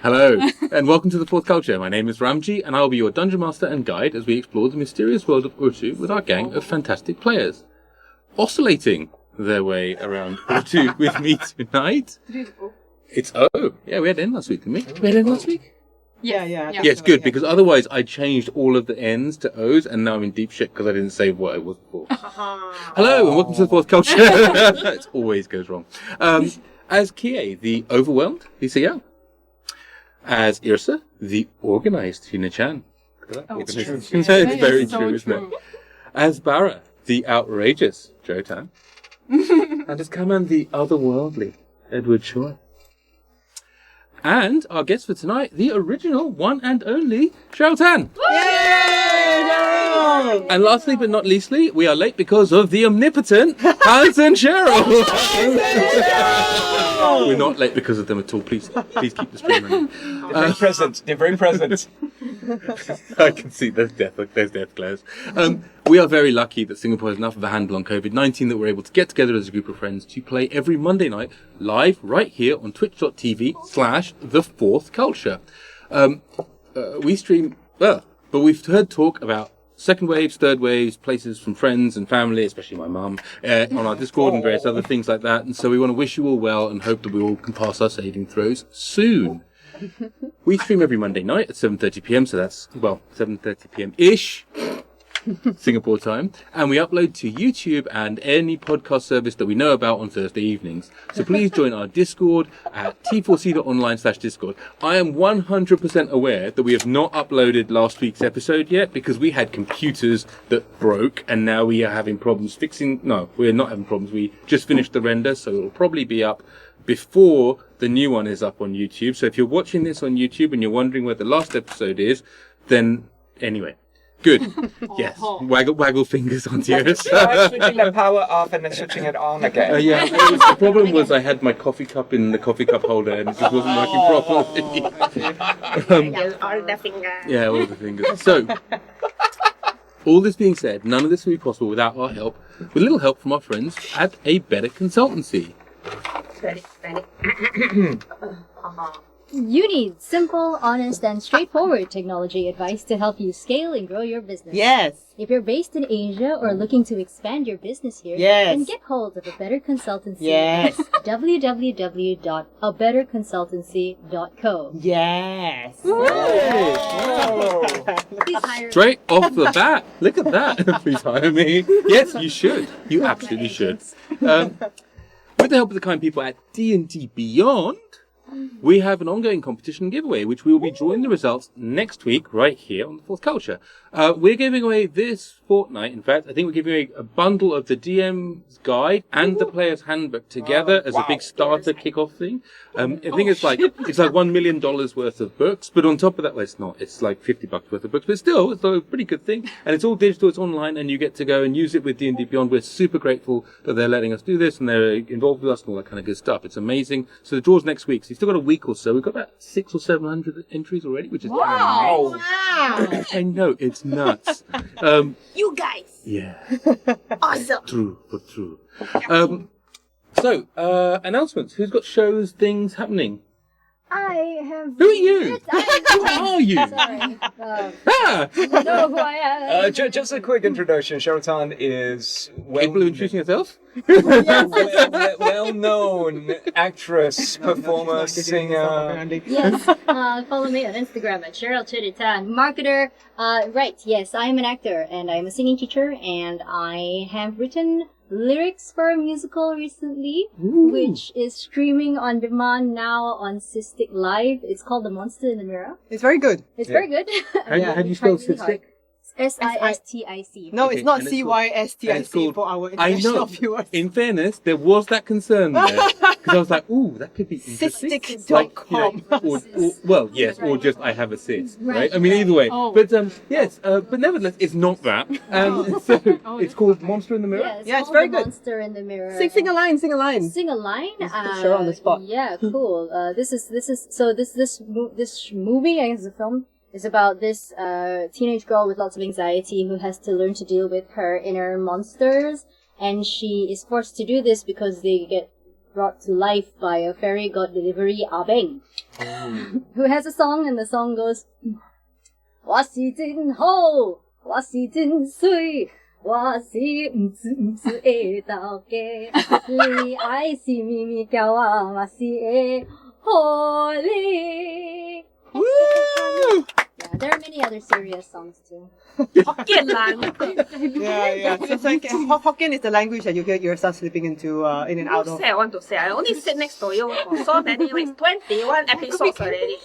Hello, and welcome to The Fourth Culture. My name is Ramji, and I'll be your Dungeon Master and Guide as we explore the mysterious world of Urtu with our gang of fantastic players. Oscillating their way around Urtu with me tonight. It's yeah, we had N last week, didn't we? We had N last week? Yeah. Yes, good, because otherwise I changed all of the N's to O's, and now I'm in deep shit because I didn't save what it was before. Hello, and welcome to The Fourth Culture. It always goes wrong. As Kie, the overwhelmed Lisa, as Yrsa, the organized Sheena Chan. It's true. It's very true, isn't it? As Barra, the outrageous Tan. And as Kaman, the otherworldly Edward Choy. And our guest for tonight, the original one and only Cheryl Tan. Yay! And lastly but not leastly, we are late because of the omnipotent Hanson Cheryl. We're not late because of them at all. Please keep the stream running. They're very present. I can see there's death glares. We are very lucky that Singapore has enough of a handle on COVID-19 that we're able to get together as a group of friends to play every Monday night live right here on twitch.tv/The Fourth Culture. We stream, but we've heard talk about second waves, third waves, places from friends and family, especially my mum, on our Discord and various other things like that. And so we want to wish you all well and hope that we all can pass our saving throws soon. We stream every Monday night at 7:30pm, so that's, 7:30pm-ish, Singapore time. And we upload to YouTube and any podcast service that we know about on Thursday evenings. So please join our Discord at t4c.online/Discord. I am 100% aware that we have not uploaded last week's episode yet because we had computers that broke and now we are having problems fixing... No, we're not having problems. We just finished the render, so it'll probably be up before the new one is up on YouTube. So if you're watching this on YouTube and you're wondering where the last episode is, then anyway, good. Yes, waggle fingers onto yours. Try switching the power off and then switching it on again. The problem was I had my coffee cup in the coffee cup holder and it just wasn't working properly. All the fingers. Yeah, all the fingers. So, all this being said, none of this would be possible without our help, with a little help from our friends at A Better Consultancy. Ready. You need simple, honest, and straightforward technology advice to help you scale and grow your business. Yes. If you're based in Asia or looking to expand your business here, then get hold of A Better Consultancy. Yes. www.abetterconsultancy.co. Yes. Please hire Straight off the bat. Look at that. Please hire me. Yes, you should. You absolutely should. With the help of the kind people at D&D Beyond, we have an ongoing competition giveaway, which we will be drawing the results next week, right here on The Fourth Culture. We're giving away this fortnight, in fact, I think we're giving away a bundle of the DM's guide and the player's handbook together as a big starter kickoff thing. I think it's like $1 million worth of books, but on top of that, well, it's not. It's like $50 worth of books, but still, it's a pretty good thing. And it's all digital, it's online, and you get to go and use it with D&D Beyond. We're super grateful that they're letting us do this, and they're involved with us and all that kind of good stuff. It's amazing. So the draw's next week, so you've still got a week or so. We've got about 600 or 700 entries already, which is Wow. I know, it's nuts. You guys. Yeah. Awesome. True. So, announcements. Who's got shows, things happening? I have... Who are you? Who are you? Sorry. You know who I am. Just a quick introduction. Cheryl Tan is Capable of introducing yourself? well-known actress, performer, singer. Yes, follow me on Instagram at Cheryl Chitty Tan, marketer. Right, yes, I am an actor and I'm a singing teacher and I have written lyrics for a musical recently, which is streaming on demand now on Cystic Live. It's called The Monster in the Mirror. It's very good. It's very good. How do you spell Cystic? Sisttic. No, Okay, it's not and it's CYSTIC for our I international know. viewers. In fairness, there was that concern there. Because I was like, ooh, that could be interesting. Cystic.com. Well, yes, or just I have a cyst, right? Right. I mean, either way. Oh. But, yes, but nevertheless, it's not that. So, it's called Monster in the Mirror? Yeah, Yeah, it's called very The good. Monster in the Mirror. Sing a line. Sing a line. Let's put Cheryl on the spot. Yeah, cool. This movie, I guess, is a film. It's about this teenage girl with lots of anxiety who has to learn to deal with her inner monsters, and she is forced to do this because they get brought to life by a fairy god delivery, Abeng, who has a song, and the song goes, 我是真好，我是真水，我是唔是会到嘅，你爱是咪咪叫我，我是会好你。 Yeah, there are many other serious songs too. Hokkien language. Yeah. So it's like Hokkien is the language that you hear Yrsa slipping into in and out of. I want to say. I only sit next to you for so many weeks, 21 episodes already.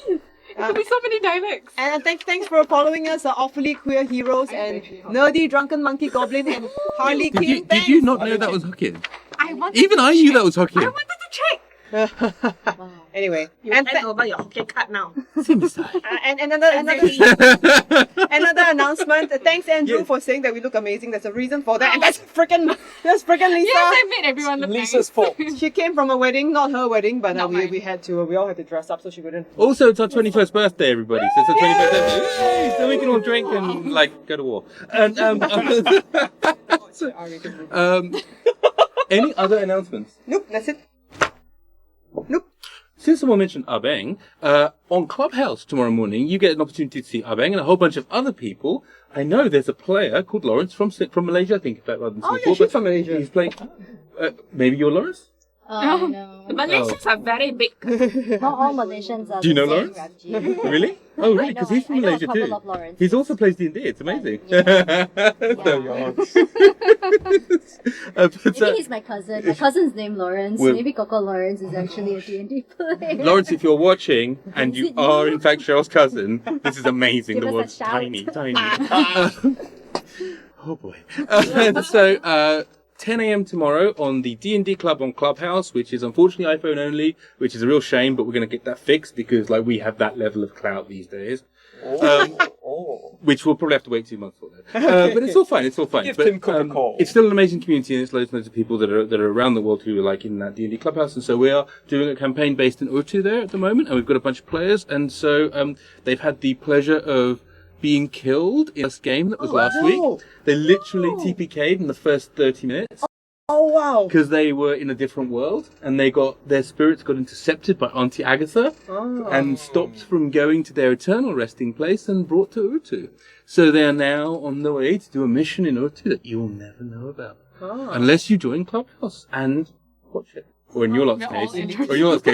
There could be so many dialects. And thanks for following us, awfully queer heroes and nerdy drunken monkey goblin and Harley King. Did you not know that was Hokkien? Even I knew that was Hokkien. I wanted to check. Anyway, You and hand over your Hokkien card now. and another announcement. Thanks Andrew for saying that we look amazing. There's a reason for that, and that's freaking Lisa. Yes, I made everyone look Lisa's nice. fault. She came from a wedding, not her wedding, but Not we mine. we all had to dress up so she wouldn't. Also, it's our 21st birthday, everybody. So it's our 21st birthday. Yay! So we can all drink and like go to war. And any other announcements? Nope, that's it. Nope. Since someone mentioned Abeng, on Clubhouse tomorrow morning, you get an opportunity to see Abeng and a whole bunch of other people. I know there's a player called Lawrence from Malaysia, I think, rather than Oh Singapore. yeah, she's from Malaysia. He's playing. Maybe you're Lawrence? Oh no. The Malaysians are very big. Not all Malaysians are Do you the know same, Lawrence? Rajji. Really? Oh, really? I know, Because he's from I know a Malaysia couple too. of Lawrences. He's also plays D&D. It's amazing. Yeah. Maybe he's my cousin. My cousin's name Lawrence. Well- Maybe Coco Lawrence is actually a D&D player. Lawrence, if you're watching and you Is it are you? in fact Cheryl's cousin, this is amazing. Give The us a world's shout. tiny. Oh boy. So 10 a.m. tomorrow on the D&D Club on Clubhouse, which is unfortunately iPhone only, which is a real shame, but we're going to get that fixed because like we have that level of clout these days. Which we'll probably have to wait 2 months for. But it's all fine. It's all fine. Give but, Tim Cook a call. It's still an amazing community, and it's loads and loads of people that are around the world who are like in that D&D Clubhouse. And so we are doing a campaign based in Urtu there at the moment, and we've got a bunch of players. And so they've had the pleasure of being killed in this game that was last week. They literally TPK'd in the first 30 minutes. Oh wow. Because they were in a different world, and their spirits got intercepted by Auntie Agatha, and stopped from going to their eternal resting place and brought to Urtu. So they are now on the way to do a mission in Urtu that you will never know about, unless you join Clubhouse and watch it. Or in your lot's case,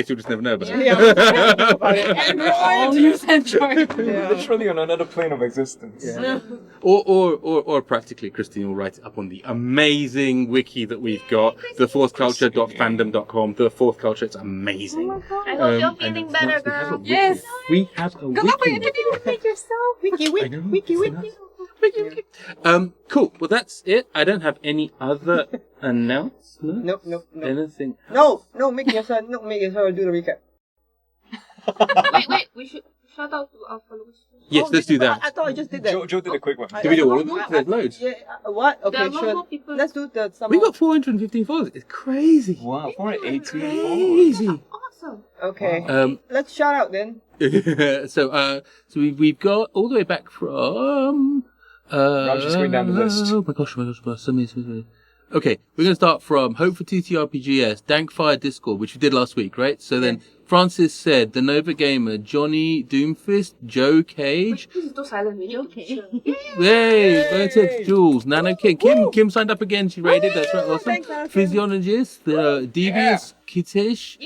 you'll just never know about it. All you enjoy. Literally on another plane of existence. Yeah. Or practically, Christine will write it up on the amazing wiki that we've got, thefourthculture.fandom.com. The Fourth Culture, it's amazing. I hope you're feeling better, girl. Yes. We have a Good luck for your wiki. interview. Make yourself. Wiki. Cool. Well, that's it. I don't have any other announcements. Nope. Anything? No, make yourself do the recap. Wait. We should shout out to our followers. Yes, let's do that. I thought I just did that. Joe did a quick one. Did we do all of them? There's loads. Yeah, what? There Okay, are sure. more people. Let's do the We got 415 followers. It's crazy. Wow, 418. Crazy. Awesome. Okay. Let's shout out then. So we've got all the way back from. I'm just going down the list. Oh my gosh, so many. Okay, we're going to start from Hope for TTRPGs, Dankfire Discord, which we did last week, right? So then Francis said, The Nova Gamer, Johnny Doomfist, Joe Cage. This is too silent. We need to Okay. Yay! Vertex Jules, Nano King. Kim signed up again. She rated. That's right. Awesome. Thanks, Nano Kim. Physiologist, Devious Kitish,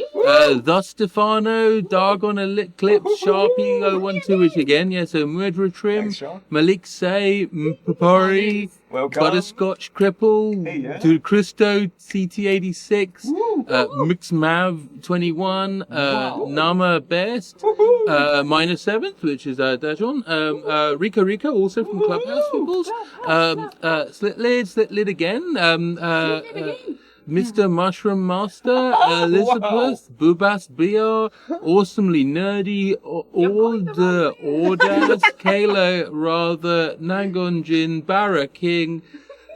Thus Stefano, Dargon Eclipse, Sharpie 012, which again, yeah. So Murderer Trim, Thanks, Sean. Malik Say, Papari, Welcome. Butterscotch Cripple, Hey, yeah. to Christo CT86, Mixmav 21, Nama Best, Minus 7th, which is Dajon, Rika also from Clubhouse Peoples, Slit Lid again, Mr. Mushroom Master, Elizabeth, Boobast Beer, Awesomely Nerdy, Order, Ordas, Kayla, Rather, Nagonjin, Barra King,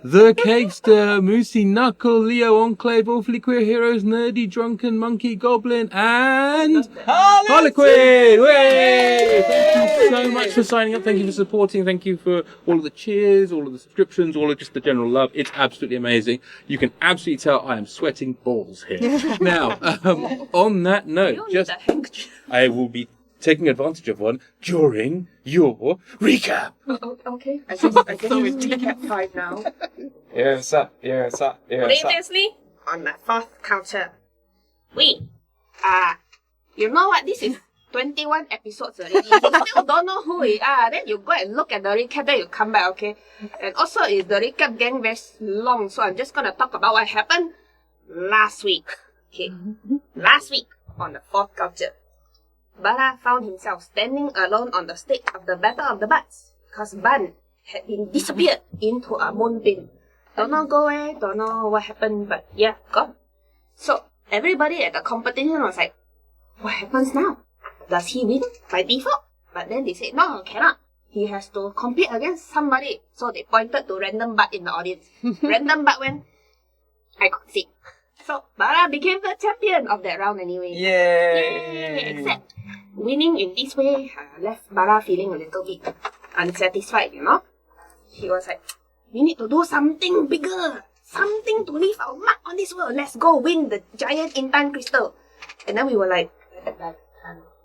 The Cakester, Moosey Knuckle, Leo Enclave, Awfully Queer Heroes, Nerdy, Drunken Monkey Goblin, and Harlequin! Way! Thank you so much for signing up. Thank you for supporting. Thank you for all of the cheers, all of the subscriptions, all of just the general love. It's absolutely amazing. You can absolutely tell I am sweating balls here. Now, on that note, I will be taking advantage of one during your recap. Okay. I guess it's recap time now. Yrsa. Previously, on the fourth counter, you know what? This is 21 episodes already. You still don't know who we are. Then you go and look at the recap, then you come back, okay? And also, is the recap getting very long, so I'm just gonna talk about what happened last week. Okay. Last week, on the fourth culture, Barra found himself standing alone on the stage of the Battle of the Bats because Ban had been disappeared into a moonbeam. Don't know go where, don't know what happened, but yeah, gone. So everybody at the competition was like, what happens now? Does he win by default? But then they said, no, cannot. He has to compete against somebody. So they pointed to Random Butt in the audience. Random Butt went, I could see. So Barra became the champion of that round anyway. Yay! Except winning in this way left Barra feeling a little bit unsatisfied, you know? He was like, we need to do something bigger. Something to leave our mark on this world. Let's go win the giant intan crystal. And then we were like,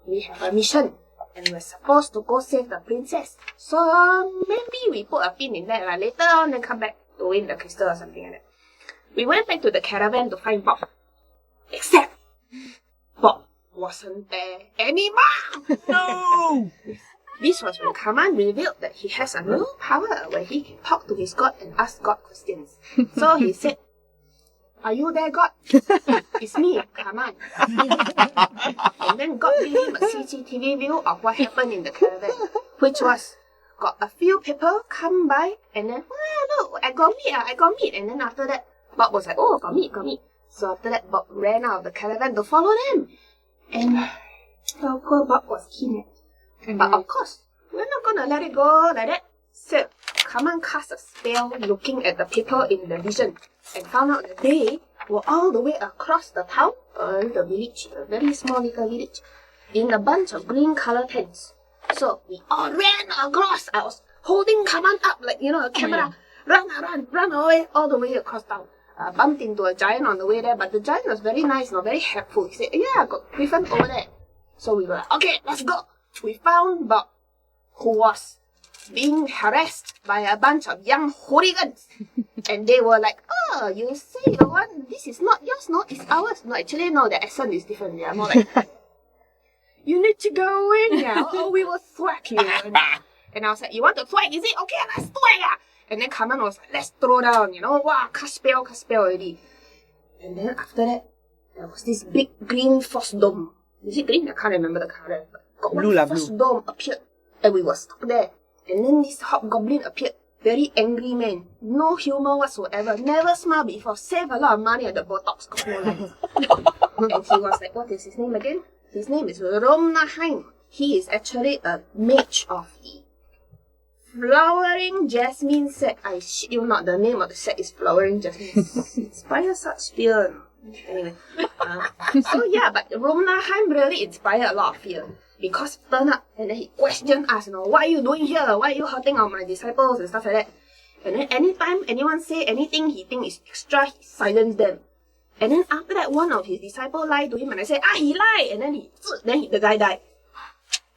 we have a mission. And we're supposed to go save the princess. So maybe we put a pin in that later on and come back to win the crystal or something like that. We went back to the caravan to find Bob. Except Bob wasn't there anymore. No! This was when Kaman revealed that he has a new power where he can talk to his god and ask God questions. So he said, are you there, God? It's me, Kaman. And then God gave him a CCTV view of what happened in the caravan, which was, got a few people come by and then, oh, look, I got meat. And then after that, Bob was like, oh, got meat. So after that, Bob ran out of the caravan to follow them. And poor Bob was kidnapped. But of course, we're not gonna let it go like that. So, Kaman cast a spell looking at the people in the vision and found out that they were all the way across the town, or the village, a very small little village, in a bunch of green color tents. So, we all ran across. I was holding Kaman up like, a camera. Run away all the way across town. Bumped into a giant on the way there, but the giant was very nice, very helpful. He said, yeah, I got Griffin over there. So we were like, okay, let's go. We found Bob, who was being harassed by a bunch of young hooligans. And they were like, oh, you say you want, this is not yours, no, it's ours. No, actually, no, the accent is different. They are more like, you need to go in now, or we will thwack you. And I was like, you want to thwack, is it? Okay, let's thwack. And then Kaman was like, let's throw down, wow, cast spell already. And then after that, there was this big green force dome. Is it green? I can't remember the color. Blue dome appeared, and we were stuck there. And then this hobgoblin appeared, very angry man, no humor whatsoever, never smiled before, saved a lot of money at the Botox, got no lines. And he was like, what is his name again? His name is Romnaheim. He is actually a mage of the Flowering Jasmine set. I shit you not, the name of the set is Flowering Jasmine. Inspires such fear. Anyway, so yeah, but Romnaheim really inspired a lot of fear. Because he turned up and then he questioned us, what are you doing here? Why are you hurting on my disciples and stuff like that? And then anytime anyone say anything he thinks is extra, he silenced them. And then after that, one of his disciples lied to him and I said, he lied! And then the guy died.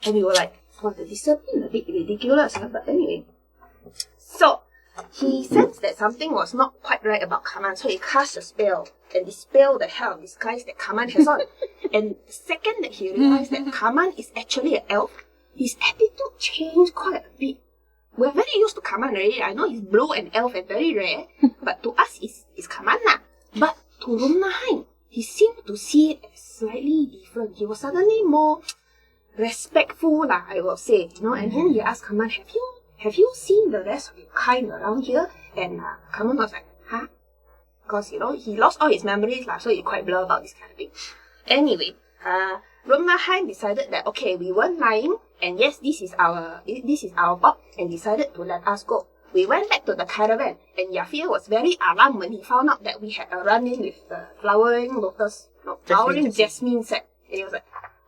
And we were like, the discipline a bit ridiculous, but anyway. So, he sensed that something was not quite right about Kaman, so he cast a spell and dispelled the hell of disguise that Kaman has on. And the second that he realized that Kaman is actually an elf, his attitude changed quite a bit. We're very used to Kaman already. I know he's blue and elf and very rare, but to us, it's Kaman lah. But to Romnaheim, he seemed to see it as slightly different. He was suddenly more respectful lah, I will say. And then he asked Kaman, have you seen the rest of your kind around here? And Kaman was like, huh? Because, he lost all his memories lah, so he quite blur about this kind of thing. Anyway, Romnaheim decided that, okay, we weren't lying, and yes, this is our Bob, and decided to let us go. We went back to the caravan, and Yafir was very alarmed when he found out that we had a run-in with the flowering jasmine set. And he was like,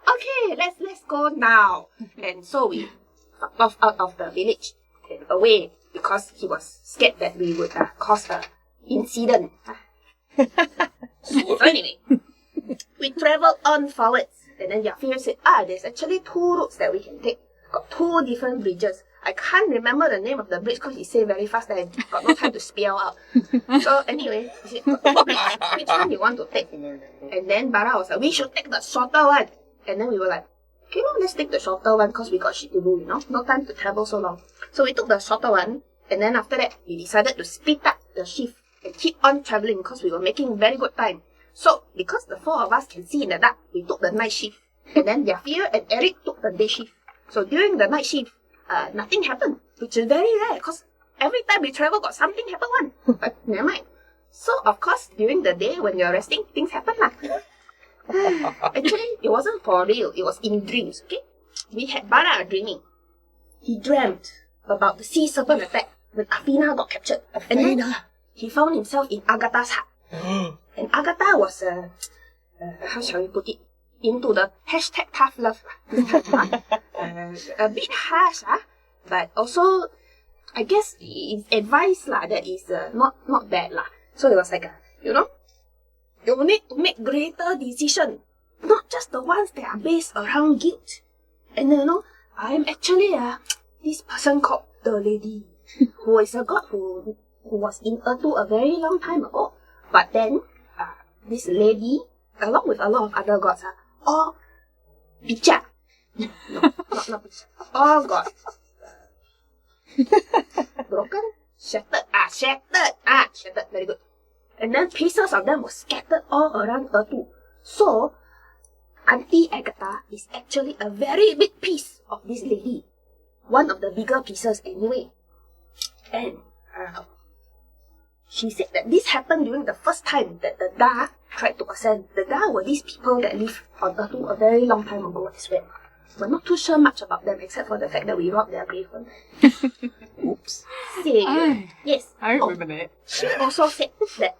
okay, let's go now. And so we fucked off out of the village and away because he was scared that we would cause an incident. So anyway, we traveled on forwards, and then Yafir said, there's actually 2 routes that we can take. Got 2 different bridges. I can't remember the name of the bridge because he said very fast that I got no time to spell out. So anyway, he said, which one you want to take? And then Barra was like, we should take the shorter one. And then we were like, okay, let's take the shorter one because we got shit to do, no time to travel so long. So we took the shorter one, and then after that, we decided to split up the shift and keep on traveling because we were making very good time. So, because the 4 of us can see in the dark, we took the night shift. And then Yafir and Eric took the day shift. So during the night shift, nothing happened, which is very rare because every time we travel, got something happen one. But never mind. So, of course, during the day when you're resting, things happen lah. Actually, it wasn't for real. It was in dreams, okay? We had Barra dreaming. He dreamt about the sea serpent attack when Afina got captured. And then he found himself in Agatha's hut. And Agatha was, how shall we put it? Into the hashtag tough love. A bit harsh, but also, I guess it's advice that is not bad. So it was like, you need to make greater decisions, not just the ones that are based around guilt. And I'm actually this person called the lady, who is a god who was in Urtu a very long time ago. But then, this lady, along with a lot of other gods, all bicha. No, not bicha. All got broken, shattered. Shattered. Very good. And then pieces of them were scattered all around Urtu. So, Auntie Agatha is actually a very big piece of this lady. One of the bigger pieces anyway. And she said that this happened during the first time that the Da tried to ascend. The Da were these people that lived on Urtu a very long time ago as well. We're not too sure much about them except for the fact that we robbed their grave. Oops. Yes. I remember that. She also said that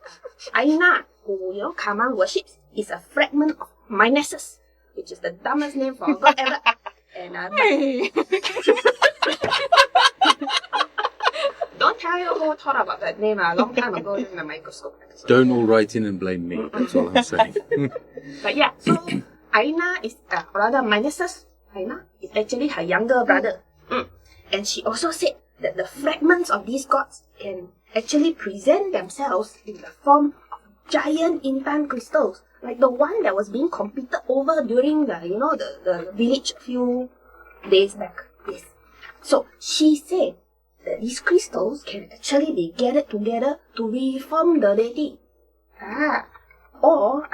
Yrsa, who Kaman worships, is a fragment of Mynesis, which is the dumbest name for a god ever. And Hey. don't tell your whole thought about that name a long time ago during the microscope episode. Don't all write in and blame me. That's all I'm saying. But yeah, so Eijnar is, rather Mynesis, Eijnar is actually her younger brother. And she also said that the fragments of these gods can actually present themselves in the form of giant intan crystals, like the one that was being competed over during the village a few days back. Yes. So she said that these crystals can actually be gathered together to reform the deity. Or,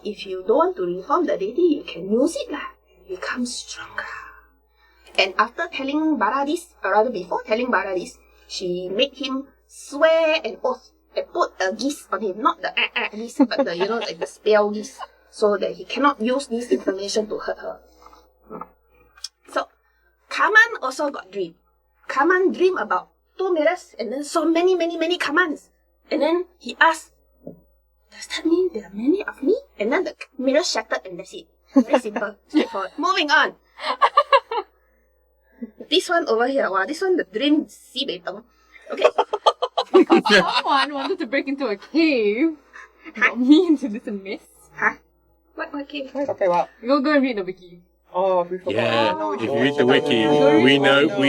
if you don't want to reform the deity, you can use it and become stronger. And after telling Barra this, or rather before telling Barra this, she made him swear an oath and put a geese on him, not the geese, but the like the spell geese, so that he cannot use this information to hurt her. So, Kaman also got dream. Kaman dreamed about 2 mirrors and then saw many Kamans. And then he asked, does that mean there are many of me? And then the mirror shattered and that's it. Very simple, straightforward. Moving on. This one over here, this one the dream sibetong. Okay. Someone wanted to break into a cave. Got me into this mess. What cave? Okay, wow. Go and read the wiki. Oh, we forgot. Yeah, No, if you read the wiki, we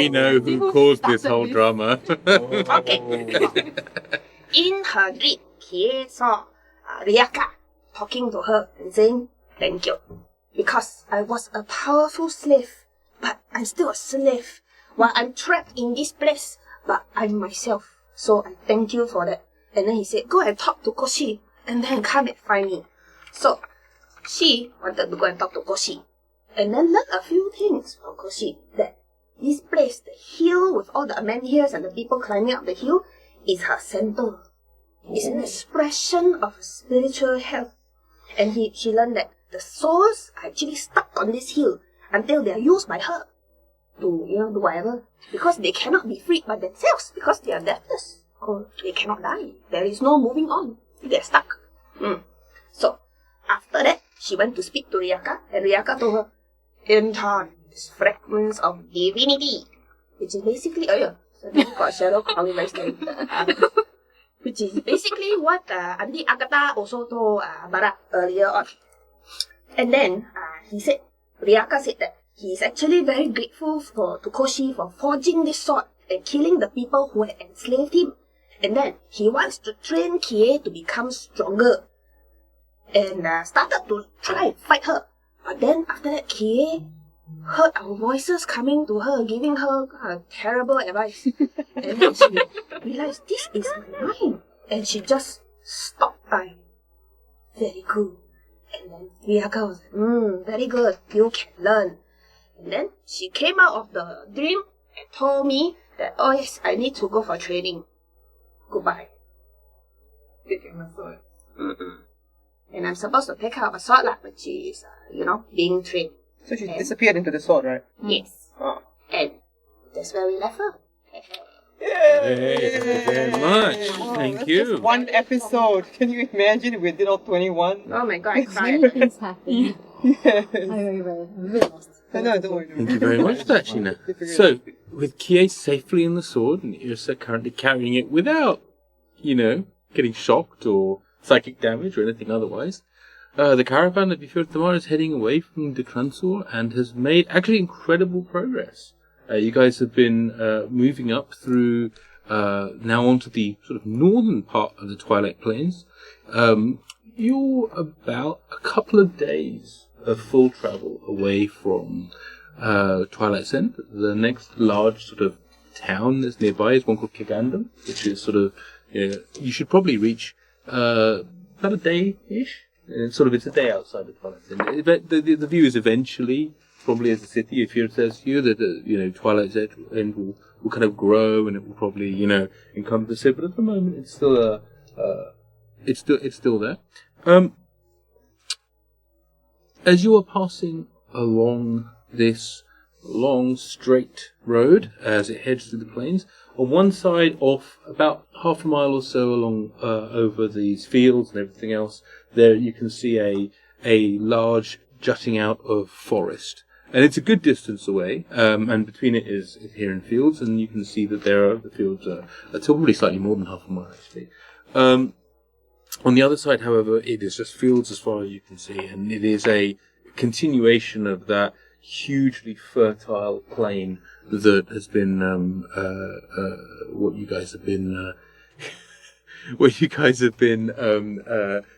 know who caused this whole drama. Okay. In her dream, Kie saw Ryaka talking to her and saying, thank you. Because I was a powerful slave, but I'm still a slave. While I'm trapped in this place, but I'm myself. So I thank you for that. And then he said, go and talk to Koshi, and then come and find me. So, she wanted to go and talk to Koshi. And then learn a few things from Koshi. That this place, the hill with all the menhirs and the people climbing up the hill, is her center. It's an expression of spiritual health. And she learned that the souls are actually stuck on this hill until they are used by her to, do whatever. Because they cannot be freed by themselves because they are deathless. Or they cannot die. There is no moving on. They're stuck. So, after that, she went to speak to Ryaka, and Ryaka told her, in time, these fragments of divinity which is basically so this got Cheryl calling very scary. Which is basically what Auntie Agatha also told Barra earlier on. And then Ryaka said that he is actually very grateful to Koshi for forging this sword and killing the people who had enslaved him. And then he wants to train Kie to become stronger. And started to try and fight her. But then after that, Kie heard our voices coming to her, giving her terrible advice. And then she realized, this is my mind. And she just stopped by. Very cool. And then Ryaka was like, very good, you can learn. And then she came out of the dream and told me that, oh yes, I need to go for training. Goodbye. Taking my sword. And I'm supposed to take care of a sword, but she is, being trained. So she disappeared into the sword, right? Yes. Oh. And that's where we left her. Hey, thank you very much. Thank That's you. just one episode. Can you imagine if we did all 21? Oh my god, I Many cried. things happen. Yes. I'm really lost. No, don't worry. Thank you very much for that, Sheena. So, with Kie safely in the sword and Yrsa currently carrying it without, getting shocked or psychic damage or anything otherwise, the caravan of Bifur Tamar is heading away from the Kransor and has made actually incredible progress. You guys have been moving up through now onto the sort of northern part of the Twilight Plains. You're about a couple of days of full travel away from Twilight's End. The next large sort of town that's nearby is one called Kigandam, which is sort of, you should probably reach about a day-ish. It's a day outside of Twilight's End. The view is eventually, probably as a city, if it says here that Twilight's End will kind of grow and it will probably encompass it, but at the moment it's still it's still there. As you are passing along this long straight road as it heads through the plains, on one side, off about half a mile or so along over these fields and everything else, there you can see a large jutting out of forest. And it's a good distance away, and between it is here in fields, and you can see that the fields are probably slightly more than half a mile actually. On the other side, however, it is just fields as far as you can see, and it is a continuation of that hugely fertile plain that has been what you guys have been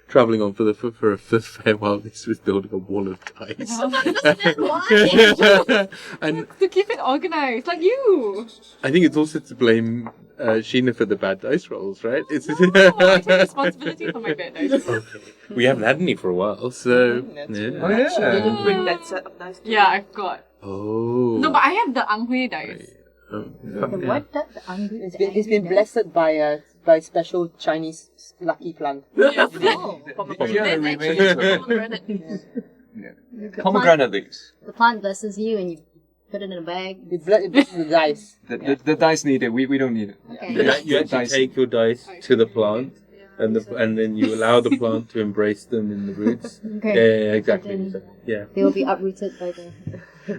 travelling on for a fair while. This was building a wall of dice. And To keep it organized, like you. I think it's also to blame Sheena for the bad dice rolls, right? It's I take responsibility for my bad dice. okay. We haven't had any for a while, so yeah. Oh yeah. She didn't bring that set of dice. Yeah, I've got. Oh. No, but I have the Ang Hui dice. What? The angry? It's been blessed by special Chinese lucky plant. Yes. Yeah, we made it to Pomegranate. pomegranate leaves. The plant blesses you and you put it in a bag. It's the dice. The dice need it. We don't need it. Okay. You actually Dice. take your dice to the plant, and then you allow the plant to embrace them in the roots. Okay. Yeah, exactly. Then- Yeah. They will be uprooted by the.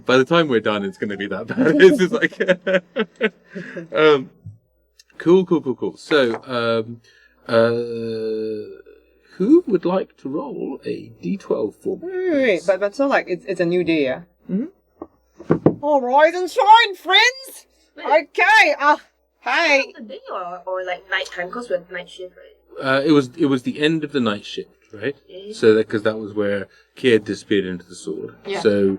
By the time we're done, it's going to be that bad. It's just like, cool. So, who would like to roll a d12 for me? Wait, but so like it's a new day, yeah? Mm-hmm. All rise and shine, friends! Okay, hey! The day or like nighttime, because we're night shift, right? It was the end of the night shift, right? So because that was where Kie had disappeared into the sword. Yeah. So,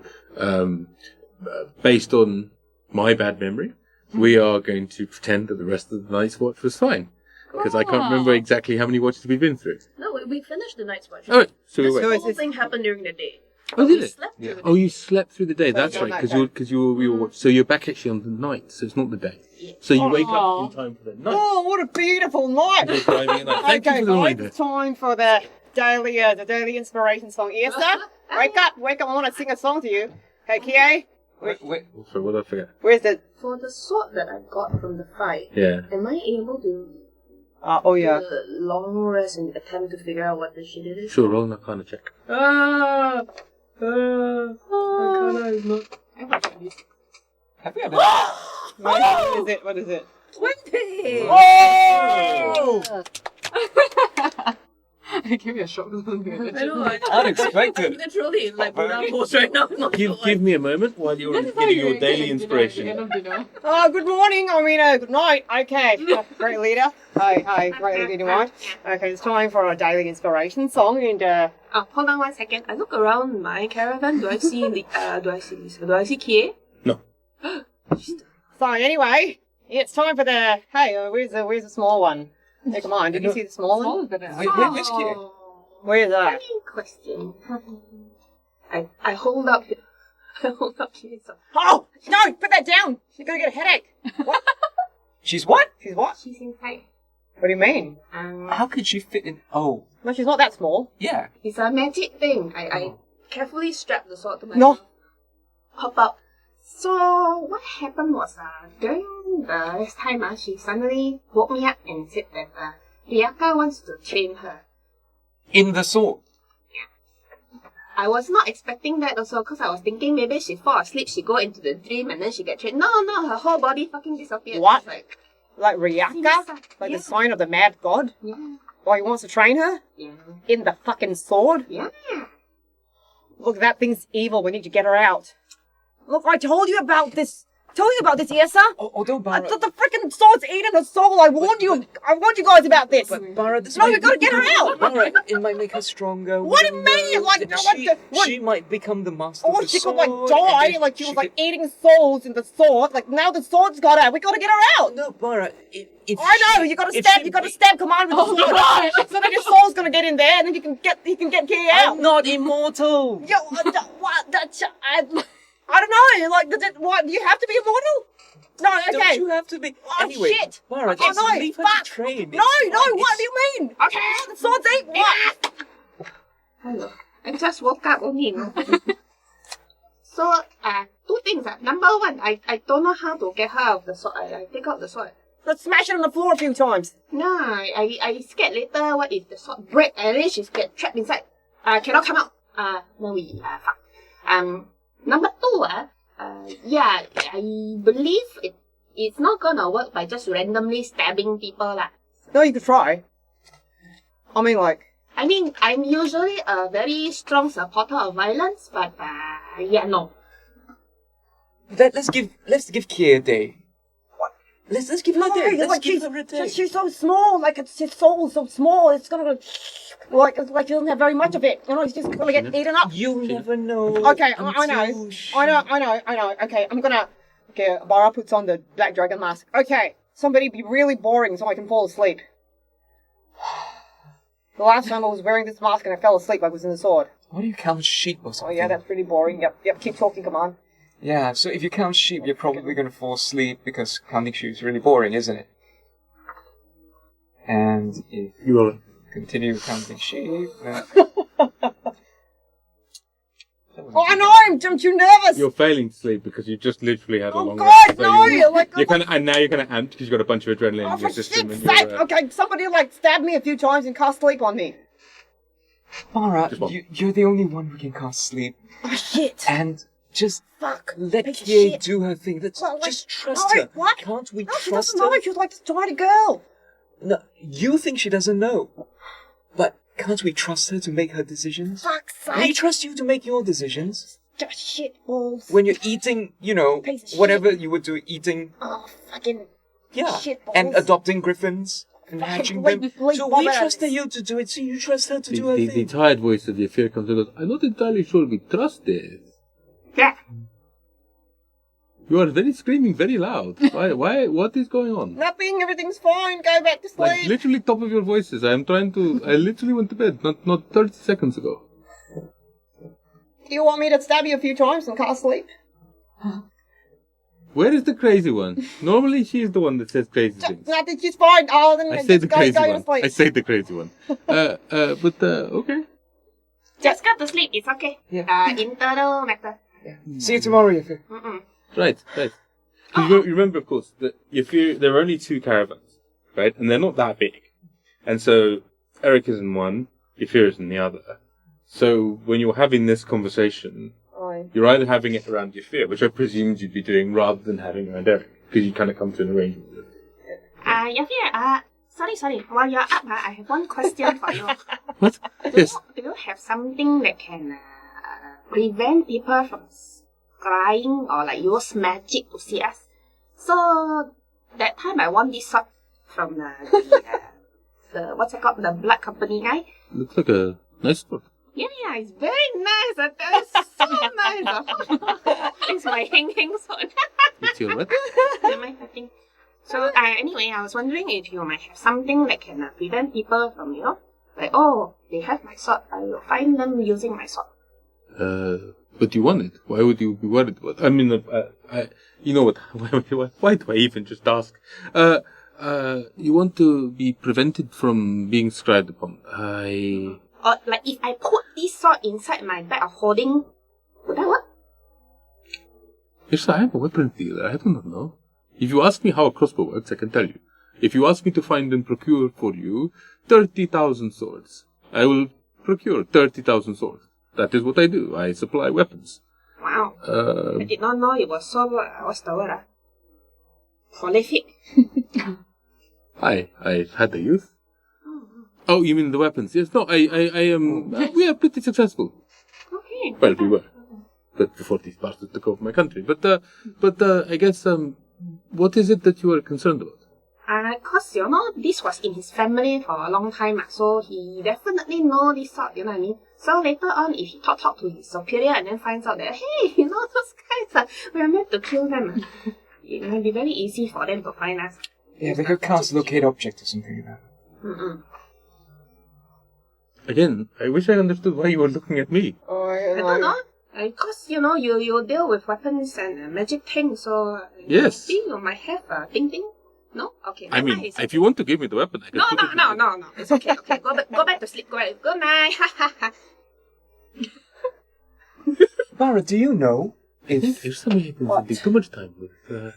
based on my bad memory, we are going to pretend that the rest of the night's watch was fine. Because I can't remember exactly how many watches we've been through. No, we finished the night's watch. Oh, so we The went. whole thing happened during the day. Oh, We did it? slept through the Oh, you slept through the day. That's it's right. not Because you were so you're back actually on the night. So it's not the day. Yeah. So you wake up Aw. in time for the night. Oh, what a beautiful night! You're driving at night. Thank you Okay, for the guys, reminder. it's time for the daily inspiration song. Yrsa, wake up! I want to sing a song to you. Hey, Kie, Wait. So what did I forget? where's the? For the sword that I got from the fight, Yeah. am I able to Oh yeah. do a long rest and attempt to figure out what the shit it is? Sure, roll an Arcana check. I watched this. Have we ever? What is it? What is it? 20! Oh! I give you a shock. I know, Unexpected. I'm literally in like Buddha pose right now. Not Give me a moment while you're getting your daily inspiration. Oh, good morning. I mean, good night. Okay, great leader. Hi, great leader. Right. Okay, it's time for our daily inspiration song, and Oh, hold on 1 second. I look around my caravan. Do I see Lisa? Do I see Lisa? Do I see Kie? No. so anyway, it's time for the. Hey, where's the small one? Hey, come on. Did you see the small one? Which Kie? Where's that? Funny question. I hold up. I hold up Kie. Oh no! Put that down. She's gonna get a headache. What? She's what? She's what? She's inside. What do you mean? How could she fit in? Oh, No, she's not that small. yeah. It's a magic thing. I carefully strapped the sword to my No. mouth. Pop up. So what happened was during this time she suddenly woke me up and said that Ryaka wants to train her. In the sword. I was not expecting that also because I was thinking maybe she fall asleep, she go into the dream and then she get trained. No, her whole body fucking disappeared. What? It's Like Ryaka? Like Yeah. the sign of the mad god? Yeah. Why, he wants to train her? Yeah. In the fucking sword? Yeah. Look, that thing's evil. We need to get her out. Look, I told you about this. Yrsa. Although Barra... The freaking sword's eating her soul. I warned you guys about this. But Barra, this No, might... we gotta get her out. Barra, it might make her stronger. What do We you don't mean? know. Like, what? She might become the master Or of the she could, sword. like, die. and then Like, she was, like, could- eating souls in the sword. Like, now the sword's got her. We gotta get her out. No, Barra, if I know, she- you gotta if stab, she- you gotta stab Command with the sword. God. So then your soul's gonna get in there and then he can get Kie out. I'm not immortal. Yo, what? I don't know. Like, what? Do you have to be immortal? No, okay. Don't you have to be... Oh, Anyway, shit. Barra, Oh, just no, leave her fuck. to train. No, It's fine. what do you mean? Okay, the sword's eating. What? Hello. I just woke up only. No? So, two things. Number one, I don't know how to get her out of the sword. I take out the sword. Let's smash it on the floor a few times. No, I scared later what if the sword break and then she's get trapped inside. Cannot come out. No we fuck. Number two, yeah, I believe it's not gonna work by just randomly stabbing people lah. No, you could try. I mean, like, I mean, I'm usually a very strong supporter of violence, but yeah, no. Let's give Kie a day. What? Let's give her a day. Let's like give her a day. she's so small. Like, it's his soul's so small. It's gonna it's like she doesn't have very much of it. You know, it's just gonna get eaten up. You'll never know. Okay, I know. Okay, I'm gonna. Okay, Barra puts on the black dragon mask. Okay, somebody be really boring so I can fall asleep. The last time I was wearing this mask and I fell asleep, I was in the sword. What do you count sheep or Oh something? yeah, that's pretty boring. Yep. Keep talking, come on. Yeah, so if you count sheep, you're probably going to fall asleep because counting sheep is really boring, isn't it? And if You will. continue counting sheep, Oh, I know, I'm too nervous. You're failing to sleep because you just literally had a Oh long God, rest. no! You're Like, and now you're kind of amped because you've got a bunch of adrenaline oh, in your for system. shit's And sake! you're, Okay, somebody like stabbed me a few times and cast sleep on me. Barra, Just one. you're the only one who can cast sleep. Oh shit! And just Fuck! let Piece of Kie shit. do her thing. Let's Well, like, just trust no, her. what? Can't we No, she trust doesn't her? know. She was like this tiny girl. No, you think she doesn't know. But can't we trust her to make her decisions? Fuck's We sake! trust you to make your decisions. Just shit balls. When you're eating, Piece of shit. whatever you would do, eating, Oh fucking yeah, shit balls. and adopting griffins and hatching them. bleep So we bobbers. trusted you to do it, so you trust her to do her the thing. tired voice of the affair comes and goes, I'm not entirely sure we trust this. Yeah. You are screaming very loud. Why? What is going on? Nothing. Everything's fine. Go back to sleep. Like, literally top of your voices. I literally went to bed, not 30 seconds ago. Do you want me to stab you a few times and cast sleep? Where is the crazy one? Normally she's the one that says crazy things. Nothing. She's fine. Oh, then I just say the go crazy to one. sleep. I say the crazy one. Okay. Just go to sleep, it's okay. Yeah. Internal matter. See you tomorrow, Yafi. Right. Because you remember, of course, that there are only two caravans, right? And they're not that big. And so Eric is in one, Yafir is in the other. So when you're having this conversation, Aye. You're either having it around your sphere, which I presumed you'd be doing, rather than having around Eric, because you kind of come to an arrangement with it. Sorry. While you're up, I have one question for you. What? Yes. Do you have something that can prevent people from crying or like use magic to see us? So that time I won this sword from the what's it called? The blood company guy. Looks like a nice sword. Yeah, it's very nice. It's so nice. It's my hang sword. It's your what? My thing. So anyway, I was wondering if you might have something that can prevent people from, like, oh, they have my sword. I will find them using my sword. But you want it. Why would you be worried about it? I mean, you know what? Why do I even just ask? You want to be prevented from being scribed upon. Or like if I put this sword inside my bag of holding, would that work? Yes, I am a weapon dealer. I do not know. If you ask me how a crossbow works, I can tell you. If you ask me to find and procure for you 30,000 swords, I will procure 30,000 swords. That is what I do. I supply weapons. Wow. I did not know it was so, what's the word? Prolific. I've had the youth. Oh, you mean the weapons? Yes, no, I am, we are pretty successful. Okay. Well, we were. But before these bastards took over my country. But I guess, what is it that you are concerned about? Cause, this was in his family for a long time, so he definitely know this sort, you know what I mean? So later on, if he talk to his superior and then finds out that, hey, those guys, we are meant to kill them, it might be very easy for them to find us. Yeah, they could cast locate object or something like that. Mm-mm. Again, I wish I understood why you were looking at me. I don't know. Because, you deal with weapons and magic things, so Yes. maybe you might have a thing. No? Okay. I mean, if you want to give me the weapon, I can put it in No. It's okay. Go back to sleep. Good night. Barra, do you know I think if... Yrsa may have been spending too much time with a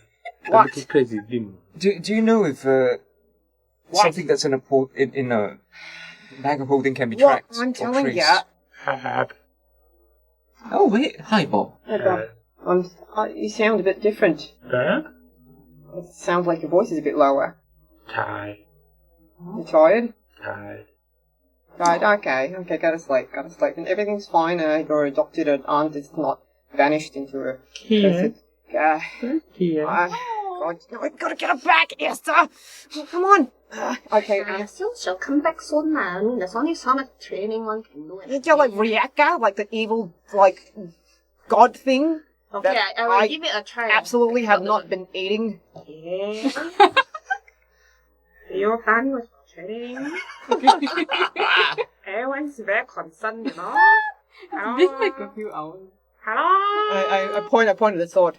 What? little crazy demon. Do you know if something that's in a bag of holding can be What? tracked I'm or telling traced? ya. Oh, wait. Hi, Bob. You sound a bit different. It sounds like your voice is a bit lower. Tie. You tired? Tie. Right, okay, go to sleep. And everything's fine. Your adopted aunt is not vanished into a... Kia. God, no, I've got to get her back, Yrsa! Come on! Okay, She'll come back soon, man. I mean, there's only so much training one can do. did you like Reactor, like the evil, like, god thing? Okay, that I will give it a try. Absolutely have not been eating. Yeah. You're done with training. Everyone's very concerned, It's been like a few hours. Hello? I point at the sword.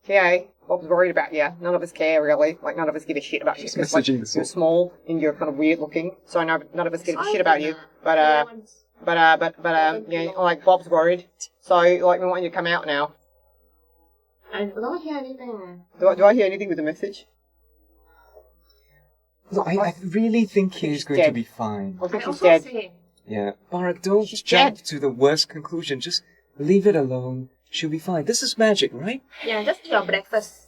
Okay, Bob's worried about you. None of us care, really. Like, none of us give a shit about you. Just 'cause, like, messaging the sword. you're small and you're kind of weird looking, so none of us give a shit about you. But yeah, like, Bob's worried. So, like, we want you to come out now. I don't hear anything. Do I hear anything with the message? No, I really think he's going to be fine. I think I she's also dead. say, Yeah. Barra, don't She's jump dead. to the worst conclusion. Just leave it alone. She'll be fine. This is magic, right? yeah, just eat your breakfast.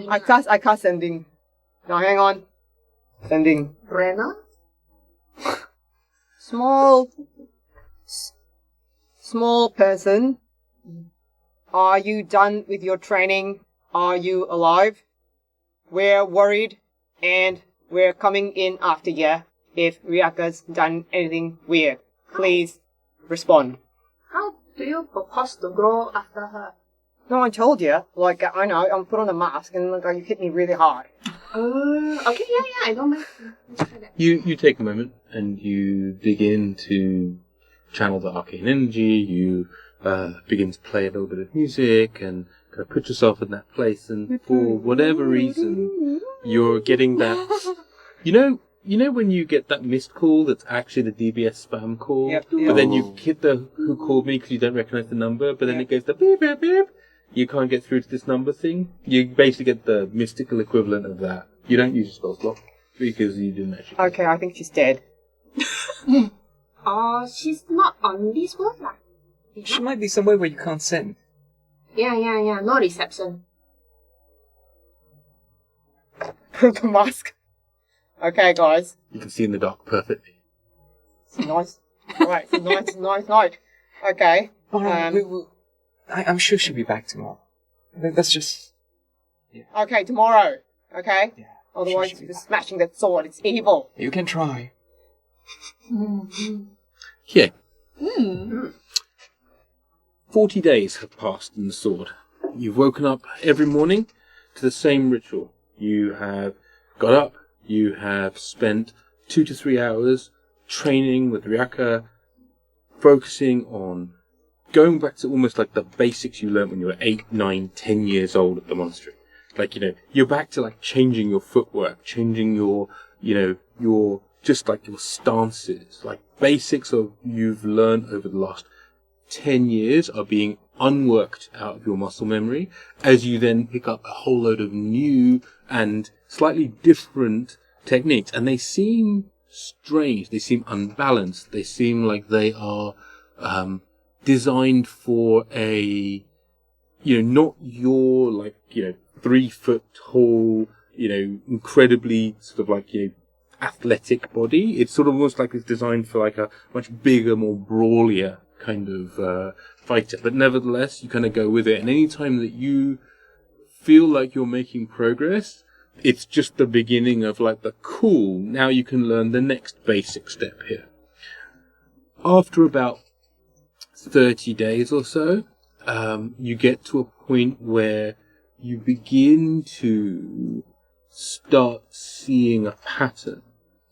I cast sending. No, hang on. Sending. Brenna? Small person. Are you done with your training? Are you alive? We're worried and we're coming in after you if Ryaka's done anything weird. Please respond. How do you propose to go after her? No, I told you. Like, I know, I'm put on a mask and like, you hit me really hard. Okay, yeah, I don't mind. You take a moment and you begin to channel the arcane energy. You begin to play a little bit of music and kind of put yourself in that place. And for whatever reason, you're getting that. You know when you get that missed call that's actually the DBS spam call, Yep. but then you hit the who called me because you don't recognize the number, but then it goes the beep beep beep. You can't get through to this number thing. You basically get the mystical equivalent of that. You don't use your spell slot because you didn't actually. Okay, I think she's dead. She's not on this world, lah. She might be somewhere where you can't send. Yeah. No reception. The mask. Okay, guys. You can see in the dark perfectly. It's nice. Right, it's a nice night. Okay. I'm sure she'll be back tomorrow. That's just... Okay, tomorrow. Okay? Yeah. Otherwise, She'll be you're back. smashing that sword. It's evil. You can try. Yeah. 40 days have passed in the sword. You've woken up every morning to the same ritual. You have got up, you have spent 2 to 3 hours training with Ryaka, focusing on going back to almost like the basics you learned when you were 8, 9, 10 years old at the monastery. Like, you're back to like changing your footwork, changing your, your just like your stances, like basics of you've learned over the last 10 years are being unworked out of your muscle memory as you then pick up a whole load of new and slightly different techniques. And they seem strange. They seem unbalanced. They seem like they are designed for a, not your like, 3 foot tall, incredibly sort of like, athletic body. It's sort of almost like it's designed for like a much bigger, more brawlier kind of fighter. But nevertheless, you kind of go with it. And any time that you feel like you're making progress, it's just the beginning of like the cool. Now you can learn the next basic step here. After about 30 days or so, you get to a point where you begin to start seeing a pattern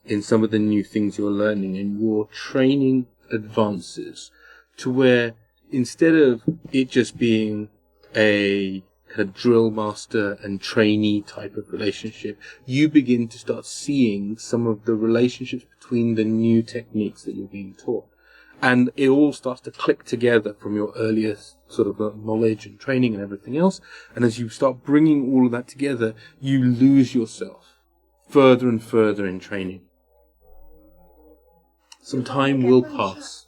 in some of the new things you're learning, and your training advances to where instead of it just being a kind of drill master and trainee type of relationship, you begin to start seeing some of the relationships between the new techniques that you're being taught. And it all starts to click together from your earliest sort of knowledge and training and everything else. And as you start bringing all of that together, you lose yourself further and further in training. Some time will pass.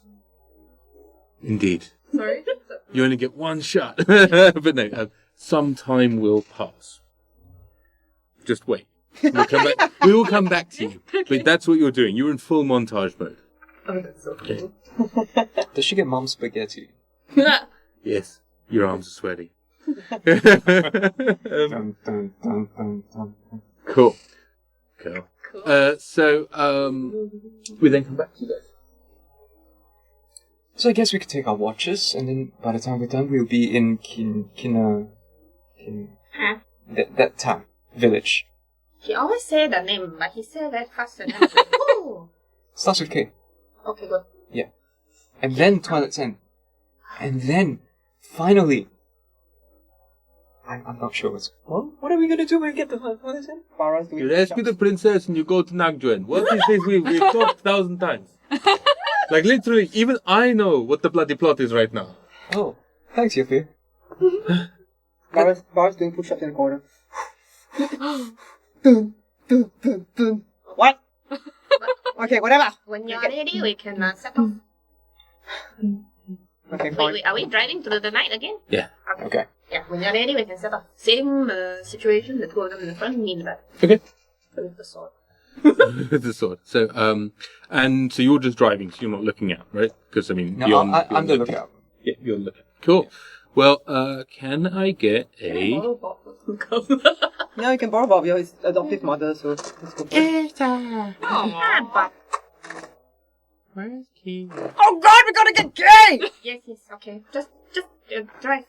Indeed. Sorry? You only get one shot. But no, some time will pass. Just wait. We will come back to you. But that's what you're doing. You're in full montage mode. Oh, that's so Okay. cool. Does she get mom spaghetti? Yes. Your arms are sweaty. Dun, dun, dun, dun, dun. Cool. So, we then come back to you guys. So I guess we could take our watches, and then by the time we're done, we'll be in that town, village. He always say the name, but he say very fast and then ooh. Starts with K. Okay, good. Yeah. And then Twilight 10. And then, finally, I'm not sure what's... What are we going to do when we get to Twilight 10? Barra's doing You rescue the princess and you go to Nagjuan. What is this? We've talked 1,000 times. Like, literally, even I know what the bloody plot is right now. Oh, thanks, Yuffie. Barra's doing push-ups in the corner. Dun, dun, dun, dun. What? Okay, whatever. When you're ready, we can set off. Okay, fine. Wait, are we driving through the night again? Yeah. Okay. Yeah, when you're ready, we can set off. Same situation, the two of them in the front, me in the back. Okay. With the sword. The sword. So, and so you're just driving, so you're not looking out, right? Because, I mean, No, you're I'm the lookout. Yeah, you're looking. Cool. Well, can I get a... No, you can borrow Bob. You're his adoptive mother, so it's good. But Where's Kie? Oh God, we gotta get gay! yes, okay. Just drive.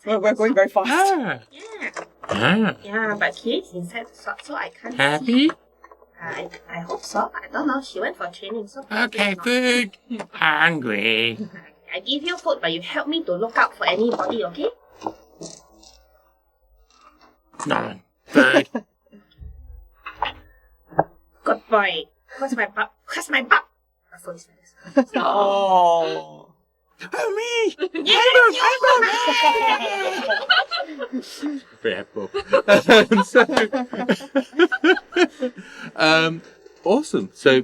We're going very fast. Ah! Yeah. Ah! Yeah, but he's inside the shop, so I can't Happy? see. I hope so. I don't know. She went for training, so Okay, probably food. Hungry. not. I give you food, but you help me to look out for anybody, okay? No. Food. Good boy. Where's my butt? Where's my butt? That's what he says. Oh. Oh, me! Very happy. Awesome. So,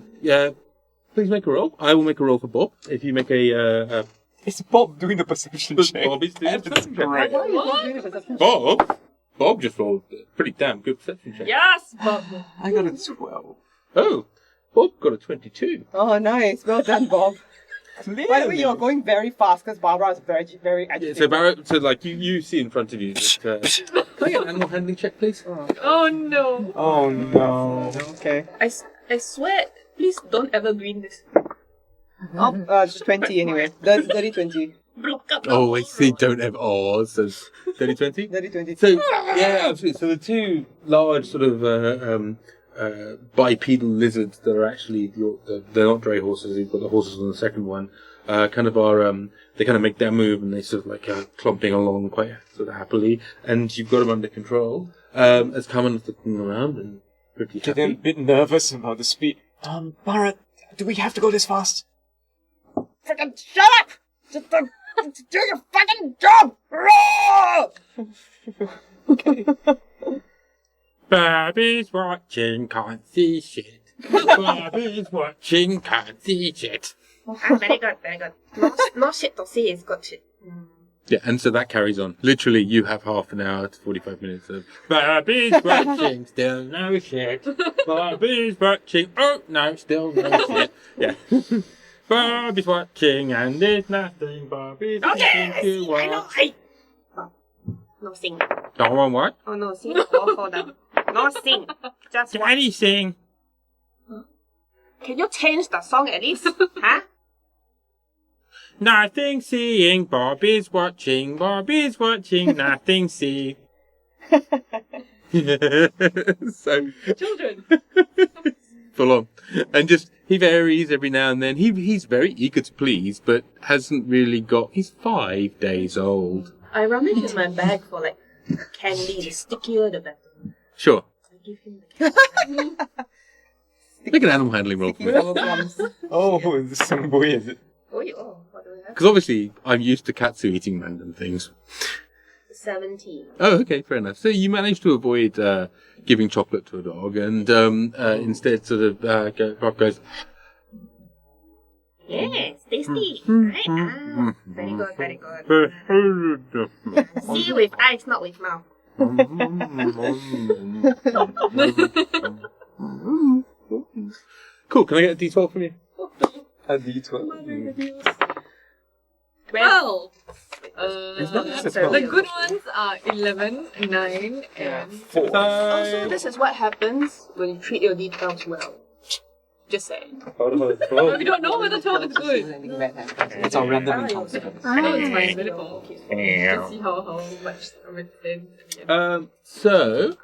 please make a roll. I will make a roll for Bob. If you make a It's Bob doing the perception check. Bob is doing the perception check. Why are you not doing a perception check? Bob just rolled a pretty damn good perception check. Yes, Bob. I got a 12. Oh, Bob got a 22. Oh, nice. Well done, Bob. By the way, you're going very fast because Barbara is very, very Yeah, agitated. so Barra, so like you see in front of you that, can I get an animal handling check, please? Oh no. Oh no. Okay. I swear, please don't ever green this. Just 20 anyway. 30-20. Oh, I see. Don't ever. Oh, so 30-20? 30-20. So yeah, absolutely. So the two large sort of bipedal lizards that are actually they're not dray horses. You've got the horses on the second one. Kind of are they kind of make their move and they sort of like clomping along quite sort of happily, and you've got them under control. As Kaman's looking around and pretty happy. Getting a bit nervous about the speed. Barra, do we have to go this fast? Freaking shut up! Just do your fucking job! Okay. Bobby's watching, can't see shit. Bobby's watching, can't see shit. Very good, very good. No shit to see is good shit. Yeah, and so that carries on. Literally, you have half an hour to 45 minutes of Bobby's watching, still no shit. Bobby's watching, oh no, still no shit. Yeah. Bobby's watching, and there's nothing Bobby's Okay, watching to I know. watch. No sing. Don't want what? Oh no, sing. Oh, hold on. No sing. Just watch. Daddy sing. Can you change the song at least? Huh? Nothing seeing, Bobby's watching, nothing see. So Children. full on. And just, he varies every now and then. He's very eager to please, but hasn't really got, he's 5 days old. I rummage in my bag for like candy. The stickier the better. Sure. I give him the candy. Make an animal handling roll for me. Oh, this is some boy, is it? Oh, what do we have? Because obviously, I'm used to Katsu eating random things. 17. Oh, okay, fair enough. So you managed to avoid giving chocolate to a dog, and instead sort of Bob goes, Yes, tasty. Right? Very good, very good. See with eyes, not with mouth. Cool, can I get a D12 from you? A D12. 12. It's not just a So 12. The good ones are 11, 9, and 4. Also, this is what happens when you treat your D12s well. Just saying. we don't know whether 12 is good. It's our random encounter. I know it's fine, but let's see how much of it is.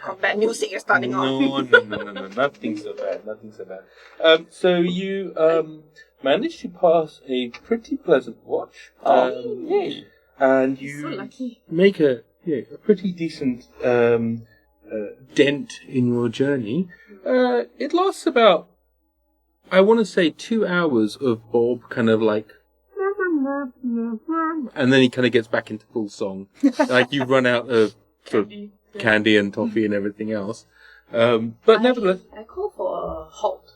Combat music is starting No, on. no, nothing so bad. So you managed to pass a pretty pleasant watch. Yay. And So you lucky. make a pretty decent dent in your journey. It lasts about, I want to say, 2 hours of Bob kind of like, and then he kind of gets back into full song. Like you run out of sort of candy and toffee and everything else. But nevertheless, I call for a halt.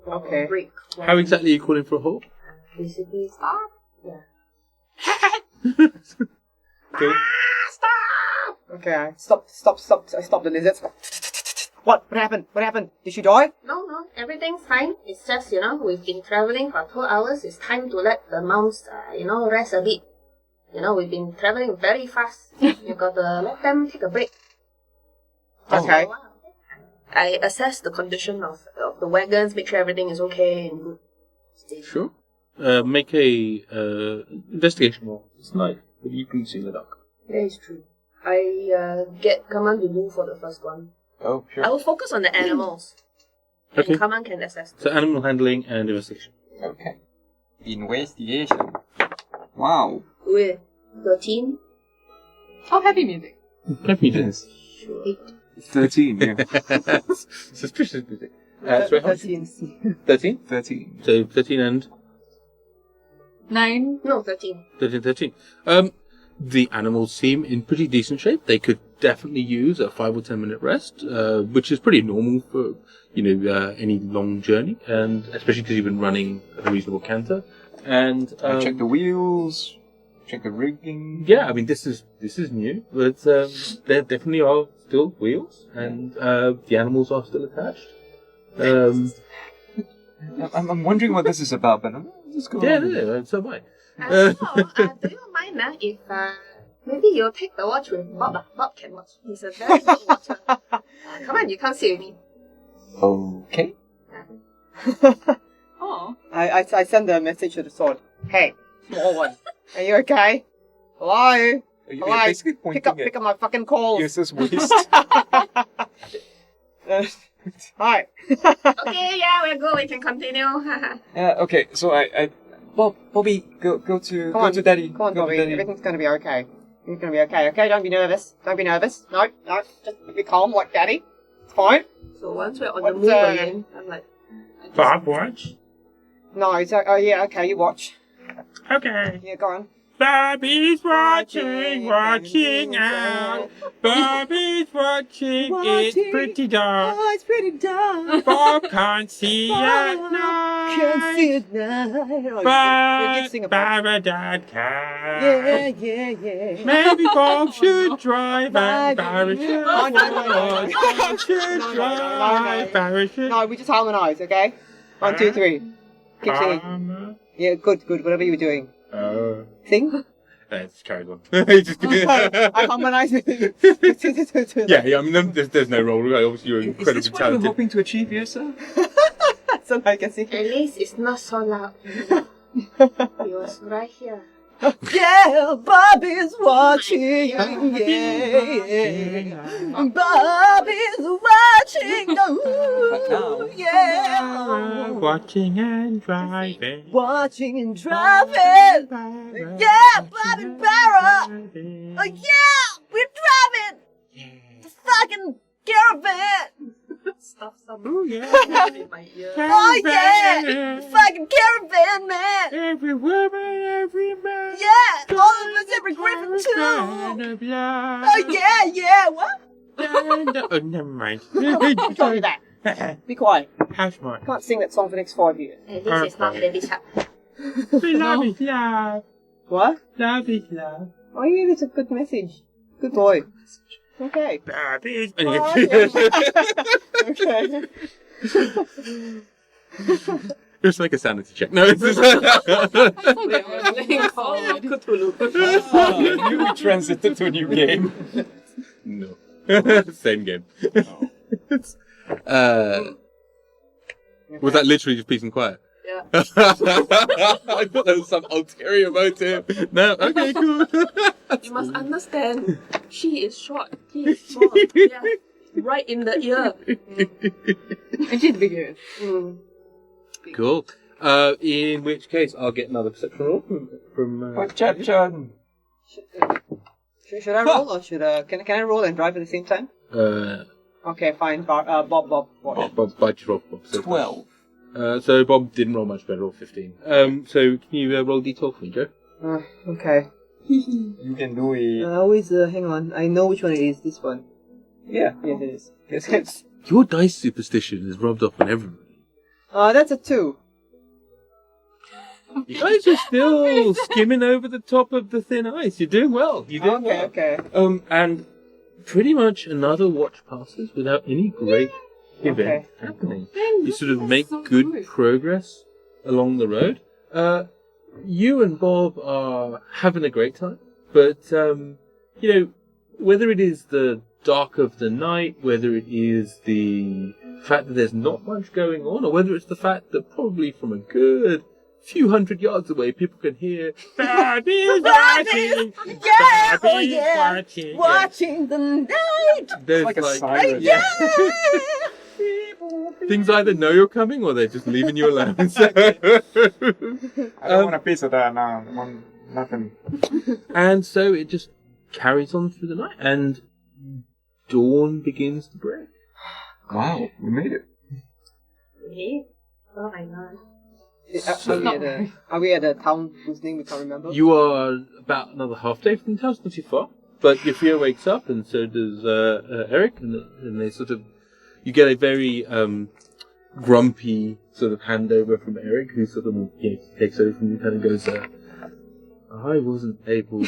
Or Okay. a break. how exactly are you calling for a halt? Basically, stop. Yeah. Cool. Stop! Okay, I stop the lizards. What happened? What happened? Did she die? No, everything's fine. It's just, we've been traveling for 2 hours. It's time to let the mounts, rest a bit. We've been traveling very fast. You gotta let them take a break. Okay. So, I assess the condition of the wagons, make sure everything is okay and good. Stay Sure. Make a investigation roll. It's night, but you can see in the dark. That is true. I get Kaman to do for the first one. Oh, I sure. will focus on the animals. Okay. And Kaman can assess. So animal handling and investigation. Okay. Investigation. Wow. With 13. Oh, happy music. Happy days. 8. 13, yeah. Suspicious music. Sorry, how much? 13. 13? 13. So 13 and 9. No, 13. 13. The animals seem in pretty decent shape. They could definitely use a 5 or 10 minute rest, which is pretty normal for, any long journey, and especially because you've been running at a reasonable canter. And check the wheels, check the rigging. yeah, I mean this is new, but there definitely are still wheels, and the animals are still attached. I'm wondering what this is about, but I'm just going. Yeah, so am I. Do you mind if maybe you take the watch with Bob? Bob can watch. He's a very good watcher. Come on, you come sit with me. Okay. Oh. I send a message to the sword. Hey, small one. Are you okay? Hello? You're Hello? basically pointing Pick up my fucking calls. Yrsa's waist. Hi. Okay, yeah, we're good. We can continue. Okay, so Bobby, go to Daddy. Come on, Go to Bobby. Daddy. Everything's gonna be okay. Everything's gonna be okay. Okay, don't be nervous. Don't be nervous. No, just be calm like Daddy. It's fine. So once we're on What, the move again, I'm like, Bob, watch. No, it's oh yeah, okay, you watch. Okay. Yeah, go on. Bobby's watching out. Bobby's watching. It's pretty dark. Oh, it's pretty dark. Bob can't see at night. Can't see it now. Oh, But sing about. Barra Dad can. Yeah. Maybe Bob should drive and Maybe. Barra should No. Bob should No. drive. Barra should. No, we just harmonise, okay? 1, 2, 3. Keep singing. Yeah, good. Whatever you were doing. Sing. Let's carry on. Just I harmonise with you. yeah, I mean, there's no role. Obviously, you're Is incredibly this what you're talented. hoping to achieve, Yrsa? So I can sing. at least it's not so loud. He was right here. Yeah, Bobby's watching. Yeah. Bobby's watching. Ooh, yeah. Watching and driving. Watching and driving. Yeah, Bobby Barra. Oh, yeah, we're driving. The fucking caravan. Stop Oh yeah. in my ear. Oh, yeah. Fucking caravan, man. Every woman, every man. Yeah, all of us, every griffin, too. Oh, yeah. What? Oh, never mind. Who told you that? Be quiet. How's mine? Can't sing that song for the next 5 years. At least it's not Lady Shark. Love is love. What? Love is love. Oh, yeah, that's a good message. Good boy. Okay. Love is. Oh, okay. Just like a sanity check. No, it's just. I knew we transited to a new game. No. Same game. Was that literally just peace and quiet? Yeah. I thought there was some ulterior motive. No, okay, cool. You must understand. She is short. He is small. Yeah. Right in the ear. And she's bigger. Cool. In which case, I'll get another perception roll from Chan. Should I roll or should can I roll and drive at the same time? Okay, fine. Bob. What? Bob, budget roll. Bob. So 12. So Bob didn't roll much better, roll 15. So can you roll D12 for me, Joe? Okay. You can do it. Always, hang on. I know which one it is. This one. Yeah. Yes, it is. Yes. Your dice superstition is rubbed off on everybody. That's a 2. You guys are still skimming over the top of the thin ice. You're doing well. You're doing well. Okay. And pretty much another watch passes without any great event happening. You sort of make good progress along the road. You and Bob are having a great time, but whether it is the dark of the night, whether it is the fact that there's not much going on, or whether it's the fact that probably from a good few hundred yards away people can hear Bobby's watching, Yeah! Bobby's yeah! watching. Watching the night! There's Like a siren. Yeah! things either know you're coming or they're just leaving you alone. So, I don't want a piece of that now. I want nothing. and so it just carries on through the night, and dawn begins to break. Wow, we made it. Really? Oh my god. Are we at the town whose name we can't remember? You are about another half day from the town, not too far. But Yafia wakes up, and so does Eric, and they sort of... You get a very grumpy sort of handover from Eric, who sort of takes over from you, kind of goes, I wasn't able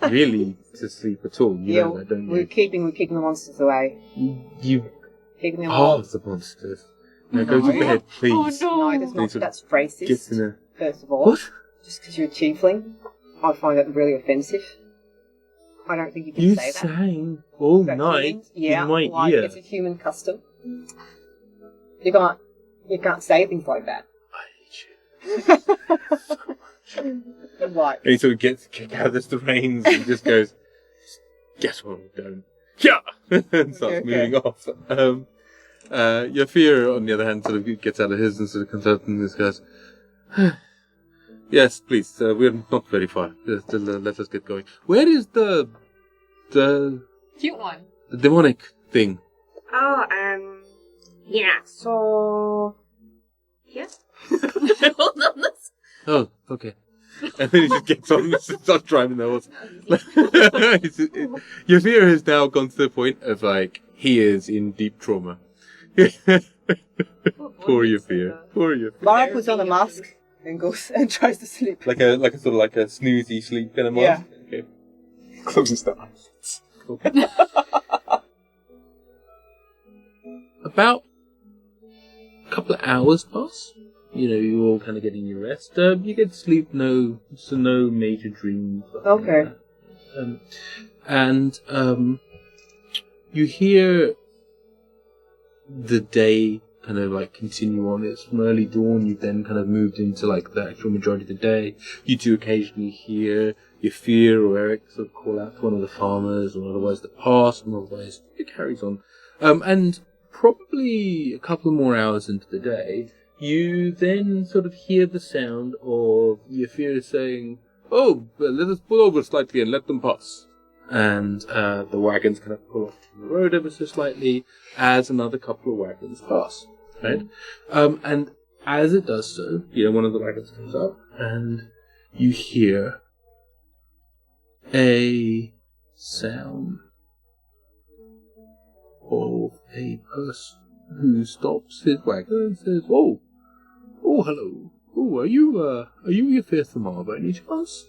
really to sleep at all. You know that, don't you? we're keeping the monsters away. You Keeping them are away. the monsters. Now go to bed, please. Oh No, no! that's racist. Get in a... First of all, What? just because you're a tiefling, I find that really offensive. I don't think you can You say that. sang all About night humans, yeah, in my like ear. it's a human custom. You can't say things like that. I hate you. Like, And he sort of gathers the reins and just goes, "Get on, don't." Yeah, and starts Okay. moving off. Your fear, on the other hand, sort of gets out of his and sort of comes out and this goes, "Yes, please. We're not very far. Just, let us get going. Where is the Cute one. demonic thing?" Oh, yeah, so... Yeah? Hold on, let's... Oh, okay. And then he just gets on and starts driving the horse. Your fear has now gone to the point of, like, he is in deep trauma. Poor your fear. Poor your fear. Barra puts on a mask and goes and tries to sleep. Like a sort of like a snoozy sleep kind of mask? Yeah. Okay. Closes the eyes. Cool. About a couple of hours pass. You know, you're all kind of getting your rest. You get sleep, no major dreams. Okay. You hear the day kind of like continue on. It's from early dawn. You've then kind of moved into like the actual majority of the day. You do occasionally hear your fear or Eric sort of call out to one of the farmers, or otherwise that pass, and otherwise it carries on. And probably a couple more hours into the day, you then sort of hear the sound of your fear saying, "Oh, let us pull over slightly and let them pass." And the wagons kind of pull off from the road ever so slightly as another couple of wagons pass, right? And as it does so, one of the wagons comes up and you hear a sound of a person who stops his wagon and says, "Oh, hello. Oh, are you your fifth Thamar by any chance?"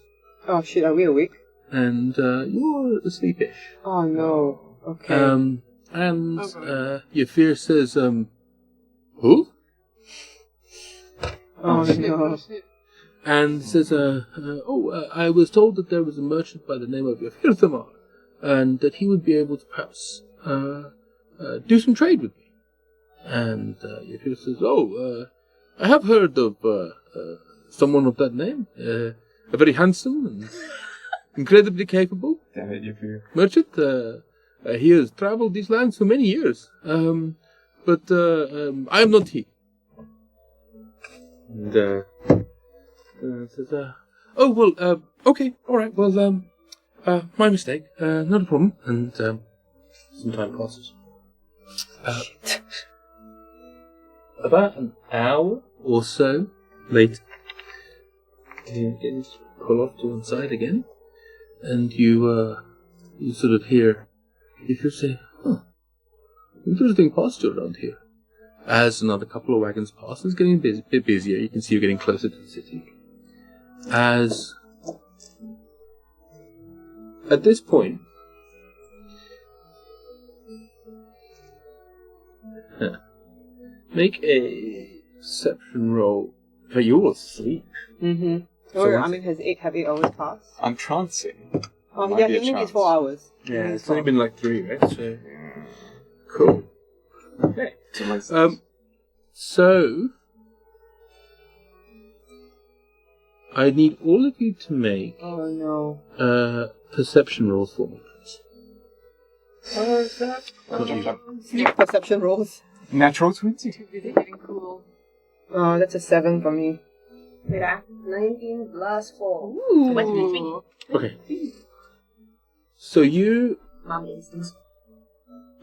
Oh shit, are we awake? And you're asleepish. Oh no. Okay. Your fear says, "Who?" Oh no. And says, I was told that there was a merchant by the name of Yafirthamar, and that he would be able to perhaps do some trade with me. And Yafir says, I have heard of someone of that name, a very handsome and incredibly capable Damn it, Yafir. merchant. He has traveled these lands for many years, but I am not he. And says, okay, all right, well, my mistake, not a problem. And some time passes. About an hour or so later, you pull off to one side again, and you sort of hear, if you say, interesting pasture around here. As another couple of wagons pass, it's getting a bit busier. You can see you're getting closer to the city. At this point, make a perception roll. For you're asleep. Mm-hmm. So have it always passed? I'm trancing. Oh Might yeah, be a he needs chance. 4 hours. Yeah, it's only been like 3, right? So cool. Okay. So I need all of you to make Oh no. perception rolls for me. What is that? Yeah. Perception rolls. Natural 20. Really getting cool. Oh, that's a 7 from me. Wait, 19 plus 4. Ooh. 23. Okay. So you, Mom instincts.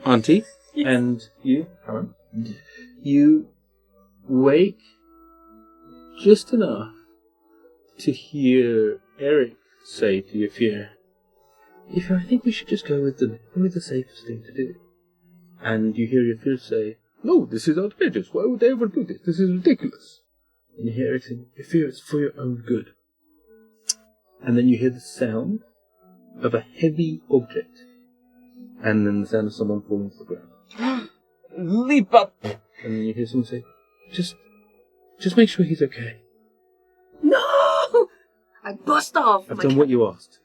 Auntie, and you, Karen, you wake just enough to hear Eric say to your fear, I think we should just go with the safest thing to do. And you hear your fear say, No, this is outrageous. Why would they ever do this? This is ridiculous. And you hear Eric saying, you fear it's for your own good. And then you hear the sound of a heavy object. And then the sound of someone falling to the ground. Leap up! And then you hear someone say, just make sure he's okay. No! I burst off. I've done what you asked.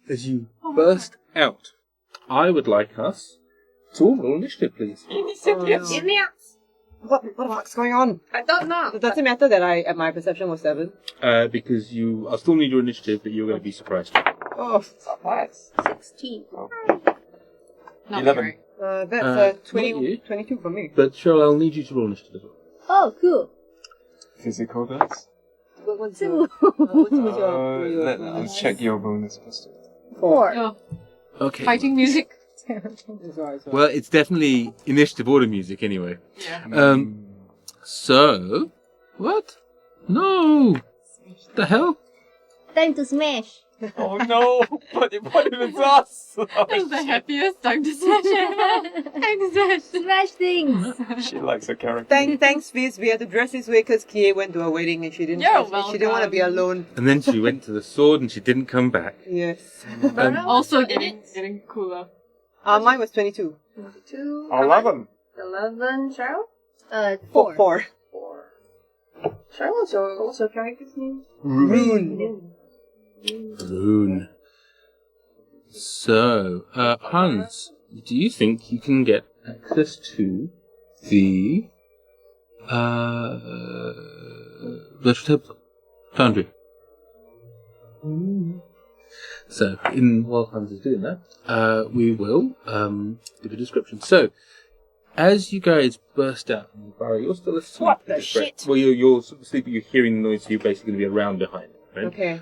As you burst out, I would like us to all roll initiative, please. Idiots. What the fuck's going on? I don't know. Does it matter that my perception was 7? Because I'll still need your initiative, but you're going to be surprised. Oh, Surprise. 16. Not 11. very. that's 20, not you. 22 for me. But Cheryl, I'll need you to roll initiative as well. Oh, cool. Physical dice. What's your, what's your Let's check your bonus plus 2. 4. Oh, Okay. fighting music. Sorry. Well, it's definitely initiative order music anyway. Yeah. So... What? No! What the hell? Time to smash. Oh no! But what if it's us? That was the happiest time to smash it. Time to smash. Smash things. She likes her character. Thanks, Fizz. We had to dress this way because Kie went to a wedding and she didn't. You're She didn't want to be welcome. alone. And then she went to the sword and she didn't come back. Yes. Also getting cooler. Mine was 22. 2. 11. 11. Cheryl? 4. 4. 4. Cheryl, what's your character's name? Rune. Rune. So, Hans, do you think you can get access to the Virtual Temple Foundry? So, while Hans is doing that, we will give a description. So, as you guys burst out, Barra, you're still asleep. What the That's correct. shit? Well, you're sort of asleep, you're hearing the noise, so you're basically going to be around behind it. Right? Okay.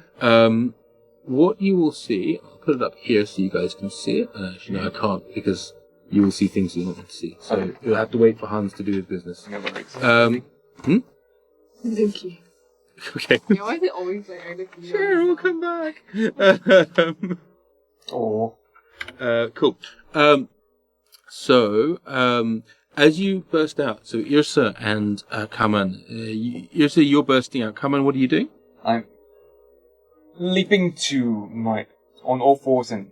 What you will see, I'll put it up here so you guys can see it. Actually, no, I can't because you will see things you're not going to see. So Okay. you'll have to wait for Hans to do his business. Never makes sense. Thank you. Okay. Yeah, why is it always like I look Sure, we'll come back. Oh. Cool. So, as you burst out, so Yrsa and Kaman, Yrsa, you're bursting out. Kaman, what are you doing? I'm leaping on all fours and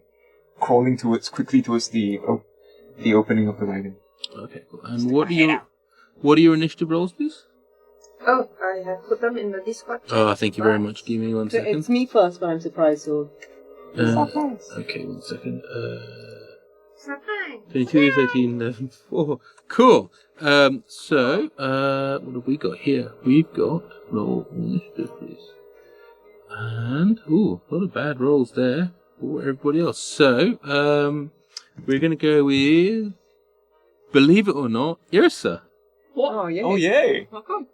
crawling quickly towards the opening of the wagon. Okay. Cool. And what are your initiative rolls, please? Oh, I have put them in the Discord. Oh, thank you very much. Give me 1 So second. it's me first, but I'm surprised. So Okay, 1 second. Surprise. 22, 13, 11, 4. Cool. So, what have we got here? We've got roll initiative, please. And, a lot of bad rolls there for everybody else. So, we're going to go with, believe it or not, Yrsa. oh yeah. Oh yay! How come?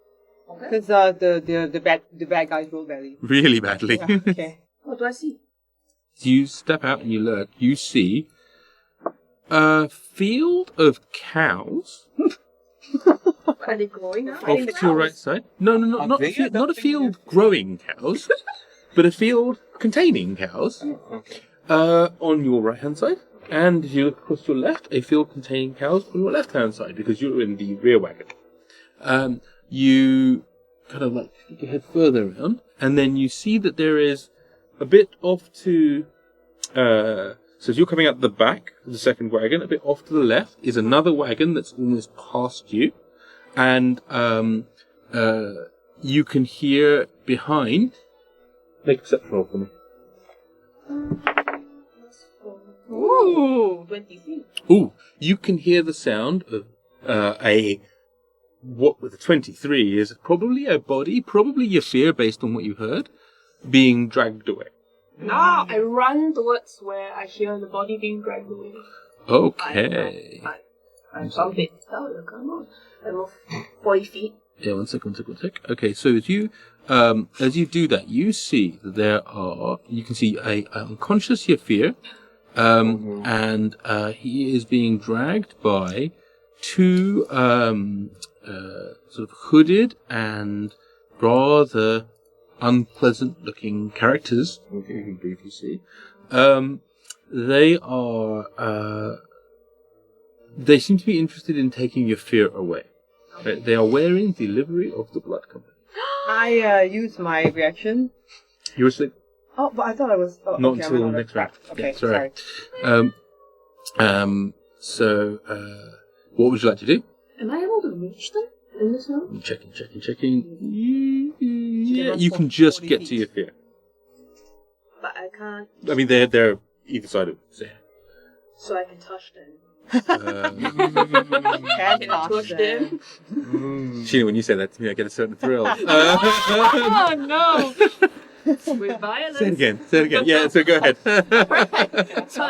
Because the bad guys roll badly. Really badly. Yeah, okay. What do I see? You step out and you look. You see a field of cows Are they growing now? off to your right side. No, not they? not a field growing cows, but a field containing cows Okay. on your right hand side. And if you look across to your left, a field containing cows on your left hand side because you're in the rear wagon. You kind of like stick your head further around, and then you see that there is a bit off to. So as you're coming out the back of the second wagon, a bit off to the left is another wagon that's almost past you, and you can hear behind. Make a perception roll for me. Ooh, 23. Ooh, you can hear the sound of what with a 23 is probably a body, probably your fear based on what you heard, being dragged away. Now I run towards where I hear the body being dragged away. Okay. I bump it. Oh, come on. I move 40 feet. Yeah, one sec. Okay, so as you do that, you see that you can see a unconscious Yafir, and he is being dragged by two sort of hooded and rather unpleasant-looking characters. You can briefly see. They are They seem to be interested in taking your fear away. They are wearing the livery of the Blood Company. I use my reaction. You're asleep? Oh, but I thought I was. Oh, Not okay, until I'm out of next round. Okay, Yeah, sorry. So, what would you like to do? Am I able to reach them in this room? I'm checking. Yeah, you can just get to your fear. But I can't, I mean, they're either side of it. so I can touch them. Can't Can I touch them? Sheena, when you say that to me, I get a certain thrill. Oh no! With violence. Say it again. Yeah, so go ahead. So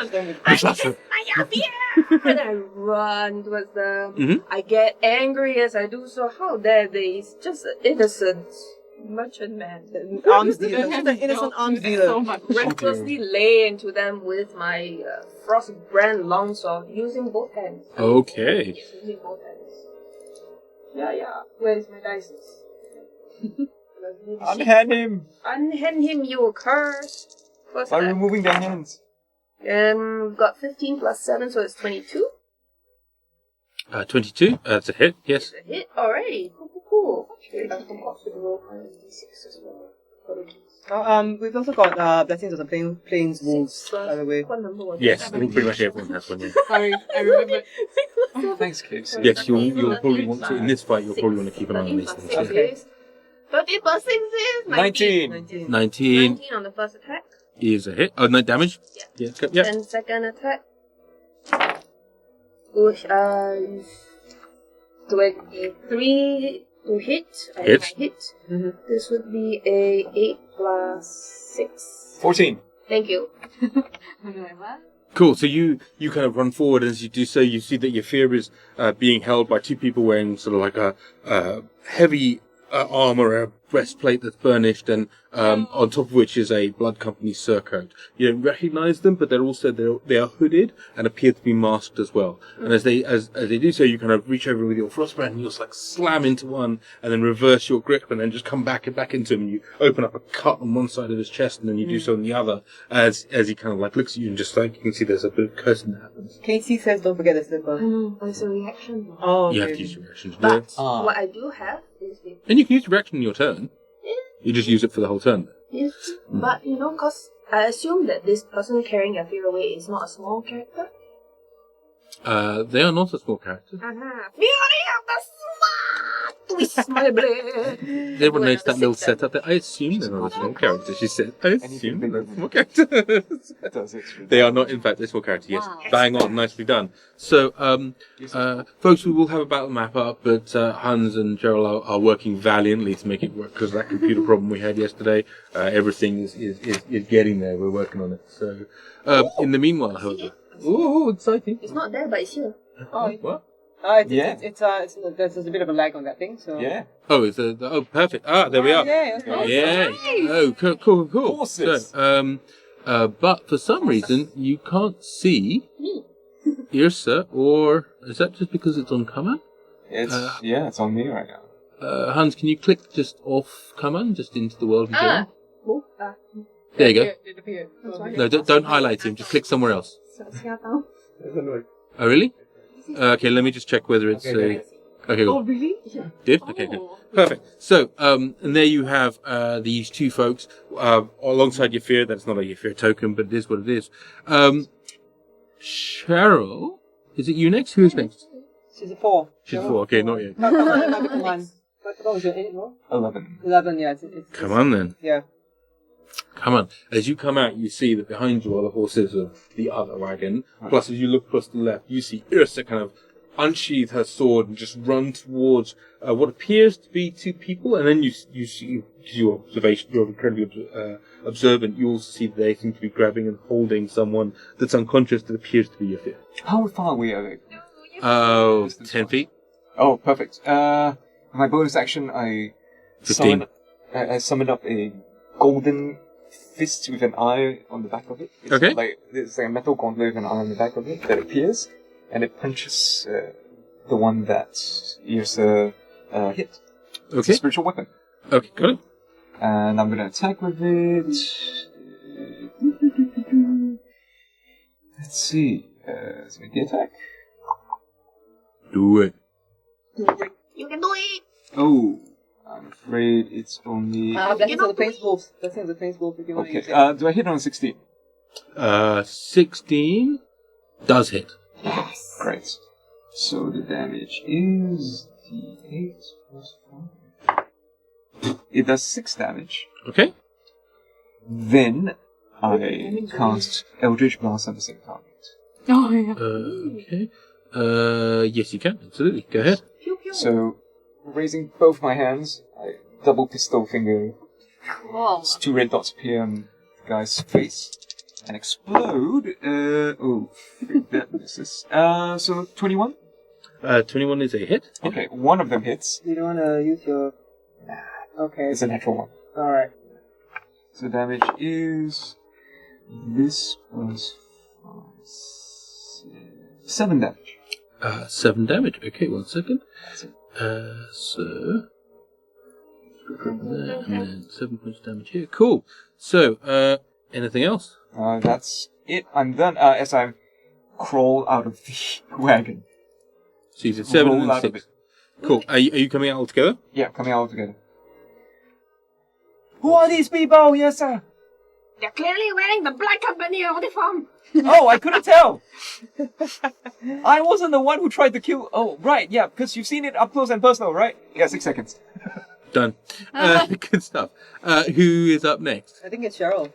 and I run towards them. Mhm. I get angry as I do so. How dare they? He's just an innocent merchant man. Arms dealer. Just an innocent arms dealer. So much. Recklessly lay into them with my frostbrand longsword using both hands. Okay. Using both hands. Yeah. Where's my dice? Unhand him Unhand him, you curse. What's by that? removing their hands. And we've got 15 plus 7, so it's 22. 22. That's a hit. Yes. It's a hit already. Cool. Actually, I can also roll my d6 as well. We've also got blessings of the plains wolves. By the way. What number was Yes. that? Pretty much everyone has one. Yeah. Sorry, I remember. Thanks, kids. Yes. You'll probably want to in this fight. You'll probably want to keep an eye on these things. Yeah. Okay. 13 plus 6 is 19. 19. 19 on the first attack. is a hit. Oh, no damage. Yeah. Yeah. And second attack. Which 23 to hit. Hits. I hit. This would be a 8 plus 6. 14. Thank you. Cool. So you kind of run forward, and as you do so, you see that your fear is being held by two people wearing sort of like a heavy armor, a breastplate that's burnished, and on top of which is a Blood Company surcoat. You don't recognize them, but they are hooded and appear to be masked as well. And as they do so, you kind of reach over with your frostbrand and you just like slam into one, and then reverse your grip, and then just come back into him. And you open up a cut on one side of his chest, and then you do so on the other. As he kind of like looks at you, and just like you can see, there's a bit of cursing that happens. Casey says, "Don't forget the slipper." But it's a reaction. Oh, You have okay. to use your reaction to do it. But what I do have is the And you can use your reaction in your turn. You just use it for the whole turn. yes. But because I assume that this person carrying their fear away is not a small character. They are not a small character. Fury of the sword! Twist my blade! Everyone noticed that little setup there. I assume they're not a small character, she said. I assume they're not a small character. They are not, in fact, a small character, yes. Wow. Bang on, nicely done. So, folks, we will have a battle map up, but Hans and Cheryl are working valiantly to make it work, because that computer problem we had yesterday, everything is getting there. We're working on it. So, in the meanwhile, however... Ooh, exciting. It's not there, but it's here. Oh, What? there's a bit of a lag on that thing. So. Yeah. Oh, oh, perfect. Ah, there we are. Yeah. Okay. Yeah. Oh, cool. Horses. So, but for some reason you can't see Yrsa, or is that just because it's on Kaman? It's on me right now. Hans, can you click just off Kaman, just into the world view? Move. There you go. It appeared. No, don't highlight him. Just click somewhere else. Oh, really? Okay, let me just check whether it's okay. Cool. Really? Did? Okay, good. Perfect. So, and there you have these two folks alongside your fear. That's not a your fear token, but it is what it is. Cheryl, is it you next? Who is next? She's a 4. She's 4. Okay, not yet. Come on. What was your 8 more? 11. 11, yeah. It's Come on then. Yeah. Come on. As you come out, you see that behind you are the horses of the other wagon. Plus, as you look across the left, you see Yrsa kind of unsheath her sword and just run towards what appears to be two people. And then you see, because your observation, you're incredibly observant, you also see that they seem to be grabbing and holding someone that's unconscious that appears to be your fear. How far away are they? Oh, 10 feet. Oh, perfect. My bonus action, I 15. summoned up a golden fist with an eye on the back of it. It's Okay. It's like a metal gauntlet with an eye on the back of it that appears, and it punches the one that Yrsa hit. It's a Okay. spiritual weapon. Okay, got it. And I'm gonna attack with it. Let's see. Let's make the attack. Do it. You can do it. Oh, I'm afraid it's only... Blessings of the Pain's Wolves. Blessings of the Pain's Wolves if you want to Okay, use it. do I hit on a 16? 16 does hit. Yes. Great. So the damage is D8 plus 5. It does 6 damage. Okay. Then I cast Eldritch Blast on the same target. Oh, yeah. Okay. Yes, you can. Absolutely. Go ahead. Pew pew. So, raising both my hands, I double pistol finger. Whoa. 2 red dots appear on the guy's face and explode. That misses. So 21? 21 is a hit. Okay, one of them hits. You don't want to use your... Okay. It's a natural one. Alright. So damage is... This was 7 damage. 7 damage. Okay, 1 second. That's it. So... And then 7 points of damage here. Cool. So, anything else? That's it. I'm done. As I crawl out of the wagon. So you did 7 Roll and out of 6. Cool. Are you coming out all together? Yeah, coming out together. Who are these people? Yes, sir. They're clearly wearing the Black Company uniform. Oh, I couldn't tell. I wasn't the one who tried to kill. Oh, right. Yeah, because you've seen it up close and personal, right? Yeah, 6 seconds. Done. Good stuff. Who is up next? I think it's Cheryl.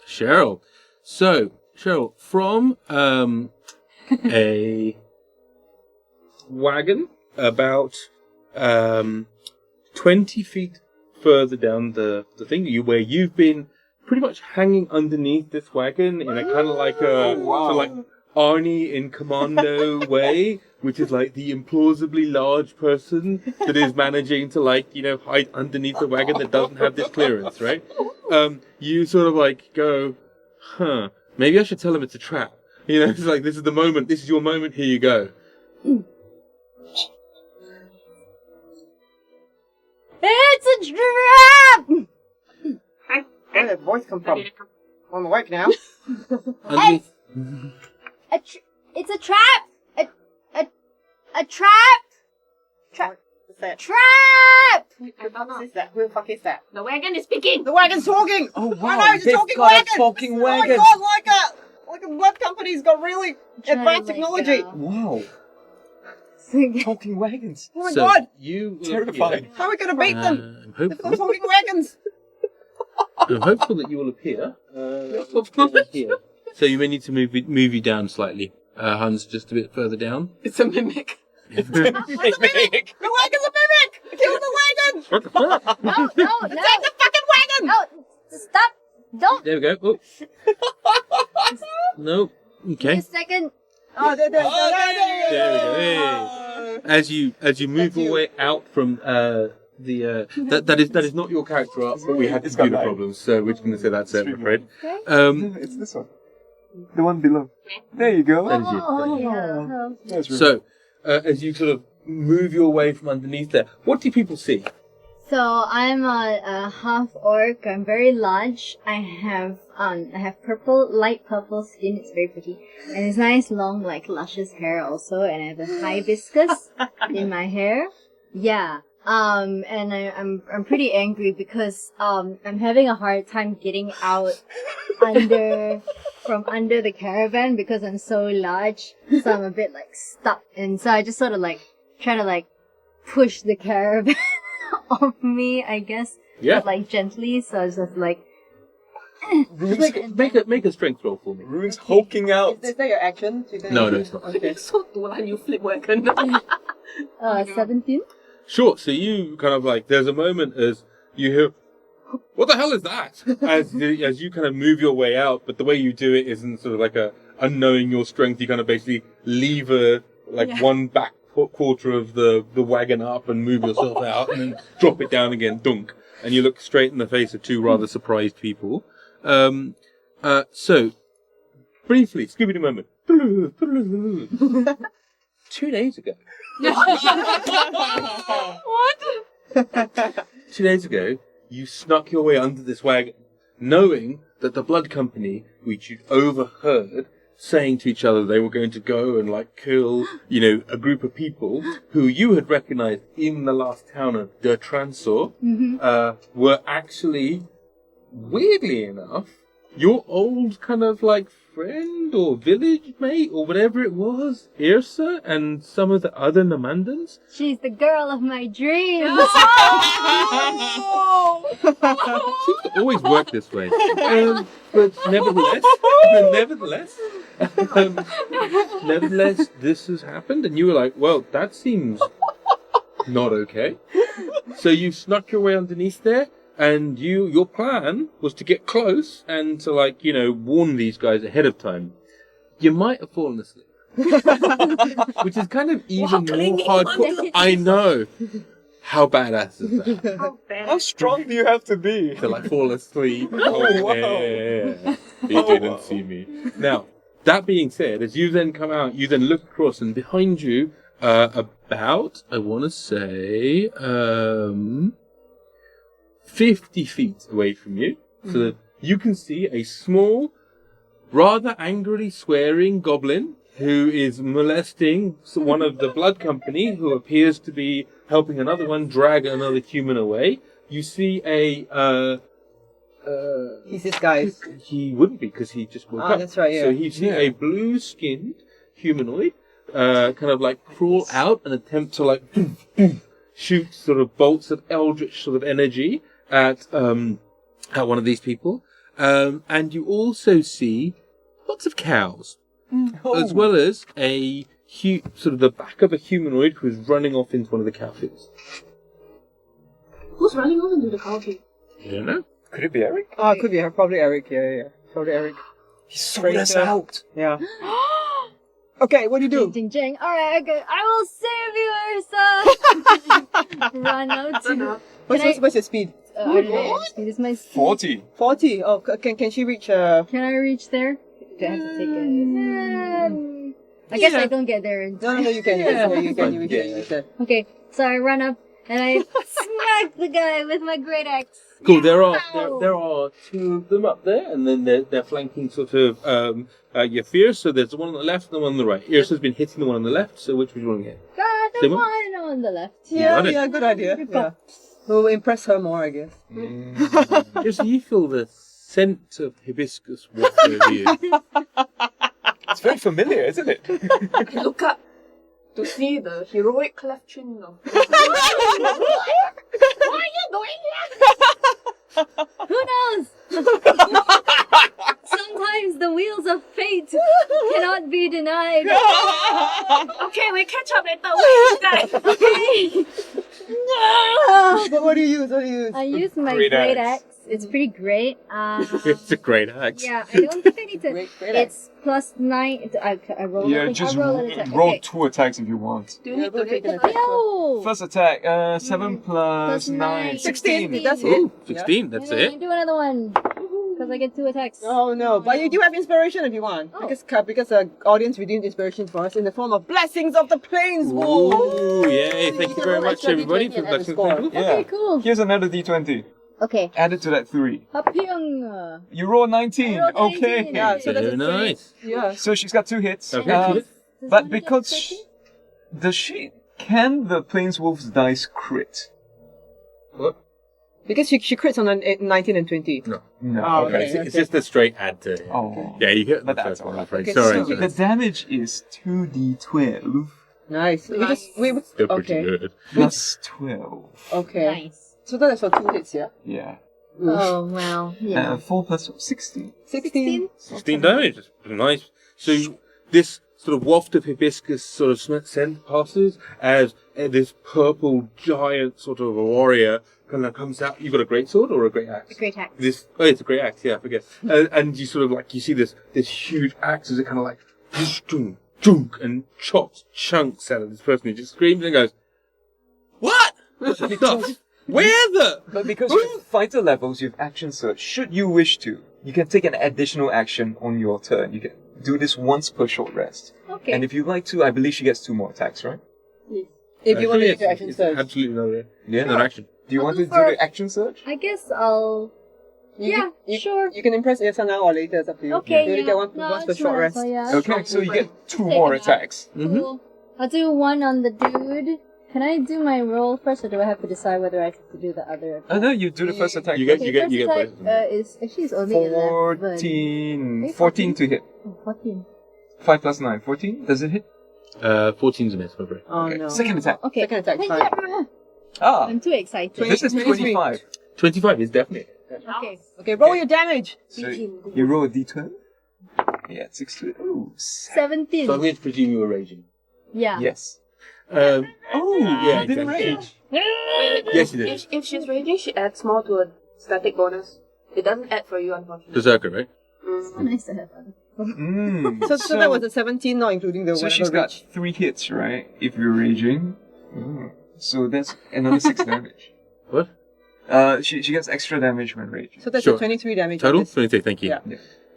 Cheryl. So, Cheryl, from a wagon about 20 feet further down the thing, where you've been pretty much hanging underneath this wagon in a kind of like a sort of like Arnie in Commando way, which is like the implausibly large person that is managing to hide underneath the wagon that doesn't have this clearance, right? You sort of like go, maybe I should tell him it's a trap. It's like, this is the moment, this is your moment, here you go. It's a trap! Where did that voice come from? I'm awake now. Underneath, It's a trap! A trap! What's that? Trap! I don't know. What is that? Who the fuck is that? The wagon is speaking. The wagon's talking! Oh, wow. I know, it's a They've talking got a wagon! talking Oh my wagon. god, like a blood company's got really advanced technology. Wow. Talking wagons. Oh my so god! you will Terrifying. How are we gonna beat them? I'm They've got hopeful. talking wagons! I'm hopeful that you will appear. Here. So you may need to move you down slightly. Hans, just a bit further down. It's a mimic. It's a mimic! The wagon's a mimic! Kill the wagon! No! Take the fucking wagon! No! Stop! Don't! There we go. Oh. No. Okay. Just a second. Oh, there we There we go. Hey. As you move your way out from that is not your character art, but we had It's computer got problems, so we're just going to say that's it, I'm afraid. Okay. No, it's this one. The one below. There you go. That is you. Oh, yeah. That's really So, as you sort of move your way from underneath there, what do people see? So I'm a half orc. I'm very large. I have light purple skin. It's very pretty, and it's nice, long, like luscious hair also. And I have a hibiscus in my hair. Yeah. And I'm pretty angry because I'm having a hard time getting out from under the caravan because I'm so large. So I'm a bit like stuck, and so I just sort of like try to like push the caravan off me, I guess. Yeah. But like gently, so I was just like. Make a strength roll for me. Rune's hulking out. Is that your action? No, it's not. Okay. So dulan, you flip wagon. 17. Sure. So you kind of like, there's a moment as you hear, what the hell is that? As you kind of move your way out, but the way you do it isn't sort of like a unknowing your strength. You kind of basically lever one back quarter of the wagon up and move yourself out, and then drop it down again, dunk, and you look straight in the face of two rather surprised people. So briefly, Scooby-Doo moment. 2 days ago. What? 2 days ago, you snuck your way under this wagon, knowing that the blood company, which you'd overheard, saying to each other they were going to go and like kill, a group of people who you had recognized in the last town of De Transor, were actually, weirdly enough, your old kind of like friend or village mate or whatever it was, Yrsa, and some of the other Namandans. She's the girl of my dreams. Seems to always work this way. But nevertheless, this has happened, and you were like, well, that seems not okay. So you snuck your way underneath there, and your plan was to get close and to, warn these guys ahead of time. You might have fallen asleep. Which is kind of even more hardcore. I know. How badass is that? How strong do you have to be? To fall asleep. Wow. Yeah. He didn't see me. Now, that being said, as you then come out, you then look across, and behind you, about, I want to say, 50 feet away from you, so that you can see a small, rather angrily swearing goblin who is molesting one of the blood company, who appears to be helping another one drag another human away. You see He's disguised. he wouldn't be, because he just woke up. That's right, yeah. So you see a blue-skinned humanoid kind of crawl out and attempt to shoot sort of bolts of eldritch sort of energy at one of these people. And you also see lots of cows, as well as a sort of the back of a humanoid who is running off into one of the cow fields. Who's running off into the cow field? I don't know. Could it be Eric? Oh, it could be probably Eric. Yeah. Probably Eric. He sold us out. Yeah. Okay, what do you do? Jing, jing. All right, okay. I will save you, Yrsa. Run out to. What's your speed? I don't know. Speed is my speed. 40. 40. Oh, can she reach? Can I reach there? Do I have to take it? I guess I don't get there. No, you can. You can. Okay, so I run up and I smack the guy with my great axe. Cool. There are two of them up there, and then they're flanking sort of your fear. So there's the one on the left and the one on the right. Yrsa's been hitting the one on the left. So which would you want to get? The one on the left. Yeah, good idea. Yeah. We'll impress her more, I guess. Yrsa, you feel the scent of hibiscus waft over you. It's very familiar, isn't it? I look up to see the heroic cleft chin of. What are you doing here? Who knows? Sometimes the wheels of fate cannot be denied. Okay, we catch up later. Wait, guys. Okay. But what do you use? I use my great axe. It's pretty great. It's a great axe. Yeah, I don't think I need to. Great it's +9. I roll. Yeah, I just roll an attack. roll Okay. 2 attacks if you want. Do you need to take Yo! First attack, 7 plus 9, 16. That's it. Ooh, 16, that's And then I it. do another one. Because I get 2 attacks. Oh no, but you do have inspiration if you want. Oh. Because the audience redeemed inspiration for us in the form of blessings of the plains wolf. Ooh, yay. Thank you very roll much, extra everybody, D20 for and the add a blessings. score. Yeah. Okay, cool. Here's another d20. Okay. Add it to that 3. Papyong. You roll 19. I rolled 19. Okay. Yeah, so that's Very nice. Yeah. So she's got 2 hits. Okay. But because can the plains wolf's dice crit? What? Because she crits on 19 and 20. No. No. Oh, Okay, okay. it's just a straight add to it. Oh. Yeah, you hit But the that's first one, I'm alright. afraid. Okay, Sorry. so- The damage is 2d12 Nice. We Still pretty okay. good. plus 12. Okay. Nice. So that is for 2 hits, yeah? Yeah. Oh, well. Yeah. 4 plus 16. 16. 16 damage. That's nice. So this sort of waft of hibiscus sort of scent passes as this purple giant sort of warrior kind of comes out. You've got a great sword or a great axe? A great axe. It's a great axe. Yeah, I forget. And you sort of you see this huge axe as it kind of junk and chops chunks out of this person who just screams and goes, "What? Where the?" But because with fighter levels, you have action surge. Should you wish to, you can take an additional action on your turn. You can do this once per short rest. Okay. And if you like to, I believe she gets 2 more attacks, right? If you want to Actually, make your action it's surge. absolutely no Yeah. action. Do you I'll want go to do for- the action surge? I guess I'll Sure. You can impress Yrsa now or later. It's up to you. Okay, You only yeah. get one No, for it's short fine, rest. so yeah. Okay, so you get 2 Take more a nap. attacks. Cool. I'll do one on the dude. Can I do my roll first, or do I have to decide whether I have to do the other? Oh no, you do the first attack. You get first. you get first both. attack, it's only 11. 14. Hey, 14 to hit. Oh, 14. 5 plus 9. 14? Does it hit? 14's a miss, my friend. Oh Okay. no. Second attack. Okay. Second attack, Hey, fine. yeah. Ah, I'm too excited. this is 25. 25 is definitely. Okay. Okay, roll your damage. So you roll a d12. Yeah, 6 to it. Ooh, 17. So I'm going to presume you were raging. Yeah. yes. Oh, yeah, you didn't rage. Yes, you did. If she's raging, she adds more to a static bonus. It doesn't add for you, unfortunately. Berserker, right? So nice to have fun. So that was a 17, not including the So whatever she's got rage. 3 hits, right? If you're raging. So that's another 6 damage. What? She gets extra damage when raging. So that's Sure. a 23 damage. Total? on this. 23, thank you. Yeah.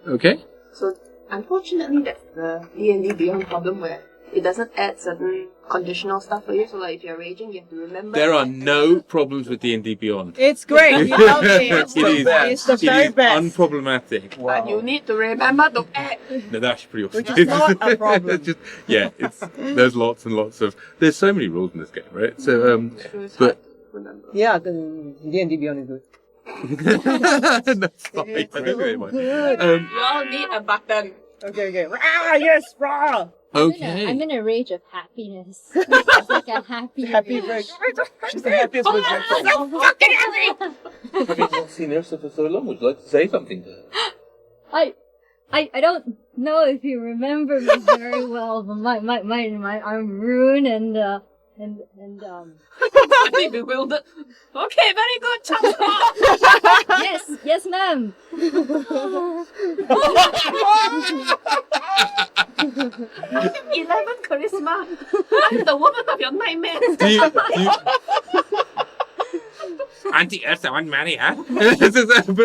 Okay. So, unfortunately, that's the D&D Beyond problem where it doesn't add certain conditional stuff for you. So, like, if you're raging, you have to remember. There are no problems with D&D Beyond. It's great. You love it. It is, It's the it very is best. unproblematic. But you need to remember to add. No, that's pretty awesome. Which is not a problem. It's just, yeah, there's lots and lots of. There's so many rules in this game, right? So, So it's but hard to remember. Yeah, the D&D Beyond is good. that's fine. I don't think mind. You all need a button. Okay. Ah, yes, rah! Okay. I'm in a rage of happiness. It's like a happy rage. She's the happiest person. Having not seen Yrsa for so long, would you like to say something to her? I don't know if you remember me very well, but I'm Rune and Slightly bewildered. Okay, very good. Chance. yes, ma'am. 11 charisma. I'm the woman of your nightmares. Do you Auntie Yrsa won't marry her.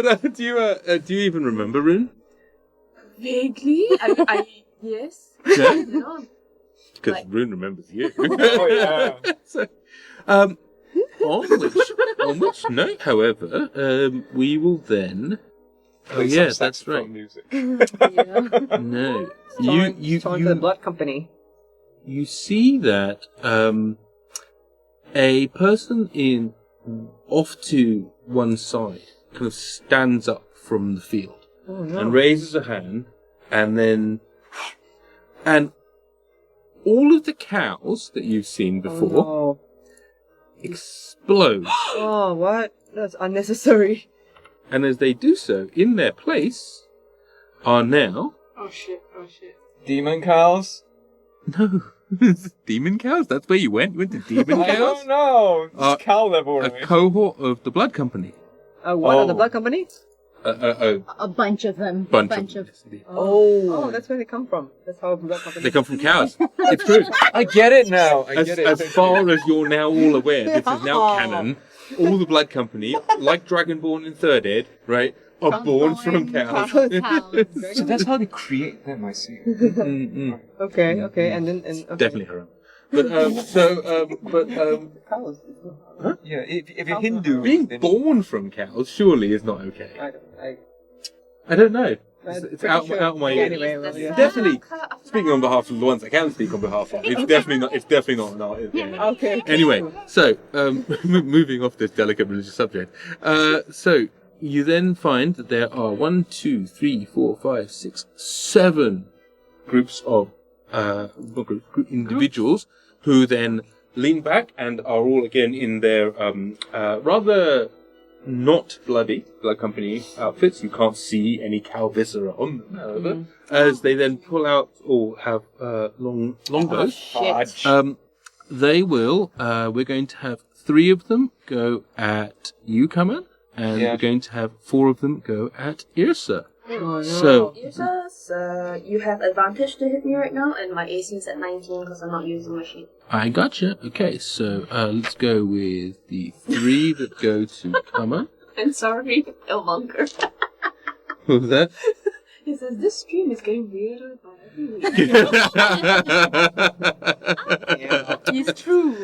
But do you even remember Rune? Vaguely. Yes. Yeah? No. Because Rune remembers you. Oh, yeah. So, on which note, however, we will then. Oh Play some yeah, that's saxophone right. Music. No, Song for the Blood Company. you see that a person in off to one side kind of stands up from the field Oh no. and raises a hand, and all of the cows that you've seen before Oh, explode. no. Oh, what? That's unnecessary. And as they do so, in their place are now Oh shit. Demon cows? no demon cows. That's where you went. You went to demon I cows. don't know. It's cow level, A right? cohort of the Blood Company. What of the Oh. Blood Company? A bunch of them. Bunch of. of them. Oh, that's where they come from. That's how Blood Company. They come from cows. It's true. I get it now. I As, get it. as far as you're now all aware, this is now Oh. canon. All the Blood Company, like Dragonborn in Third Ed, right, are born from cows. So that's how they create them, I see. Okay, and then okay. Definitely her own. But Cows. Yeah, if you're Hindu, being then born from cows surely is not okay. I don't know. It's out of my. Anyway, well, yeah. Definitely. Speaking on behalf of the ones I can speak on behalf of, it's definitely not. It's definitely not. Yeah. Okay. Anyway, so moving off this delicate religious subject, so you then find that there are 1, 2, 3, 4, 5, 6, 7 groups of individuals who then lean back and are all again in their rather not blood company outfits. You can't see any cow viscera on them, however, as they then pull out or have long bows. Shit. They will. We're going to have 3 of them go at you, Kaman, and Yeah. we're going to have 4 of them go at Yrsa. Oh, no. So Yrsa, you have advantage to hit me right now, and my AC is at 19 because I'm not using my sheet. I gotcha. Okay, so let's go with the 3 that go to Kaman. I'm sorry, Elmonger. What was that? He says, this stream is getting weirder by every week. It's true.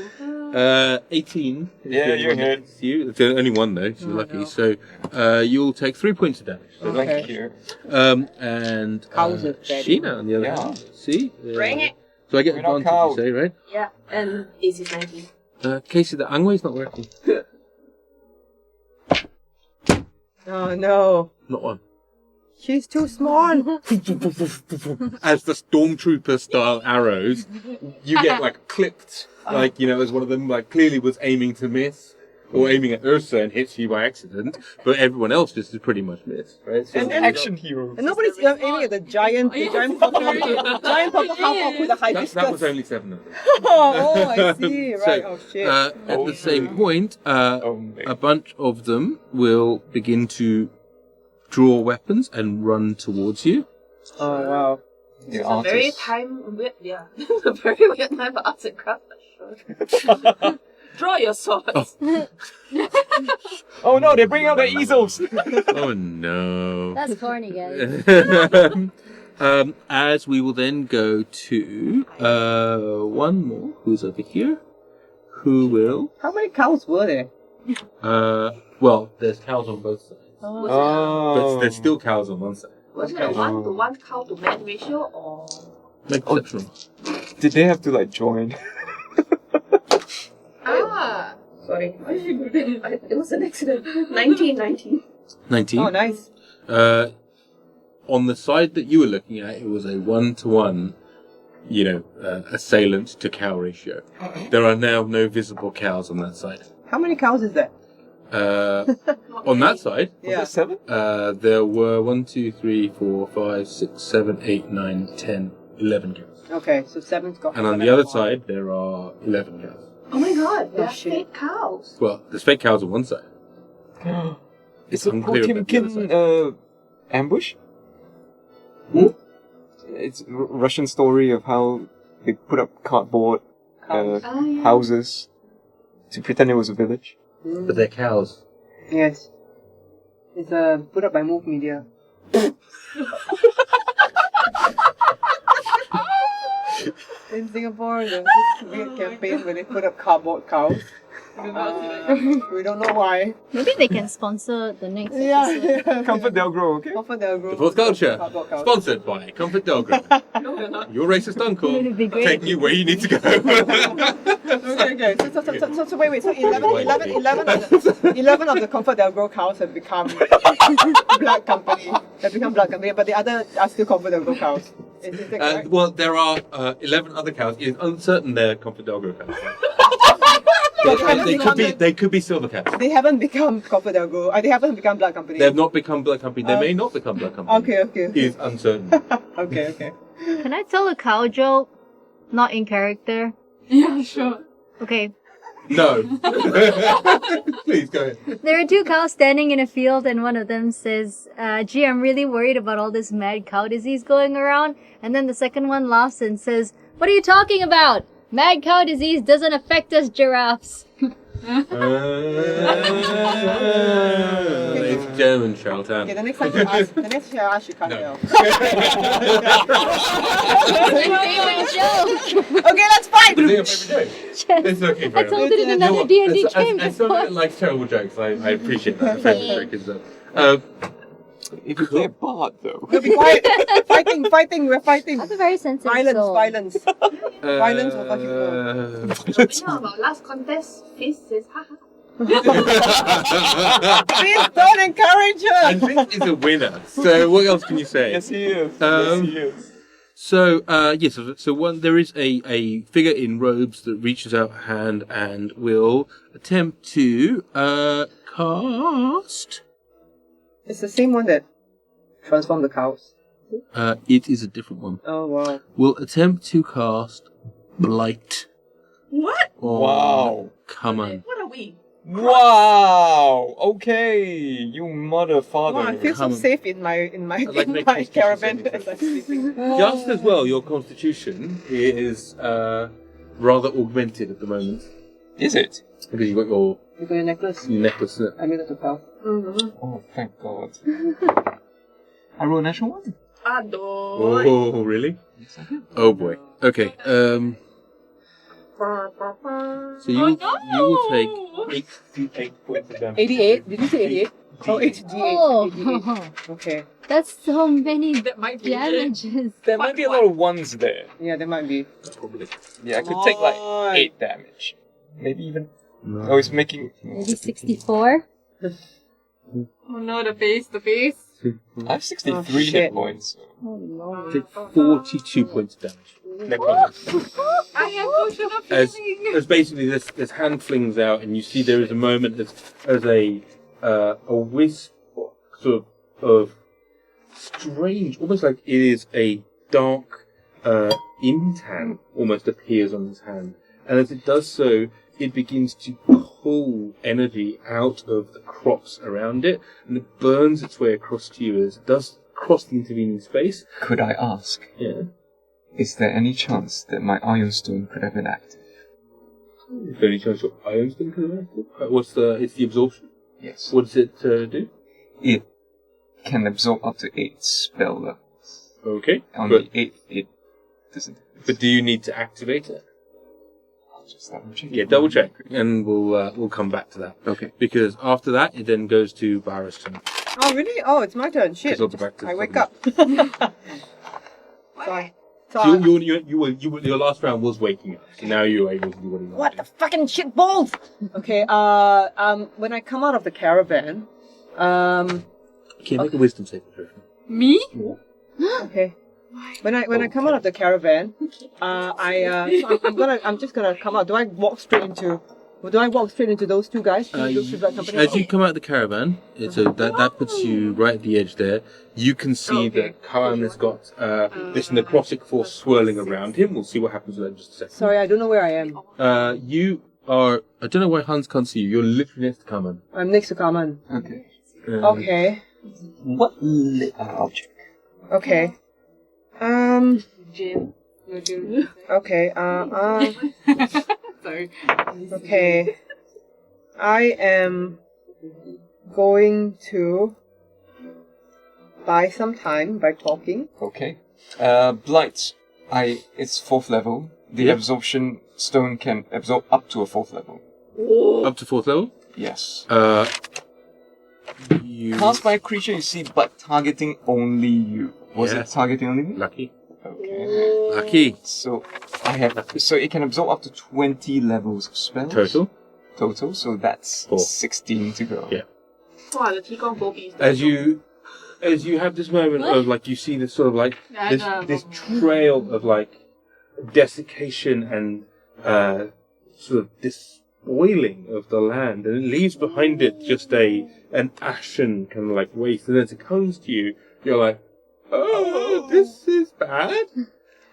18. Yeah, you're hit. It's you. It's only one though, so you're lucky. No. So you'll take 3 points of damage. So Okay. Thank you. And Cows are dead. Sheena on the other Yeah. hand. See? Bring it. So I get We're not advantage, cows. you say, right? Yeah, and this is 19. Casey, the Angway's not working. Oh no. Not one. She's too small. As the stormtrooper style arrows, you get like clipped, like as one of them like clearly was aiming to miss or aiming at Yrsa and hits you by accident, but everyone else just is pretty much miss, right? So And Action hero. And nobody's aiming at the giant purple half orc with a hibiscus. that was only 7 of them. Oh, I see. Right. So, Oh shit. At the same point, a bunch of them will begin to draw weapons and run towards you. Oh wow. The It's a very artist. yeah. A very weird time for arts and crafts, sure. Draw your swords. Oh no, they bring out the easels. Oh no. That's corny, guys. As we will then go to one more who's over here, who will. How many cows were there? Well, there's cows on both sides, Oh. but there's still cows on one side. Was it a 1-to-1 cow to man ratio or? Make a perception roll. Did they have to like join? Ah! Sorry. It was an accident. 19. 19. Oh, nice. On the side that you were looking at, it was a 1-to-1, assailant to cow ratio. There are now no visible cows on that side. How many cows is that? On that side, Yeah. Was that 7? there were 1, 2, 3, 4, 5, 6, 7, 8, 9, 10, 11 cows. Okay, so 7's got. And on the other side, there are 11 cows. Oh my god, they're shit. fake cows. Well, there's fake cows on one side. It's a unclear about the other Potemkin ambush. Hmm? It's a Russian story of how they put up cardboard Cows. houses to pretend it was a village. But they're cows. Yes. It's put up by Move Media. In Singapore, there's this weird campaign where they put up cardboard cows. We don't know why. Maybe they can sponsor the next episode. Yeah. Comfort Delgro, okay? Comfort Delgro. The Fourth Culture, Cardboard cows. sponsored by Comfort Delgro. No, we're not. Your racist uncle, It'd be great. taking you where you need to go. Okay. So wait. So 11 of the Comfort Delgro cows have become Blood Company. But the other are still Comfort Delgro cows. Is that correct? Well, there are 11 other cows. It's uncertain they're Comfort Delgro cows. They could be silver cows. They haven't become Comfort Delgro. They haven't become Blood Company. They have not become Blood Company. They may not become Blood Company. Okay. Is uncertain. Okay. Can I tell a cow joke? Not in character. Yeah, sure. Okay. No. Please go ahead. There are 2 cows standing in a field, and one of them says, gee, I'm really worried about all this mad cow disease going around. And then the second one laughs and says, what are you talking about? Mad cow disease doesn't affect us giraffes. It's German, Cheryl Tan. Okay, the next time I ask, you can't No. tell. Favorite joke. Okay, let's fight! Is it your favourite joke? It's okay, I fair told enough. it in another D&D game As someone before. that likes terrible jokes, I appreciate that. Favorite joke is that. If you play a bard though. We'll be quiet. Fighting, we're fighting. I'm a very sensitive soul. Violence. Violence will fuck you You know about last contest? Fizz says, haha. Please don't encourage her! And Vince is a winner. So what else can you say? Yes, he is. Um, Yes, he is. So yes, so one there is a figure in robes that reaches out a hand and will attempt to cast. It's the same one that transformed the cows. It is a different one. Oh wow. Will attempt to cast Blight. What? On Wow. Kaman. What are we? Wow. Okay, you mother father. Wow, I feel so Come on. safe in my I'd like to in make my constitution caravan saving as I'm sleeping. Just as well, your constitution is rather augmented at the moment Is it? because you've got your You got your necklace? necklace. I made it to pal. Oh, thank God. I rolled a natural one. Adoy. Oh, really? Yes, I did. Oh boy. Okay. So you will take 88 points of damage. 88? Did you say 88? Oh, 88. Oh. 88. Okay. That's so many That might be damages. There might be a lot of ones there. Yeah, there might be. Probably. Yeah, I could take like 8 damage. Maybe even. No. Oh, it's making. Maybe 64. Oh no, the face. I have 63 Oh, hit shit. points. Oh no. Take 42 points of damage. Necrosis. I have potion of As healing. basically this hand flings out, and you see there is a moment as a wisp sort of strange, almost like it is a dark intan, almost appears on his hand, and as it does so, it begins to pull energy out of the crops around it, and it burns its way across to you as it does cross the intervening space. Could I ask, Yeah. is there any chance that my Iron Stone could have been active? Is there any chance your iron stone could have acted? It's the absorption. Yes. What does it do? It can absorb up to 8 spell levels. Okay. On But, the 8th, it doesn't. but do you need to activate it? I'll just double check. Yeah, double check, and we'll come back to that. Okay. Because after that, it then goes to Barra's turn. Oh, really? Oh, it's my turn. Shit. Because I'll go back to I the wake problem. up. Sorry. So your last round was waking up. So now you're able to do what you want. What the fucking shit balls? Okay, when I come out of the caravan, Okay, make a wisdom saving throw. Me? okay. When I come out of the caravan, I'm just gonna come out. Do I walk straight into those two guys? Those two black company? As you come out of the caravan, that puts you right at the edge there. You can see that Kaman has got this necrotic force swirling around him. We'll see what happens with that in just a second. Sorry, I don't know where I am. You are... I don't know why Hans can't see you. You're literally next to Kaman. I'm next to Kaman. Okay. Okay. What object? Okay. Jim. No, Jim. Okay. Sorry. Okay. I am going to buy some time by talking. Okay. Blight. It's 4th level. The Yep. absorption stone can absorb up to a 4th level. Up to 4th level. Yes. You... Cast by a creature you see, but targeting only you. Was Yeah. it targeting only me? Lucky. Okay. Lucky. So it can absorb up to 20 levels of spells. Total, so that's 4. 16 to go. Yeah. Wow, the Qigong Gobi is As you have this moment of like you see this sort of like this trail of like desiccation and sort of despoiling of the land, and it leaves behind it just an ashen kind of like waste. And as it comes to you, you're like, oh, this is bad.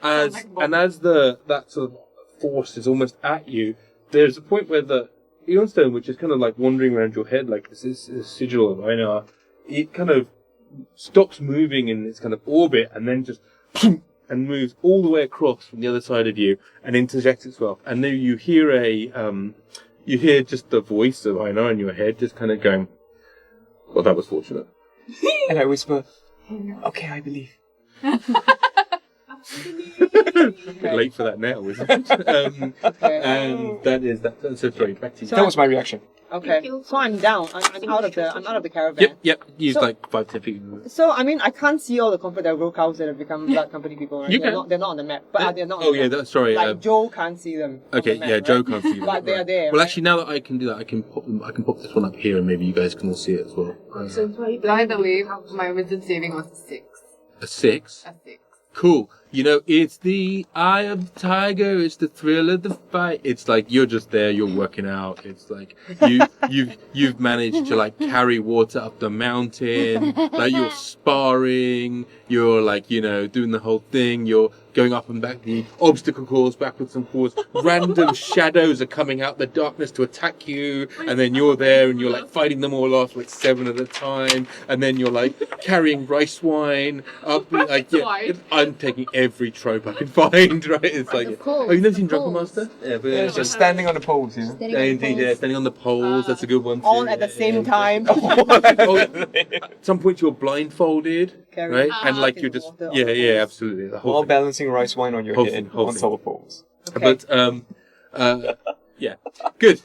As that sort of force is almost at you, there's a point where the Eon Stone, which is kind of like wandering around your head, like this is a sigil of Yrsa, it kind of stops moving in its kind of orbit and then just and moves all the way across from the other side of you and interjects itself. And then you hear you hear just the voice of Yrsa in your head just kind of going, well, that was fortunate. And I whisper, okay, I believe. A bit late for that now, isn't it? And that's so sorry, back to you. That was my reaction. Okay. So I'm down. I'm out of the caravan. Yep. Use So- like 5-10 feet. So I mean, I can't see all the Confederate cows that have become Blood Company people. Right? You they're can. not. They're not on the map. But they're not. On Oh the yeah, map. sorry. Like Joe can't see them. on Okay, the map, yeah, right? Joe can't see them. But they're there. Well, right? actually, now that I can do that, I can pop this one up here, and maybe you guys can all see it as well. By the way, my wisdom saving was a 6. A 6. A 6. Cool. You know, it's the eye of the tiger. It's the thrill of the fight. It's like you're just there. You're working out. It's like you've managed to like carry water up the mountain. Like you're sparring. You're like doing the whole thing. You're going up and back the obstacle course, backwards and forwards. Random shadows are coming out the darkness to attack you, and then you're there and you're like fighting them all off like 7 at a time. And then you're like carrying rice wine up. Like I'm taking every trope I can find. Right? It's like Cool. oh, you've never seen Drunken Master? Yeah, but It's just standing on the poles, you know? yeah, indeed, yeah, standing on the poles. That's a good one. Too. All at the same time. Oh, at some point you're blindfolded, Carry- right? And like you're just water. yeah, absolutely. The whole While thing. balancing rice wine on your Whole head thing, whole on thing. top of poles. Okay. But Yeah. Good.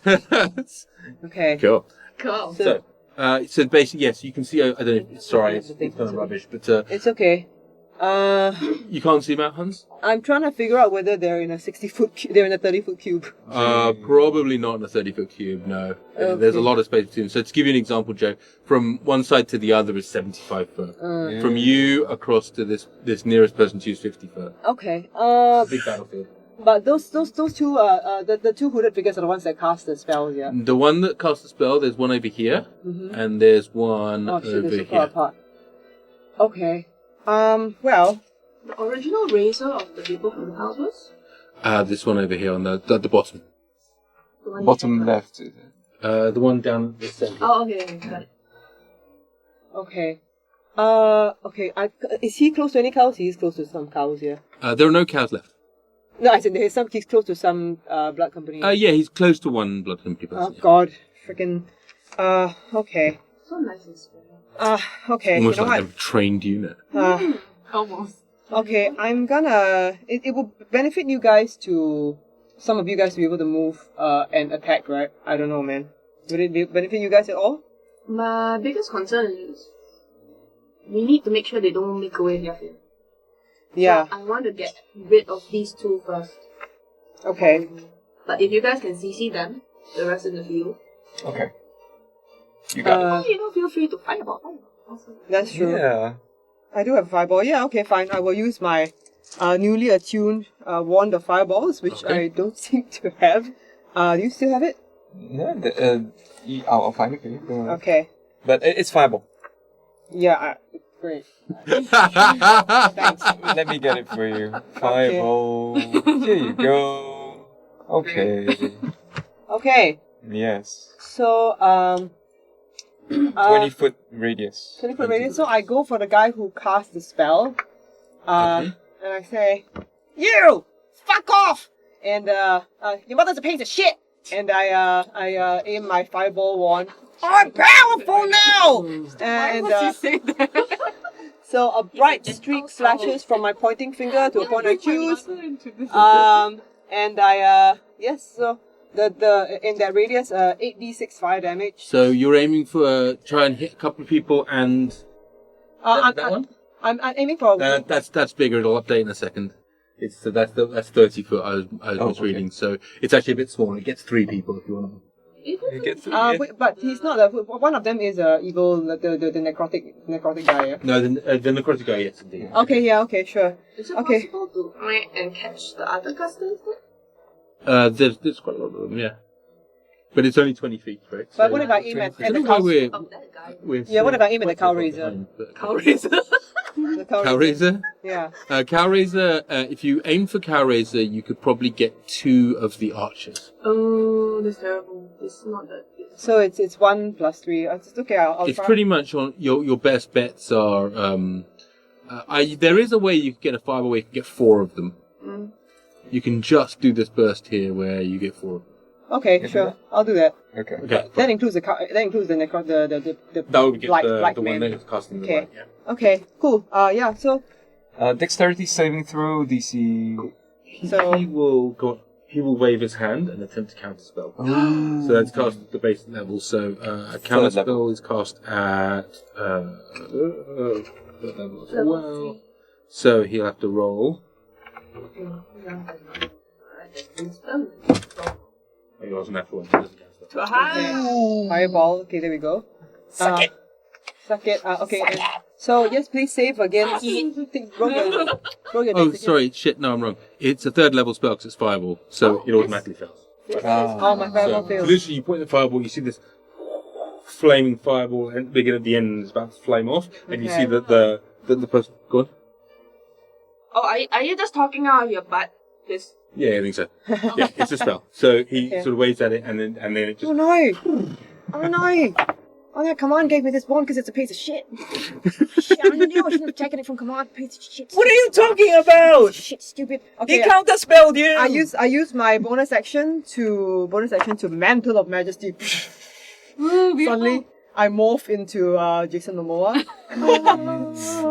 Okay. Cool. Cool. So basically, yes, you can see. I don't know. Sorry, it's kind of rubbish, but It's okay. you can't see Mount Huns. I'm trying to figure out whether they're in a 60-foot. They're in a 30-foot cube. Probably not in a 30-foot cube. No, Okay. there's a lot of space between. So to give you an example, Joe, from one side to the other is 75 foot. From you across to this nearest person to you is 50 foot. Okay. Big battlefield. But those two the two hooded figures are the ones that cast the spells, yeah. The one that casts the spell, there's one over here, and there's one Oh shit, over they're so far here. apart. Okay. Well, The original razor of the people from the house was? This one over here on the bottom. The one Bottom you- left. Is it? The one down the center. Oh, okay. Got it. okay. Okay. Is he close to any cows? He's close to some cows, yeah. There are no cows left. No, I said he's close to some blood company. Yeah, he's close to one blood company Oh person. God, freaking. Okay. So nice and sweet. Okay. Almost you know like what? a trained unit. Almost. Okay, I'm gonna. It will benefit you guys to. Some of you guys to be able to move and attack, right? I don't know, man. Would it benefit you guys at all? My biggest concern is we need to make sure they don't make away with their fear. Yeah. So I want to get rid of these two first. Okay. But if you guys can CC them, the rest in the field, Okay. You got you know, feel free to fireball. Awesome. That's it. true. Yeah. I do have a fireball. Yeah. Okay. Fine. I will use my newly attuned wand of fireballs, which Okay. I don't seem to have. Do you still have it? Yeah. I'll find it for you. Don't worry. Okay. But it's fireball. Yeah. Great. Thanks. Let me get it for you. Fireball. Here you go. Okay. Okay. Yes. So 20-foot radius. 20-foot radius. So I go for the guy who cast the spell. And I say, "You, fuck off!" And your mother's a piece of shit. And I aim my fireball wand. I'm powerful now. And Why would you say that? so a bright streak flashes from my pointing finger to a point I choose. Into this. And I yes. So the in that radius 8d6 fire damage. So you're aiming for try and hit a couple of people and that one? I'm aiming for. That's bigger. It'll update in a second. It's that's 30 foot. I was okay. reading. So it's actually a bit smaller. It gets 3 people if you want to. You get through Wait, but he's not. One of them is evil. The necrotic guy. Yeah? No, the necrotic guy, yes, indeed. Okay. Yeah. Okay. Sure. Is it Okay. possible to and catch the other customers? There's quite a lot of them, yeah. But it's only 20 feet, right? But what if I aim at I don't the know why cow? we're Oh, that guy. Yeah, what if I aim at the cow quite raiser? behind, but- Cow razor. The cow Cow raiser? Yeah. Cow raiser, if you aim for cow raiser, you could probably get 2 of the archers. Oh, that's terrible. It's not that good. So it's 1 plus 3. It's okay. I'll It's try. pretty much on your best bets are. There is a way you can get a fireball where you can get 4 of them. Mm. You can just do this burst here where you get 4 of them. Okay. Sure. I'll do that. Okay. Okay. That includes the that includes the That would get black the one man. that is casting the Okay. light, yeah. Okay. Cool. Yeah. So Dexterity saving throw DC. So- He will go. He will wave his hand and attempt to counter spell. So that's cast at the base level. So a counter spell level. is cast at third level as Level well. 3. So he'll have to roll. Oh, he was a natural one. So it doesn't count spell. fireball. Okay. There we go. Suck it. Suck it. Okay. And so yes, please save against. roll your Oh, dex again. sorry. Shit. No, I'm wrong. It's a third level spell because it's fireball. So it automatically fails. Oh, my fireball So failed. literally, you point the fireball, you see this flaming fireball and begin at the end and it's about to flame off, and you Okay. see that the person. Go on. Oh, are you just talking out of your butt? This. Yeah, I think so. Yeah, it's a spell. So he Okay. sort of waves at it, and then it just. Oh no! Oh no! Oh yeah, Command gave me this wand because it's a piece of shit. Shit, I knew I shouldn't have taken it from Command. Piece of shit. What are you talking about? Shit, stupid. He Okay, counterspelled you. I use my bonus action to Mantle of Majesty. Ooh, Suddenly, morph into Jason Momoa.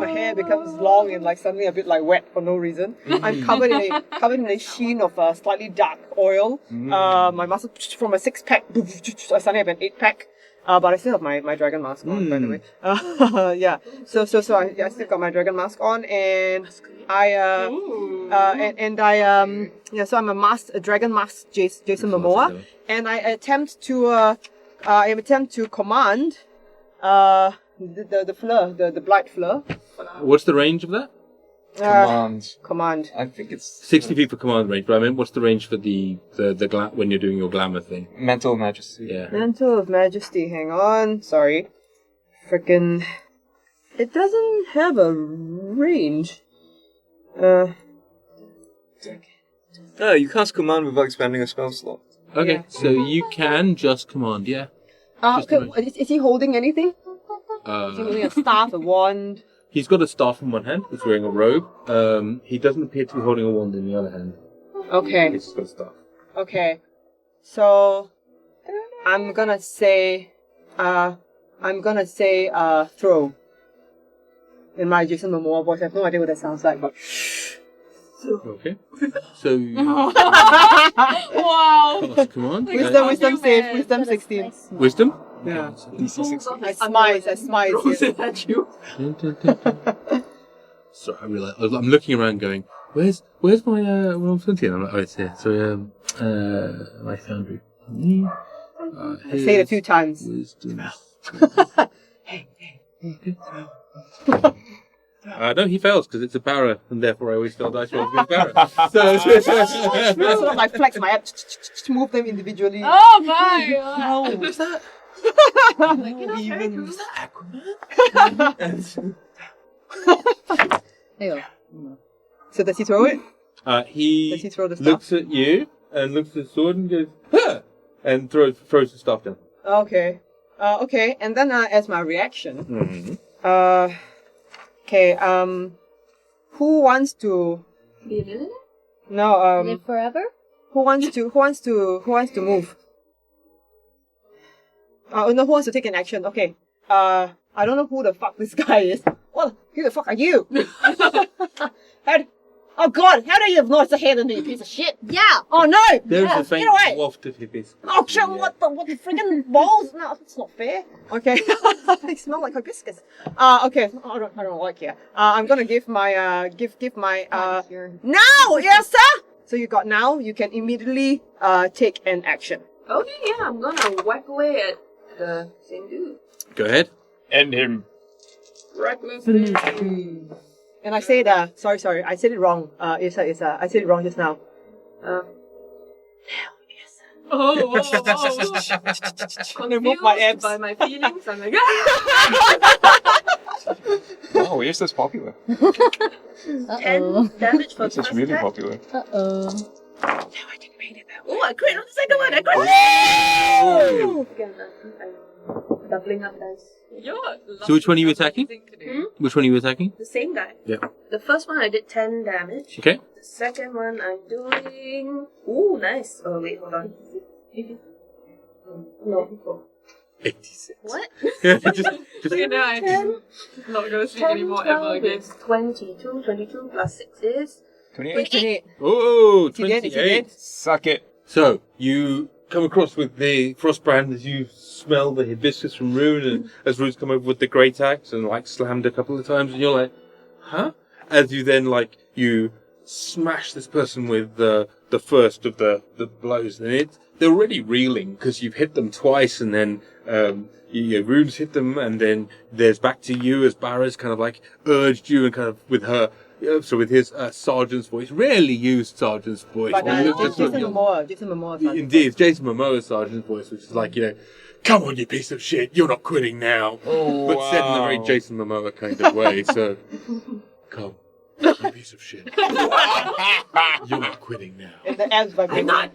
My hair becomes long and like suddenly a bit like wet for no reason. I'm covered in a sheen of slightly dark oil. My muscle from a 6-pack, I suddenly have an 8-pack. But I still have my dragon mask on, by the way. Yeah. So I still got my dragon mask on, and so I'm a dragon mask Jason Momoa, and I attempt to command the fleur, the blight fleur. What's the range of that? Command. I think it's 60 feet for command range, but I mean, what's the range for the when you're doing your glamour thing? mental majesty. Yeah. Mantle of Majesty. Hang on. Sorry. Frickin'. It doesn't have a range. No, you cast command without expanding a spell slot. Okay, Yeah. so you can just command, yeah. Just Okay, is he holding anything? Is he Uh, holding a staff, a wand? he's got a staff in one hand. He's wearing a robe. He doesn't appear to be holding a wand in the other hand. Okay. He's just got a staff. Okay. So I'm gonna say throw. In my Jason Momoa voice. I have no idea what that sounds like, but Okay. So Wow. cast command. wisdom save, wisdom 16. Wisdom. Yeah. DC 16. I smize, yes. at you. Sorry, I realize I'm looking around, going, "Where's my World of Urtu?" And I'm like, "Oh, it's here." So my foundry. Say it a few times. Wisdom. No, he fails because it's a Barra, and therefore I always fail dice rolls against Barra. So, Sort of like flex my app, move them individually. Oh my. what's that? Even. There you go. So does he throw it? He Does he throw the stuff? looks at you and looks at the sword and goes, "Huh!" and throws the staff down. Okay. Okay, and then as my reaction, Mm-hmm. who wants to? Be a villain? No, Live forever? who wants to move? No, who wants to take an action? Okay. I don't know who the fuck this guy is. Well, who the fuck are you? Oh God! How do you have noise ahead of me, you piece of shit? Yeah! Oh no! There's a Get faint away! waft of hibiscus. Oh shit! What the friggin' balls? No, that's not fair. Okay, they smell like hibiscus. Okay, I don't like it. I'm gonna give my now, Yrsa. So you got now. You can immediately take an action. Okay, yeah, I'm gonna whack away at the same dude. Go ahead. End him. Recklessly. And I said, sorry, I said it wrong. Yrsa, I said it wrong just now. Confused my abs. by my feelings. I'm like, Oh, yes, that's popular. 10 damage for This the is first really attack. popular. Oh, I crit on the second one. I crit. Again, I'm doubling up dice. So which one are you attacking? Which one are you attacking? The same guy. Yeah. The first one I did 10 damage. Okay. The second one I'm doing. Ooh, nice. Oh wait, hold on. No. 86. What? just You know, I'm not gonna see 10, anymore ever again. 22. 22 plus 6 is 28. 28. Oh, He did, he 28. did. Suck it. So, you come across with the frostbrand as you smell the hibiscus from Rune, and as Rune's come over with the great axe and like slammed a couple of times, and you're like, huh? As you then you smash this person with the first of the blows, and they're already reeling because you've hit them twice, and then Rune's hit them, and then there's back to you as Barra's kind of like urged you and kind of with her. So with his sergeant's voice, rarely used sergeant's voice. But Just Jason sort of- Momoa. Indeed, it's Jason Momoa's sergeant's voice, which is like, come on, you piece of shit, you're not quitting now. But said in a very Jason Momoa kind of way, so, come, you piece of shit. You're not quitting now. And the abs vibrate. I'm not.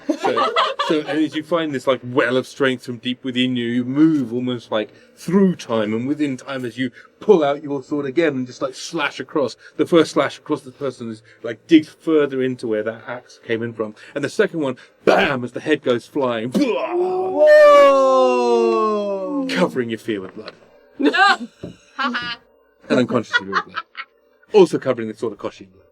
So and as you find this like well of strength from deep within you, you move almost like through time and within time as you pull out your sword again and just like slash across. The first slash across the person is like digs further into where that axe came in from, and the second one, bam, as the head goes flying, Whoa! covering your fear with blood, and unconsciously with blood, also covering the sword of Koshi in blood.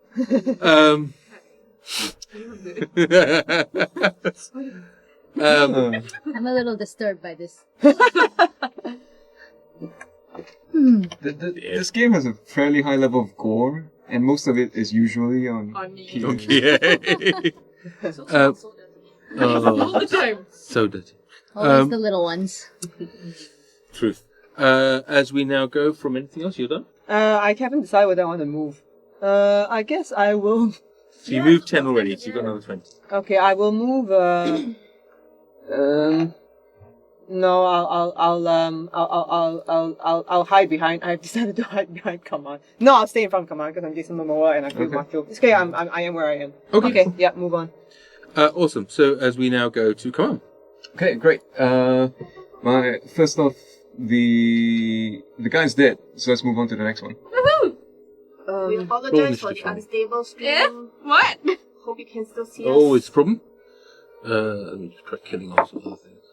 I'm a little disturbed by this. This game has a fairly high level of gore, and most of it is usually on me. Okay. All the time. So dirty. Always the little ones. Truth. As we now go from anything else, you're done? I haven't decided whether I want to move. I guess I will. So you moved 10 already, so you've got another 20. Okay, I will move. No, I'll hide behind. I've decided to hide behind Kaman. No, I'll stay in front of Kaman because I'm Jason Momoa and I feel macho. It's okay. I am where I am. Okay. Yeah, move on. Awesome. So as we now go to Kaman. Okay, great. First off, the guy's dead, so let's move on to the next one. We apologize for the Fine. unstable screen. Yeah? What? Hope you can still see us. Oh, it's a problem. Let me just try killing all sorts of things.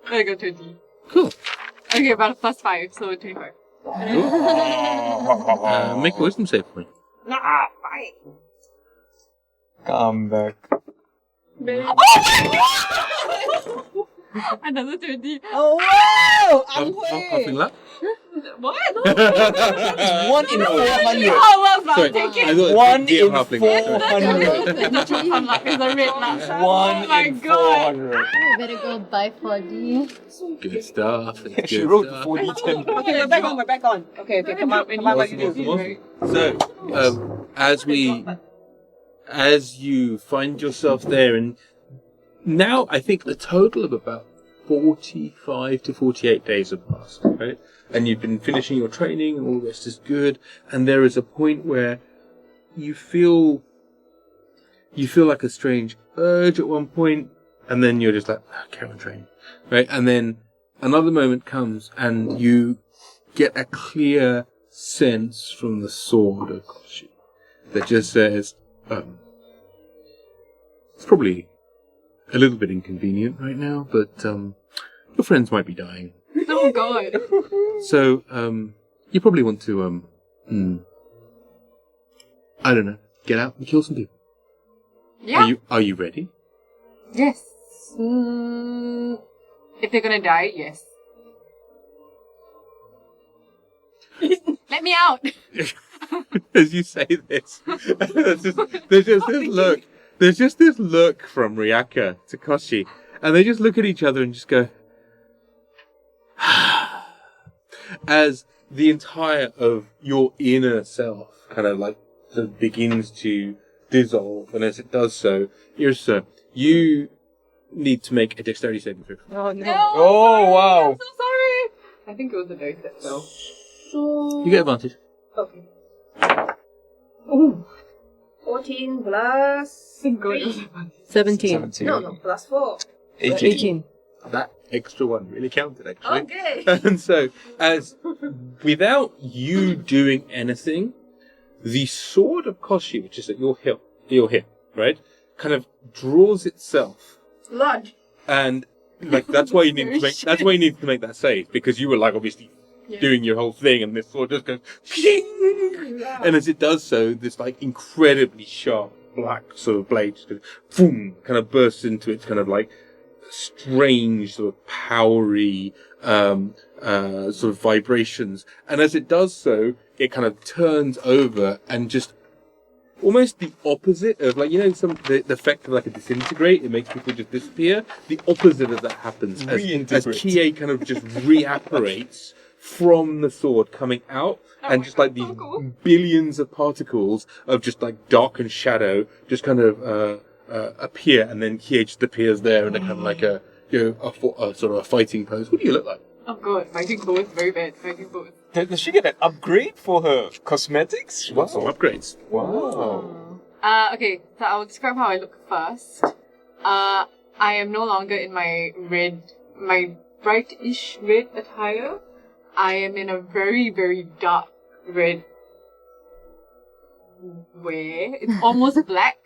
I got 20. Cool. Okay, about a +5, so 25. Cool. Make a wisdom save for me. Nah, fine. Come back. Another 20. Oh wow! Halfling luck? What? It's 1 in 400. Oh, well, Sorry, take I it. thought 1 it was in halfling. 400. Not your fun luck, it's a red luck. 1 my in God. 400. We better go buy 4D. Good stuff. It's She good rolled stuff. 4d10. Okay, we're back on. We're back on. Okay, come on, what you do? Awesome. So, as you find yourself there, and now I think a total of about 45 to 48 days have passed, right? And you've been finishing your training, and all the rest is good. And there is a point where you feel like a strange urge at one point, and then you're just like, carry on training, right? And then another moment comes, and you get a clear sense from the sword of Koshi that just says, it's probably a little bit inconvenient right now, but your friends might be dying. Oh God. So, you probably want to, I don't know, get out and kill some people. Yeah. Are you ready? Yes. If they're gonna die, yes. Let me out. As you say this, there's just this look from Ryaka to Koshi, and they just look at each other and just go, as the entire of your inner self kind of like sort of begins to dissolve, and as it does so, Yrsa, you need to make a dexterity saving throw. Oh no. Oh, wow. I'm so sorry. I think it was a dice that fell. You get advantage. Okay. Ooh. 14 plus... Thank God. 17. 17. No, plus 4. 18. That extra one really counted, actually. Okay. And so, without you doing anything, the sword of Koshi, which is at your hip, right, kind of draws itself, Lodge. and like that's why you need to make that save, because you were like obviously doing your whole thing, and this sword just goes, ping! And as it does so, this like incredibly sharp black sort of blade just goes, boom, kind of bursts into its kind of like strange sort of powery sort of vibrations, and as it does so, it kind of turns over and just almost the opposite of, like, you know, the effect of like a disintegrate, it makes people just disappear. The opposite of that happens as Kie kind of just reapparates from the sword coming out, and just like these billions of particles of just like dark and shadow just kind of appear, and then Kie just appears there in a kind of like a sort of a fighting pose. What do you look like? Oh God, fighting pose, very bad. Fighting pose. Does she get an upgrade for her cosmetics? Wow. Some upgrades. Wow. Okay, so I'll describe how I look first. I am no longer in my brightish red attire. I am in a very, very dark red wear. It's almost black.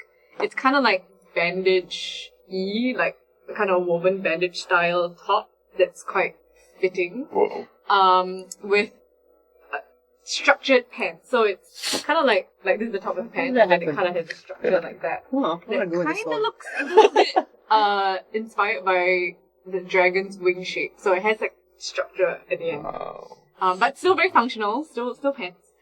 It's kind of like bandage-y, like the kind of woven bandage style top that's quite fitting. Whoa. With structured pants. So it's kind of like this is the top of the pants, and then it kind of has a structure like that. Oh, I That wanna go with kind this of one. looks a little bit inspired by the dragon's wing shape. So it has like structure at the end. Wow. But still very functional. Still pants.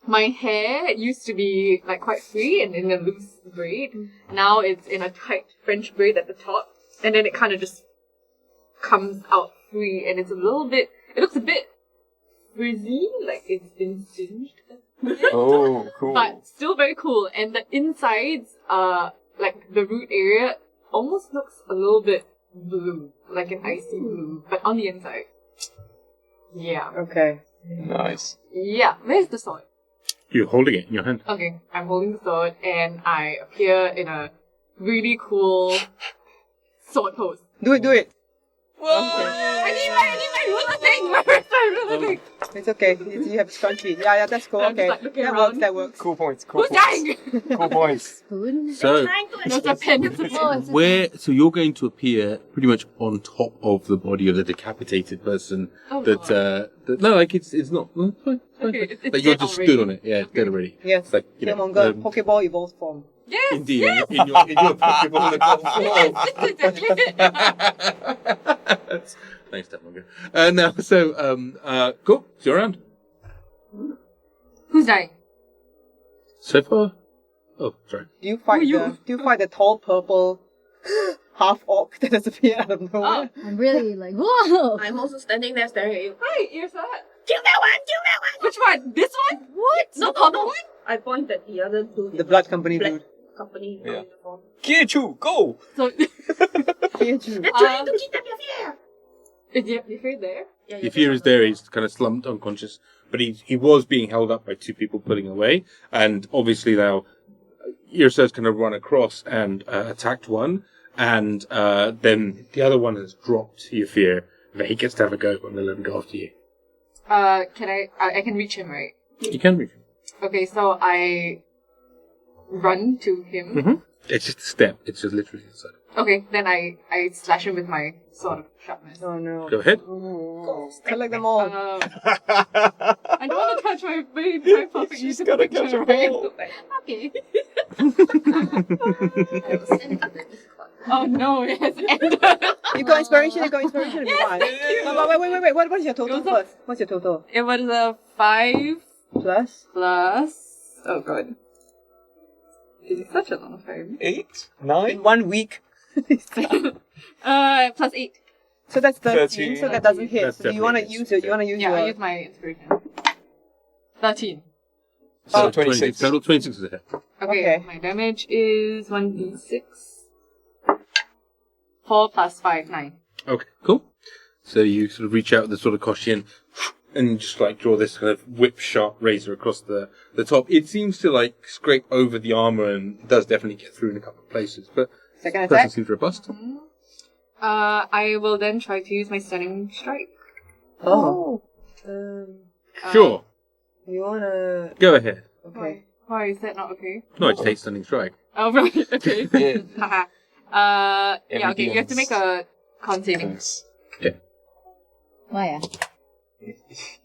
My hair used to be like quite free and in a loose braid. Now it's in a tight French braid at the top, and then it kind of just comes out free, and it's a little bit. It looks a bit frizzy, like it's been singed. Oh, cool. But still very cool. And the insides, like the root area, almost looks a little bit blue, like an icy blue, but on the inside. Yeah. Okay. Nice. Yeah. Where's the sword? You're holding it in your hand. Okay, I'm holding the sword, and I appear in a really cool sword pose. Do it. I need my ruler thing. Where's my ruler thing? It's okay. You have a scrunchy. Yeah, that's cool. I'm just, Okay. like, looking That around. works. Cool points. Cool Who's points. dying? Cool points. Spoon? So, There's a pen. It's a pen. so you're going to appear pretty much on top of the body of the decapitated person. Oh, No, like it's not. Fine, fine. Okay, it's Like you're dead just already. stood on it. Yeah, it's dead already. Yes. It's like, you know, Killmonger, Pokeball evolves form. Yes. Indeed, Yes. in your Pokemon Yes, that's exactly it. Thanks, Stepmonger. Now, so, cool. It's your round. Who's dying? So far. Oh, sorry. Do you fight you? the tall purple half orc that has appeared out of nowhere? I'm really like, whoa! I'm also standing there staring at you. Hi, Yrsa. Kill that one! Kill that one! Which one? This one? What? No, The no, other no. one? I point at the other two. The blood company Black dude. company. Yeah. uniform. Kiechu, go! So, Pikachu. They're trying to kidnap your fear. is your there? Yeah, If Fear is there, he's kind of slumped unconscious, but he was being held up by two people pulling away, and obviously now Yrsa's kind of run across and attacked one, and then the other one has dropped Fear, but he gets to have a go, but I'm going to let him go after you. Can I can reach him, right? You can reach him. Okay, so I run to him. Mm-hmm. It's just a step. It's just literally inside. Okay, then I slash him with my sword of sharpness. Oh no. Go ahead. Oh, collect them all. I don't want to touch my perfect She's use of gotta picture, catch 'em right? all. Okay. I will send it under this card. Oh no, it has ended. You got inspiration if you want. Wait. What is your total It was a- first? What's your total? It was a 5 Plus? plus. Oh god. It is such a long time. 8? 9? In 1 week. Plus 8. So that's 13, 13. so that doesn't hit. That's So you wanna definitely use it, you wanna use Yeah, I your... use my inspiration. 13. So 26. Total 26 is a hit. Okay, Okay. my damage is 1d6. 4 plus 5, 9. Okay, cool. So you sort of reach out with the sort of Koshian and just like draw this kind of whip sharp razor across the top. It seems to like scrape over the armor and it does definitely get through in a couple of places, but Second the person attack? seems robust. I will then try to use my stunning strike. Oh. Sure, You wanna... go ahead. Okay. Why is that not okay? No, I just take stunning strike. Oh, right, okay. Yeah. Haha. Yeah, okay, you have to make a con saving. Thanks. Oh yeah.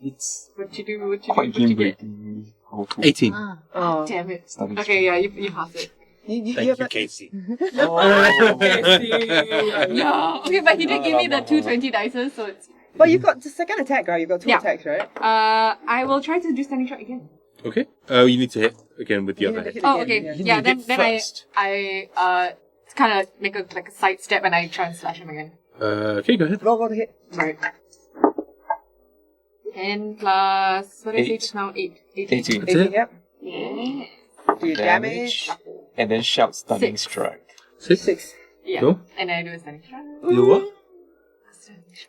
It's What you do, quite what you game get. breaking. How to 18. Ah. Oh. Damn it. Stunning Okay, yeah, you pass it. You Thank have you, a... Casey. Oh. No, okay, but he did give me the 220 dices, so it's... But you've got the second attack, right? You've got 2 Yeah. attacks, right? I will try to do stunning strike again. Okay. Oh, you need to hit again with the You other need to hit. hit Oh, again, okay. yeah. Yeah, then hit then first. I kind of make a like a side step and I try and slash him again. Okay, go ahead. Roll the hit. Right. 10 plus what did I say 8. just now? 8. 18. That's it. Yep. Yeah. Do your damage. And then shout stunning 6. strike. 6. 6. Yeah. Cool. And I do a stunning strike. You what?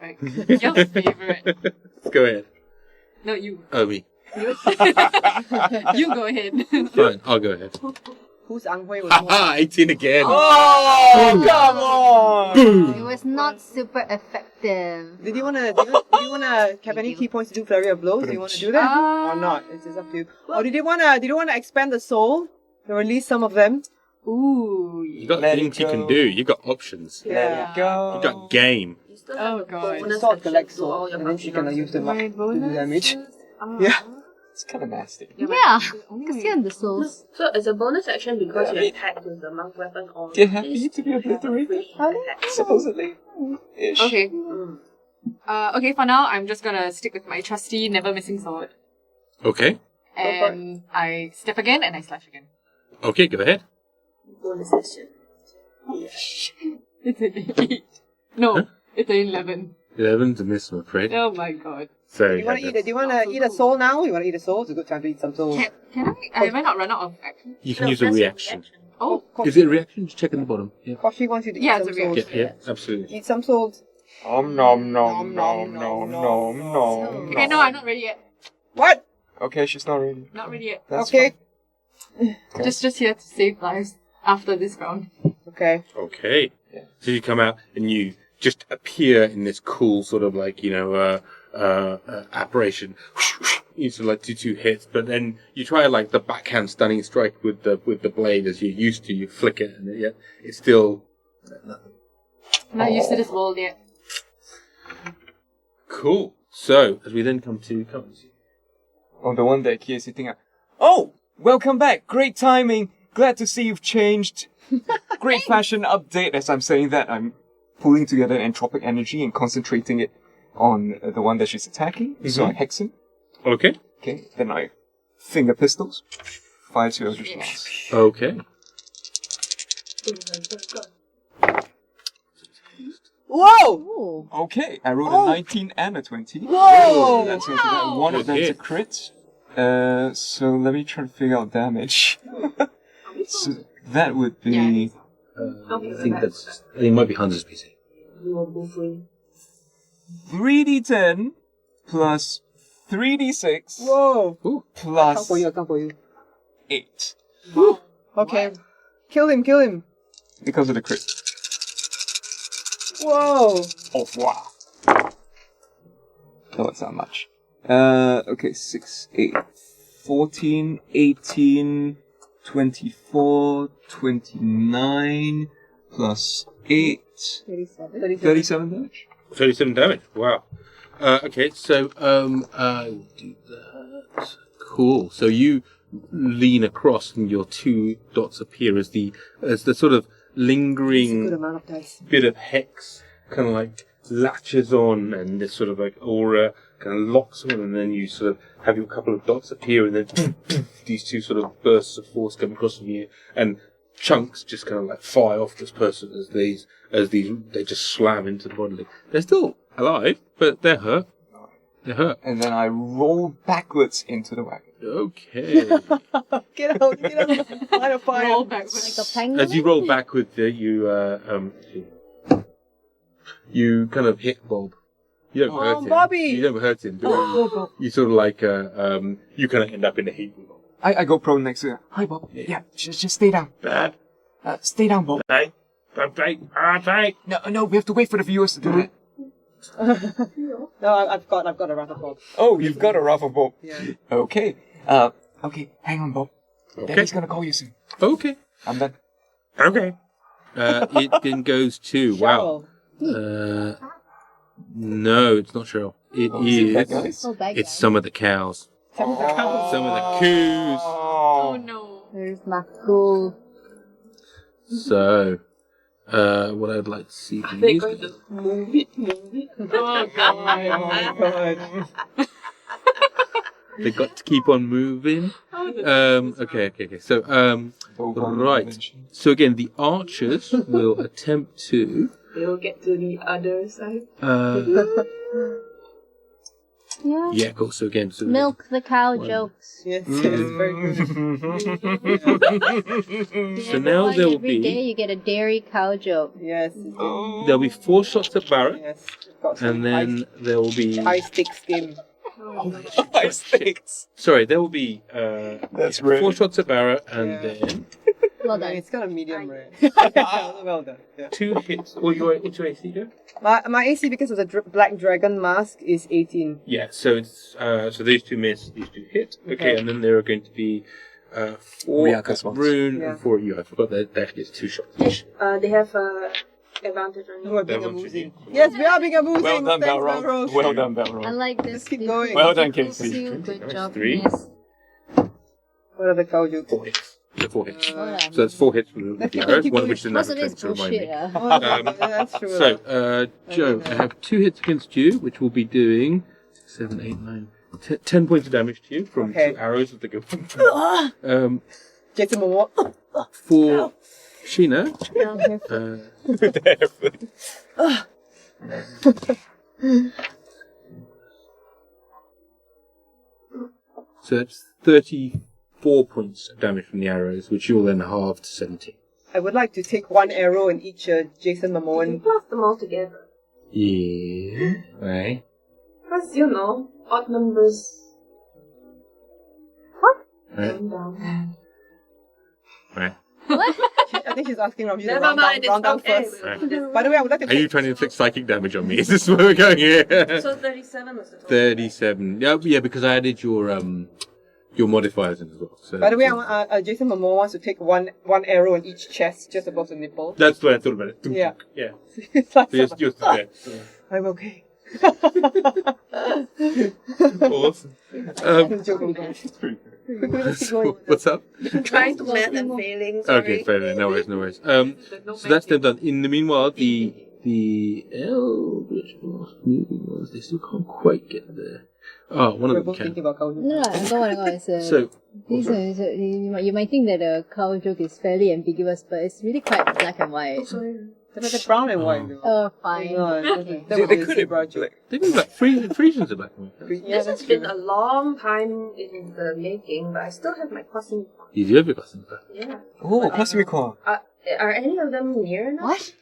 Right. Your favorite. Let's go ahead. No, you. Oh, me. You go ahead. Fine, I'll go ahead. Whose Ang Hui was more? Haha, 18 again. Oh, come on! It was not super effective. Did you wanna have any key points to do flurry of blows? Do you wanna do that or not? It's up to you. Or did you wanna expand the soul to release some of them? Ooh. You got Let it things you can go. do. You got options. Yeah. Go. You got game. You still Oh, have the God. bonus Sword action collects to all soul, your and then she can use them My to do damage. bonuses Yeah. It's kind of nasty. Yeah, kasihan the souls. So as a bonus action, because you attack with the monk weapon on Get happy this, to be you have a obliterated? free attack. Supposedly. Ish. Okay. Mm. Okay, for now, I'm just gonna stick with my trusty never missing sword. Okay. And I step again and I slash again. Okay, go ahead. Bonus action. It's an 8. No, it's an 11. 11's a miss, I'm afraid. Oh my god. So, Do you wanna eat a soul now? You wanna eat a soul? It's a good time to eat some souls. Can I? Have I not run out of action? you can No, use a that's reaction. Oh, Is it a reaction? Just check in the bottom. Yeah. Koshi wants you to eat Yeah, some it's a souls. Yeah, absolutely. Eat some souls. Nom nom nom nom nom nom nom. okay, no, I'm not ready yet. What? Okay, she's not ready. Not ready yet. That's Okay. fine. Just here to save lives after this round. Okay. Okay. Yeah. So you come out and you just appear in this cool sort of like, apparition. You sort of like do 2 hits, but then you try like the backhand stunning strike with the blade as you're used to. You flick it, and yet it's still nothing. I'm not used to this world yet. Cool. So as we then come to currency. Oh, the one that Kie is sitting at. Oh, welcome back. Great timing. Glad to see you've changed. Great fashion update. As I'm saying that, I'm pulling together entropic energy and concentrating it on the one that she's attacking. So I hex him. Okay. Okay, then I finger pistols. Fire 2 eldritch blasts. Okay. Whoa! Ooh. Okay, I rolled a 19 and a 20. Whoa! That's means that one of them's a Hit. crit. So let me try to figure out damage. So that would be I think it might be Hans's PC. You are buffering. 3d10 plus 3d6 Whoa! Come plus for you, come for you. 8 Okay. Kill him. because of the crit. Whoa! Oh, wow. No, it's not much. Okay, 6, 8, 14, 18, 24, 29, plus 8, 37 damage. 37 damage. Wow. Okay, so do that. Cool. So you lean across, and your 2 dots appear as the sort of Good lingering amount of dice. bit of hex kind of like latches on, and this sort of like aura kind of locks on, and then you sort of have your couple of dots appear, and then these 2 sort of bursts of force come across from you, and chunks just kind of like fly off this person as these they just slam into the body. They're still alive, but they're hurt. They're hurt. And then I roll backwards into the wagon. Okay. Get out! Light a fire! Roll backwards. Like a penguin? As you roll backward, you kind of hit Bob. You don't hurt him. Bobby! You don't hurt him. But you sort of like you kind of end up in a heap with Bob. I go prone next to her. Hi, Bob. Yeah, just stay down. Bad. Stay down, Bob. Hey. Don't take. No, we have to wait for the viewers to do that. No, I've got a rather Bob. Oh, you've got a raffle, Bob. Yeah. Okay. Okay, hang on, Bob. Okay. Daddy's gonna call you soon. Okay. I'm done. Okay. It then goes to wow. Cheryl. No, it's not Cheryl. It Is it bad is. guys? Oh, bad It's guy. some of the cows. Some of the coos. Oh no. There's my cool. So, what I'd like to see from They're you. going to move it. Oh god. God. They got to keep on moving. Okay. So, right. So again, the archers will attempt to. They'll get to the other side. Yeah. Yeah, cool. So again, so Milk the cow jokes. Yes, it's very good. So now there will every day be you get a dairy cow joke. Yes. there'll be 4 shots at Barra, Yes. Got some and then there will be high stakes game. High stakes. sorry, there will be That's 4 rare. shots at Barra, and Yeah. then Well Yeah, done. it's kind of medium rare. Well done. Yeah. 2 hits. What's your AC, Joe? My AC because of the black dragon mask is 18. Yeah, so it's so these 2 miss, these 2 hit. Okay, Okay. and then there are going to be 4 Riaka's ones. Rune Yeah. and 4 you. I forgot that gets 2 shots each. They have advantage on you. We're being That one's amusing. for you. Yes, we are being amusing. Well done, Thanks, Balrog. Balrog. Well done, Balrog. I like this. Just keep This going. Well done, fits Casey. you. Good job. 3. Yes. What are the cow jokes? 4 hits. So 4 hits. Well done. So that's 4 hits from the Let's keep arrows, keep one of going. which is Most of another this 10 to remind me. bullshit. Oh, that's true. So, Joe, I have 2 hits against you, which will be doing 7, 8, 9, 10 points of damage to you from Okay. 2 arrows of the Goblin. Jason Momoa. For Sheena, so that's 34 points of damage from the arrows, which you'll then halve to 17. I would like to take 1 arrow in each Jason You Momoan. plus them all together. Yeah. Right. Because, you know, odd numbers. What? Right. Down. Right. I think she's asking from you to Never round mind, down, it's round down okay. first. We'll do this. By the way, I would like to Are you take... trying to inflict psychic damage on me? Is this where we're going here? So 37 was the total. 37. Yeah, because I added your modifiers in as well. So By the way, I want, Jason Momoa wants to take one arrow in each chest, just above the nipple. that's the way I thought about it. Yeah. Yeah. It's like So just there. I'm okay. Awesome. I'm joking, guys. Let's keep going. What's up? Trying to math and failing, sorry. Okay, fair enough. No worries, no worries. So that's them done. In the meanwhile, the Eldritch Blast moving ones, they still can't quite get there. Oh, one We're of them both can. thinking about Kaoju. No, go on. It's, So, you might think that a cow joke is fairly ambiguous, but it's really quite black and white. They're brown and white. though. Oh, Oh, fine. no, They could have they've been like Frisians are black and white. Yeah, This that's has been true. a long time in the making, but I still have my cosmic. You do have your cousins back. Yeah. Oh, Cosmic Core. Are any of them near enough? What?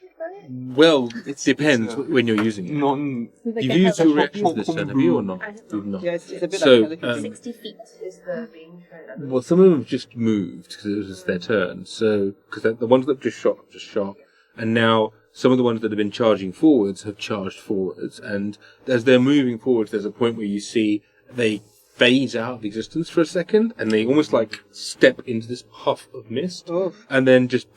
Well, it depends it's, when you're using it. Non. You've used your reactions this turn, have you, or not? I have You've not. Yeah, it's a bit So, like Hellish. 60 feet is the range, right? Well, some of them have just moved because it was just their turn. So, because the ones that just shot, and now some of the ones that have been charging forwards have charged forwards, and as they're moving forwards, there's a point where you see they phase out of existence for a second, and they almost like step into this puff of mist, Oof. and then just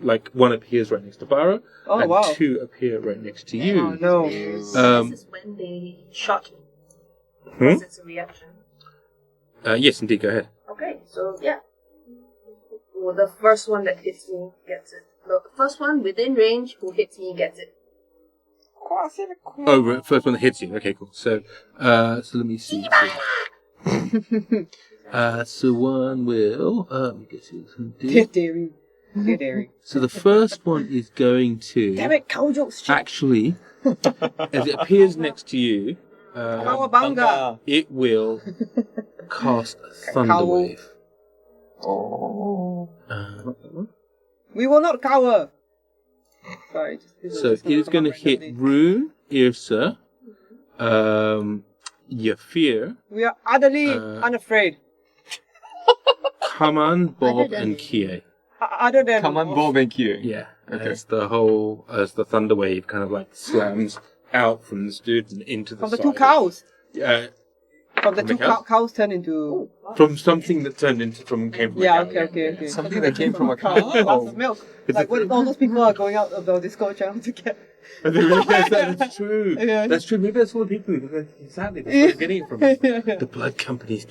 like one appears right next to Barra, Oh, and wow. 2 appear right next to you. Oh, no. This is when they shot me. Hmm? Because it's a reaction. Yes, indeed. Go ahead. Okay, so yeah. Well, the first one that hits me gets it. The first one within range who hits me gets it. Oh, right, first one that hits you. Okay, cool. So, so let me see. So one will. Let me guess who it's going to Dear do. dairy. Dear dairy. So the first one is going to Damn it, cow jokes. Shit. actually, as it appears next to you, Cowabunga. it will cast a thunder Cow. wave. Oh. Not that one. We will not cower. Sorry. So it is going to hit Rune, Yrsa, Yafir, We are utterly unafraid. Kaman, Bob, Other than- and Kie. Other than... Come on, Bob and Q. Yeah, Okay. as the thunder wave kind of like slams out from this dude and into the From the side. 2 cows. From the From 2 the cows? cows turn into... From something that turned into came from Yeah, a cow. okay. Something that came from a Lots cow. of milk. It's Like a- when all those people are going out of the Discord channel to get... That's true. Yeah. That's true. Maybe that's all the people who sadly that's where they're getting it from. The blood company's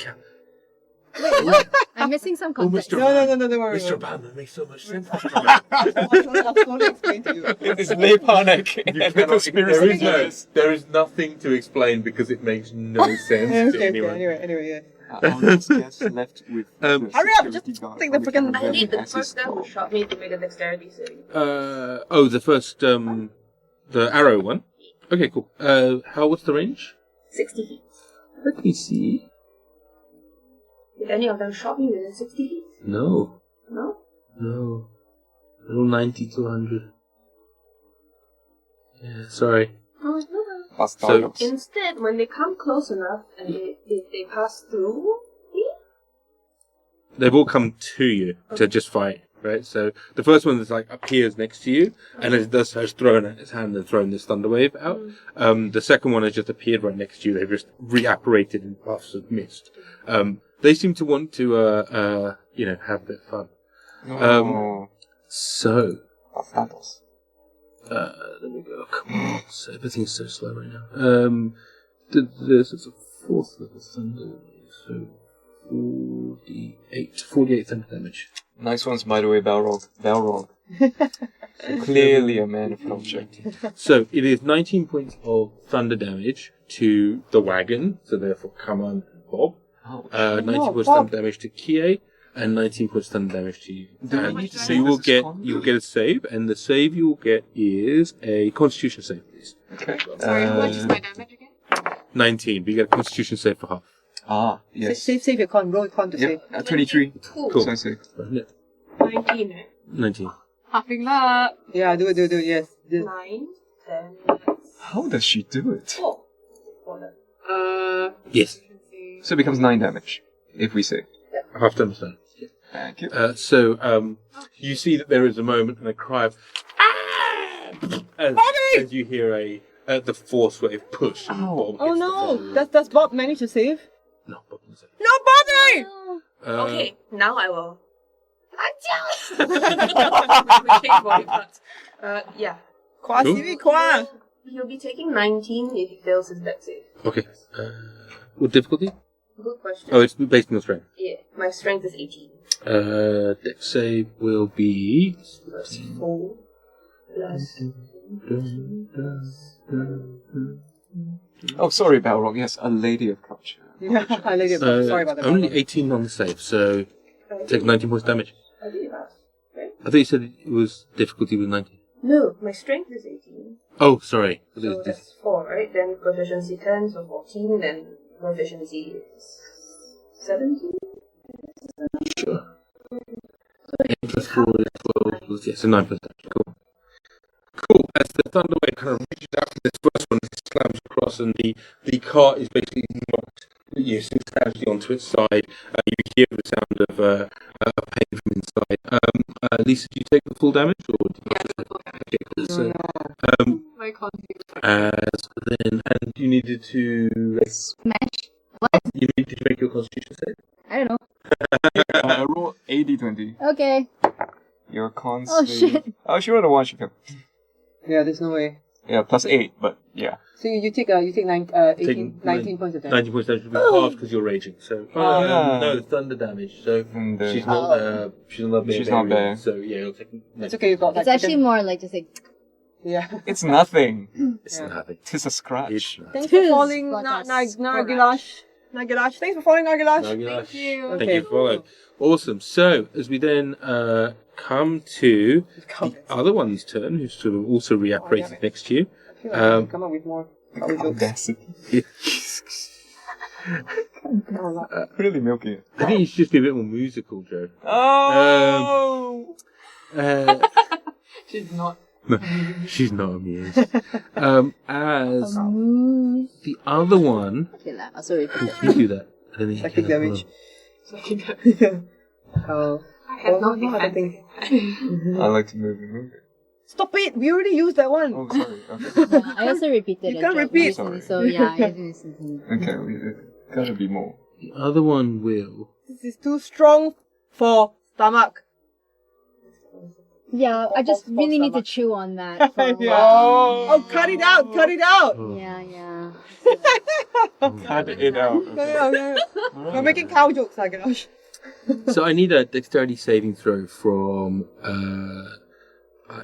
I'm missing some Oh, context. Mr. No, don't worry. Mr. Band, that makes so much sense. I'll slowly explain to you. It's Lepanic and the conspiracy. there is nothing to explain because it makes no sense to Okay, anyone. anyway, yeah. Our next guest left with. the Hurry up, just security guard take the on freaking- caravan I need the as first his guy who dog. shot me to make a dexterity saving. The first, the arrow one. Okay, cool. What's the range? 60 feet. Let me see. Did any of them shot me within 60 feet? No. No? No. Little 90 to 100. Yeah, sorry. Oh, no. Bastardos. Instead, when they come close enough and if they pass through me, They've all come to you to just fight, right? So the first one is like appears next to you, and it does has thrown its hand and thrown this thunder wave out. The second one has just appeared right next to you. They've just reapparated in puffs of mist. They seem to want to, have a bit of fun. Oh, So, bastardos. let me go. Come on, so everything's so slow right now. This is a fourth level thunder, so 48 thunder damage. Nice ones, by the way, Balrog. Clearly a man of culture. So it is 19 points of thunder damage to the wagon, so therefore Kaman and Bob. 19 points thunder damage to Kie, and 19 points thunder damage to you. Do we And need to so say you will this is get con? a save, and the save you will get is a Constitution save, please. Okay. Sorry, how much is my damage again? 19, but you get a Constitution save for half. Yes. Save your con. Roll con to save. Yep, 23. Cool. So I say. Isn't it? 19, right? 19. Halving luck. Yeah, do it, yes. 9, 10, How does she do it? 4. Yes. Let's see. So it becomes 9 damage, if we say. Half to understand. Thank you. So you see that there is a moment and a cry of as you hear the force wave push. and Bob Oh hits the no! floor. Does Bob manage to save? No, Bob doesn't save. No, Bobby! Okay, now I will. Yeah. Kwa Cool. Sivi Kwa! He'll be taking 19 if he fails his dex save. Okay. What difficulty? Good question. Oh, it's based on your strength. Yeah, my strength is 18. Dex save will be. Plus 4. Plus. Oh, sorry, Balrog. Yes, a lady of culture. Yeah, I like it. Sorry about that. Only 18 on the save, so take 19 points damage. I did pass. I thought you said it was difficulty with 19. No, my strength is 18. Oh, sorry. So that's 4, right? Then proficiency 10, so 14. Then proficiency is 17. Sure. 8 plus 4 is 12 plus, yeah, so 9 plus 10. Cool. Cool. As the thunder wave kind of reaches out to this first one, it slams across, and the cart is basically knocked substantially onto its side. You hear the sound of pain from inside. Lisa, do you take the full damage? Or do you okay, cool. So, My con. and you needed to Smash. you needed to make your constitution save. I don't know. Roll 80-20. Okay. Your con Oh, save. shit. Oh, she rolled a 1, she can. Yeah, there's no way. Yeah, plus 8, but yeah. So you take 19 points of damage. 19 points damage will be halved because you're raging. So yeah. no thunder damage. So And, she's not She's not there. So yeah, you'll take. It's okay, you got It's that. actually more like just like. Yeah. It's nothing. It's Yeah. nothing. Tis a scratch. It's nothing. Thanks for falling, Podcast. Nagilash. Nagilash. Thanks for falling, Nagilash. Thank you. Thank Okay. you for following. Awesome. So as we then come to the other one's turn, who's sort of also reapparated next to you. I feel like I can come up with more. Audacity. Really milky. I think you should just be a bit more musical, Joe. Oh! She's not. No, she's not amused. As the other one, Okay, lah. Sorry. you do that. I don't think you Psychic can. damage. Oh. I have no no other defense. I like to move and move it. Stop it! We already used that one. Oh, sorry. Okay, Yeah, I also repeated You it. can't joke repeat. recently, so yeah, I didn't. okay gotta be more. The other one will. This is too strong for stomach. Yeah, I just really need to chew on that. For a Yeah. while. Oh, cut it out! Cut it out! Oh. Yeah, yeah. Cut it out. Cut it out! You're making cow jokes, Nagilash. So I need a dexterity saving throw from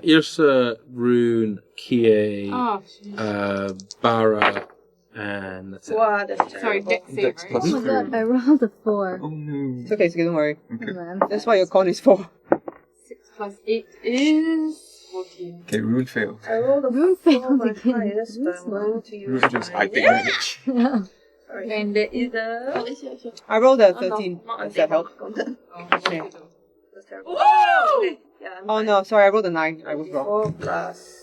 Yrsa, Rune, Kie, Oh, jeez. Barra, and that's it. Wow, that's Sorry, terrible. deck save, Dex right? plus Oh my god, I rolled a 4. Oh no. It's okay, don't worry. Okay. Oh, man. That's what your con is for. 6 plus 8 is 14. Okay, Rune failed. I rolled a Rune 4 failed my again. highest, but I'm going to use Rune just my hyping damage. And there is a... I rolled a Oh, no, 13. not Does that help? unstable. Okay. That's terrible. Okay. Yeah, I'm Oh fine. no, sorry, I rolled a 9. I was wrong. 4 plus...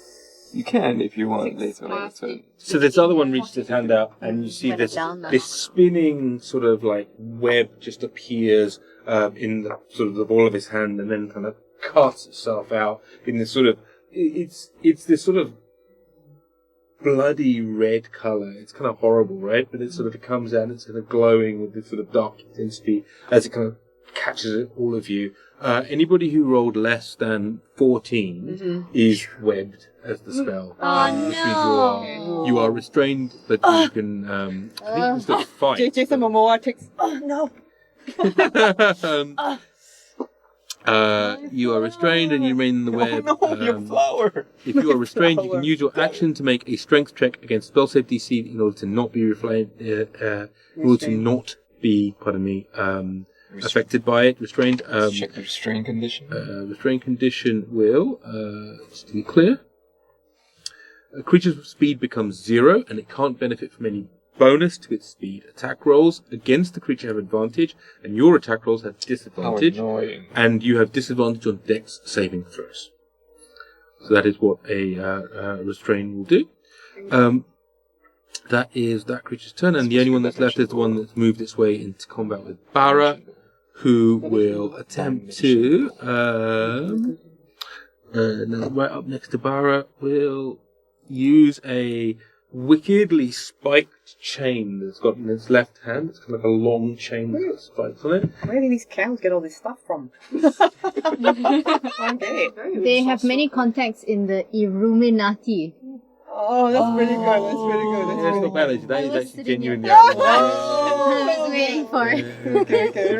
You can if you want later. So this other one reaches his hand out, and you see this spinning sort of like web just appears in the sort of the ball of his hand, and then kind of casts itself out in this sort of it's this sort of bloody red color. It's kind of horrible, right? But it sort of comes out and it's kind of glowing with this sort of dark intensity as it kind of catches all of you. Anybody who rolled less than 14 is webbed as the spell. Oh, which means no. you are restrained, but you can. I think you can still fight. Jason Momoa takes. Oh no! You are restrained and you remain in the web. your flower! If you are restrained, you can use your action to make a strength check against spell save DC in order to not be affected by it. Restrained. Check the restraint condition. Restraint condition will, just to be clear, a creature's speed becomes 0 and it can't benefit from any bonus to its speed. Attack rolls against the creature have advantage, and your attack rolls have disadvantage. How annoying. And you have disadvantage on dex saving throws. So that is what a restrain will do. That is that creature's turn, and the only one that's left is the one that's moved its way into combat with Barra, who will attempt to. Right up next to Barra, will use a wickedly spiked chain that's got in its left hand. It's kind of like a long chain that's got spikes on it. Where do these cows get all this stuff from? Okay. They have many contacts in the Illuminati. Oh, that's really good. That's really good. That's That's really not bad, good. actually. That is actually genuinely. I was waiting for it. Okay, okay.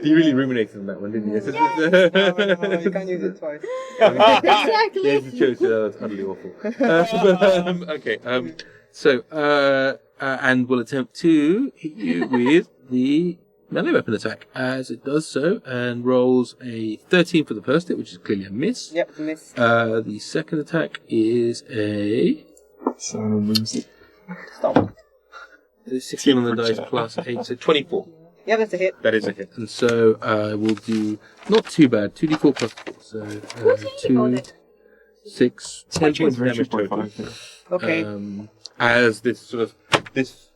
You really ruminated on that one, didn't you? No, you can't use it twice. Exactly. Yes, it's true. So that's utterly awful. Okay. So, and will attempt to hit you with the melee weapon attack as it does so, and rolls a 13 for the first hit, which is clearly a miss. Yep, miss. The second attack is a Someone moves it. Stop. 16 on the dice plus 8, so 24. Yeah, that's a hit. That is a hit. And so we'll do not too bad. 2d4 plus 4. So 2, 6, 10 points of damage total. Okay. As this sort of this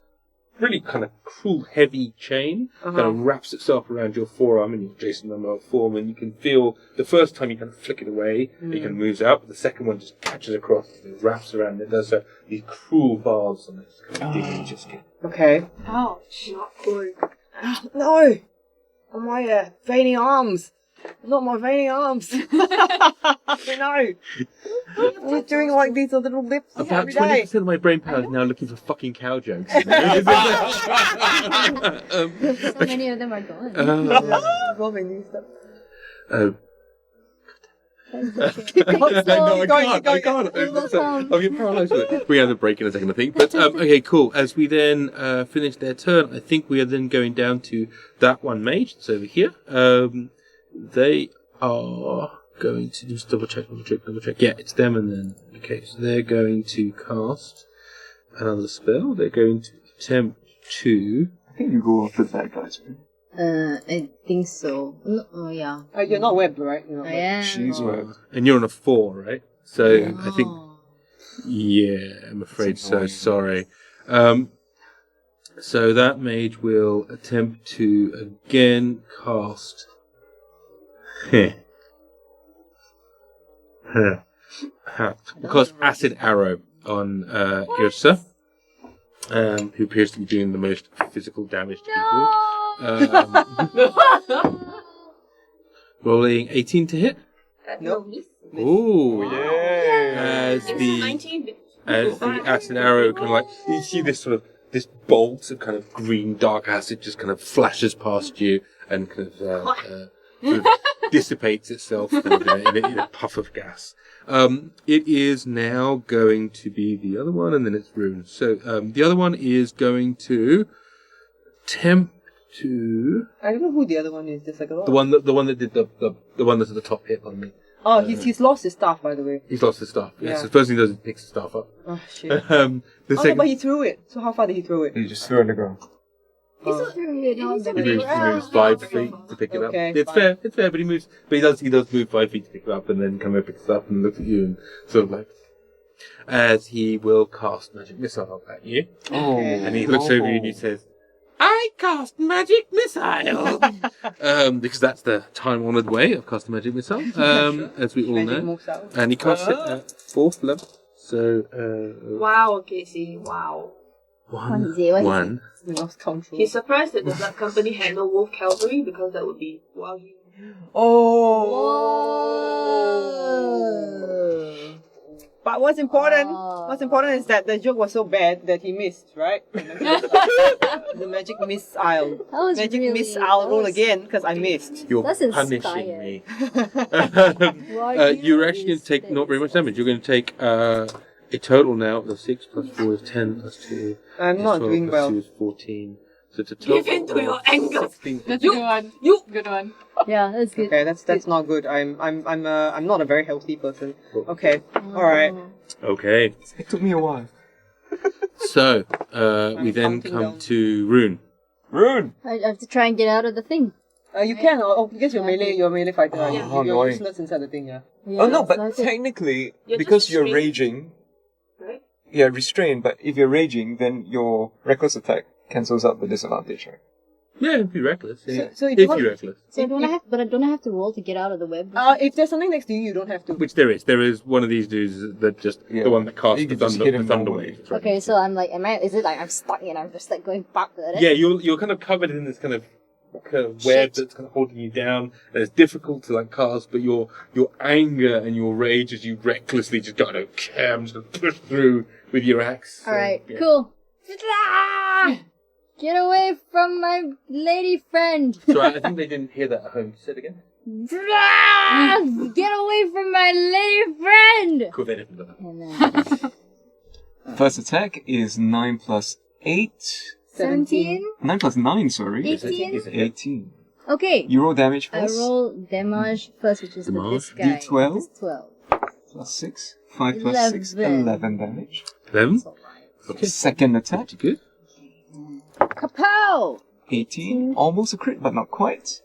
really kind of cruel, heavy chain kind of wraps itself around your forearm and your Jason Momoa form, and you can feel the first time you kind of flick it away, it kind of moves out, but the second one just catches across and it wraps around. It does these cruel bars on it, kind of digging your skin. Okay. Ouch. Not good. No! On my veiny arms! Not my veiny arms! No! We're doing like these little lips About every day. 20% of my brain power is now looking for fucking cow jokes. So many of them are gone. Involving these stuff. No, I can't. It will come. I'm paralyzed with it. We're going to have a break in a second, I think. But, okay, cool. As we then finish their turn, I think we are then going down to that one mage that's over here. They are going to just double check. Yeah, it's them, and then, okay, so they're going to cast another spell. They're going to attempt to... I think you go after that, guys. I think so. No, oh, yeah. You're not webbed, right? You're not I webbed. am. She's webbed. And you're on a 4, right? So Yeah. I think... Oh. Yeah, I'm afraid That's so. annoying. Sorry. So that mage will attempt to again cast. Cast Acid Arrow on Yrsa, who appears to be doing the most physical damage to people. Rolling 18 to hit. Nope. Ooh. Yay! As the 19. as the acid arrow kind of like, you see this sort of this bolt of kind of green dark acid just kind of flashes past you and kind of, sort of dissipates itself kind of in a puff of gas. It is now going to be the other one, and then it's Rune. So the other one is going to attempt to I don't know who the other one is. There's like a lot. the one that did the one that's at the top hit on me. Oh, he's lost his staff, by the way. He's lost his staff. Yeah. Yeah. So the first thing he does is picks the staff up. Oh, shit. The No, second, but he threw it. So how far did he throw it? You just threw it on the ground. It's not really not the he moves 5 feet to pick it up. Okay, It's fine. fair, but he moves. But he does move 5 feet to pick it up, and then come over, picks it up, and looks at you, and sort of like, as he will cast magic missile at you, Oh. and he looks over you and he says, "I cast magic missile," because that's the time-honored way of casting magic missile, as we all Magic know. moves out. And he casts it at 4th level. So Wow, Casey, wow. What is it? What is one. We lost control. He's surprised that the Blood Company handled Wolf Cavalry because that would be wow. But what's important? Oh. What's important is that the joke was so bad that he missed, right? The magic missile. That was Magic really, missile that roll was- again because I missed. You're That's punishing me. Why You're you actually going to take mistake? not very much damage. You're going to take a total now of 6 plus 4 is 10 plus 2. I'm plus not 12 doing plus well. 2 is 14. So it's a total Give in to of your anger. 16. That's a good one. You- Good one. Yeah, that's good. Okay, that's not good. I'm not a very healthy person. Okay, all right. Okay. It took me a while. So we then counting come down. to Rune. Rune! I have to try and get out of the thing. You can. Because you're melee fighter. Oh, Yeah, how you're annoying. useless inside the thing. Yeah. Yeah, Oh no, so but I think- technically, You're because just you're restrained. raging, Right? you're restrained, but if you're raging, then your reckless attack cancels out the disadvantage, right? Yeah, if you're reckless. Yeah. So if if you want- you're reckless. So don't I have? But don't I have to roll to get out of the web? If there's something next to you, you don't have to. Which there is. There is one of these dudes that just, Yeah. the one that casts You the can just thunder, hit the him thunder normally. wave. That's right. Okay, so I'm like, is it like I'm stuck and I'm just like going back with it? Yeah, you're kind of covered in this kind of web that's kind of holding you down, and it's difficult to like cast. But your anger and your rage as you recklessly just go, I'm just gonna push through with your axe. All right, yeah. cool. Get away from my lady friend. So I think they didn't hear that at home. Say it again. Get away from my lady friend. Cool, they didn't do that. And then First attack is 9 plus 8. 17, 9 plus 9, sorry. 18. Is it 18. Okay. You roll damage I first. roll damage first, which is the Damage. this guy. D12. This 12. Plus 6. 5 plus 6. 11. 11 damage. 11? That's alright. Okay. Second attack. Pretty good. Kapow! 18. Almost a crit, but not quite.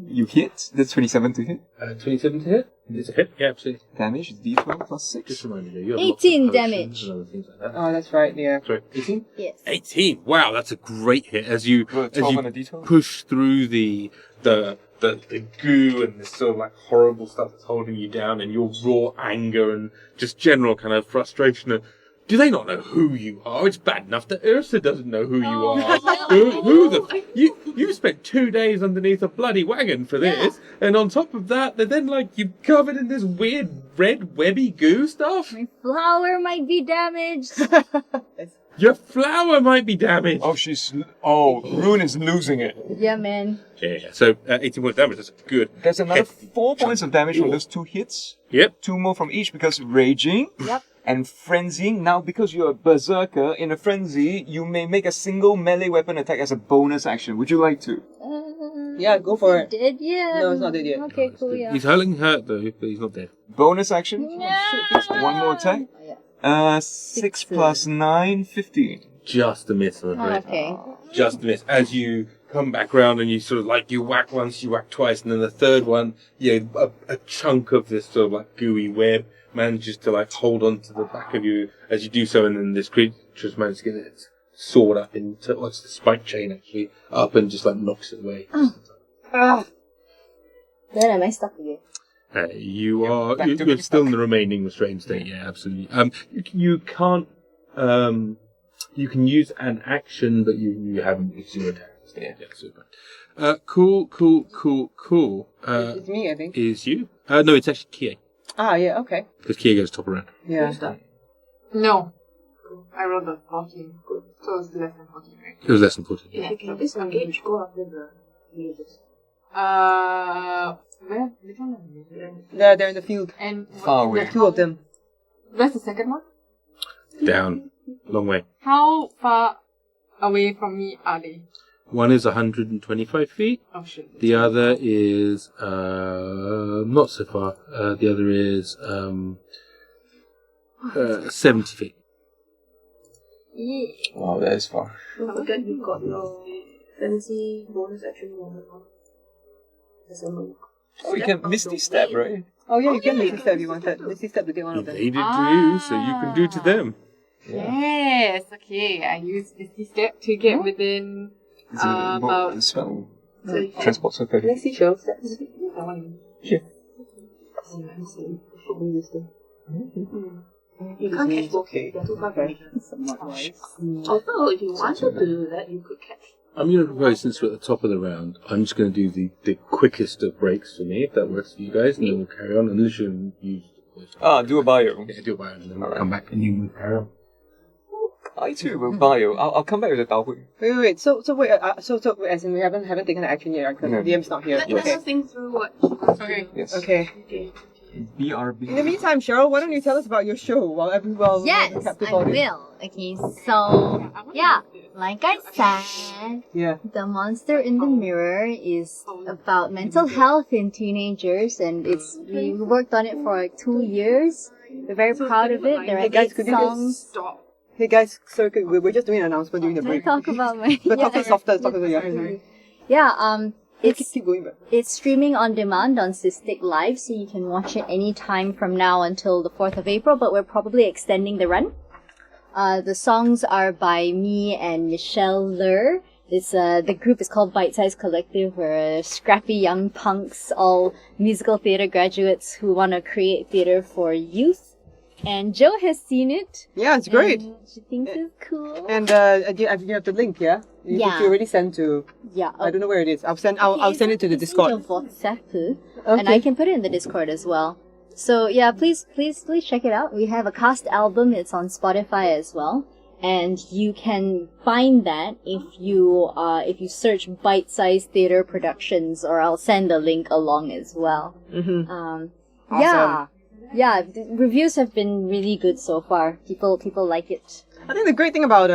You hit. That's 27 to hit. 27 to hit? It's a hit? Yeah, absolutely. Damage is D12 plus 6. Just remind me, you have 18 lots of potions damage. and other things like that. Oh, that's right. Yeah. Sorry, 18? Yes. 18. Wow, that's a great hit as you Roll a 12 on a as you D12. push through the goo and this sort of like horrible stuff that's holding you down, and your raw anger and just general kind of frustration. And do they not know who you are? It's bad enough that Yrsa doesn't know who you are. Who the you spent 2 days underneath a bloody wagon for this, and on top of that, they're then like you covered in this weird red webby goo stuff. My flower might be damaged. Your flower might be damaged. Oh, Rune is losing it. Yeah, man. Yeah. So 18 points damage. That's good. There's another Hefty 4 points of damage from those 2 hits. Yep. 2 more from each because raging. Yep. And frenzying. Now, because you're a berserker, in a frenzy, you may make a single melee weapon attack as a bonus action. Would you like to? Yeah, go for it. Dead yet? No, it's not dead yet. Okay, cool, yeah. He's hurling hurt though, but he's not dead. Bonus action? No! One more attack? Yeah. 6 plus 9, 15. Just a miss, I'm afraid. Okay. Just a miss. As you come back round and you sort of like, you whack once, you whack twice, and then the third one, a chunk of this sort of like gooey web manages to like hold on to the back of you as you do so, and then this creature's managed to get its sword up into, what's the spike chain actually, up and just like knocks it away. Then am I stuck again? You are, back to you're being still in stuck. the remaining restrained state, yeah, absolutely. You can't, you can use an action, but you haven't used your attack. Yeah, super. Cool. It's me, I think. Is you? No, it's actually Kie. Ah, yeah. Okay. Because Kie goes top around. Yeah. No. I rolled a 14. Good. So it's less than 14, right? It was less than 14. If you can disengage, go after the mages. Where? Which one is it? They're in the field. And Far away. Two of them. Where's the second one? Down. Long way. How far away from me are they? One is 125 feet. Oh shit. The other is not so far. The other is 70 feet. Wow, that is far. Don't forget you got your fancy bonus action moment on. As a monk. Oh, you can Misty Step, right? Oh yeah, you can Misty Step if you wanted. Misty Step to get one of them. They did to you, so you can do to them. Yes, okay. I use Misty Step to get within Is it about the spell? Transport circle. Let's see show steps. I want to Yeah. You can't catch both. They're too far from each other. Although, if you wanted to do that, you could catch. I'm going to propose, since we're at the top of the round, I'm just going to do the quickest of breaks for me, if that works for you guys, and then we'll carry on, unless you use the voice. Do a bio. Yeah, do a bio, and then we'll come back and you will carry on. I too will bio. I'll come back with a Dao Hui. Wait. So as in we haven't taken action yet, because the DM's not here. Let us think through what. Okay. Yes. Okay. BRB. In the meantime, Cheryl, why don't you tell us about your show while everyone Yes, captive I audience? will. Okay, so yeah, like I said, Yeah. The Monster in the Mirror is about mental health in teenagers, and we worked on it for like 2 years. We're very proud of it. There are Hey guys, 8 could you just songs. Stop. Hey guys, sorry, we're just doing an announcement during the Can I break. talk about my But talk softer, yeah. yeah, it's Keep going back. It's streaming on demand on Cystic Live, so you can watch it any time from now until the 4th of April, but we're probably extending the run. The songs are by me and Michelle Lur. It's the group is called Bite Size Collective. We're scrappy young punks, all musical theatre graduates who want to create theatre for youth. And Jo has seen it. Yeah, it's great. And she thinks it's cool. And you have the link, yeah? Yeah. You already sent to. Yeah. I don't know where it is. I'll send it to the It's Discord. in WhatsApp, and I can put it in the Discord as well. So yeah, please check it out. We have a cast album. It's on Spotify as well, and you can find that if you search Bite Size Theatre Productions, or I'll send a link along as well. Awesome. Yeah. The reviews have been really good so far. People like it. I think the great thing about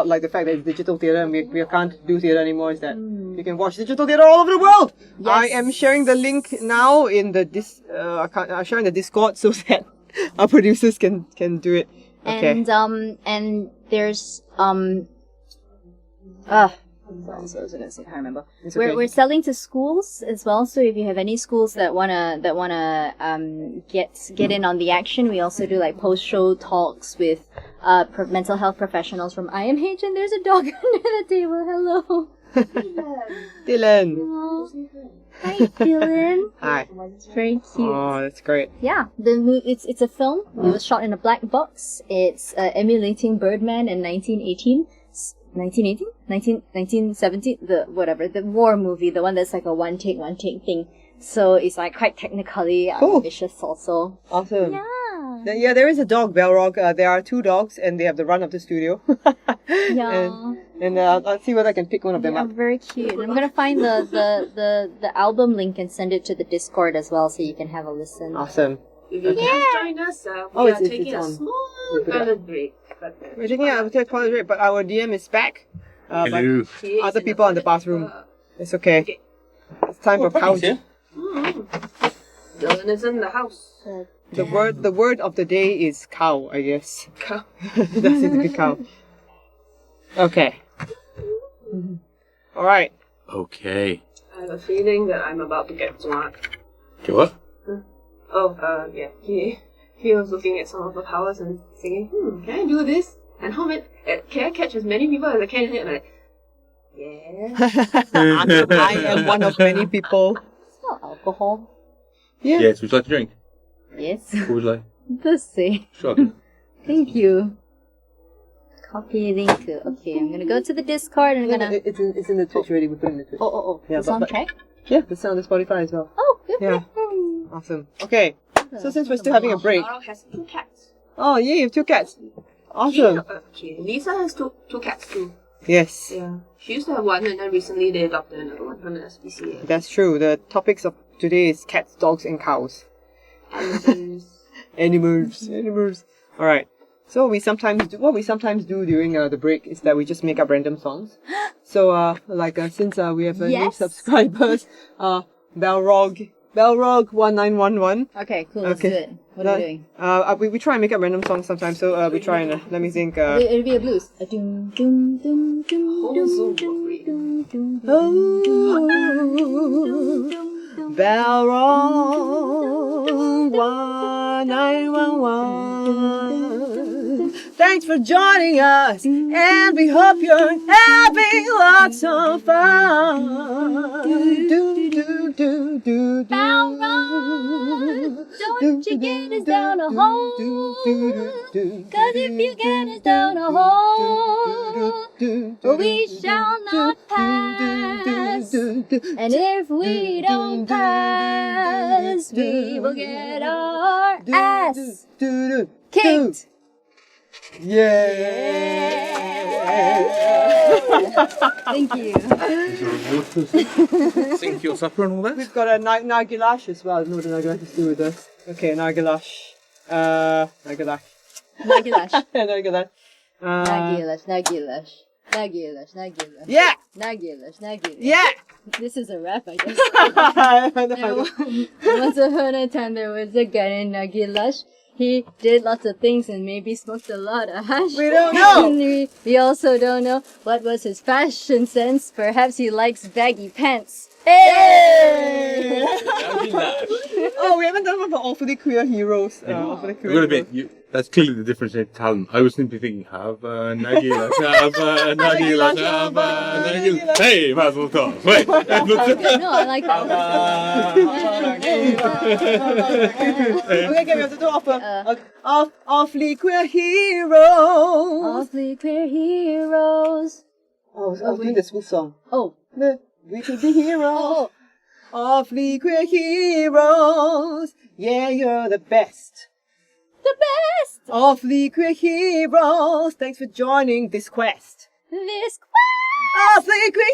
like the fact that it's digital theatre and we can't do theatre anymore is that you can watch digital theatre all over the world. Yes. I am sharing the link now in the I'm sharing the Discord so that our producers can do it. Okay. And there's so I was gonna say, I can't remember. It's okay. We're selling to schools as well, so if you have any schools that wanna get in on the action, we also do like post-show talks with mental health professionals from IMH, and there's a dog under the table. Hello. Dylan. Hello. Hi, Dylan. Hi. It's very cute. Oh, that's great. Yeah, it's a film. It was shot in a black box. It's emulating Birdman in 1970, the war movie, the one that's like a one take thing. So it's like quite technically ambitious also. Awesome. Yeah. Yeah, there is a dog, Balrog. There are 2 dogs, and they have the run of the studio. Yeah. And I'll see whether I can pick one of them Yeah, up. very cute. I'm gonna find the album link and send it to the Discord as well, so you can have a listen. Awesome. If you just join us, we are taking a small toilet break. We're taking a toilet break, but our DM is back. But Hello. other people in the bathroom. It's okay. It's time for couch. Dylan is in the house. The word of the day is cow, I guess. Cow. That's it, the cow. Okay. Alright. Okay. I have a feeling that I'm about to get smart. Okay, what? Yeah. He was looking at some of the powers and thinking, can I do this? And can I catch as many people as I can? And I'm like, yeah. I am one of many people. It's not alcohol. Yeah. Yes, would you like to drink? Yes. What would you like? The same. Sure. Thank you. Copy link. Okay, I'm gonna go to the Discord and I'm gonna. It's in the Twitch already. We put it in the Twitch. Oh. Yeah, It's on but- track. Yeah, it's on the Spotify as well. Oh, good. Yeah. Awesome. Okay. So since we're still having a break. Laura has 2 cats. Oh, yeah, you have 2 cats. Awesome. Lisa has two cats too. Yes. Yeah. She used to have one, and then recently they adopted another one from the SPCA. That's true. The topics of today is cats, dogs, and cows. And Animals. Alright. So what we sometimes do during the break is that we just make up random songs. So since we have new Yes. subscribers, Balrog 1911. Okay, cool. Let's do it. What are we doing? We try and make up random songs sometimes. So we try and let me think. It'll be a blues. A doom doom doom doom doom doom doom doom. Balrog 1911. Thanks for joining us, and we hope you're having lots of fun. Do do do do do. Balrog, don't you get us down a hole? Cause if you get us down a hole, we shall not pass. And if we don't pass, we will get our ass kicked. Yeah. Thank you. Sing your supper and all that? We've got a Nagilash as well. No, the Nagilash is still with us. Okay, Nagilash. Nagilash. Nagilash. Nagilash. Nagilash. Yeah! Nagilash. Yeah! This is a rap, I guess. I find it. Once upon a time, there was a guy named Nagilash. He did lots of things and maybe smoked a lot of hash. We don't know. And we also don't know what was his fashion sense. Perhaps he likes baggy pants. Hey! Oh, we haven't done one for Awfully Queer Heroes. Awfully Queer You've got a Heroes. bit. That's clearly the differentiated talent. I was simply thinking, have a Nagila, have a Nagila, have a Nagila. Hey, Mazel Tov. Wait. No, I like that. Okay, we have to do Awfully Queer Heroes. Awfully queer heroes. I was doing the school song. Oh. We could be heroes. Oh. Awfully Queer Heroes. Yeah, you're the best. The best! Awfully Queer Heroes. Thanks for joining this quest. This Awfully Queer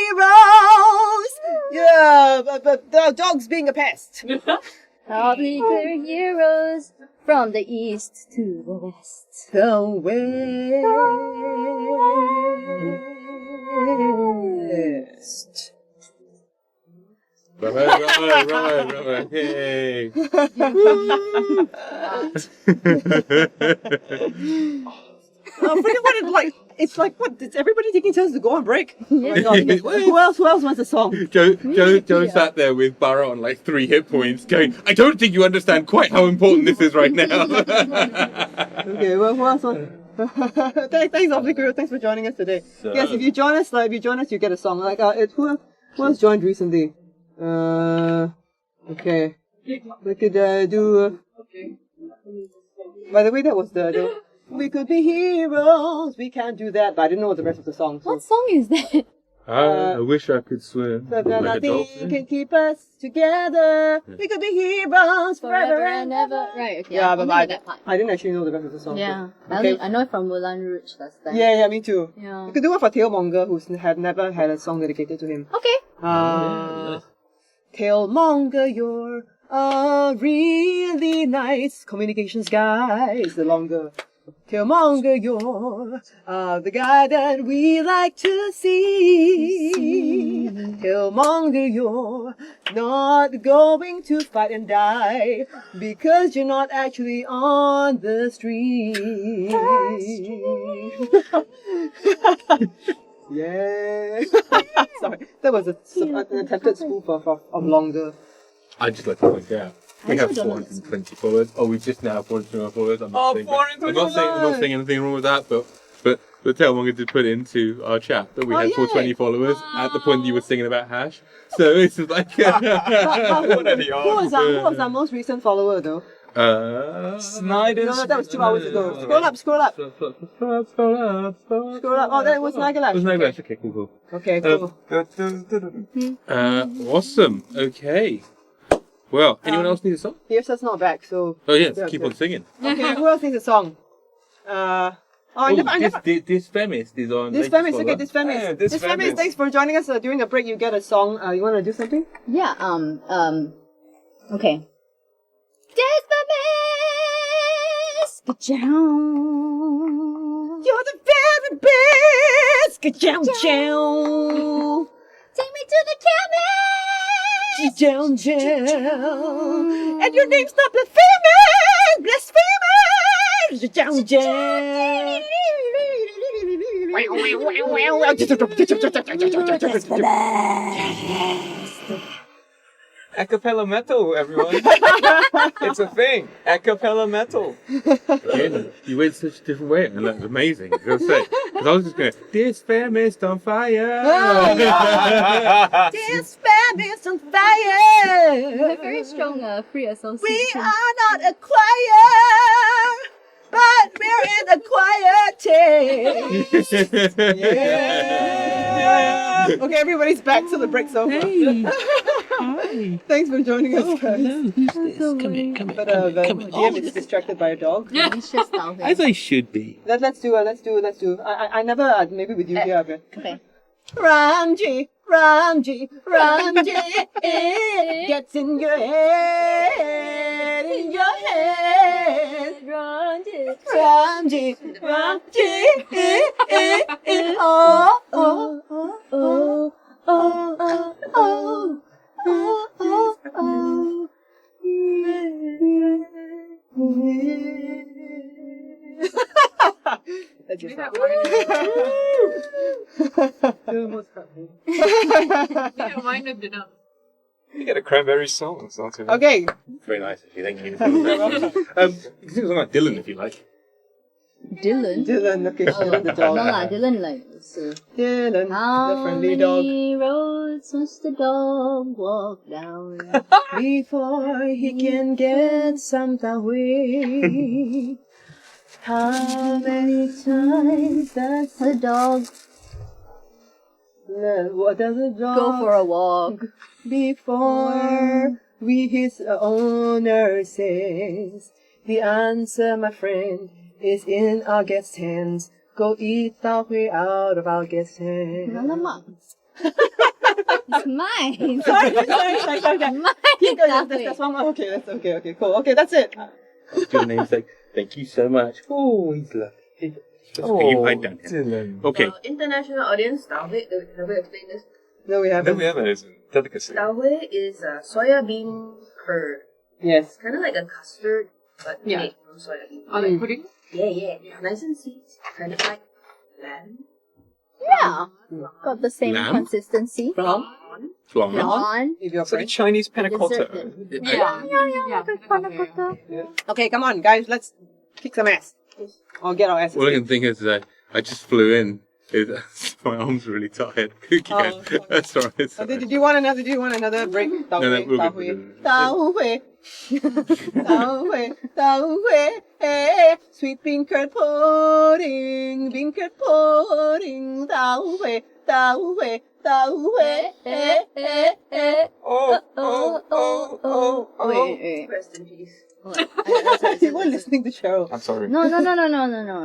Heroes. Yeah, but the dog's being a pest. Awfully queer heroes from the east to the west. The West. Right. Hey. Pretty what it's like what? Is everybody taking turns to go on break? Oh my God. Yeah. Who else wants a song? Joe sat there with Barra on like 3 hit points going, I don't think you understand quite how important this is right now. Okay, well, who else wants? Thanks, Awfully Queer. Thanks for joining us today. Yes, if you join us, you get a song. Like, who else joined recently? Okay. We could do. By the way, that was the. We could be heroes. We can't do that, but I didn't know the rest of the song. So. What song is that? I wish I could swim But like a nothing dolphin. can keep us together. We could be heroes forever and ever. Right, okay. Yeah, I but know I that part. didn't actually know the rest of the song. Yeah. Okay. I know it from Moulin Rouge last time. Yeah, me too. Yeah. You could do one for Tailmonger, who's never had a song dedicated to him. Okay. Tailmonger, you're a really nice communications guy. Is the longer. Tailmonger, you're the guy that we like to see. Tailmonger, you're not going to fight and die because you're not actually on the street. Yeah. Sorry, that was an attempted spoof of Longer. I just like to point out. We have 420 followers. Oh, we've just now 421 followers. I'm not saying anything wrong with that, but Tailmonger did put into our chat that we had 420 followers at the point that you were singing about hash. So it's like Who was our most recent follower though? Snyder. No, that was 2 hours ago. Scroll up. Scroll up. Oh, that was Nagalash. It was Nagalash. Okay, cool. Okay, cool. Awesome. Okay. Well, anyone else need a song? Yrsa's not back, so. Oh yes, keep on singing. Okay, who else needs a song? I never. This Feminist is on. This Feminist, okay, this Feminist. Yeah, This Feminist, thanks for joining us during the break. You get a song. You want to do something? Yeah, okay. This Ka-chow. You're the very best. Ka-chow. Take me to the chemist. Ka-chow. And your name's not blasphemous. Blasphemous. Ka-chow. Acapella metal, everyone. It's a thing. Acapella metal. Again, you went such a different way, and that was amazing. I gotta say, because I was just going, this fam is on fire. This fam is on fire. You have very strong free association. We are not a choir, but we're in a choir team. Yeah. Okay, everybody's back, so the break's over. Hey. Hi. Thanks for joining us, guys. Hello, who's this? Come here, come here. But come the here, come here. DM is distracted by a dog. It's just down As I should be. Let's do. I never, maybe with you here, Abby. Okay. Ramji, it gets in your head, Ramji, That's just We have wine with dinner. You get a cranberry song. It's not too bad. Okay. Very nice, actually. Thank you. You can sing a song like Dylan if you like. Dylan. Dylan, okay, Dylan the No dog. lah, Dylan like so. Dylan, the How friendly dog. many roads must the dog walk down? Before he can get some way. How many times does The dog what does a dog go for a walk. before we his owner says? The answer, my friend, is in our guest hands. Go eat our way out of our guest hands. Alamak. It's mine. Sorry. Mine. That's one more. Okay, that's okay, cool. Okay, that's it. Your namesake. Thank you so much. Oh, he's lovely. Okay, you hide down here. Dylan. Okay. International audience, tau huay. Have we explained this? No, we No, haven't. we haven't. It's a delicacy. Tau huay is soya bean curd. Yes. Kind of like a custard, but Yeah. made from soya bean. Are they pudding? Yeah. Nice and sweet. Kind of like lamb. Yeah. Got the same Lamb? consistency. From Flan. On. if you're It's like a French. Chinese panna cotta. Yeah. Okay, come on, guys. Let's kick some ass. Or get our asses. All I can think is that I just flew in. My arms are really tired. Cookie Oh, guys. That's alright. It's Did alright. you want another break? Tau No, huay, we're tau good, huay. we're good. Tau huay, sweet bean curd pudding, tau huay, Wait. Rest in peace. You were listening to Cheryl. I'm sorry. No.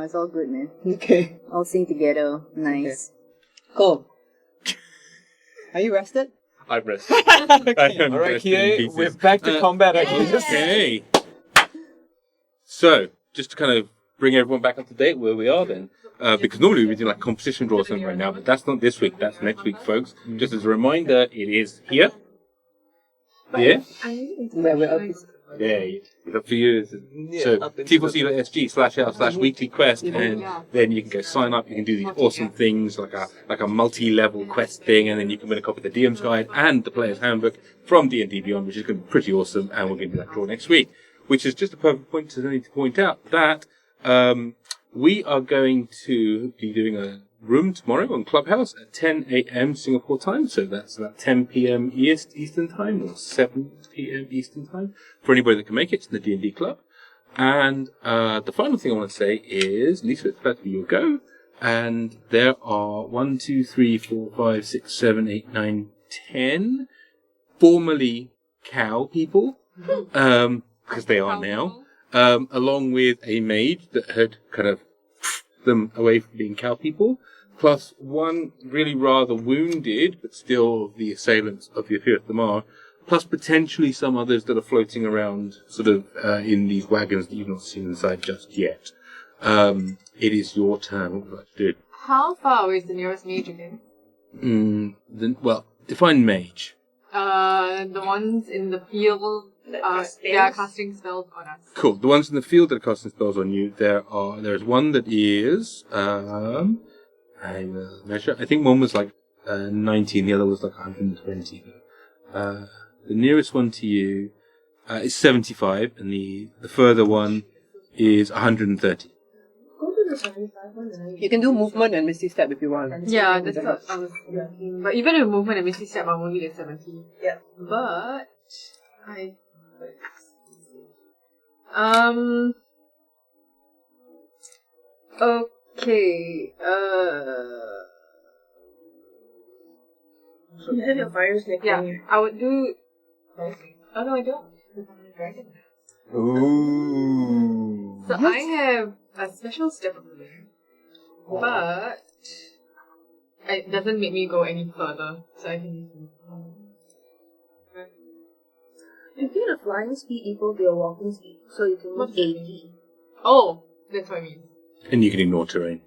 It's all good, man. Okay, All sing together. Nice. cool. Are you rested? I'm resting. I am All right, resting in Kie, pieces. we're back to combat, I guess. Okay. So, just to kind of bring everyone back up to date where we are then. Because normally we do like competition draws something right now, but that's not this week, that's next week, folks. Just as a reminder, it is here. Yeah? Where we're up. Yeah, it's up to you. So, up into tfc.sg/l/weekly quest, and then you can go sign up. You can do these awesome things like a multi-level quest thing, and then you can win a copy of the DM's guide and the player's handbook from D&D Beyond, which is going to be pretty awesome. And we're going to do that draw next week, which is just a perfect point to point out that we are going to be doing a room tomorrow on Clubhouse at 10 a.m. Singapore time, so that's about 10 p.m. Eastern time or 7 p.m. Eastern time for anybody that can make it to the D&D club. And the final thing I want to say is, Lisa, it's about to be your go, and there are 1, 2, 3, 4, 5, 6, 7, 8, 9, 10 formerly cow people, because they are now, along with a mage that had kind of them away from being cow people, plus one really rather wounded, but still the assailants of the Appear of the Mar, plus potentially some others that are floating around sort of in these wagons that you've not seen inside just yet. It is your turn. What would you like to do? How far away is the nearest mage again? Well, define mage. The ones in the field, they are casting spells on us. Cool. The ones in the field that are casting spells on you, there's one that is, I will measure. I think one was like 19, the other was like 120. The nearest one to you is 75, and the further one is 130. Go to the 75 one, right? You can do movement and misty step if you want. Yeah, that's what I was thinking. But even with movement and misty step, I'm only at 70. Yeah. But okay. You have your fire snake. Yeah, I would do. Oh no, I don't. I'm a dragon. Ooh. So I have a special step ability, but it doesn't make me go any further. So I can use You get a flying speed equal to your walking speed, so you can move 80. Oh, that's what I mean. And you can ignore terrain.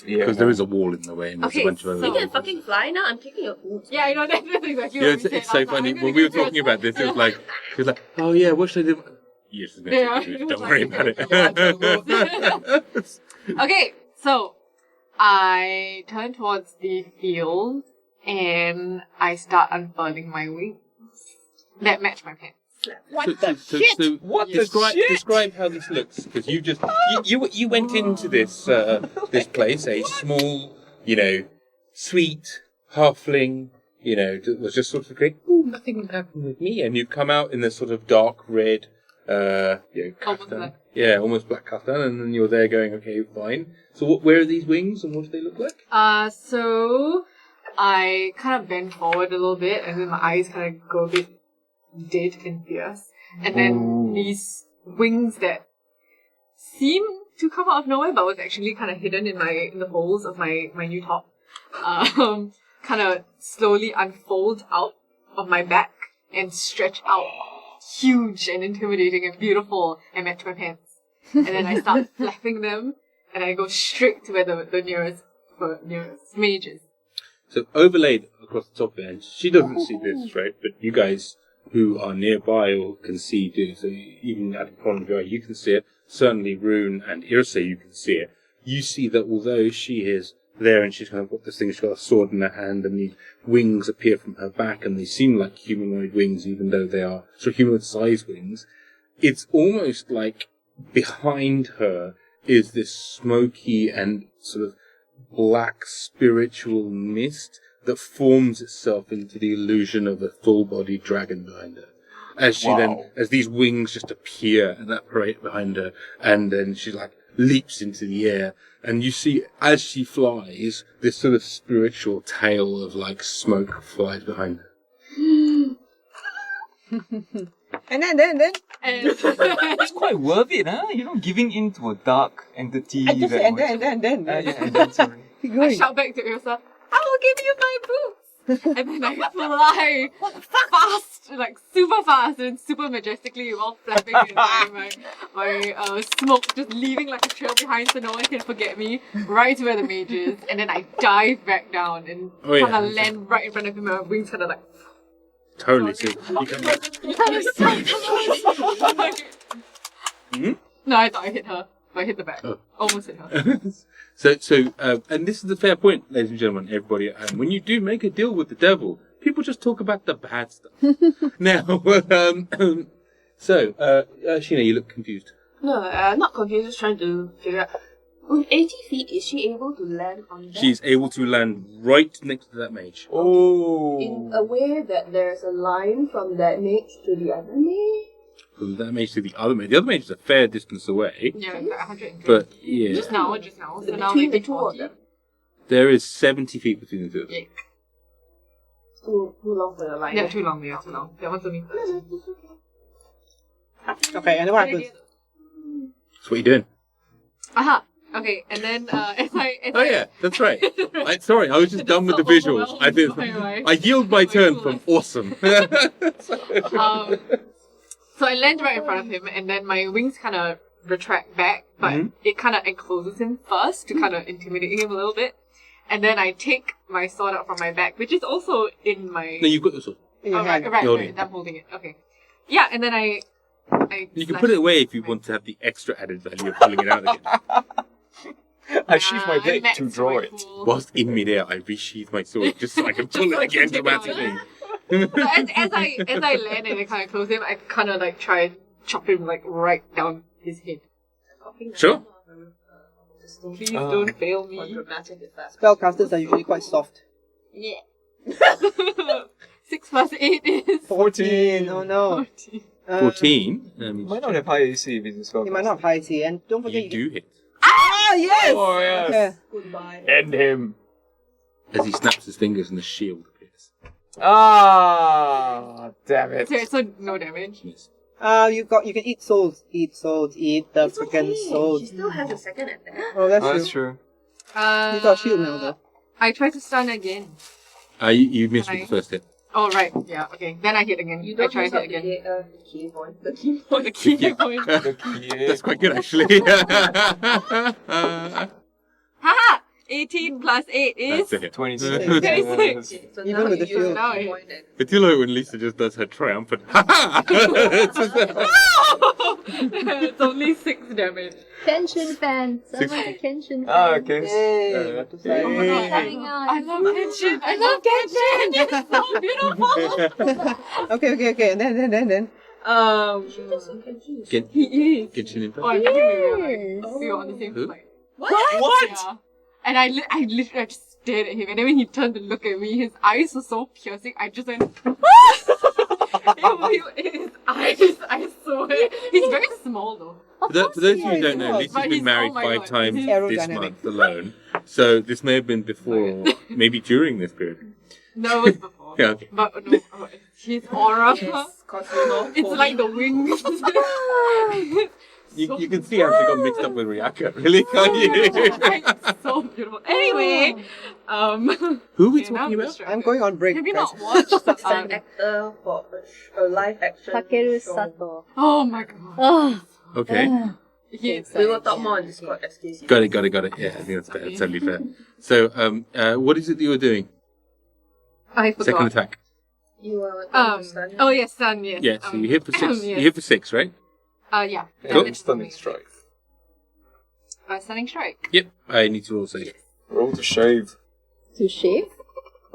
Yeah. Because there is a wall in the way and there's Okay, a bunch of other so- You can fucking fly now. I'm taking your food. Yeah, I know that's exactly Yeah, what it's, we said. it's so I was like, funny. I'm When gonna we were go talking about this, first. it was like, oh yeah, what should I do? You're just going to Yeah. take the food. Don't worry about it. Okay, so I turn towards the field and I start unfurling my wings that match my pants. What the shit? So What the describe, shit? describe how this looks, because you just you went into this this place, a small, sweet halfling, that was just sort of going, "Ooh, nothing would happen with me," and you come out in this sort of dark red, Almost kaftan. black. Yeah, almost black kaftan, and then you're there going, "Okay, fine." So where are these wings, and what do they look like? So I kind of bend forward a little bit and then my eyes kind of go a bit dead and fierce. And then these wings that seem to come out of nowhere but was actually kind of hidden in the folds of my new top, kind of slowly unfold out of my back and stretch out huge and intimidating and beautiful and match my pants. And then I start flapping them and I go straight to where the nearest mage is. So overlaid across the top end, she doesn't see this, right? But you guys who are nearby or can see do. So even at the corner of your eye, you can see it. Certainly Rune and Yrsa, you can see it. You see that although she is there and she's kind of got this thing, she's got a sword in her hand and these wings appear from her back and they seem like humanoid wings even though they are sort of humanoid-sized wings. It's almost like behind her is this smoky and sort of black spiritual mist that forms itself into the illusion of a full-bodied dragon behind her. As she as these wings just appear and apparate behind her, and then she leaps into the air, and you see as she flies, this sort of spiritual tail of smoke flies behind her. And then. And It's quite worth it, huh? Giving in to a dark entity. I just said, and then. Yeah, and then, sorry. Keep I going. shout back to Yrsa, I will give you my boots! And then I fly fast, super fast and super majestically while flapping in my smoke, just leaving a trail behind so no one can forget me, right to where the mage is. And then I dive back down and kind of land right in front of him. My wings kind of Totally. So you can, No, I thought I hit her. But I hit the back. Oh. Almost hit her. So, and this is the fair point, ladies and gentlemen, everybody at home. When you do make a deal with the devil, people just talk about the bad stuff. Now, Sheena, you look confused. No, not confused, just trying to figure out. On 80 feet, is she able to land on that? She's able to land right next to that mage. Oh. In a way that there's a line from that mage to the other mage? From that mage to the other mage. The other mage is a fair distance away. Yeah, it's 150. But, yeah. Just now. So now Between maybe the two of 40. them. There is 70 feet between the two of them. Yeah. Too long for the line. Yeah, too long. That one's only. Okay, and then what happens? That's what you're doing. Aha! Okay, and then as Oh yeah, that's right. Sorry, I was just done with the visuals. I yield my turn from awesome. So I land right in front of him, and then my wings kind of retract back, but it kind of encloses him first to kind of intimidate him a little bit. And then I take my sword out from my back, which is also in my... No, you've got the sword. Right, I'm holding it. Okay. Yeah, and then I you can put it away if you want to have the extra added value of pulling it out again. I sheath my blade to draw it. Whilst in midair, I resheath my sword just so I can pull it again dramatically. So as I land and I kind of close him, I kind of like try and chop him like right down his head. Sure. Please don't fail me. Spellcasters are usually quite soft. Yeah. 6 plus 8 is 14. Oh no. 14. You might not have high AC if it's a spell. You might not have high AC, and don't forget You do hit. Ah, yes! Oh, yes. Yeah. Goodbye. End him. As he snaps his fingers and the shield appears. Ah, damn it. so no damage. Yes. You can eat souls. Eat the It's freaking okay. souls. She still has a second attack. Oh, that's Oh, true. that's true. You got a shield now, though. I try to stun again. You missed Can with the first hit. Oh right, yeah, okay. Then I hit again. You I don't try use to up hit again. the key point. The key point. The key point. That's quite good, actually. Haha! 18 plus 8 is... That's a hit. 26. 26. So Even now with you the use shield. Now the I- key point and I do like when Lisa just does her triumphant ha-ha! It's only 6 damage. Kenshin fan. Someone a Kenshin fan. Ah, okay. Yay. Oh my god. Coming out. I love Kenshin. I love Kenshin. It's so beautiful. Okay. And then. Get, He is. get your Oh, I'm getting real. Like, we were on the same Who? flight. What? Yeah. And I literally just stared at him, and then when he turned to look at me, his eyes were so piercing. I just went. His eyes, I swear. He's very small though. For those of you who don't know, But Lisa's he's- been married oh my 5 God, times he's this aerodynamic. month alone. So this may have been before, or maybe during this period. No, it was before. Yeah, okay. But no, his aura. cause you know. It's like the wings. You can see how she got mixed up with Ryaka, really, can't you? It's so beautiful. Anyway, Who are we okay, now talking I'm about? distracted. I'm going on break. Have you guys. not watched It's an actor for a live action Takeru show. Sato. Oh my god. Oh. Okay. Yes. We will talk more on Discord. Excuse me. Got it. Yeah, I think that's fair. That's totally fair. So, what is it that you were doing? I forgot. Second attack. You are Oh yes, sun. Yes. Yeah, so you hit for 6. yes. You hit for 6, right? Yeah. Cool. Damage Stunning strike. Stunning strike. Yep. I need to roll save. Roll to shave. To shave?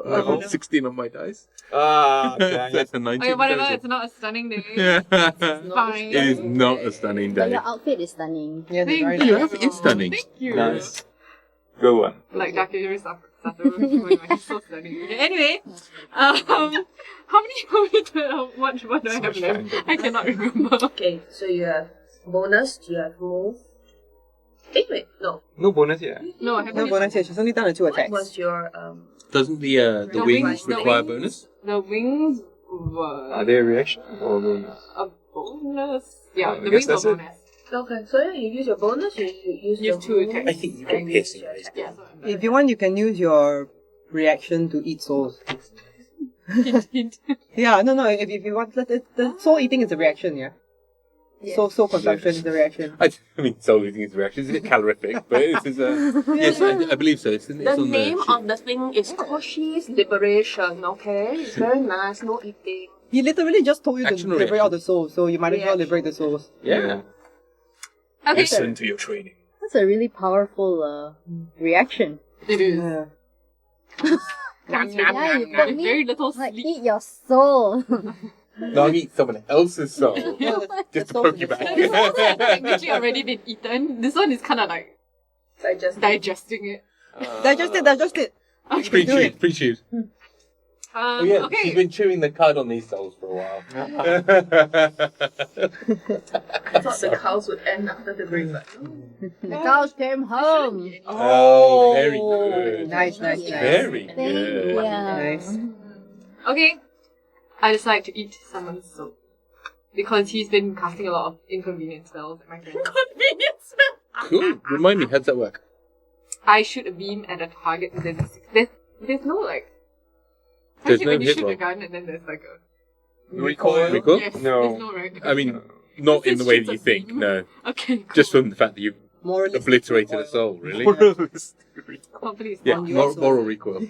I rolled 16 on my dice. Ah, dang That's it. a 19. Okay, whatever. total. It's not a stunning day. Fine. It is not a stunning But day. your outfit is stunning. Yeah, Thank very you. Your outfit is stunning. Thank you. Nice. Go on. Like Takeru Sato. He's so stunning. Okay, anyway, how much do I have left? I cannot remember. Okay, so you have bonus. You have move. Wait, no. No bonus yet. No, I haven't. No bonus here. She's only done the 2 What attacks. was your Doesn't the wings require bonus? The wings Are were they a reaction or bonus? a bonus. Yeah, I the guess wings were that's it. bonus. Okay, so yeah, you use your bonus. You use Use the 2 move, attacks. I think you get and piercing. use your attack. Yeah, so If you want, you can use your reaction to eat souls. hint. Yeah, no. If you want, the soul eating is a reaction, yeah. Yeah. Soul consumption is a reaction. I mean, soul eating is a reaction. It's a bit calorific, but this is yes, I believe so. It's The on name sheet. of the thing is Koshi's Liberation, okay? It's very nice, no eating. He literally just told you Action to or liberate all reaction? the souls, so you might as well Reaction. liberate the souls. Yeah. Okay, Listen to your training. That's a really powerful reaction. it is. Yeah. Yeah, you With put me, very little like, sleep. eat your soul. No, I eat someone else's soul. Just to poke you back. This one has technically already been eaten. This one is kind of like digesting it. Digest it. Pre-chewed, pre-chewed. Oh yeah, she's Okay. been chewing the cud on these souls for a while. I thought the cows would end after the break, but no. The cows came home. Oh, very good. Nice. Very Thank good. you. Nice. Okay. I decide to eat someone's soul. Because he's been casting a lot of inconvenient spells at my friend. Convenience. Cool. Remind me, how's that work? I shoot a beam at a target within there's no like. There's How no when you hit shoot roll. a gun and then there's like a Recoil? Recoil? Yes, No. there's no right. I mean, not in the way that you think, no. Okay, cool. Just from the fact that you've More obliterated a soul, really. Company's Yeah, on you. moral recoil.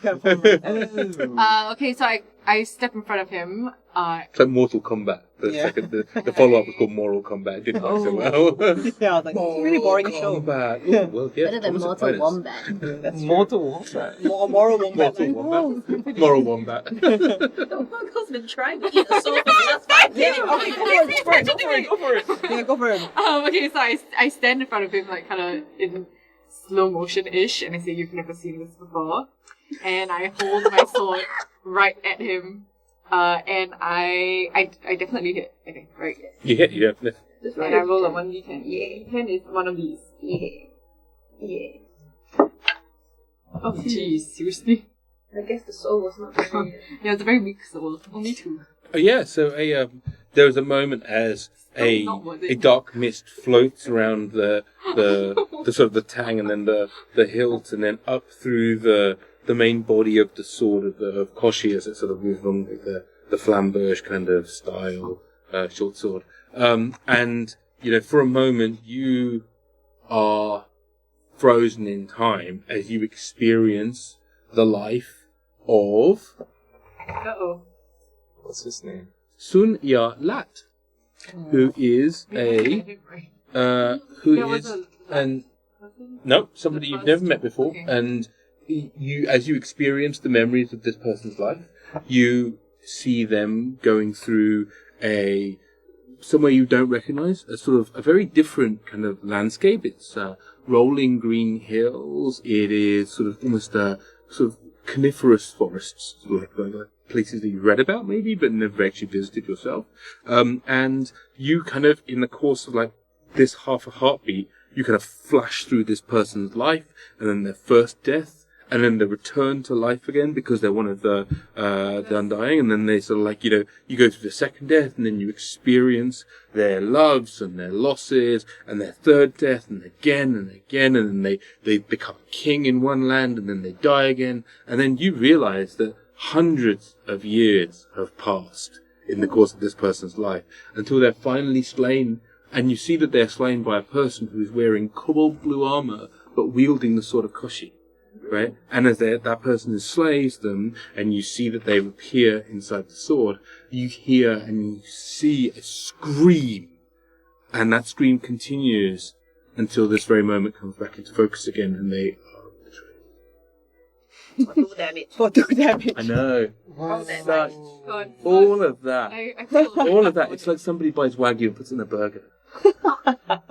Okay, so I step in front of him. It's like Mortal Kombat. The follow-up was called Moral Kombat. It didn't work so well. Yeah, I was like, it's a really boring show. Kombat. Ooh, well, yes, Better than Thomas Mortal Aquinas. Wombat. Mortal Wombat. Moral wombat. Moral Wombat. The Mongo's been trying to eat the soul for the last 5 Yeah, days. okay, go for it. Yeah, go for it. Okay, so I stand in front of him like kind of in slow motion-ish, and I say, "You've never seen this before," and I hold my sword right at him, and I definitely hit. I think, right? You hit, yeah. Just And I roll a 1d10. Yeah, 10 is one of these. Yeah. Oh, jeez, seriously? I guess the soul was not very... Yeah, it's a very weak soul. Only 2. Oh, yeah, so there was a moment as a dark mist floats around the sort of the tang and then the hilt and then up through the main body of the sword of Koshi as it sort of moves along with the flamberge kind of style short sword. And, for a moment you are frozen in time as you experience the life of Uh-oh. What's his name? Sun Ya Lat, who is somebody you've never met before, Okay. and you, as you experience the memories of this person's life, you see them going through somewhere you don't recognize, a sort of a very different kind of landscape. It's rolling green hills. It is sort of almost a sort of coniferous forests, like places that you've read about maybe, but never actually visited yourself. And you kind of, in the course of like this half a heartbeat, you kind of flash through this person's life, and then their first death, and then the return to life again because they're one of the undying, and then they sort of like, you go through the second death, and then you experience their loves and their losses, and their third death, and again and again, and then they become king in one land, and then they die again, and then you realize that hundreds of years have passed in the course of this person's life until they're finally slain, and you see that they're slain by a person who is wearing cobalt blue armor but wielding the sword of Koshi. Right? And as that person enslaves them, and you see that they appear inside the sword, you hear and you see a scream. And that scream continues until this very moment comes back into focus again, and they are betrayed. For 2 damage. For 2 damage. I know. All that Such, God. all of that. I feel All of that. It's like somebody buys Wagyu and puts it in a burger.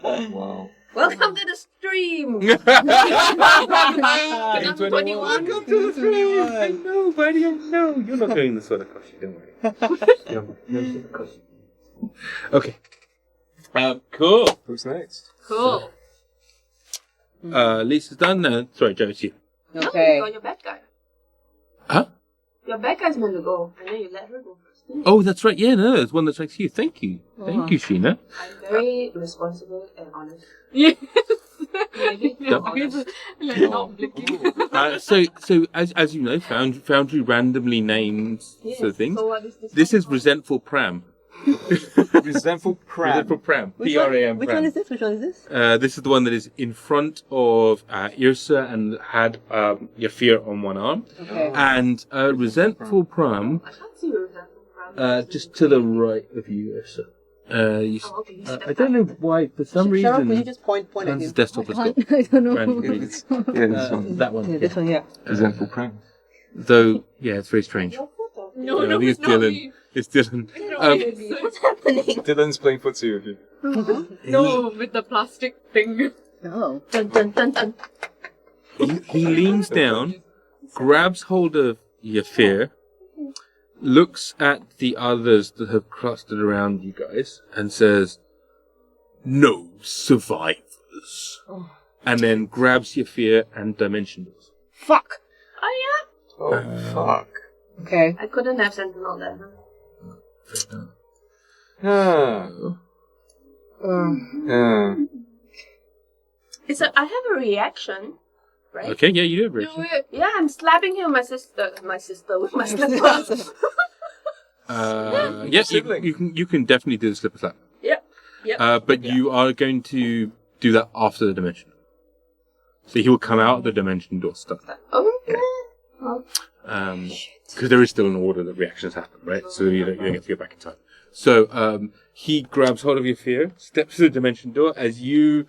Wow. Welcome to the stream! 21. Welcome to the stream! I know, buddy, I know. You're not doing the sword of Koshi, don't worry. No sword of Koshi. Okay. Cool. Who's next? cool. Lisa's done. Sorry, Joe, it's you. No, Okay. you got your bad guy. Huh? Your bad guy's meant to go, and then you let her go first. didn't you? Oh, that's right. Yeah, no, there's one that's next to you. Thank you. Thank you, Sheena. I'm very responsible and honest. Yes. Maybe Yep. honest. Like not blinking. So as you know, Foundry randomly named Yes. sort of things. So what is this? This is Resentful Pram. Resentful Pram. Resentful Pram. Which one, P-R-A-M. which Pram. one is this? Which one is this? This is the one that is in front of Yrsa and had Yafir on one arm. Okay. And Resentful Pram, I can't see your example. just to the right of you, Yrsa. Okay. I don't know why, for some Cheryl, reason, could you just point at Hans' him? desktop has got I don't know. random readings. Yeah, this one. That one. Yeah, this one here. Resentful Pram. Though, yeah, it's very strange. Your photo. No, I no, think it's it's not Dylan. me. It's Dylan. What's happening? Dylan's playing footsie with you. No, with the plastic thing. No. Dun dun dun dun. He leans down, grabs hold of Yafir, looks at the others that have clustered around you guys, and says, "No survivors." And then grabs Yafir and dimension doors. Fuck. Oh Oh, fuck. Okay. yeah? I couldn't have sentinel that. Huh? Ah. Ah. I have a reaction, right? Okay, yeah, you do have Do reaction. it. Yeah, I'm slapping him with my sister with my slipper. Yes, Sibling. you can definitely do the slipper slap. Yep. But you are going to do that after the dimension. So he will come out the dimension door stuff. Okay. Because there is still an order that reactions happen, right? So you don't get to go back in time. So he grabs hold of your fear, steps to the dimension door as you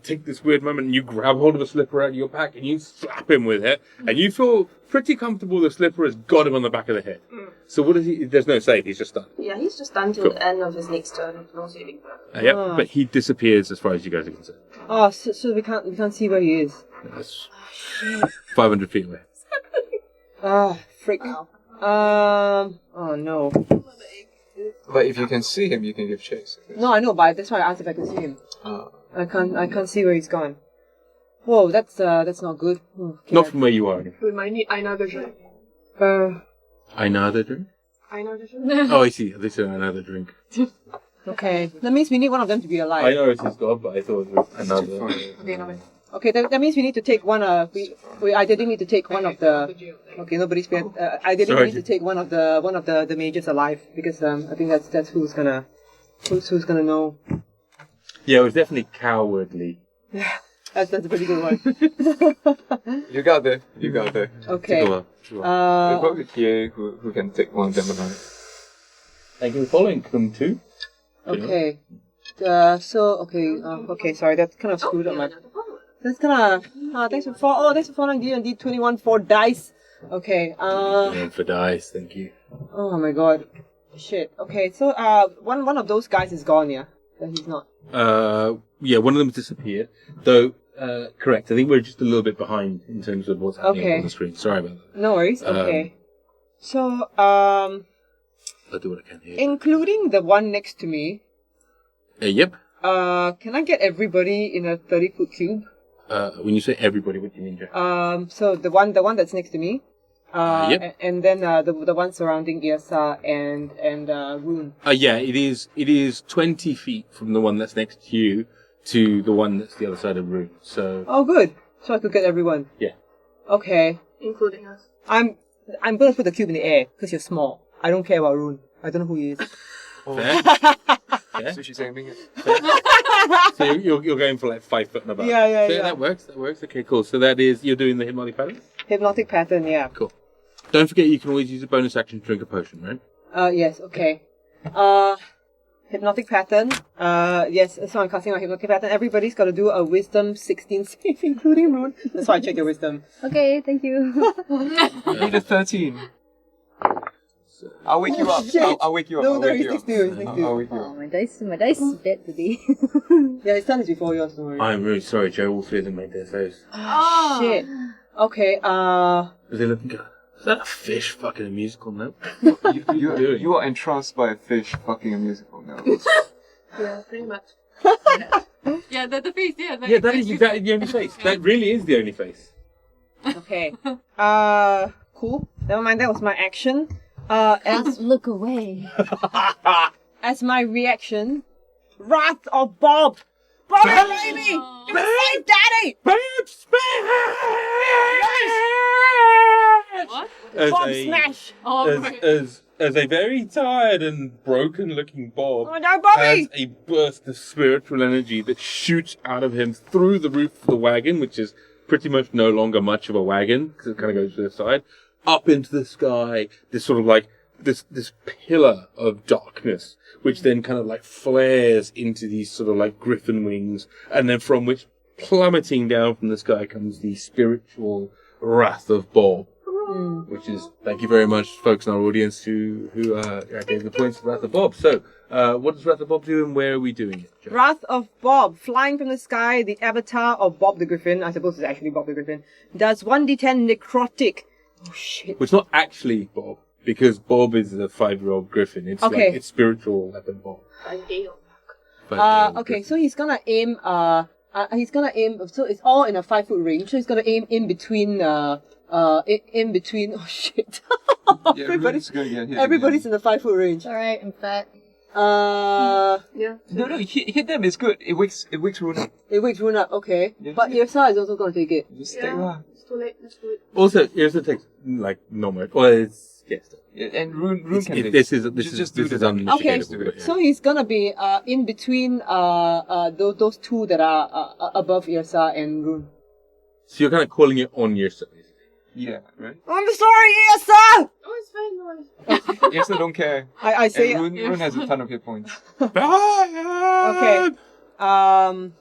take this weird moment and you grab hold of a slipper out of your pack and you slap him with it, and you feel pretty comfortable the slipper has got him on the back of the head. So what does he? There's no save. He's just stunned. Yeah, he's just done till Cool. the end of his next turn. No saving. Yep, but he disappears as far as you guys are concerned. Oh, so we can't see where he is. That's 500 feet away. Ah, freak. Oh no. But if you can see him, you can give chase. No, I know, but that's why I asked if I can see him. I can't see where he's gone. Whoa, that's not good. Okay. Not from where you are. We might need Yrsa vision. Another drink? Yrsa vision. Oh, I see. This is another drink. Okay, that means we need one of them to be alive. I know it's his god, but I thought it was another. Okay, no man. Okay, that means we need to take one. We ideally need to take one of the. Okay, nobody's been. Ideally, we need to take one of the mages alive because I think that's who's gonna know. Yeah, it was definitely cowardly. That's a pretty good one. You got there. You got there. Okay. Go on. We've got the Kie who can take one of them alive. Thank you for following. Come too. Okay. Okay. Sorry, that's kind of screwed up my. That's kind of. Thanks for following D&D 21 4 dice. Okay. And for dice, thank you. Oh my god. Shit. Okay. So one of those guys is gone. Yeah. That he's not. Yeah, one of them disappeared. Though, correct. I think we're just a little bit behind in terms of what's happening on the screen. Sorry about that. No worries. Okay. So I'll do what I can here. including the one next to me. Yep. Can I get everybody in a 30-foot cube? When you say everybody, what do you mean, Jack? So the one that's next to me. Yep. And then the one surrounding Yrsa and Rune. Yeah, it is 20 feet from the one that's next to you to the one that's the other side of Rune. So Oh, good. So I could get everyone. yeah. Okay. Including us. I'm gonna put the cube in the air because you're small. I don't care about Rune. I don't know who he is. Fair. So she's aiming it. So you're going for 5 foot and above. Yeah. That works. Okay, cool. So that is you're doing the hypnotic pattern. Hypnotic pattern. Yeah. Cool. Don't forget you can always use a bonus action to drink a potion, right? Yes. Okay. Hypnotic pattern. Yes. So I'm casting my hypnotic pattern. Everybody's got to do a wisdom 16 save, including Rune. That's why I check your wisdom. Okay, thank you. You need a 13. I'll wake you up. Shit. I'll wake you up. No, I'll no, wake he's you next up. to you. He's next to I'll you. wake you Oh, up. my dice is bad today. Yeah, his turn is before yours. Don't worry. I'm really sorry, Joe. All three of them made their saves. Oh, shit. Okay. Are they looking good? Is that a fish fucking a musical note? You are entranced by a fish fucking a musical now. Yeah, pretty much. Yeah, the face, yeah. Yeah, that is exactly the only face. That really is the only face. Okay. Cool. Never mind. That was my action. Just look away. As my reaction, Wrath of Bob. Bob, baby! You saved Daddy! What? Bob smash! Oh, right. As a very tired and broken looking Bob Oh no, Bobby! has a burst of spiritual energy that shoots out of him through the roof of the wagon, which is pretty much no longer much of a wagon because it kind of goes to the side, up into the sky, this sort of this pillar of darkness, which then kind of flares into these sort of griffin wings, and then from which plummeting down from the sky comes the spiritual wrath of Bob. Which is, thank you very much, folks in our audience who gave the points for Wrath of Bob. So, what does Wrath of Bob do and where are we doing it, Joe? Wrath of Bob, flying from the sky, the avatar of Bob the Griffin, I suppose it's actually Bob the Griffin, does 1d10 necrotic. Oh shit. Well, it's not actually Bob, because Bob is a 5-year-old griffin. It's Okay. it's spiritual weapon Bob. Okay, so he's gonna aim, so it's all in a 5-foot range, so he's gonna aim in between, oh shit. Yeah, everybody's gonna get hit. Everybody's in the 5-foot range. Alright, I'm fat. Yeah. No, hit them. It's good. It wakes Rune up. It wakes Rune up, okay. Yeah. But Yrsa is also going to take it. Just take lah. It's too late. Let's do it. Also, Yrsa takes like normal. Well, it's yes. Yeah, and Rune can take This it. is Just do the Okay, uninitiated. so he's gonna be in between those two that are above Yrsa and Rune. So you're kind of calling it on Yrsa. Yeah, right? I'm sorry, Yrsa! Oh, it's fine, no worries. Yes, I don't care. I say And Rune has a ton of hit points. okay. Roll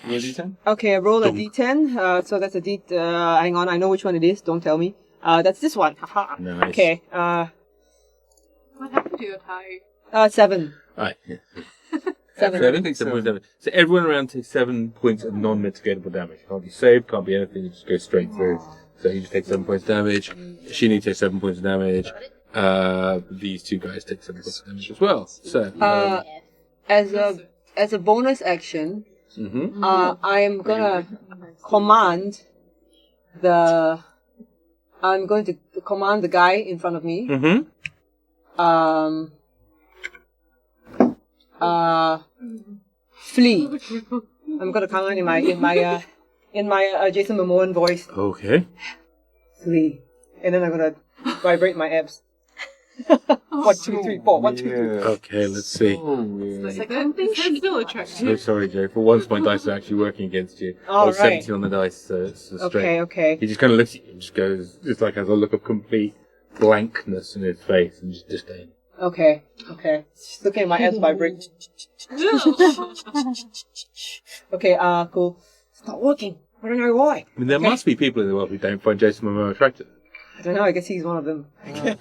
D10? Okay, roll a Dum. d10. So that's a d. Hang on, I know which one it is. Don't tell me. That's this one. Haha. Nice. Okay. What happened to your tie? 7. Alright. 7. Seven. So everyone around takes 7 points of non-mitigatable damage. Can't be saved, can't be anything, you just go straight through. So you just take 7 points damage. Sheena takes 7 points of damage. These two guys take 7 points of damage as well. So As a bonus action, mm-hmm. I'm gonna command the. I'm going to command the guy in front of me. Mm-hmm. Flee. I'm gonna command in my Jason Momoan voice. Okay. Flee. And then I'm gonna vibrate my abs. 1, 2, 3, 4. 1, 2, 3. Okay, let's see. Oh, weird. It's like, that's still attractive. So sorry, Joe. For once, my dice are actually working against you. All I was right. 17 on the dice, so it's a straight. Okay. He just kind of looks at you and just goes, it's like has a look of complete blankness in his face and just disdain. Okay. Just looking at my abs vibrate. Okay, cool. It's not working. I don't know why. I mean, there must be people in the world who don't find Jason Momoa attractive. I don't know, I guess he's one of them.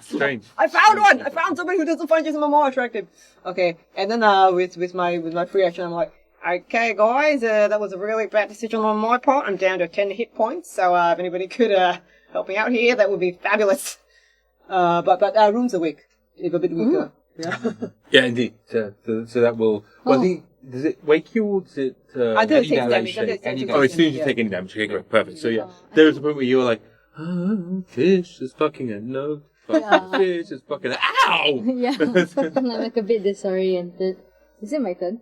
Strange. I found one! I found somebody who doesn't find Jason Momoa attractive. Okay, and then with my free action, I'm like, okay guys, that was a really bad decision on my part. I'm down to 10 hit points, so if anybody could help me out here, that would be fabulous. But Rune's awake. If a bit weaker. Yeah. Yeah, indeed. So that will. Well, does it wake you or does it? I do it takes damage, damage. any Oh, as soon as you Yeah. take any damage, okay, great, perfect. So yeah, there was a point where you were like, oh, fish is fucking a no. Fish is fucking a ow. Yeah. I'm like a bit disoriented. Is it my turn?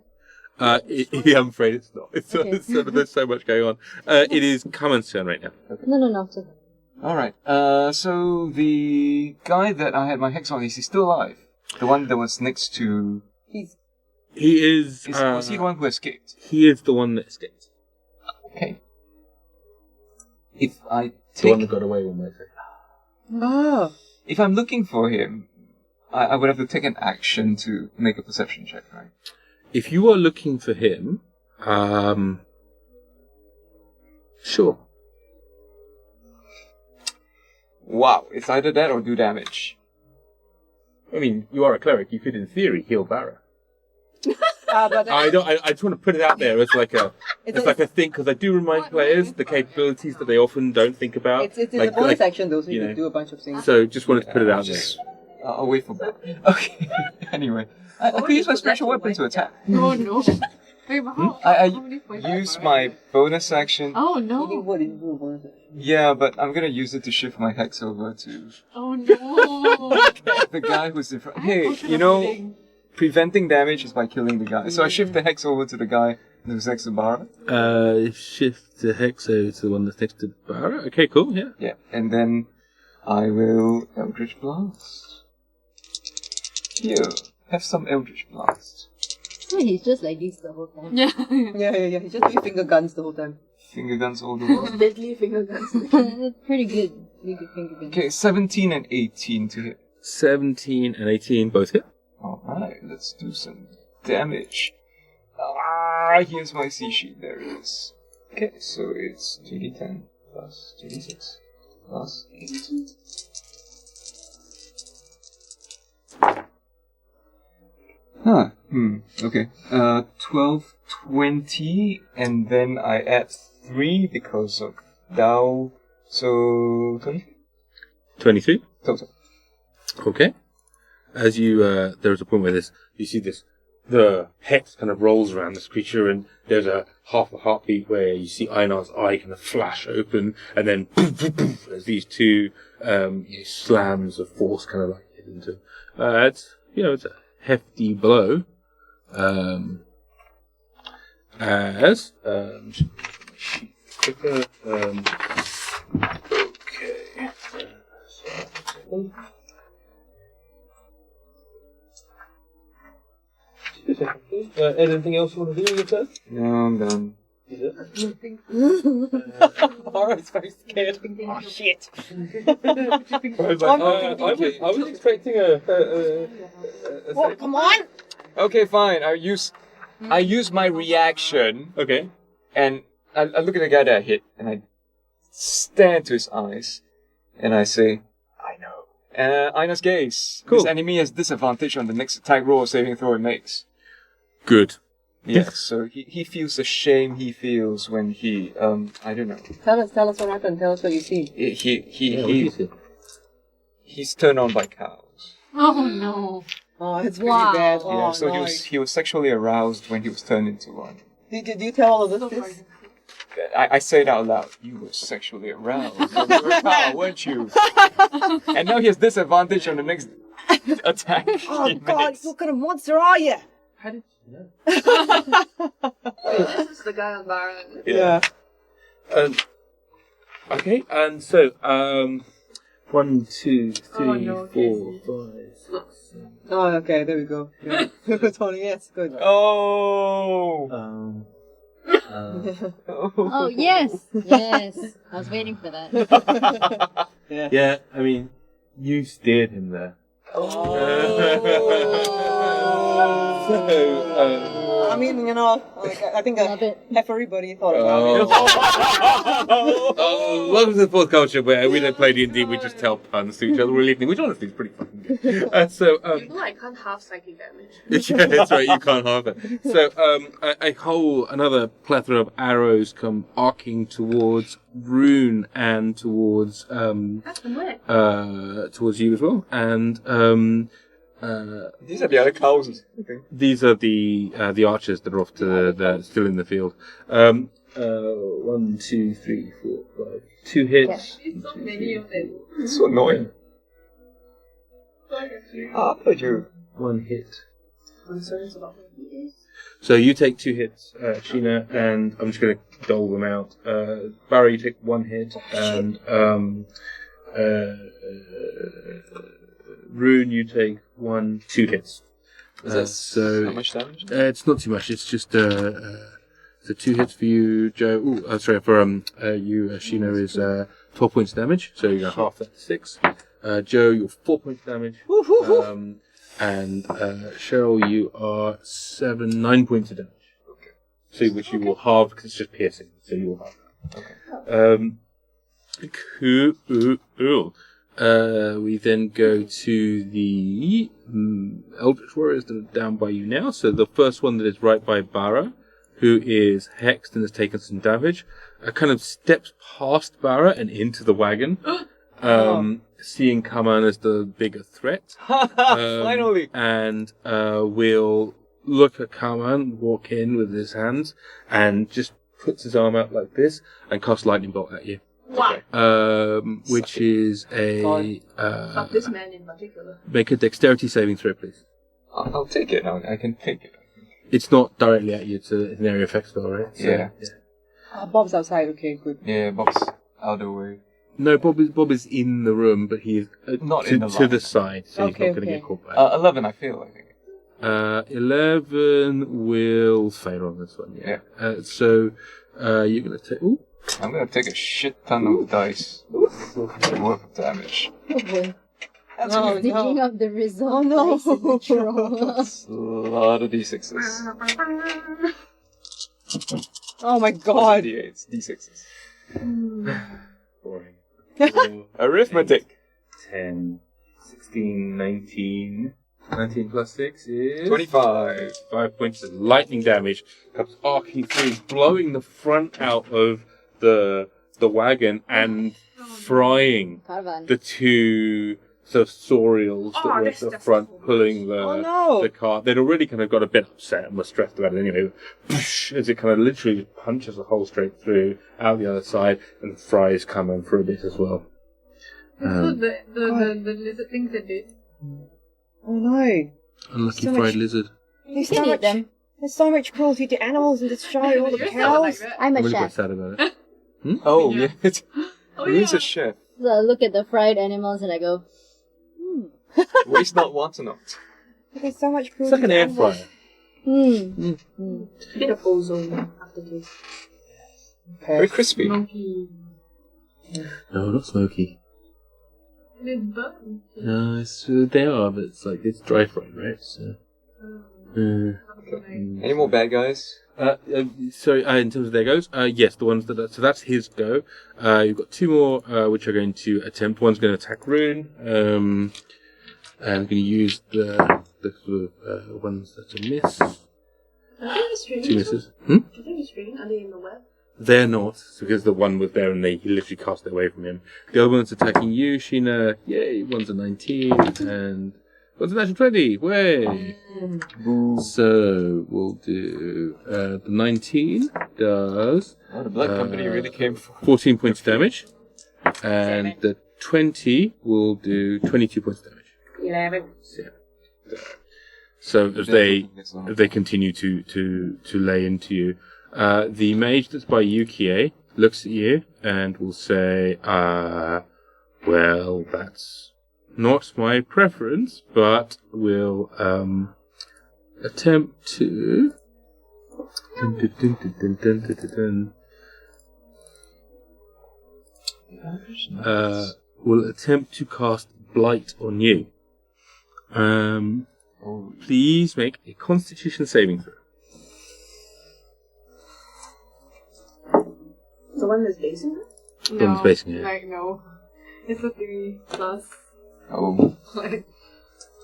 Yeah, I'm afraid it's not. It's Okay. there's so much going on. It is Kaman's turn right now. No. It's okay. Alright, so the guy that I had my hex on, is he still alive? The one that was next to... He is. was he the one who escaped? He is the one that escaped. Okay. If I The one take... that got away with my thing. Oh. If I'm looking for him, I would have to take an action to make a perception check, right? If you are looking for him, sure. Wow, it's either that or do damage. I mean, you are a cleric. You could, in theory, heal Barra. But I just want to put it out there as like a, it's like a thing because I do remind players the capabilities that they often don't think about. it's like, a bonus action though, so you you can know. do a bunch of things. So just wanted to put it out there. I'll wait for that. Okay. Anyway, I could use my special weapon to attack. Oh no. Wait, but how I many points use are my bonus action. Oh You no. what did you do a bonus action? Yeah, but I'm gonna use it to shift my hex over to Oh no. the guy who's in front. Hey, you know, preventing damage is by killing the guy. So I shift the hex over to the guy who's next to Barra. Shift the hex over to the one that's next to Barra. Okay, cool. Yeah. Yeah, and then I will Eldritch Blast. Here, have some Eldritch Blast. So he's just like this the whole time. Yeah. Yeah. He's just doing finger guns the whole time. Finger guns all the way. Deadly finger guns. That's pretty good. Pretty good finger gun. Okay, 17 and 18 to hit. 17 and 18 both hit. Alright, let's do some damage. Here's my C sheet. There it is. Okay, so it's 2d10 plus 2d6 plus 8. Okay. 12, 20, and then I add 3 because of Dao. So, 20? 23. Total. Okay. As you, there's a point where you see the hex kind of rolls around this creature, and there's a half a heartbeat where you see Eijnar's eye kind of flash open, and then poof, poof, poof, as these two slams of force kind of like hit into. It's a hefty blow. As quicker. Okay. Anything else you want to do with your turn? No, I'm done. Barra's very scared. Oh shit! I was expecting a What? Come on! Okay, fine. I use my reaction, Okay. and I look at the guy that I hit, and I stare into his eyes, and I say, I know. Eijnar's gaze. Cool. This enemy has disadvantage on the next attack roll or saving throw it makes. Good. Yes, so he feels the shame he feels when he, I don't know. Tell us what happened. Tell us what you see. He's turned on by cows. Oh no. Oh, it's pretty Wow. bad. Yeah, Oh, so no. he was sexually aroused when he was turned into one. Did you tell all of this? I say it out loud. You were sexually aroused when you were a cow, weren't you? And now he has disadvantage on the next attack. Oh he God! makes. What kind of monster are you? How did you know? This is the guy on Barra. Yeah. Okay, and so 1, 2, 3, Oh, no, 4, 5, 6, 7. Oh, okay. There we go. Yeah. Tony, yes, good. Oh! Oh yes, yes. I was waiting for that. Yeah, I mean, you steered him there. I mean, you know, like, I think Love it. everybody thought about it. Welcome to the fourth culture where we don't play D&D, we just tell puns to each other all evening, which honestly is pretty fucking good. You know I can't half psychic damage. Yeah, that's right, you can't half it. So, another plethora of arrows come arcing towards Rune and towards, That's the way. towards you as well. And, These are the other cows. Okay. these are the archers that are off to the still in the field. 1, 2, 3, 4, 5. 2 hits. There's so many of them. It's so annoying. Ah, I you. 1 hit. Concerns about So you take 2 hits, Sheena, and I'm just going to dole them out. Barra, you take 1 hit, and Rune, you take 2 hits. So How much damage? it's not too much. It's just so 2 hits for you, Joe. Ooh, sorry, for you, Sheena is 12 points damage. So you're half that to 6. Joe, you're 4 points damage. And Cheryl, you are 9 points of damage. Okay. So which you will halve because it's just piercing. So you will halve. Okay. Cool. We then go to the Eldritch Warriors that are down by you now. So the first one that is right by Barra, who is hexed and has taken some damage, kind of steps past Barra and into the wagon, seeing Kaman as the bigger threat. Finally! And we'll look at Kaman, walk in with his hands, and just puts his arm out like this and casts lightning bolt at you. Wow. Which is a But this man in particular. make a dexterity saving throw, please. I'll take it. I can take it. It's not directly at you; it's an area effect spell, right? So, Yeah. Bob's outside. Okay, good. Yeah, Bob's out of the way. No, Bob is in the room, but he's Not to, in the to line. the side, so he's Okay, not going to okay. get caught by it. 11, I feel, I think. 11 will fail on this one. Yeah. So you're going to take. Ooh. I'm gonna take a shit ton of dice worth of damage. Oh, Thinking no. of the result. Oh, no. Dice in the draw. That's a lot of d6s. Oh my God. D8s, d6s. Boring. Arithmetic. 10, 16, 19. 19 plus 6 is 25. 5 points of lightning damage. Comes arcing through, blowing the front out of the wagon and frying Caravan. the 2 sort of sorials that were at the front, pulling the cart. They'd already kind of got a bit upset and were stressed about it anyway. As it kind of literally punches a hole straight through, out the other side, and fries Kaman for a bit as well. So the lizard things that did. Oh no. Unlucky So fried much- lizard. There's You so can eat much. them. There's so much cruelty to animals in this show. All the You're someone like cows. that. I'm a I'm really quite chef. sad about it. Oh, Yeah. yeah. Oh, Rune's yeah. a chef. So I look at the fried animals and I go, Waste not, want not. There's so much It's cruelty like an to air animals. fryer. Bit of ozone aftertaste. Very crispy. Smoky. No, not smoky. And it's burnt. No, it's, they are, but it's dry fried, right? So. Any more bad guys? Sorry, in terms of their goes, yes, the ones that so that's his go. You've got two more which are going to attempt. One's going to attack Rune, and going to use the sort of ones that are miss. Are they restraining? Two misses. Are they restraining? Are they in the web? They're not, because the one was there and he literally cast it away from him. The other one's attacking you, Sheena. Yay, one's a 19 and one's a natural 20. Way. So we'll do the 19 does Oh, the blood company really came for 14 points of damage, and the 20 will do 22 points of damage. 11. So as they continue to lay into you, the mage that's by you, Kie, looks at you and will say, well, that's not my preference, but will attempt to will attempt to cast Blight on you. Please make a Constitution saving throw. The one that's basing her? The one's basing it. Like, no. It's a 3 plus. Oh, Like,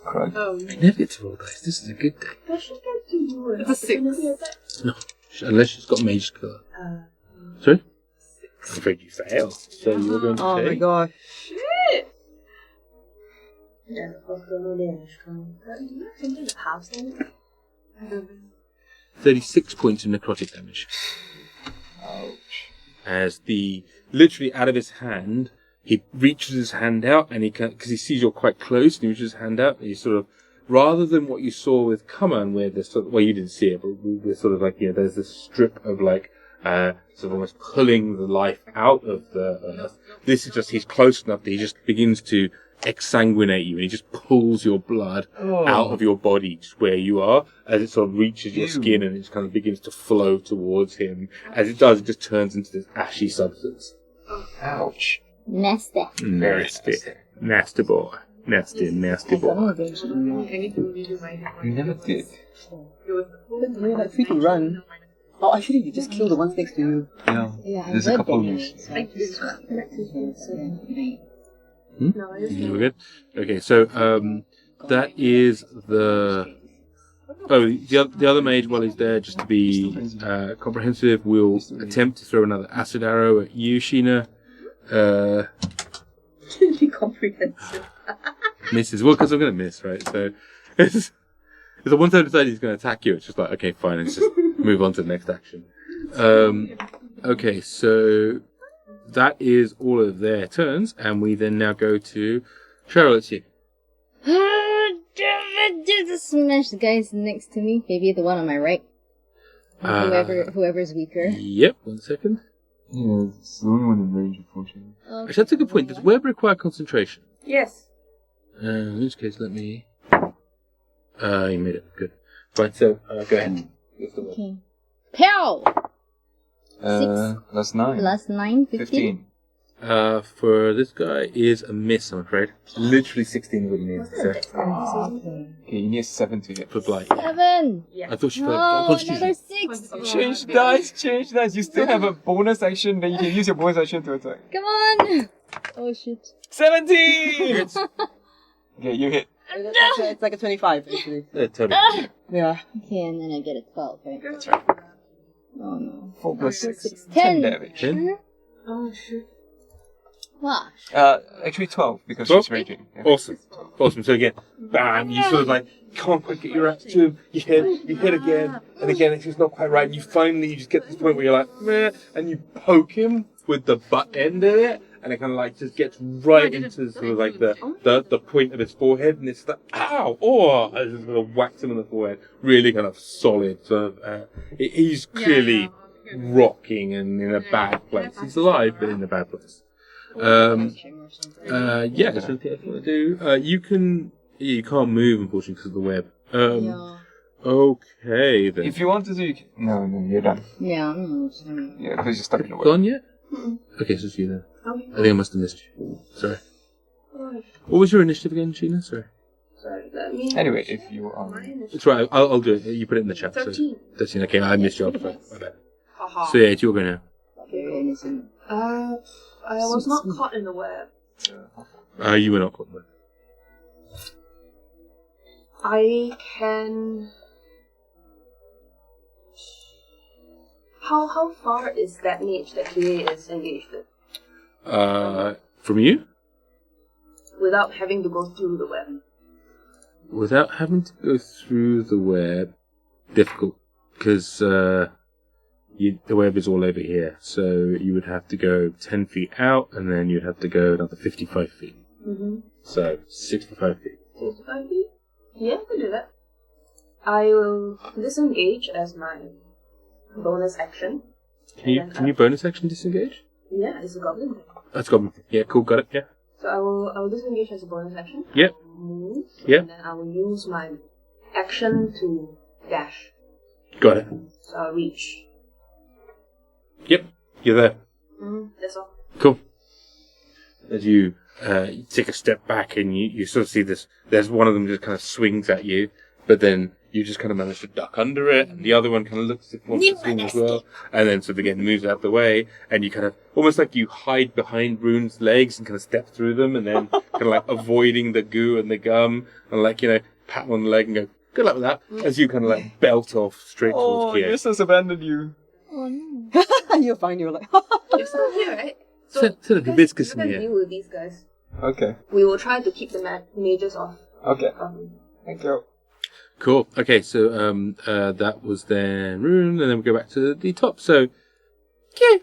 crud. oh. I never get to roll dice. This is a good day. Does she get to do It's a 6. No, unless she's got Mage Killer. Sorry? I'm afraid you fail. So you're going to Oh my take god. Shit! Yeah, of the damage. Can do the half then? 36 points of necrotic damage. Ouch. As literally out of his hand, he reaches his hand out and because he sees you're quite close, and he reaches his hand out and he sort of, rather than what you saw with Kaman, where there's sort of, well, you didn't see it, but there's sort of like, there's this strip of like, sort of almost pulling the life out of the earth. This is just, he's close enough that he just begins to exsanguinate you, and he just pulls your blood out of your body just where you are, as it sort of reaches your skin, and it just kind of begins to flow towards him. As it does, it just turns into this ashy substance. Ouch. nasty. Nasty boy. Nasty boy. I need to redo my You never did. You're like free to run. Oh, actually, you just kill the ones next to you. Yeah. Yeah, I There's a read couple them, of so I just- No, I just You were good? Okay, so that is the other mage, while he's there, just to be comprehensive, will attempt to throw another acid arrow at you, Sheena. be comprehensive. Misses. Well, because I'm going to miss, right? So it's the one time decided he's going to attack you, it's just like, okay, fine, let's just move on to the next action. Okay, so that is all of their turns, and we then now go to Cheryl. It's you. Just smash the guys next to me. Maybe the one on my right. Whoever's weaker. Yep, 1 second. Yeah, it's the only one in range, unfortunately. Actually, that's a good point. Does web require concentration? Yes. In which case, let me... you made it. Good. Right, so, go ahead. Okay. Pow! That's 9. Plus 9, 15. For this guy is a miss, I'm afraid. Literally 16 is what he needs. So, Okay, you need a 7 to hit. for blight. 7! I thought she No, felt Constitution. another 6! Change dice. You still have a bonus action that you can use your bonus action to attack. Come on! Oh shit. 17! Okay, you hit. It's like a 25, actually. Totally. Yeah. Okay, and then I get a 12, right? That's right. Oh no. 4 plus 6. 10. 10 damage. 10? Oh, shit. Wow. Actually 12 because 12? she's raging. Yeah. Awesome. So again, bam, you sort of like can't quite get your axe to him. You hit again, and again it's just not quite right. And you just get to this point where you're like, meh, and you poke him with the butt end of it, and it kind of like just gets right into sort of like the point of his forehead, and it's like, ow, oh, I just sort of whacks him in the forehead, really kind of solid. So he's clearly rocking and in a bad place. He's alive, but in a bad place. Yeah, that's what I want to do. You can't move, unfortunately, because of the web. Okay, then. If you want to do... No, you're done. Yeah. Yeah, because you're stuck in the web. Gone yet? Okay, so it's you then. I think I must have missed you. Sorry. What was your initiative again, Sheena? Sorry. Anyway, if you are... It's right, I'll do it. You put it in the chat. 13. So, 13, okay, I missed you off. My bad. So yeah, it's your go now. I was not caught in the web. You were not caught in the web. I can... How far is that mage that Kie is engaged in? From you? Without having to go through the web. Without having to go through the web, difficult, because the web is all over here. So you would have to go 10 feet out, and then you'd have to go another 55 feet. So 65 feet. 65 feet? Yeah, I can do that. I will disengage as my bonus action. Can you bonus action disengage? Yeah, it's a goblin thing. That's goblin. Yeah, cool, got it, yeah. So I will disengage as a bonus action. Yep. I will move. Yep. And then I will use my action to dash. Got it. So I'll reach. Yep, you're there. That's all. Cool. As you take a step back and you sort of see this, there's one of them just kind of swings at you, but then you just kind of manage to duck under it, and the other one kind of looks as if it wants to swing as well, and then sort of again moves out the way, and you kind of, almost like you hide behind Rune's legs and kind of step through them, and then kind of like avoiding the goo and the gum, and like, you know, pat him on the leg and go, good luck with that, as you kind of like belt off straight towards Kie. Yrsa's abandoned you. Oh no. You're fine, you're like... You're still here, right? Sort of hibiscus in you can here. deal with these guys. Okay. We will try to keep the mages off. Okay. Thank you. Cool. Okay, so that was then Rune, and then we go back to the top. So, Kie.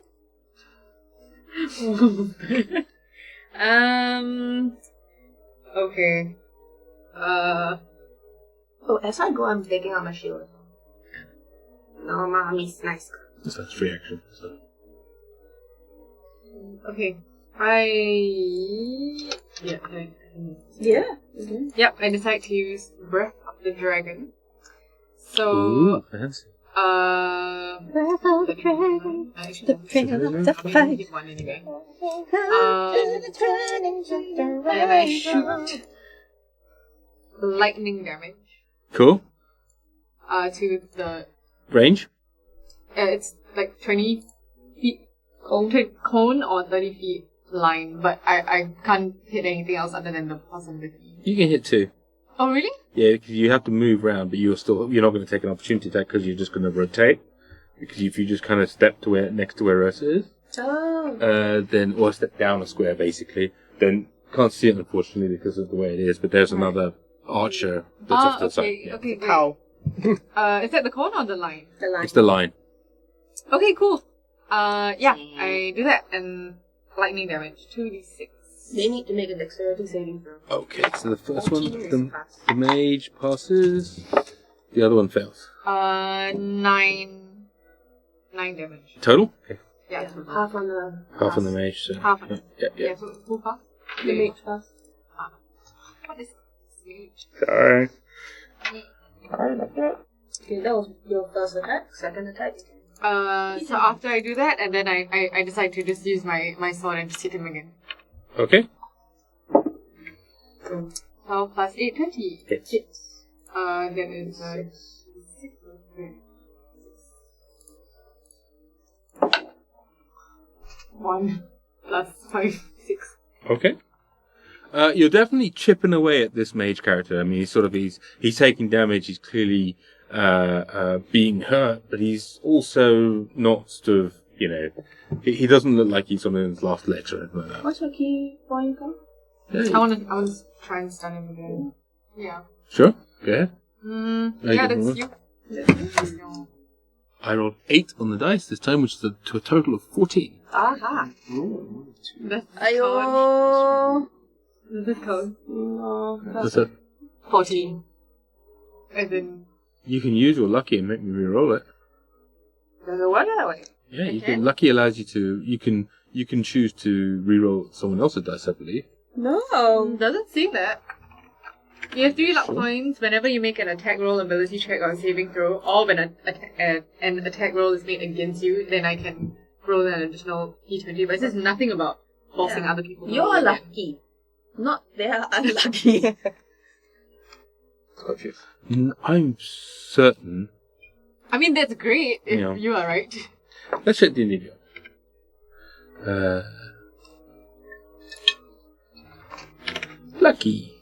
Okay. Oh, as I go, I'm taking out my shield. No, mommy's nice. That's free action. So. Okay. Yeah. Yeah. Yep, I decide to use Breath of the Dragon. So... Ooh, fancy. Breath of the Dragon. The trail of the fight. One anyway. And And I shoot lightning damage Cool. to the... Range? it's like 20 feet cone or 30 feet line, but I can't hit anything else other than the possibility. You can hit 2. Oh, really? Yeah, because you have to move around, but you're not going to take an opportunity attack because you're just going to rotate. Because if you just kind of step to next to where Yrsa is, or step down a square basically, then can't see it unfortunately because of the way it is. But there's another archer that's off to the side. Yeah. Okay, great. How? Is that the cone or the line? The line. It's the line. Okay, cool. Yeah, I do that and lightning damage 2d6. They need to make a dexterity saving throw. Okay, so the first 14 one, is the pass. mage passes. The other one fails. 9 damage. Total? Okay. Yeah, Yeah, half on the Half on the mage. So. half on Yeah. Yeah, so who pass? The mage pass. What is mage? Sorry. Alright, like that. Okay, that was your first attack. Second attack. So after I do that, and then I decide to just use my sword and just hit him again. Okay. So plus 8, 20. Hits. That is 1 plus 5, 6. Okay. You're definitely chipping away at this mage character. I mean, he's taking damage. He's clearly being hurt, but he's also not sort of, he doesn't look like he's on his last legs or anything like that. What's your key point code? I want to try and stun him again. Yeah. Sure. Go ahead. Yeah, that's you. I rolled 8 on the dice this time, which is to a total of 14. Aha. That's Ayo. Does this count? No. That's it. 14. As in, You can use your lucky and make me re-roll it. Does it work that way? Yeah, you Okay. can. Lucky allows you to. You can choose to re-roll someone else's dice, I believe. No. doesn't seem that. You have 3 luck points whenever you make an attack roll, ability check, or saving throw, or when an attack roll is made against you, then I can roll an additional d20. But it says nothing about forcing Yeah. other people to You're roll again. lucky. Not they are unlucky. Gotcha. I'm certain. I mean, that's great if Yeah. you are right. Let's check the D&D. Lucky.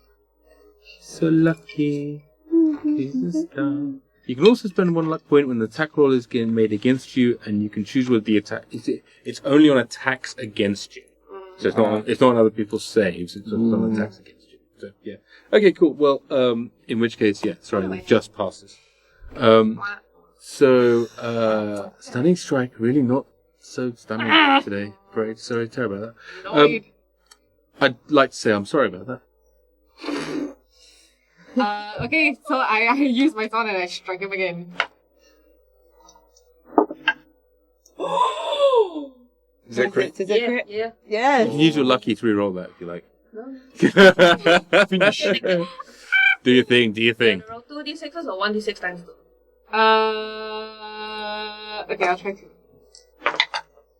So lucky. Is the star. You can also spend 1 luck point when the attack roll is getting made against you, and you can choose whether the attack. It's only on attacks against you. So it's not on other people's saves. It's on attacks against you. So yeah. Okay, cool. Well, in which case, yeah. Sorry, it just passes. So stunning strike. Really not so stunning today. Great. Sorry, terrible about that. Annoyed. I'd like to say I'm sorry about that. Okay, so I use my sword and I strike him again. Is that great? Is that Yeah, correct? yeah. You Yes. can use your lucky to re-roll that if you like. No. Finish. Do your thing. Do your thing. Roll 2d6s or 1d6 times 2. Okay, I'll try to.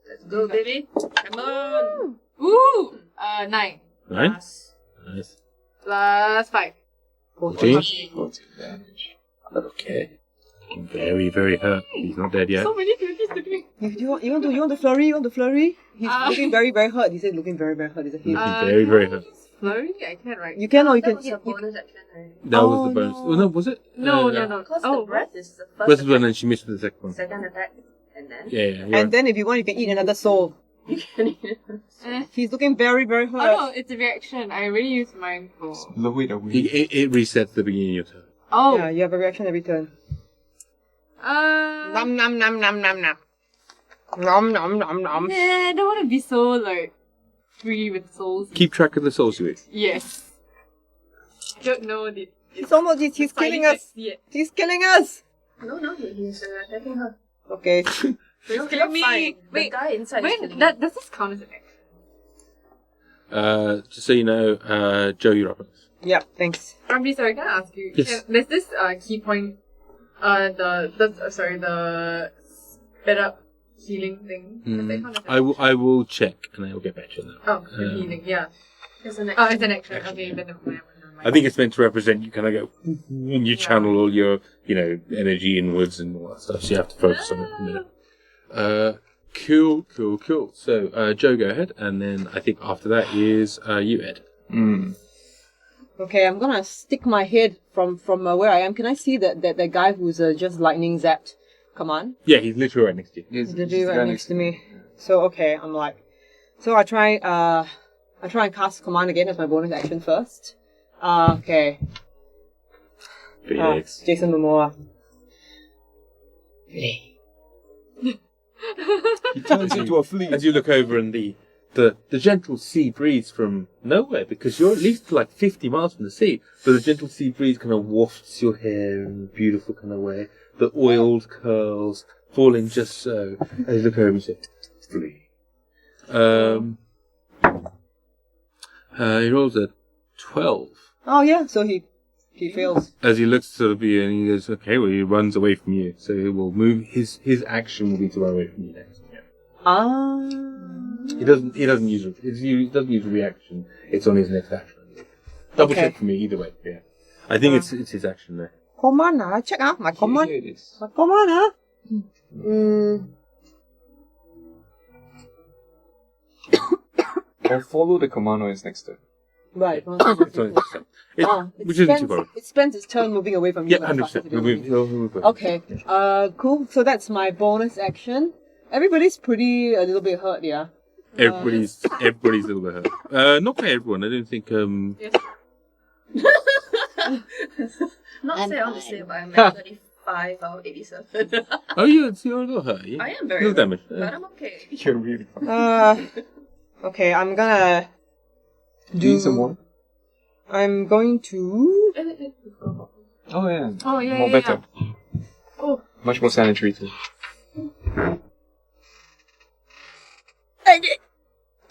Let's go, baby. Come on. Ooh! 9. Right? Pass. Nice. Plus 5. 14. 14 damage. Okay. Very, very hurt. He's not dead yet. So many 20s to me. You want the flurry? You want the flurry? He's looking very, very hurt. He said looking very, very hurt. Is it him? Looking very, very hurt. Flurry? I can't write. You can or you That can. was a bonus action, right? That was Oh, the bonus. no. Oh, no, was it? No. Because Oh, the breath is the first First one, attack, and she missed with the second one. second attack, and then Yeah, yeah. you're And then if you want, you can eat another soul. you can eat it. He's looking very, very hurt. Oh no, it's a reaction. I already used mine for. Blow it away. It resets the beginning of your turn. Oh. Yeah, you have a reaction every turn. Nom nom nom nom nom nom. Nom nom nom nom. Yeah, I don't want to be so like free with souls. Keep track of the souls you eat. Yes. I don't know the. He's side killing us. effects yet. He's killing us. No, he's attacking her. Okay. No, kill you're me. fine. Wait, the guy inside is Wait, killing does this count as an action? Just so you know, Joe, you're up next. Yep. Thanks. I'm really sorry, can I ask you? Yes. There's this key point. The sped up healing thing. Does that count as an I will check, and I will get back to you on that. Oh, the healing, yeah. It's an Oh, action. it's an action. Okay, then never mind. I think it's meant to represent you kind of go, and you channel all your, energy inwards and all that stuff, so you have to focus on it for a minute. Cool. So, Joe, go ahead, and then I think after that is you, Ed. Okay, I'm gonna stick my head from where I am. Can I see that guy who's just lightning zapped Kaman? Yeah, he's literally right next to you. He's literally right next to me. So okay, I'm like, so I try and cast Command again as my bonus action first. Okay. Phoenix. Jason Momoa. He turns into a flea. As you look over and the gentle sea breeze from nowhere, because you're at least like 50 miles from the sea, but the gentle sea breeze kind of wafts your hair in a beautiful kind of way. The oiled curls falling just so. As you look over and say, "Flee." He rolls a 12. Oh yeah, so he fails. As he looks to be, and he goes, "Okay, well, he runs away from you, so he will move. His action will be to run away from you next." Yeah. He doesn't use a reaction. It's on his next action. Double check for me either way. Yeah, I think it's his action there. Command, check out my command. Here it is. My command, I'll follow the command on his next turn. Right. It's on his next turn. Which isn't too far. It spends its turn moving away from you. Yeah, 100%. We'll move. Okay. Cool. So that's my bonus action. Everybody's a little bit hurt, yeah. Everybody's a little bit hurt. Not quite everyone. I don't think. Not say I want to say, but I'm at 5 out of 87. Oh, you're a little hurt. I am very little damage. but I'm okay. You're really fun. Okay, I'm gonna Do you need some water? I'm going to... Oh yeah. Oh, yeah, More yeah, better. Oh. Much more sanitary too.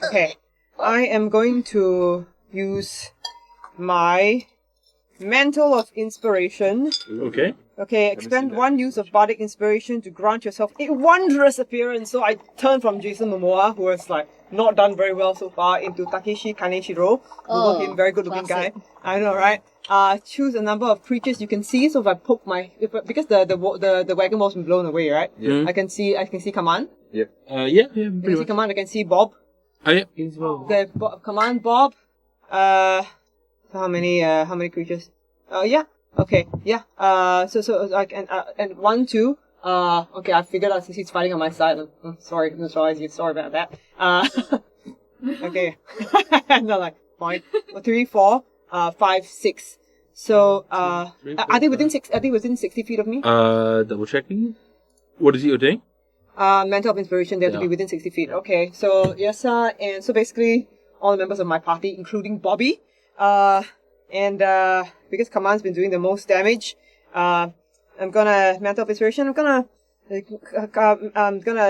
Okay, I am going to use my Mantle of Inspiration. Okay. Okay, see expend that. 1 use of Bardic Inspiration to grant yourself a wondrous appearance. So I turn from Jason Momoa, who has like not done very well so far, into Takeshi Kaneshiro. Oh, Him, very good looking guy. classic. I know, right? Choose a number of creatures you can see. So if I poke because the wagon wall's been blown away, right? Yeah. I can see Kaman. Yeah, I pretty can see much. Kaman. I can see Bob. Oh, yeah. As well. Okay, Kaman, Bob. So how many creatures? Yeah. Okay, yeah. So I can and 1, 2. Okay, I figured out since he's fighting on my side. Sorry about that. Okay. No, like 3, 4, 5, 6. So are they within 60 feet of me? Double checking. What is it you're doing? Mantle of Inspiration, they have to be within 60 feet. Okay, so Yrsa, and so basically all the members of my party, including Bobby. And because Kaman's been doing the most damage, I'm gonna Mantle of Inspiration. I'm gonna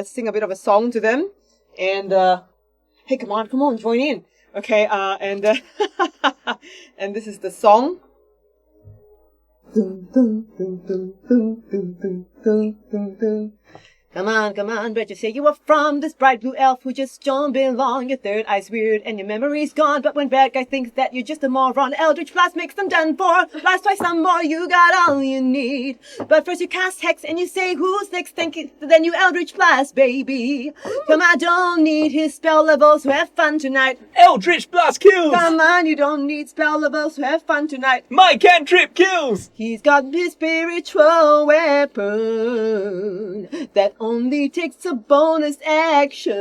sing a bit of a song to them, and hey, come on, join in. Okay, and and this is the song. Dun, dun, dun, dun, dun, dun, dun, dun, dun, dun. Come on, but you say you were from this bright blue elf who just don't belong. Your third eye's weird and your memory's gone. But when bad guy thinks that you're just a moron, Eldritch Blast makes them done for. Blast twice some more, you got all you need. But first you cast Hex and you say, who's next? Then you Eldritch Blast, baby. Come on, don't need his spell levels, so have fun tonight. Eldritch Blast kills! Come on, you don't need spell levels, so have fun tonight. My cantrip kills! He's got his spiritual weapon that only takes a bonus action.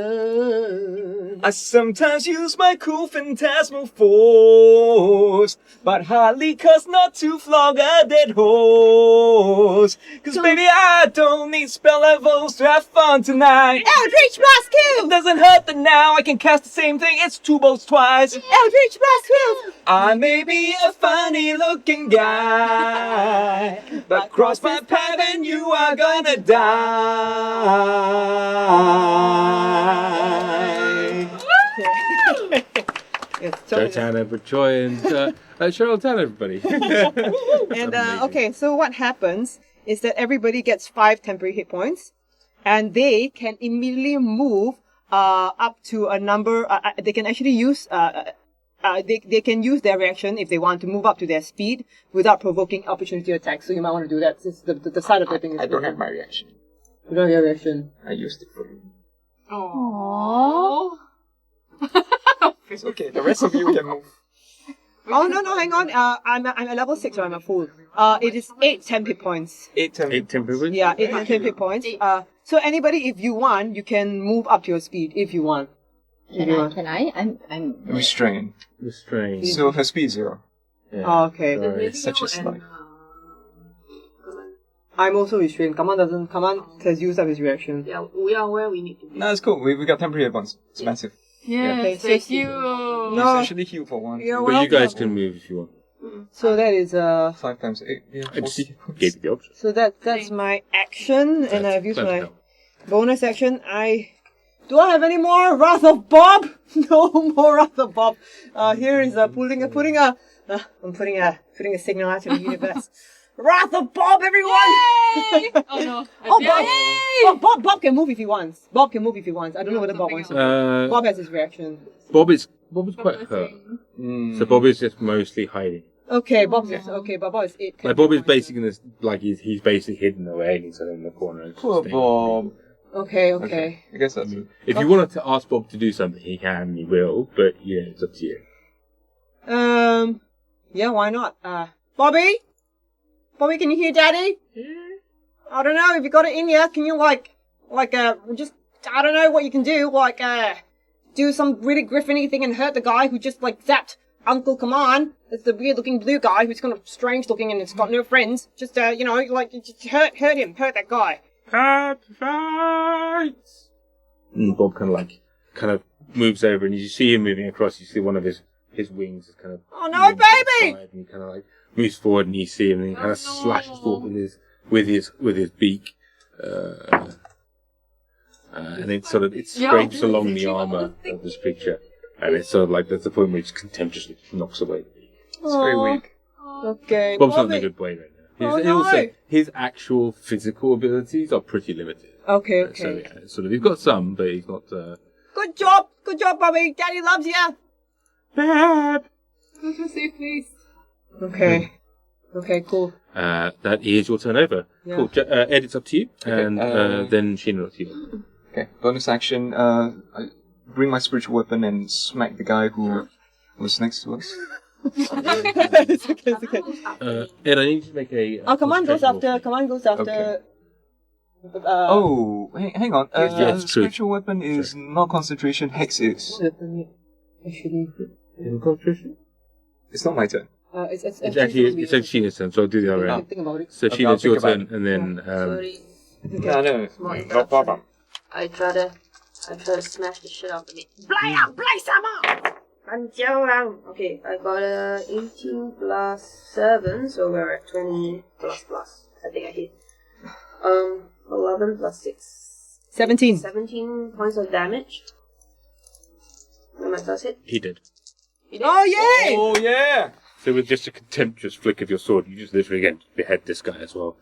I sometimes use my cool phantasmal force, but hardly cause not to flog a dead horse. Cause baby, I don't need spell levels to have fun tonight. Eldritch Blast It kill! doesn't hurt that now I can cast the same thing, it's 2 bolts twice. Eldritch Blast kill! I may be a funny looking guy, but cross my path and you are gonna die. Yes, Joe Tanner for Choy and Cheryl Tan, everybody. And okay, so what happens is that everybody gets 5 temporary hit points, and they can immediately move up to a number. They can actually use they can use their reaction if they want to move up to their speed without provoking opportunity attacks. So you might want to do that since the side of the thing is. I don't have my reaction. You don't have your reaction. I used it for you. Aww. It's okay, the rest of you can move. Oh no, hang on. I'm at level 6, or I'm a fool. It is 8 temp hit points. 8 temp. 8 temporary. Yeah, 8 temp hit points. So anybody, if you want, you can move up to your speed if you want. Can I? I'm Restrain. Restrained. So her speed 0. Yeah. Oh, okay. Right. Such a slight. I'm also restrained. Kaman has used up his reaction. Yeah, we are where we need to be. No, it's cool. We got temporary hit points. It's massive. Okay, Yes, so thank see- you. You No. essentially heal for 1. You're But you guys welcome. can move if you want. So that is 5 times 8. Yeah, I just 40. gave you the option. so that's my action, and I've used That's my help. bonus action. Do I have any more Wrath of Bob? No more Wrath of Bob. Here is putting a signal out to the universe. Wrath of Bob, everyone! Oh no. Oh, Bob can move if he wants. I don't know whether Bob wants to. Bob has his reaction. Bob is quite hurt. So Bob is just mostly hiding. Okay, Bob is 8. Like Bob is basically in this, like he's basically hidden away and he's in the corner. And Poor staying. Bob. Okay. I guess that's it. If you wanted to ask Bob to do something, he can, he will. But yeah, it's up to you. Yeah, why not? Bobby, can you hear Daddy? I don't know if you got it in you. Can you just I don't know what you can do. Do some really griffiny thing and hurt the guy who just zapped Uncle Kaman. It's the weird-looking blue guy who's kind of strange-looking and has got no friends. Just, just hurt that guy. And Bob kind of moves over, and you see him moving across. You see one of his wings is kind of. Oh no, baby! And he kind of like moves forward, and you see him, and he kind of slashes forward with his beak, and it scrapes along the armor of this creature, and it's sort of like there's a point where it just contemptuously knocks away. It's very weak. Okay, Bob's not in Bobby. a good way right Oh, now. no. His actual physical abilities are pretty limited. Okay. So yeah, sort of he's got some, but he's not. Good job, Bobby. Daddy loves you. Bad. Go to a safe place. Okay. Okay, cool. That is your turn over. Yeah. Cool. Ed, it's up to you, Okay, and then Sheena, up to you. Okay, bonus action. I bring my spiritual weapon and smack the guy who was next to us. It's okay. Ed, I need you to make a. Kaman goes concentration roll. after. Okay. Hang on. Yeah, it's true. Spiritual weapon is not concentration. Hex is. In concentration? It's not my turn. It's It's Sheena's turn, so I'll do the other end. Think about it. So Okay, I'll Sheena, it's your think about turn, and then Sorry. No. Small No problem. I try to smash the shit out of it. Blay some more! Okay, I got a 18 plus 7, so we're at 20 plus. I think I hit. 11 plus 6. 17. 17 points of damage. And my first hit. he did. Oh yay! Oh yeah! So with just a contemptuous flick of your sword, you just literally again behead this guy as well,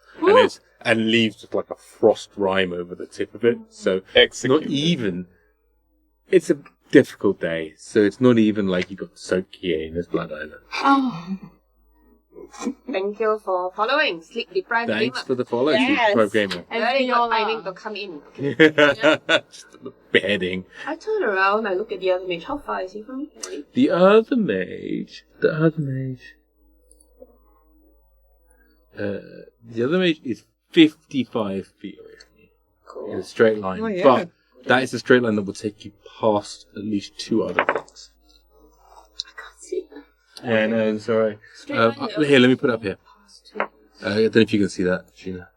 and leaves just like a frost rime over the tip of it. So it's not even. It's a difficult day, so it's not even like you got to soak Kie in his blood either. Thank you for following. Sleep deprived Thanks gamer. for the follow, Yes. Sleep Gamer. Very good Viola. timing to come in. Okay. Just the beheading. I turn around, I look at the other mage. How far is he from me? Can I- The other mage. The other mage is 55 feet away from you. Cool. In a straight line. Oh, yeah. But that is a straight line that will take you past at least 2 other things. I can't see. Yeah, no, it's alright. Straight line, Here, let me put it up here. Past two. I don't know if you can see that, Sheena.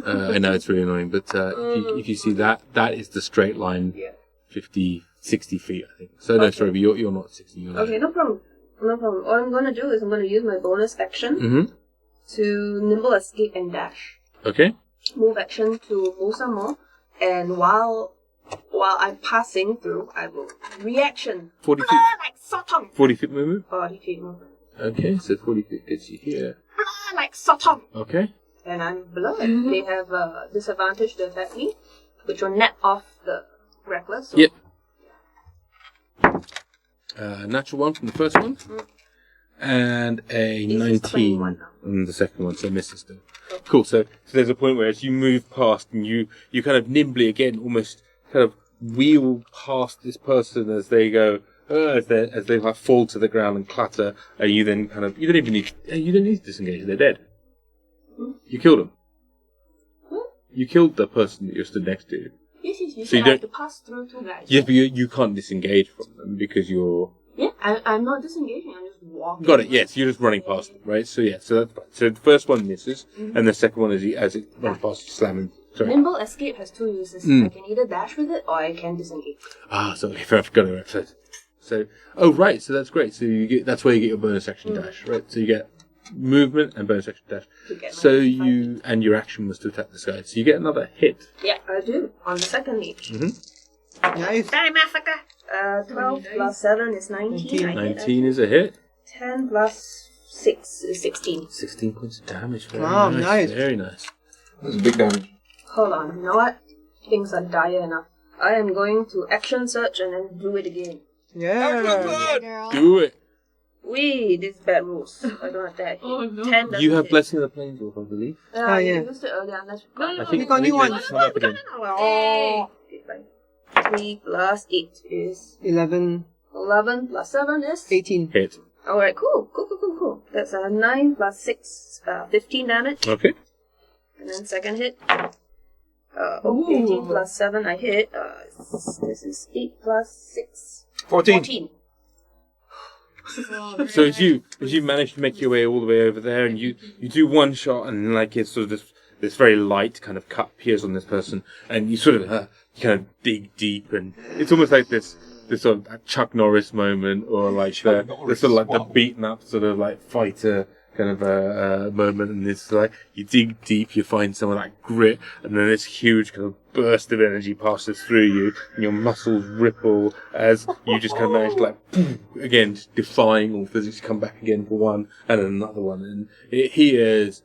I know it's really annoying, but if you see that, that is the straight line, Yeah. 50, 60 feet, I think. So, no, Okay. sorry, but you're not 60. You're Okay, no problem. All I'm gonna do is I'm gonna use my bonus action Mm-hmm. to nimble escape and dash. Okay. Move action to move some more, and while I'm passing through, I will reaction. 40 feet. Like sotong. 40 feet movement. 40 feet movement. Okay, so 40 feet gets you here. Like sotong. Okay. And I'm below it. They have disadvantage to attack me, which will net off the reckless. So Yep. Natural 1 from the first one. And a This is 19 21 now. on the second one, so misses still. Cool, so there's a point where as you move past and you kind of nimbly again almost kind of wheel past this person as they go, as they like fall to the ground and clatter, and you then kind of, you don't need to disengage, they're dead. You killed them. You killed the person that you're stood next to. Yes, you So you said I don't- have to pass through 2 guys. Yeah, but you can't disengage from them because you're... Yeah, I'm not disengaging, I'm just walking. Got it, yes, you're just running past them, right? So yeah, so that's fine. So the first one misses, and the second one, as it runs past, you slam him. Sorry. Nimble escape has 2 uses. I can either dash with it or I can disengage. Ah, so fair enough, got it. So, oh right, so that's great. So that's where you get your bonus action dash, right? So you get movement and bonus action dash. To get my So 55 feet. and your action was to attack this guy. So you get another hit. Yeah, I do. On the second mage. Nice. Very massacre! 12 plus 7 is 19. I hit. 19 is a hit. 10 plus 6 is 16. 16 points of damage. Very Wow, nice. nice. Very nice. That's big damage. Hold on, you know what? Things are dire enough. I am going to action search and then do it again. Yeah. Girl. Do it. This is bad rules. I don't have that. Oh, no. 10 doesn't You have hit. Blessing of the Planeswalker, I believe. Oh, yeah. You used it earlier unless we got No, I think, We got new they ones. come up again. Oh. Okay, fine. 3 plus 8 is 11, 11 plus 7 is 18. Hit. Alright, cool. That's 9 plus 6, 15 damage. Okay. And then second hit. 18 plus 7 I hit. This is 8 plus 6. 14. 14. Oh, So very as you manage to make your way all the way over there, and you do one shot, and like it's sort of this very light kind of cut appears on this person, and you sort of kind of dig deep, and it's almost like this sort of Chuck Norris moment, or like the sort of like the beaten up sort of like fighter kind of moment, and it's like you dig deep, you find some of that grit, and then this huge kind of burst of energy passes through you, and your muscles ripple as you just kind of manage to like boom, again just defying all physics, come back again for one and then another one, and he is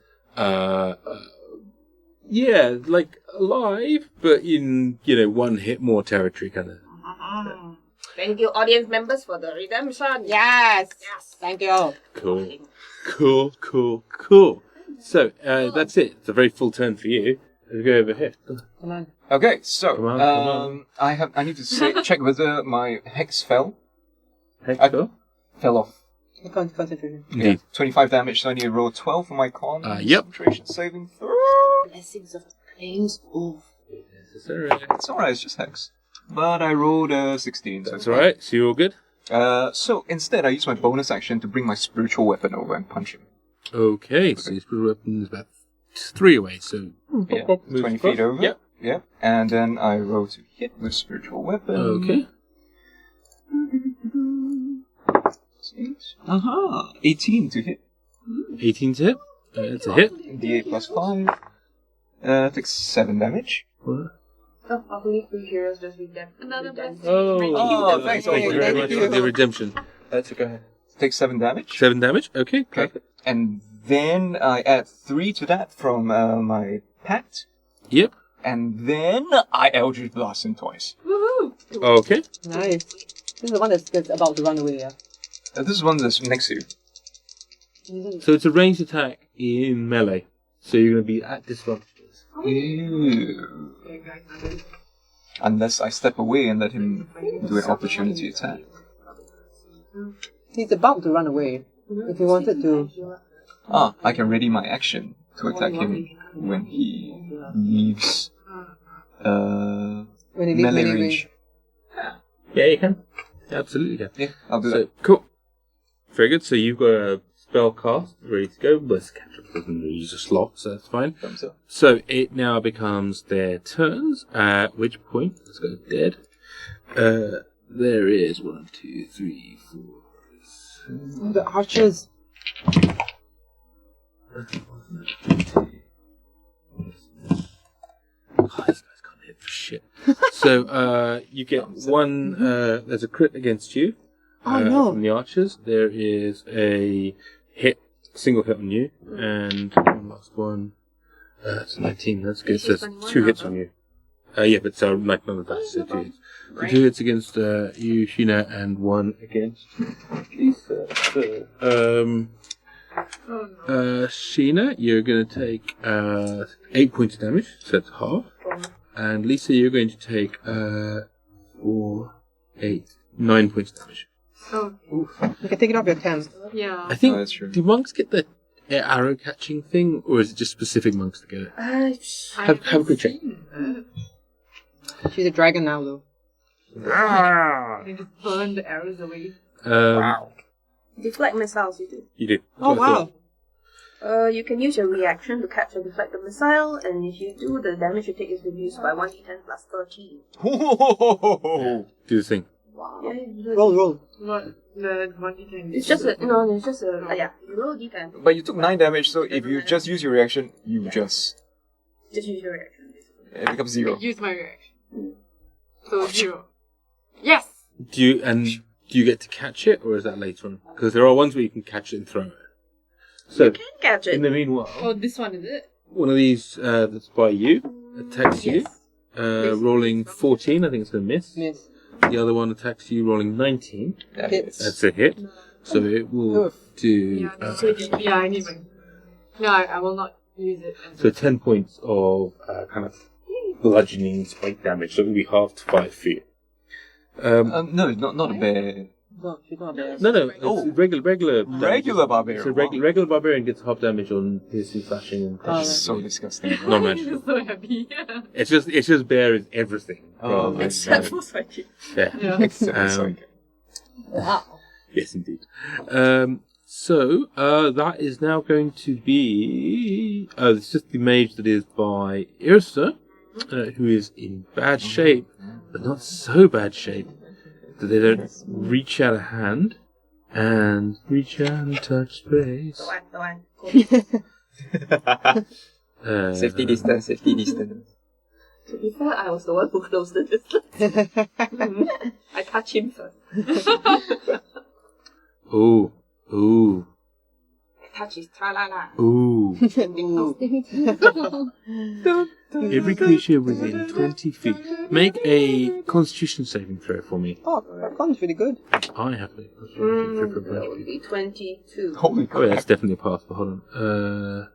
like alive, but in one hit more territory kind of. Thank you, audience members, for the redemption. Yes. Thank you. Cool. So, that's it. It's a very full turn for you. Let's go over here. Come on. Okay, so Come on. I need to check whether my hex fell off. Concentration. Yeah, 25 damage, so I need to roll 12 for my con. Yep. Concentration saving throw. Blessings of claims. Oof. It's alright. It's alright, it's just hex. But I rolled 16. So That's alright. So you're all good? So instead, I use my bonus action to bring my spiritual weapon over and punch him. Okay, so your spiritual weapon is about 3 away, so... Yeah, Move 20 across. feet over. Yep. Yeah. And then I roll to hit with spiritual weapon. Okay. 18 to hit. 18 to hit. That's a hit. D8 plus 5. Takes 7 damage. Oh, hopefully free heroes just redemption. Another blessing. Oh, thanks. Thank you very much for the redemption. That's okay. Takes 7 damage. 7 damage? Okay, Okay. perfect. And then I add 3 to that from my pact. Yep. And then I Eldritch Blast him twice. Woohoo! Okay. Nice. This is the one that's about to run away, yeah? This is one that's next to you. So it's a ranged attack in melee. So you're going to be at disadvantage. Ew. Unless I step away and let him do an opportunity attack. He's about to run away. If you wanted to... I can ready my action to attack him when he leaves When he leaves melee melee range. range. Yeah, you can. Absolutely can. Yeah, I'll do So, that. cool. Very good. So you've got a spell cast ready to go. Let's catch up doesn't use a slot, so that's fine. Thumbs up. So it now becomes their turns, at which point, let's go dead. There is 1, 2, 3, 4, 7. The archers. These guys can't hit for shit. So you get one, there's a crit against you. Oh, no. From the archers. There is a single hit on you, and one last one. It's 19, that's good. So there's 2 hits on you. Yeah, but so like none of that, so 2 hits. So 2 hits against you, Sheena, and 1 against Lisa. Sheena, you're going to take 8 points of damage, so that's half. And Lisa, you're going to take 4, 8, 9 points of damage. Oh, You can take it off your temp. yeah. I think, that's true. do monks get the arrow catching thing, or is it just specific monks that get it? Have a quick check. She's a dragon now, though. They just burn the arrows away. Deflect missiles, you do. You do. Oh, wow. You can use your reaction to catch or deflect the missile, and if you do, the damage you take is reduced by 1d10 plus 13. Do the thing. Yeah, you do it. Roll. What? The 1d10. It's just a, no, it's just a, yeah, you roll d10. But you took 9 damage, so if you just use your reaction, you just... Just use your reaction. It becomes 0. Use my reaction. So 0. Yes! Do you get to catch it, or is that later on? Because there are ones where you can catch it and throw it. So, You can catch in it. the meanwhile, Oh, this one is it? one of these that's by you attacks you, rolling 14. I think it's going to miss. Miss. The other one attacks you, rolling 19. That Hits. That's a hit. So it will do. Yeah, yeah, I need my... No, I will not use it. So 10 points of kind of bludgeoning spike damage. So it will be half to 5 feet. no, not a bear. No, she's not there. No, it's regular damage. Regular barbarian. So regular barbarian gets half damage on piercing, slashing, and Oh, This is so disgusting. not I'm magical. just so happy. It's just bear is everything. Oh, rather than Except damage. for psychic. Yeah. Yeah. Except Um, psychic. Wow. Yes, indeed. So that is now going to be... it's just the mage that is by Yrsa, who is in bad shape, but not so bad shape that they don't reach out a hand and reach out and touch space. The one. Safety distance. To be fair, I was the one who closed the distance. I touch him first. Ooh. I touch his tra-la-la. Ooh. Every creature within 20 feet. Make a constitution saving throw for me. Oh, that sounds really good. I have a constitution saving throw for That a would bunch be 22. Holy of people. Oh, yeah, crap. that's definitely a pass, but hold on.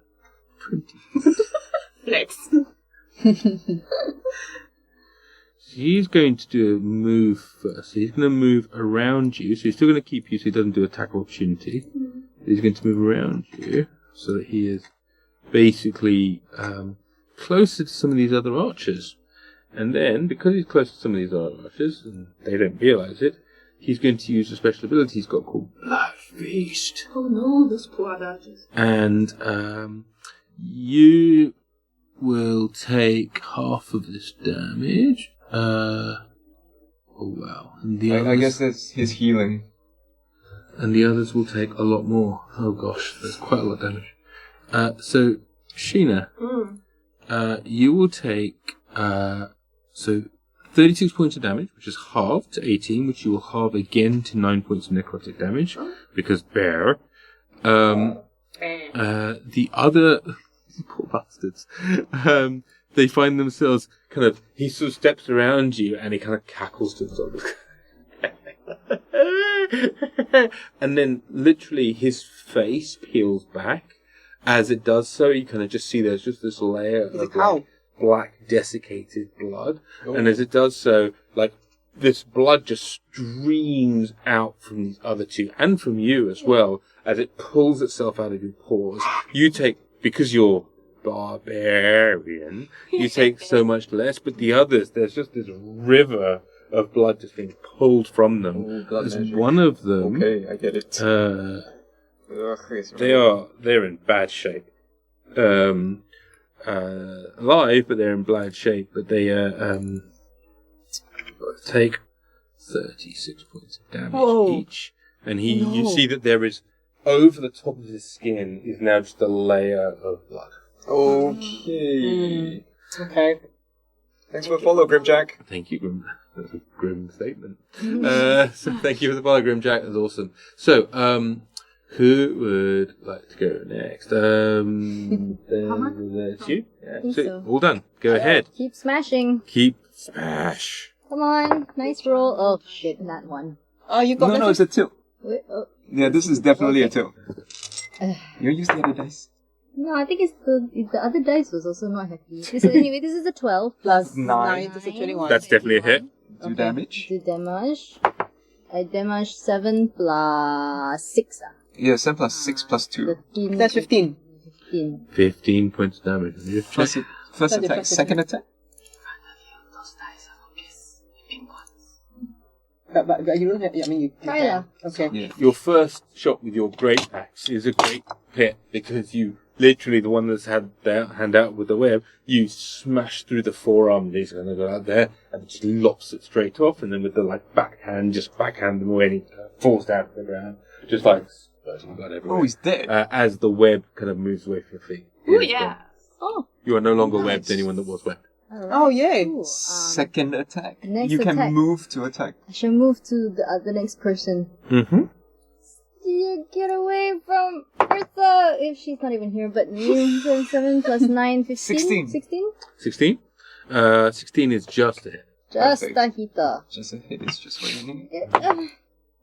20. Flex. He's going to do a move first. So he's going to move around you. So he's still going to keep you so he doesn't do attack opportunity. He's going to move around you so that he is basically closer to some of these other archers. And then, because he's close to some of these other archers, and they don't realise it, he's going to use a special ability he's got called Blood Feast. Oh no, those poor adults. And you will take half of this damage. Oh wow. And the others, I guess that's his healing. and the others will take a lot more. Oh gosh, there's quite a lot of damage. So Sheena, you will take 36 points of damage, which is halved to 18, which you will halve again to 9 points of necrotic damage, because bear. The other poor bastards. They find themselves kind of, he sort of steps around you and he kind of cackles to himself. And then literally his face peels back. As it does so, you kind of just see there's just this layer of like, black desiccated blood. Oh. And as it does so, like, this blood just streams out from these other two and from you as well as it pulls itself out of your pores. You take, because you're barbarian, you take so much less, but the others, there's just this river of blood just being pulled from them. Oh, blood There's magic. one of them. Okay, I get it. They're in bad shape. Alive, but they're in bad shape. But they take 36 points of damage each, and you see that there is over the top of his skin is now just a layer of blood. Okay. Okay. Thanks for the follow, Grimjack. Thank you, Grim. That's a grim statement. So thank you for the follow, Grimjack. That's awesome. So, who would like to go next? That's you. Yeah, think so, so. all done. Go ahead. Keep smashing. Keep smash. Come on. Nice roll. Oh, shit. Not one. Oh, you got No, it's a tilt. Wait, oh. Yeah, this is definitely a Okay. tilt. You use the other dice. No, I think it's the other dice was also not happy. Anyway, this is a 12. plus 9. 9 to 21. That's definitely a hit. Do damage. The damage. I damage 7 plus 6. Yeah, 7 plus 6 plus 2. 15. That's 15. 15. 15 points of damage. You just Plus check. it. First Plus it, attack, plus it. second attack. Those dice are always pink ones. But you don't have, I mean, you Try can. lah. Okay. Yeah. Your first shot with your great axe is a great hit because you literally, the one that's had their hand out with the web, you smash through the forearm and he's going to go out there and just lops it straight off, and then with the like backhand, just backhand him away and he falls down to the ground, just like splashing blood everywhere. Oh, he's dead. As the web kind of moves away from your feet. Oh yeah. Oh. You are no longer Nice. webbed, anyone that was webbed. Alright. Oh, yay. Cool. Second attack. next You can attack. move to attack. I shall move to the next person. Mm-hmm. You get away from Yrsa if she's not even here, but 7 plus 9, 15? 16. 16? 16? 16 is just a hit. Just Perfect. a hit. Just a hit is just what you need.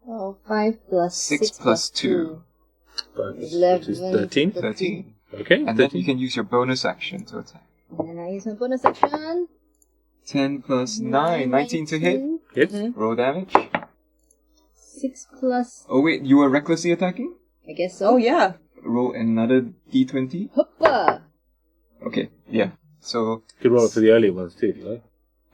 Oh, 5 plus 6 plus 2. Bonus, 11, which is 13. 13. Okay, And then 13. you can use your bonus action to attack. And I use my bonus action. 10 plus 9. 19 to hit. Hits. Roll damage. 6 plus... Oh wait, you were recklessly attacking? I guess so. Oh, yeah. Roll another d20. Hoppa! Okay, yeah. So, You could roll it for the earlier ones too, if you like.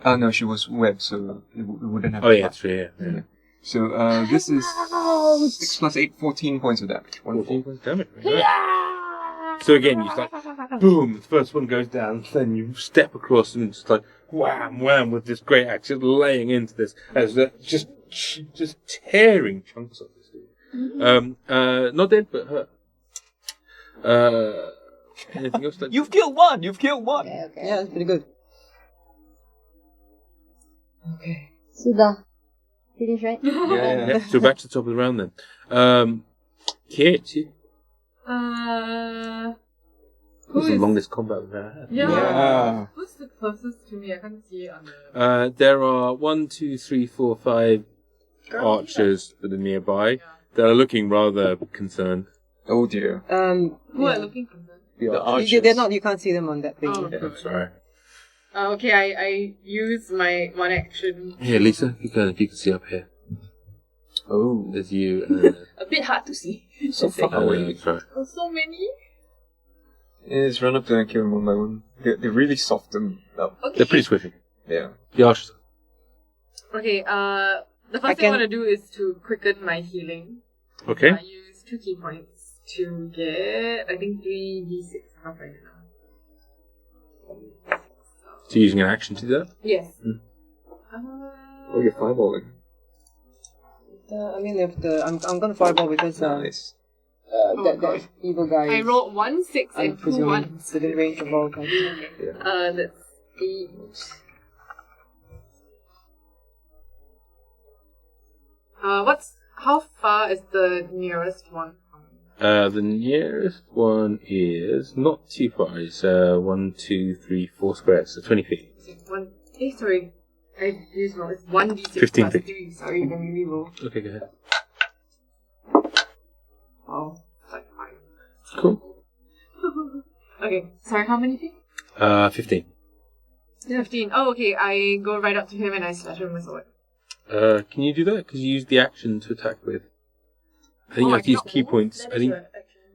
oh no, she was webbed, so it wouldn't have. Oh, yeah, that's true, yeah. Yeah. So this is 6 plus 8, 14 points of damage. 14 points damage. Right. So again, you start, boom, the first one goes down, then you step across and just like, wham, wham, with this great axe, just laying into this, as just tearing chunks of this dude. Not dead, but hurt. Anything else? You've killed one! You've killed one! Okay, okay. Yeah, that's pretty good. Okay. Sudah. Finish, right? Yeah. Yeah, so back to the top of the round then. Kate, you. Who This is the is? longest combat we've ever had. Yeah. Who's the closest to me? I can't see it on the. There are 1, 2, 3, 4, 5 archers that are nearby. That are looking rather concerned. Oh dear. Who are yeah. looking for them? The archers. They're not. You can't see them on that thing. Oh. Yeah, sorry. Okay, I use my one action. Here, Lisa, if you can see up here. Oh. There's you and A bit hard to see. So far away. sorry. Oh, so many. Yeah, just run up to them and kill them one by one. They're really soft and Okay. They're pretty squiffy. yeah. The archers. Okay, the first thing I want to do is to quicken my healing. Okay. I use 2 key points to get, I think, 3d6 half right now. So you're using an action to do that? Yes. Oh, you're fireballing. I mean, if I'm gonna fireball because Nice. that evil guy. I rolled 1 6 I'm and 2 presuming 1s. within range of all guys. That's 8. How far is the nearest one? The nearest one is not too far. It's 1, 2, 3, 4 squares, so 20 feet. Sorry. I used wrong. It's 1d6 15 plus feet. 3. Sorry, let me reroll. Okay, go ahead. Oh, like 5. Cool. Okay, sorry, how many feet? 15. 15. Oh, okay, I go right up to him and I slash him with my sword. Can you do that? Because you used the action to attack with. I think you have to use key points. I think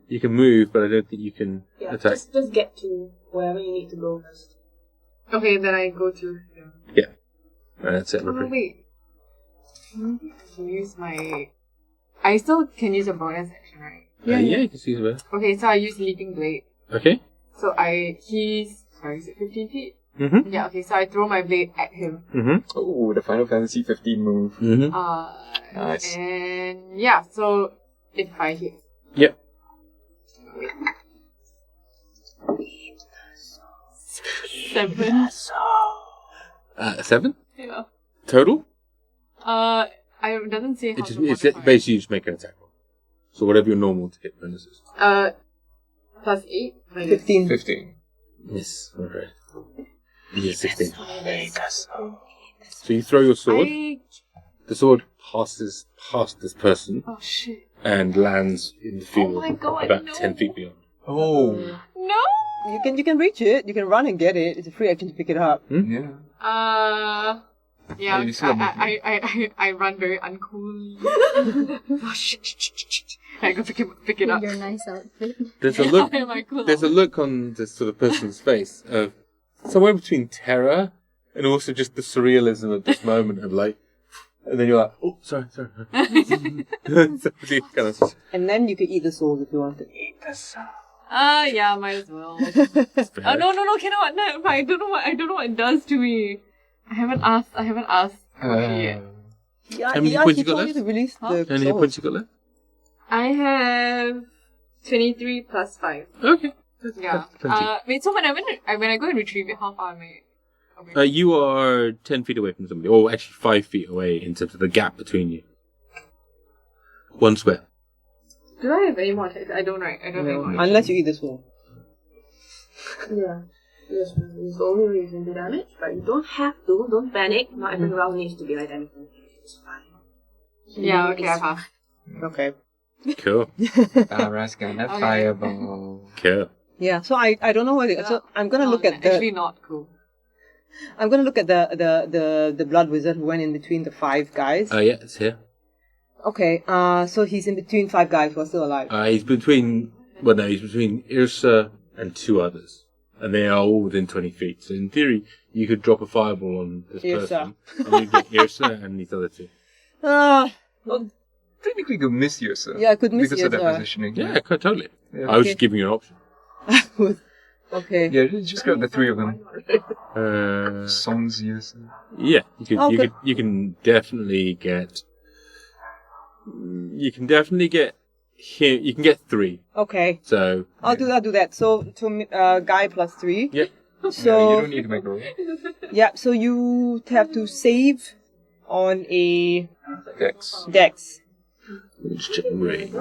you can move, but I don't think you can Yeah, attack. just get to wherever you need to go first. Okay, then I go to him. That's it. Oh, wait. Maybe I can use my... I still can use a bonus action, right? Yeah, you can see the Okay, so I use Leaping Blade. Okay. So he's... Sorry, is it 15 feet? Mm-hmm. Yeah, okay, so I throw my blade at him. Mm-hmm. Oh, the Final Fantasy 15 move. Mm-hmm. Nice. And yeah, so if I hit. Yep. Seven. 7? Yeah. Total? It doesn't say how It's to modify. basically you just make an attack roll. So whatever your normal to hit bonus is. Plus 8? Minus 15. 15. Yes. Okay. Yeah, 16. So you throw your sword. The sword passes past this person Oh shit. and lands in the field my God, about no. 10 feet beyond. Oh. No! You can reach it. You can run and get it. It's a free action to pick it up. Yeah. Yeah, you still have I run very uncoolly. Oh shit. I go pick it up. Your nice outfit. There's a look. Am I cool? There's a look on this sort of person's face of somewhere between terror and also just the surrealism of this moment of like, and then you're like, oh, sorry. So you kind of, And then you could eat the souls if you wanted. Yeah, might as well. Oh no, cannot. No, I don't know what it does to me. I haven't asked Kofi yet. Yeah, How many he points you got told left? to release Huh? the How many hit souls. points you got left? I have 23 plus 5. Okay. Yeah. Plenty. Wait. So when I go and retrieve it, how far am I away? You are 10 feet away from somebody, or actually 5 feet away in terms of the gap between you. One square. Do I have any more attacks? I don't, right? I don't have any more. Unless you eat the soul. Yeah. Yes, it's the only way you can do damage, but you don't have to. Don't panic. Not every round needs to be like that. It's fine. Yeah, okay, I pass. Okay. Cool. Barra's gonna Okay. fireball. Cool. Yeah. So I don't know what. So I'm gonna look at the. Actually, not cool. I'm gonna look at the blood wizard who went in between the 5 guys. Yeah, it's here. Okay. So he's in between 5 guys who are still alive. He's between Yrsa and 2 others. And they are all within 20 feet. So in theory, you could drop a fireball on this Yrsa. person. And you get Yrsa and these other 2. Ah, Technically, you could miss Yrsa. yeah, I could miss because of that Yrsa. positioning. Yeah, totally. Yeah. I was Okay. just giving you an option. Okay. Yeah, just grab the three of them. Uh, Songs Yrsa. yeah, you can. Oh, you good. can. You can definitely get. You can definitely get. Here, you can get 3. Okay. So. I'll do that. So to guy plus 3. Yeah. Yeah, So you don't need to make a roll. yeah, so you have to save on a Dex. dex. Let's check range.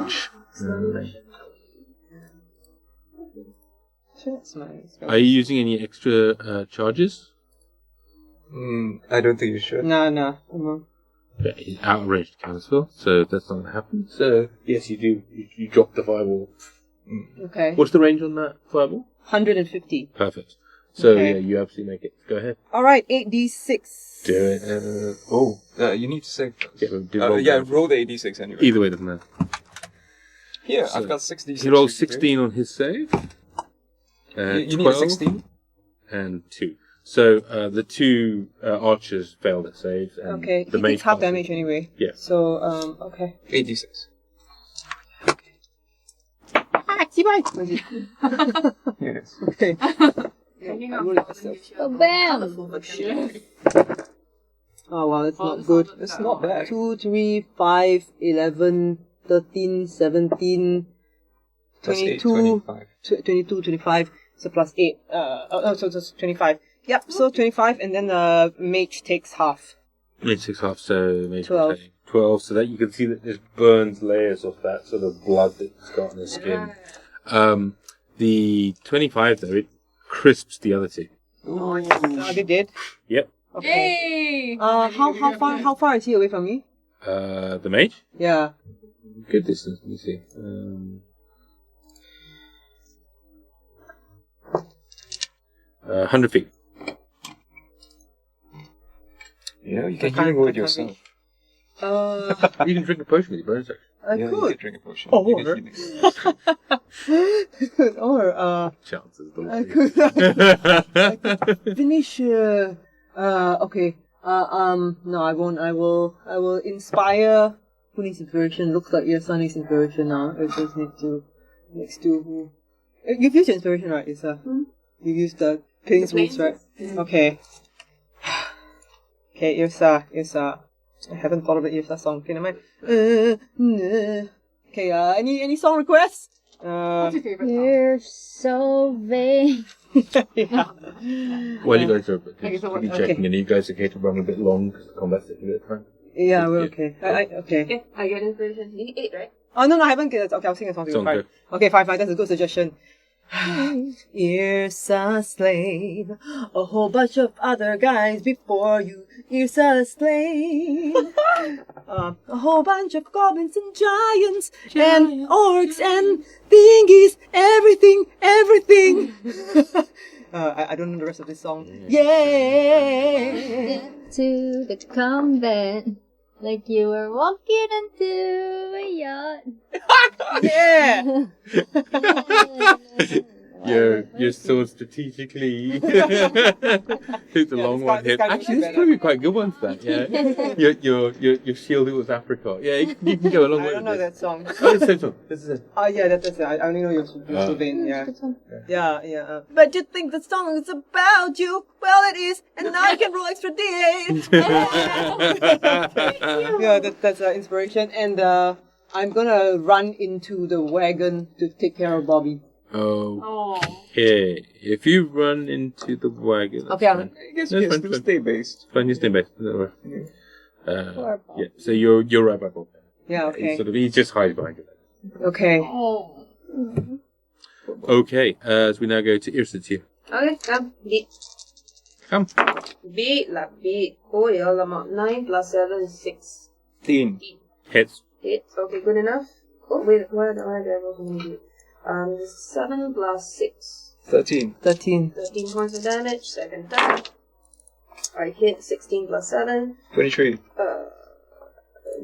That's nice. Are you using any extra charges? I don't think you should. No. Yeah, it's out of range to cancel, so that's not going to happen. So, yes, you do. You drop the fireball. Okay. What's the range on that fireball? 150. Perfect. So, Okay. yeah, you absolutely make it. Go ahead. Alright, 8d6. Do it. You need to save first. Yeah, do roll yeah, damage. roll the 86 anyway. Either way, doesn't matter. Here, So, I've got 66. He rolls to do. 16 on his save. You need 12 a 16? and 2. So, the 2 archers failed their saves. And Okay, the he mage takes half passes. damage anyway. Yeah. So, okay. 86. Ah, Chibai! Yes. Okay. Hanging I out roll for it myself. you Oh, feel bam! colourful version. Oh wow, that's not good. That's not bad. 2, 3, 5, 11, 13, 17, Plus 8, 22, 25. 22, 25, so plus 8. So it's 25. Yep, so 25, and then the mage takes half. Mage 6 half, so mage 12. 12, so that you can see that this burns layers of that sort of blood that's got on the skin. The 25, though, it crisps the other 2. They did? Yep. Okay. Yay! How far is he away from me? The mage? Yeah. Good distance, let me see. 100 feet. Yeah, you can can't- heal I it can't yourself. You can drink a potion with your bonus action. I Yeah, you can could. drink a potion. Oh, You can alright. heal it. Or, Chances I don't could finish, okay. No, I won't. I will inspire. Who needs inspiration? Looks like your son needs inspiration now. I just need to, next to who? You've used your inspiration, right, Yrsa? You used the Plains Woods, right? Okay. Okay, Yrsa. I haven't thought of the Yrsa song. Okay, never mind. Okay, any song requests? What's your favorite song? You're so vain. Yeah. While you guys are Okay, so to be what- checking in, are you guys okay to run a bit long because the combat's taking a bit of time? Yeah, we're okay. Okay. Okay, I get inspiration. You need 8, right? Oh, no, I haven't get it. Okay, I'll sing a song. Song, Fine. good. Okay, fine. That's a good suggestion. Yrsa slain, a whole bunch of other guys before you. Yrsa slain, a whole bunch of goblins and giants and orcs and thingies, everything. I don't know the rest of this song. Yeah. To the combat, like you were walking into a yacht. Yeah. You're so strategically. Took the long this one guy hit. knows Actually, it's better. probably quite a good one for that. Yeah, your shield it was apricot. Yeah, you can go a long I way. don't know with that this. song. Oh, it's the same song. This is it. Oh yeah, that's it. I only know you're Sylvain. Yeah. Good song. Yeah. But you think the song is about you? Well, it is, and now you can roll extra d8. Yeah, that's inspiration. And I'm gonna run into the wagon to take care of Bobby. Oh. Oh. Okay. If you run into the wagon. that's Okay, fine. I guess That's you can fine, still fine. stay based. Fine, you stay back. Don't worry. Poor Bob. Yeah, so you're right back up. Yeah. He's Okay. he just hides behind you. Okay. Oh. Okay, as we now go to Yrsa to you. Okay, come. Beat. Come. Beat lah, beat. Oh, yeah, lama. 9 plus 7 is 16. Hits. Hits. Okay, good enough. Oh, wait, why did I roll so many beat? 7 plus 6. 13. 13. 13 points of damage. Second time. I hit 16 plus 7. 23.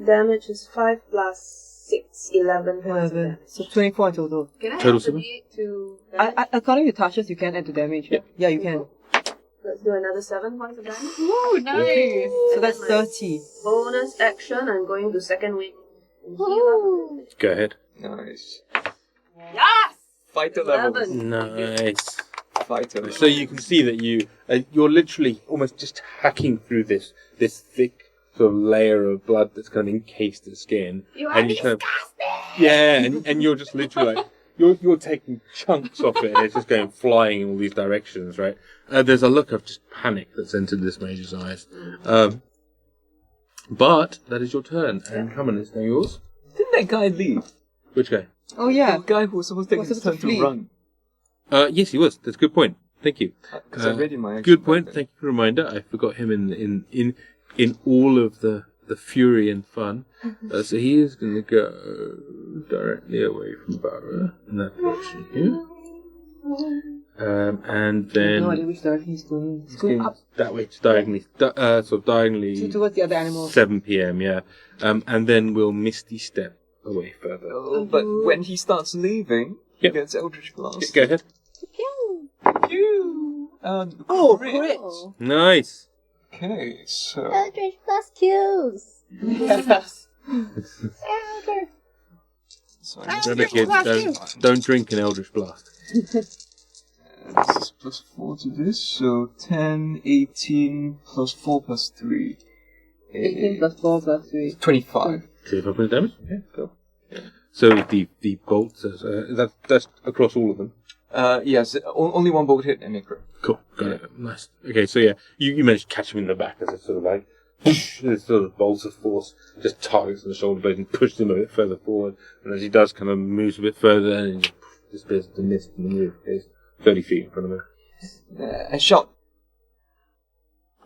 Damage is 5 plus 6, 11 points of 11. damage. So 24 in total. Can I Total add the seven? D8 to According to touches, you can add the damage. Yep. Yeah, you can. Let's do another 7 points of damage. Ooh, nice. So that's 30. Bonus action, I'm going to second wing. And heal up. Go ahead. Nice. Yes! Fighter level. 11. Nice. Fighter level. So you can see that you're literally almost just hacking through this thick sort of layer of blood that's kind of encased the skin. You are and disgusting! And you're just literally like, you're taking chunks off it and it's just going flying in all these directions, right? There's a look of just panic that's entered this mage's eyes. But that is your turn, and Kaman is now yours. Didn't that guy leave? Which guy? Oh, yeah. The guy who was supposed to take his turn to run. Yes, he was. That's a good point. Thank you. Because I read in my good point. Thank you for the reminder. I forgot him in all of the fury and fun. So he is going to go directly away from Barra in that direction here. And then No idea which direction he's going. He's going up that way, diagonally, sort of diagonally. towards the other animals. 7 p.m. Yeah, and then we'll misty step away further. Oh, but when he starts leaving, he Yep. gets Eldritch Blast. Go ahead. Pew! Oh, crit. crit! Nice. Okay, so Eldritch plus kills. so Remember, kids, don't drink an Eldritch Blast. this is plus 4 to this, so 10, 18, plus 4 plus 3. 18 plus 4 plus 3. 25. 25 points of damage. Yeah, cool. So the bolts, that's across all of them. Yes, only one bolt hit and necro. Cool. Got it. Nice. Okay, so yeah, you managed to catch him in the back as it's sort of like this sort of bolts of force just targets the shoulder blade and pushes him a bit further forward. And as he does, kind of moves a bit further and he disappears into the mist and the move is 30 feet in front of him. A shot.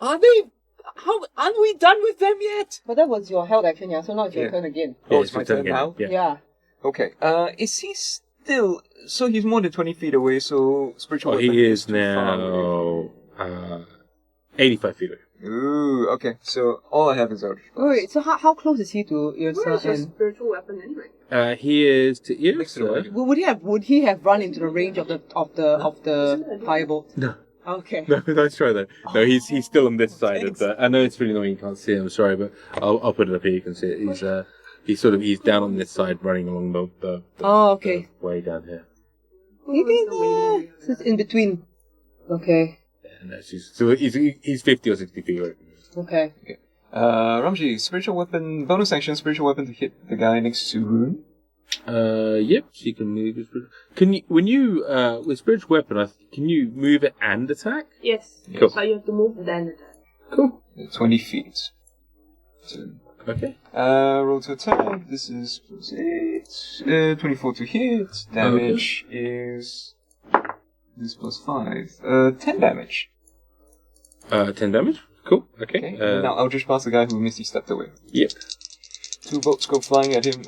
Aren't we done with them yet? But that was your held action, yeah, so now it's your Yeah. turn again. Oh, Yeah, it's my your turn turn again. now? Yeah. Yeah. Okay, is he still... So he's more than 20 feet away, so spiritual weapon He is too far away. now 85 feet away. Ooh, okay, so all I have is Eldritch Blast. Wait, so how close is he to Where Yrsa is your and... spiritual weapon anyway? He is to Next to the Yrsa. wagon. Would he have run into the range of the firebolt? No. Okay. No, nice try though. No, he's still on this side of the. I know it's really annoying you can't see it. I'm sorry, but I'll put it up here. You can see it. He's down on this side, running along the Oh, okay. the way down here. He did there. So it's in between. Okay. And so he's 50 or 60 feet away. Okay. Ramji, spiritual weapon, bonus action, spiritual weapon to hit the guy next to Rune. Yep. She can move. Can you with spiritual weapon? Can you move it and attack? Yes. Cool. So you have to move then attack. Cool. 20 feet. So, Okay. roll to attack. This is plus 8. 24 to hit. Damage is... This plus 5. 10 damage. 10 damage. Cool. Okay. Okay. Now I'll just pass the guy who Misty stepped away. Yep. 2 bolts go flying at him.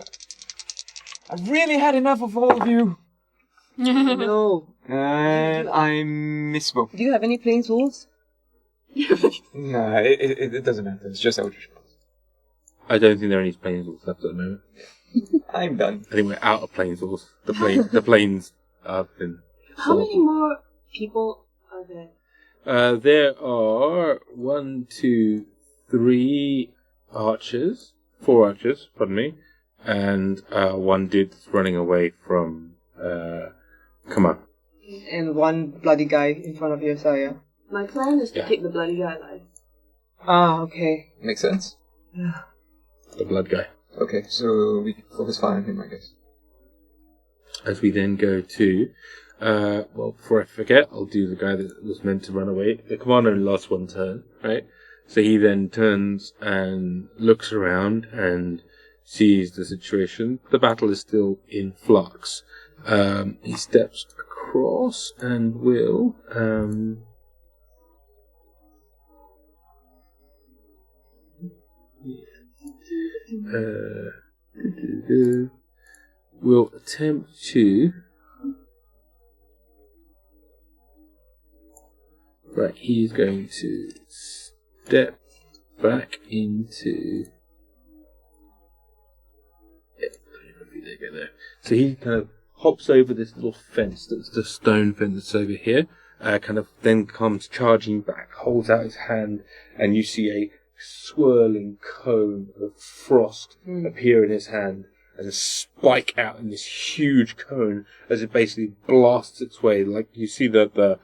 I've really had enough of all of you. No. And I miss both. Do you have any plain souls? Nah, it doesn't matter. It's just Eldritch Blast. I don't think there are any planes left at the moment. I'm done. I think we're out of planes. The planes have been. How many more people are there? There are 1, 2, 3 archers, 4 archers, pardon me, and one dude that's running away from Kaman. And one bloody guy in front of Yrsa, yeah. My plan is to Yeah. keep the bloody guy alive. Ah, okay. Makes sense. The blood guy. Okay, so we focus fire on him, I guess. As we then go to, well, before I forget, I'll do the guy that was meant to run away. The commander only lost 1 turn, right? So he then turns and looks around and sees the situation. The battle is still in flux. He steps across and will, will attempt to. Right, he's going to step back into. Yep, there you go there. So he kind of hops over this little fence that's the stone fence that's over here, kind of then comes charging back, holds out his hand, and you see a swirling cone of frost appear in his hand and a spike out in this huge cone as it basically blasts its way. Like you see the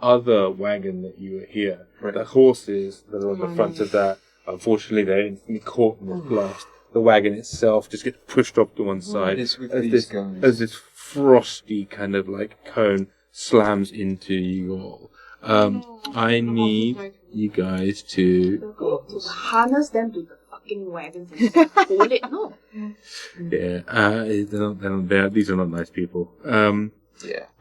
other wagon that you were here, the horses that are on the front of that, unfortunately they're instantly caught in this blast. The wagon itself just gets pushed off to one side as this frosty kind of like cone slams into you all. I need you guys to harness them to the fucking wagons and pull it. No. Yeah, these are not nice people.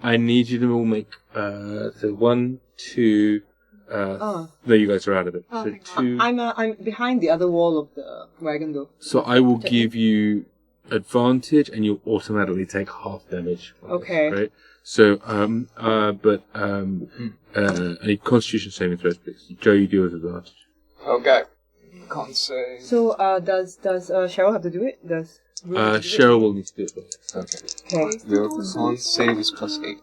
I need you to all make so 1, 2. No, you guys are out of it. So 2. I'm behind the other wall of the wagon though. So I will give you advantage, and you'll automatically take half damage. Okay. Right. So a Constitution saving throws, please. Joe, you deal with advantage. Okay. Can't say. So does Cheryl have to do it? Does Rune have to do Cheryl will need to do it. Okay. it? Okay. Your con save is +8.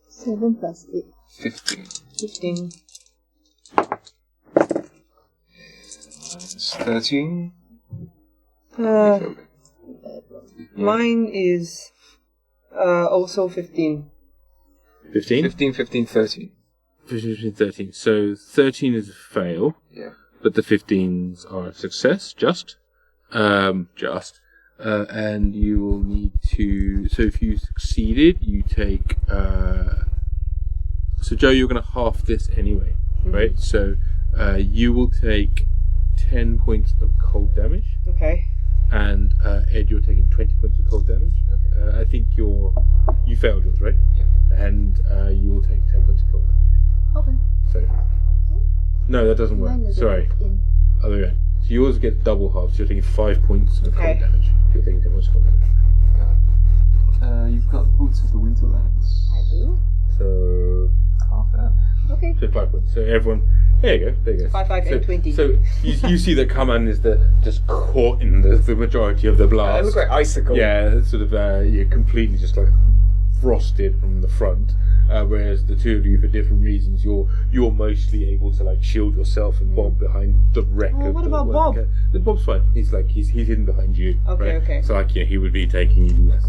7 plus 8. 15. 15. It's 13. Mine is also 15. 15? 15, 15, 13. 15, 13. So 13 is a fail. Yeah. But the 15s are a success, and you will need to. So if you succeeded, you take. So Joe, you're going to half this anyway, right? So you will take 10 points of cold damage. Okay. And Ed, you're taking 20 points of cold damage. Okay. I think you failed yours, right? Yeah. And you will take 10 points of cold damage. Okay. So. No, that doesn't work. Sorry. Other way. So yours gets double half, so you're taking 5 points of cold damage. You're taking 10 points of cold damage. You've got Boots of the Winterlands. I do. So. Half that. Okay. So 5 points. So everyone. There you go. 5, 5, and 20. So you see that Kaman is just caught in the majority of the blast. It looks like icicle. Yeah, sort of. You're completely just like frosted from the front. Whereas the two of you, for different reasons, you're mostly able to like shield yourself and Bob behind the wreck of what the about Bob? Bob's fine. He's hidden behind you. Okay, right? okay. So like he would be taking even less.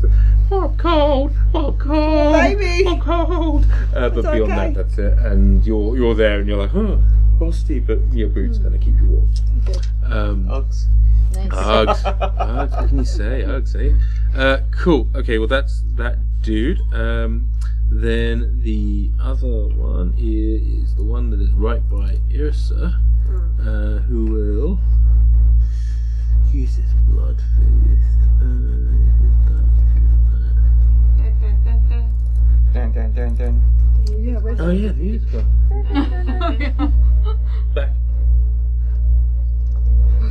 Bob cold, baby, Bob cold. But beyond okay. that, that's it. And you're there, and you're like, frosty, but your boots kind of keep you warm. Okay. Uggs. Nice. Uggs. What can you say? Uggs, eh? Cool. Okay, well that's that dude. Then the other one is the one that is right by Yrsa, who will use his blood fist. Dun, dun, dun, dun. Yeah, where's Oh yeah, the music one. Back.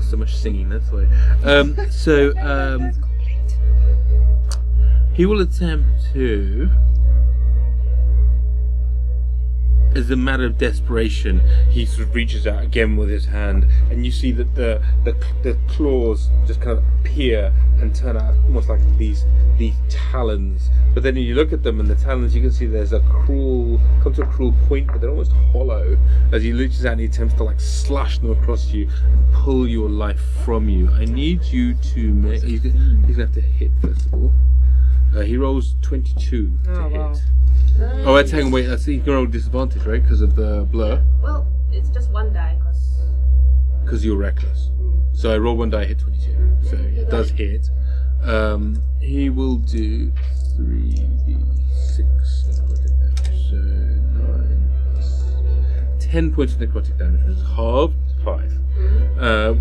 So much singing, that's why. He will attempt to, as a matter of desperation, he sort of reaches out again with his hand, and you see that the claws just kind of appear and turn out almost like these talons. But then when you look at them and the talons, you can see there's come to a cruel point, but they're almost hollow. As he reaches out and he attempts to like slash them across you and pull your life from you. I need you to make. He's gonna have to hit first of all. He rolls 22 to hit. wow. Oh, let's hang on, wait, that's you can roll disadvantage, right? Because of the blur? Well, it's just one die, Because you're reckless. So I roll one die, hit 22. So it does hit. He will do 3d6 necrotic damage. So 9, 10 points of necrotic damage. It's halved to 5.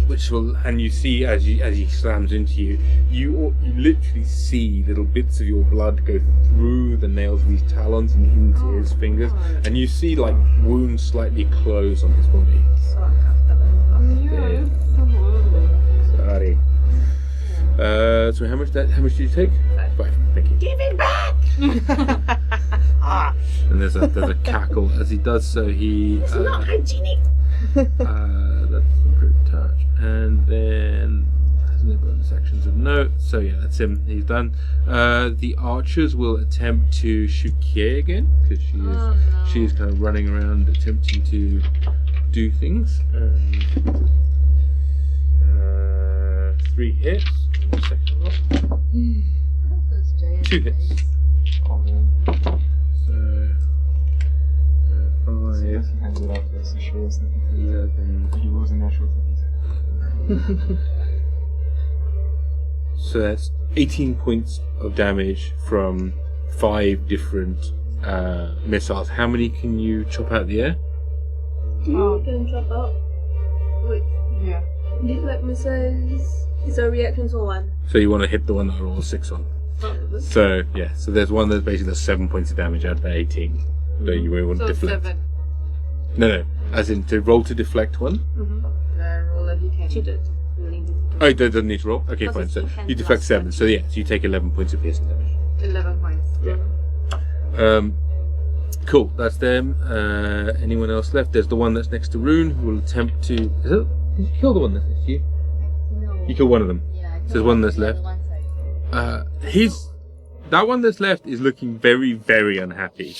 Which will, and you see as he slams into you, you literally see little bits of your blood go through the nails of these talons and into his fingers, and you see like wounds slightly close on his body. so uncomfortable. Sorry. So how much did you take? 5. Thank you. Give it back! And there's a cackle as he does so. He It's not hygienic. that's a pretty touch, and then as No bonus actions of note. So yeah, that's him. He's done. The archers will attempt to shoot Kie again because she is kind of running around attempting to do things. 3 hits. Second roll. 2 hits. Oh, man. So 5, Yes, he hands it out to us. He shows that 11. he rolls a natural 20. So that's 18 points of damage from 5 different missiles. How many can you chop out of the air? You can chop out. Wait, Yeah. deflect missiles is a reaction to 1. So you want to hit the one that I rolled 6 on. So yeah, so there's one that's basically does 7 points of damage out of the 18 that you will want to So deflect. 7. No, as in to roll to deflect one. Then roll a d10. Cheated. Oh, it doesn't need to roll. Okay, Because fine. it's So defense you deflect plus 7. 1. So yeah, so you take 11 points of piercing damage. 11 points. Yeah. Cool. That's them. Anyone else left? There's the one that's next to Rune who will attempt to. Did you kill the one that's next to you? No. You kill one of them. Yeah, I So there's one that's the left. other one side. That one that's left is looking very, very unhappy.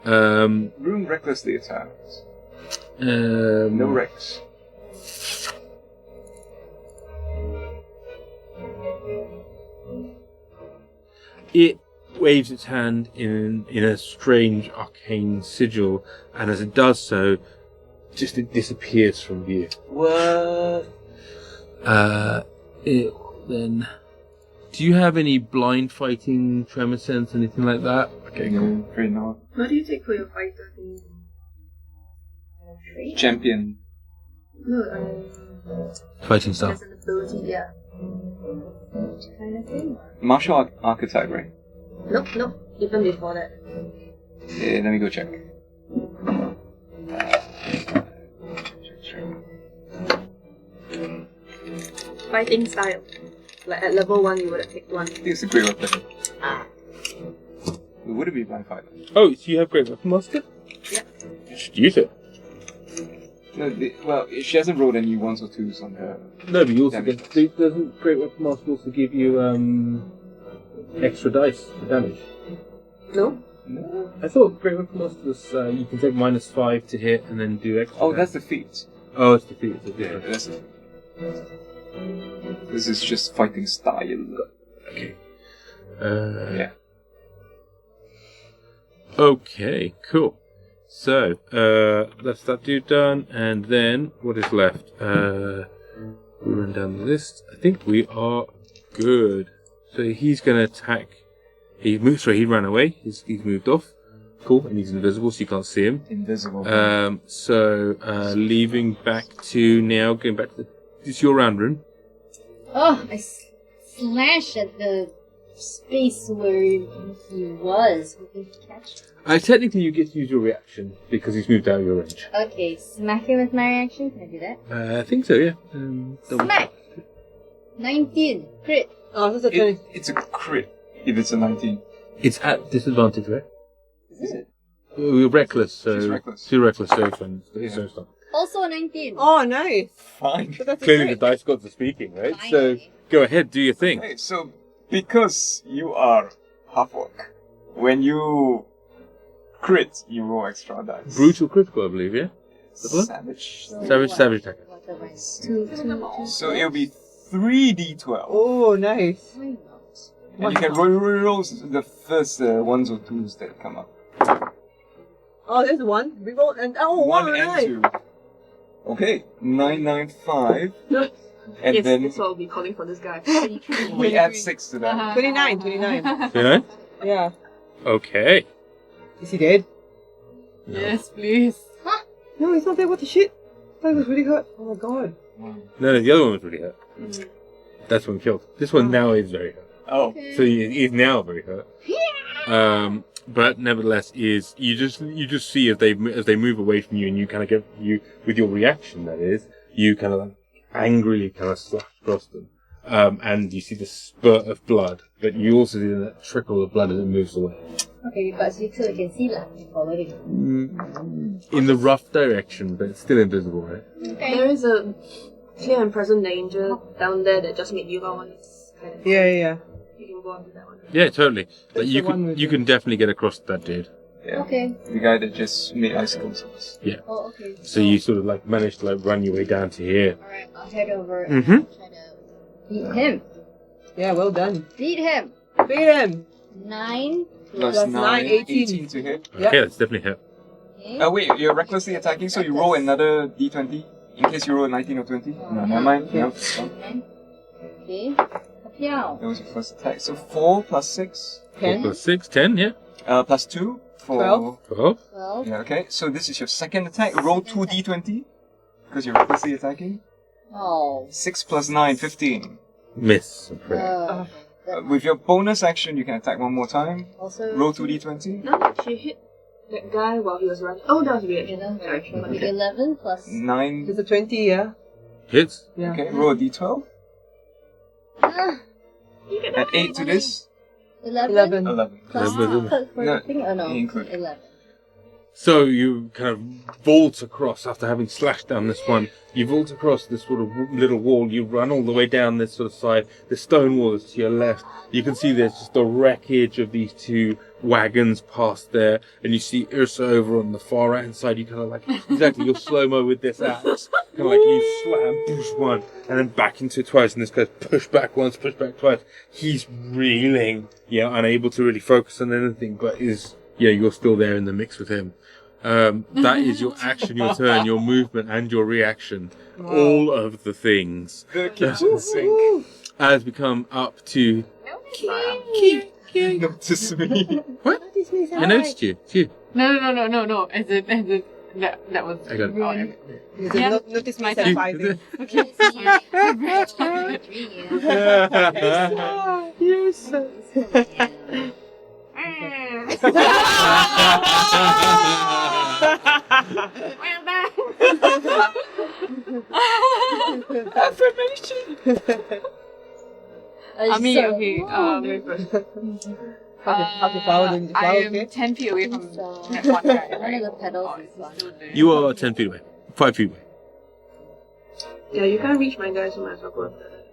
Rune recklessly attacks. No wrecks. It waves its hand in a strange arcane sigil, and as it does so, just it disappears from view. What? It then. Do you have any blind fighting, tremor sense, anything like that? Okay, cool. Great now. What do you take for your fighter thing? Champion. No, Fighting style. as an ability, yeah. Kind of thing. Martial archetype, right? Nope, even before that. Yeah, let me go check. Fighting style. Like at level 1, you would have picked 1. I think it's a great weapon. Ah. Would it be blind fighter? Oh, so you have Great Weapon Master? Yeah. You should use it. No, well, she hasn't rolled any 1s or 2s on her. No, but you also Damage. get. Doesn't Great Weapon Master also give you extra dice for damage? No? No. I thought Great Weapon Master was you can take -5 to hit and then do extra. Oh, damage. that's the feat. Oh, it's defeat. It's Yeah, different. that's it. This is just fighting style. Okay. Yeah. Okay, cool. So, that's that dude done, and then what is left? We run down the list. I think we are good. So he's gonna attack. He moved. Sorry, he ran away. He's moved off. Cool, and he's invisible, so you can't see him. Invisible. So leaving back to now, going back to it's your round, Rune. Oh, I slashed at the space where he was, hoping to catch him. Technically, you get to use your reaction because he's moved out of your range. Okay, smack him with my reaction. Can I do that? I think so, yeah. Smack! 19. Crit. Oh, that's a 20. It's a crit if it's a 19. It's at disadvantage, right? Is it? We're reckless, so She's reckless. She's reckless, so it's Yeah. so stop. Also a 19. Oh, nice. Fine. But that's a Clearly, the crit. dice gods are speaking, right? So Finally. go ahead, do your thing. Okay, so because you are half orc, when you crit, you roll extra dice. Brutal critical, I believe, yeah. What? Savage. Savage attack. Whatever. So it'll be 3d12. Oh, nice. Why not? And you can roll the first 1s or 2s that come up. Oh, there's one. We rolled and oh, 1 wow, and nice. 2. Okay, 995. And Yes, then that's what we'll be calling for this guy. we add 6 to that. 29. Yeah. Yeah. Okay. Is he dead? Yes, please. No, he's not dead. What the shit? That was really hurt. Oh my god. No, the other one was really hurt. That's one killed. This one now is very hurt. Oh, So he's now very hurt. But nevertheless, you just see as they move away from you, and you kind of get with your reaction. That is, you kind of like angrily kind of slash across them, and you see the spurt of blood. But you also see that trickle of blood as it moves away Okay, but so I can see lah. Follow him. in the rough direction, but it's still invisible, right? Okay. There is a clear and present danger down there that just made you go on. Kind of Yeah. You can go on to that one. Yeah, totally. But That's you the one can with you the- can definitely get across that dude. Yeah. Okay. The guy that just made icicles. Oh, okay. So you sort of like managed to like run your way down to here. Alright, I'll head over Mhm. and try to beat him. Yeah, well done. Beat him! Beat him. 9. Plus Plus 9, nine, 18. to hit. Yep. Okay, that's definitely hit. Okay. Wait, you're recklessly attacking, so you roll another d20 in case you roll a 19 or 20. No, never mind. No. Okay. Meow. That was your first attack. So 4 plus 6. 10. 4 plus 6, 10, yeah. Plus 2 for 12. 12. 12. Yeah, okay. So this is your second attack. Roll 2d20 because you're recklessly attacking. Oh. 6 plus 9, 15. Miss. I'm afraid. With your bonus action, you can attack one more time. Also. Roll 2d20. No, she hit that guy while he was running. Oh, that was Okay, weird. that's Sorry. okay. 11 plus. 9. It's a 20, yeah? Hits. Yeah. Okay, roll a d12. Ah, You can Add 8 to this. 11. 11. 11. Plus Eleven. for No, the thing? Oh no. include. 11. So you kind of vault across after having slashed down this one. You vault across this sort of little wall. You run all the way down this sort of side. The stone wall is to your left. You can see there's just the wreckage of these two wagons past there, and you see Yrsa over on the far right hand side. You kind of like exactly your slow mo with this axe. Kind of like you slam, push one, and then back into it twice. And this guy's push back once, push back twice. He's reeling, unable to really focus on anything, but you're still there in the mix with him. That is your action, your turn, your movement, and your reaction. All of the things. The kitchen sink. As we come up to Notice me. what? I noticed you. It's you. No. As in, that was. I got it. Oh, Yeah. Notice My me turn. surviving. Okay. Well done. Ami, okay. How to follow them? I am Okay. 10 feet away from that one guy, One of right? the pedals Oh, is is gone. he still there? You are 10 feet away. 5 feet away. Yeah, you can't reach my guy, so might as well go after that.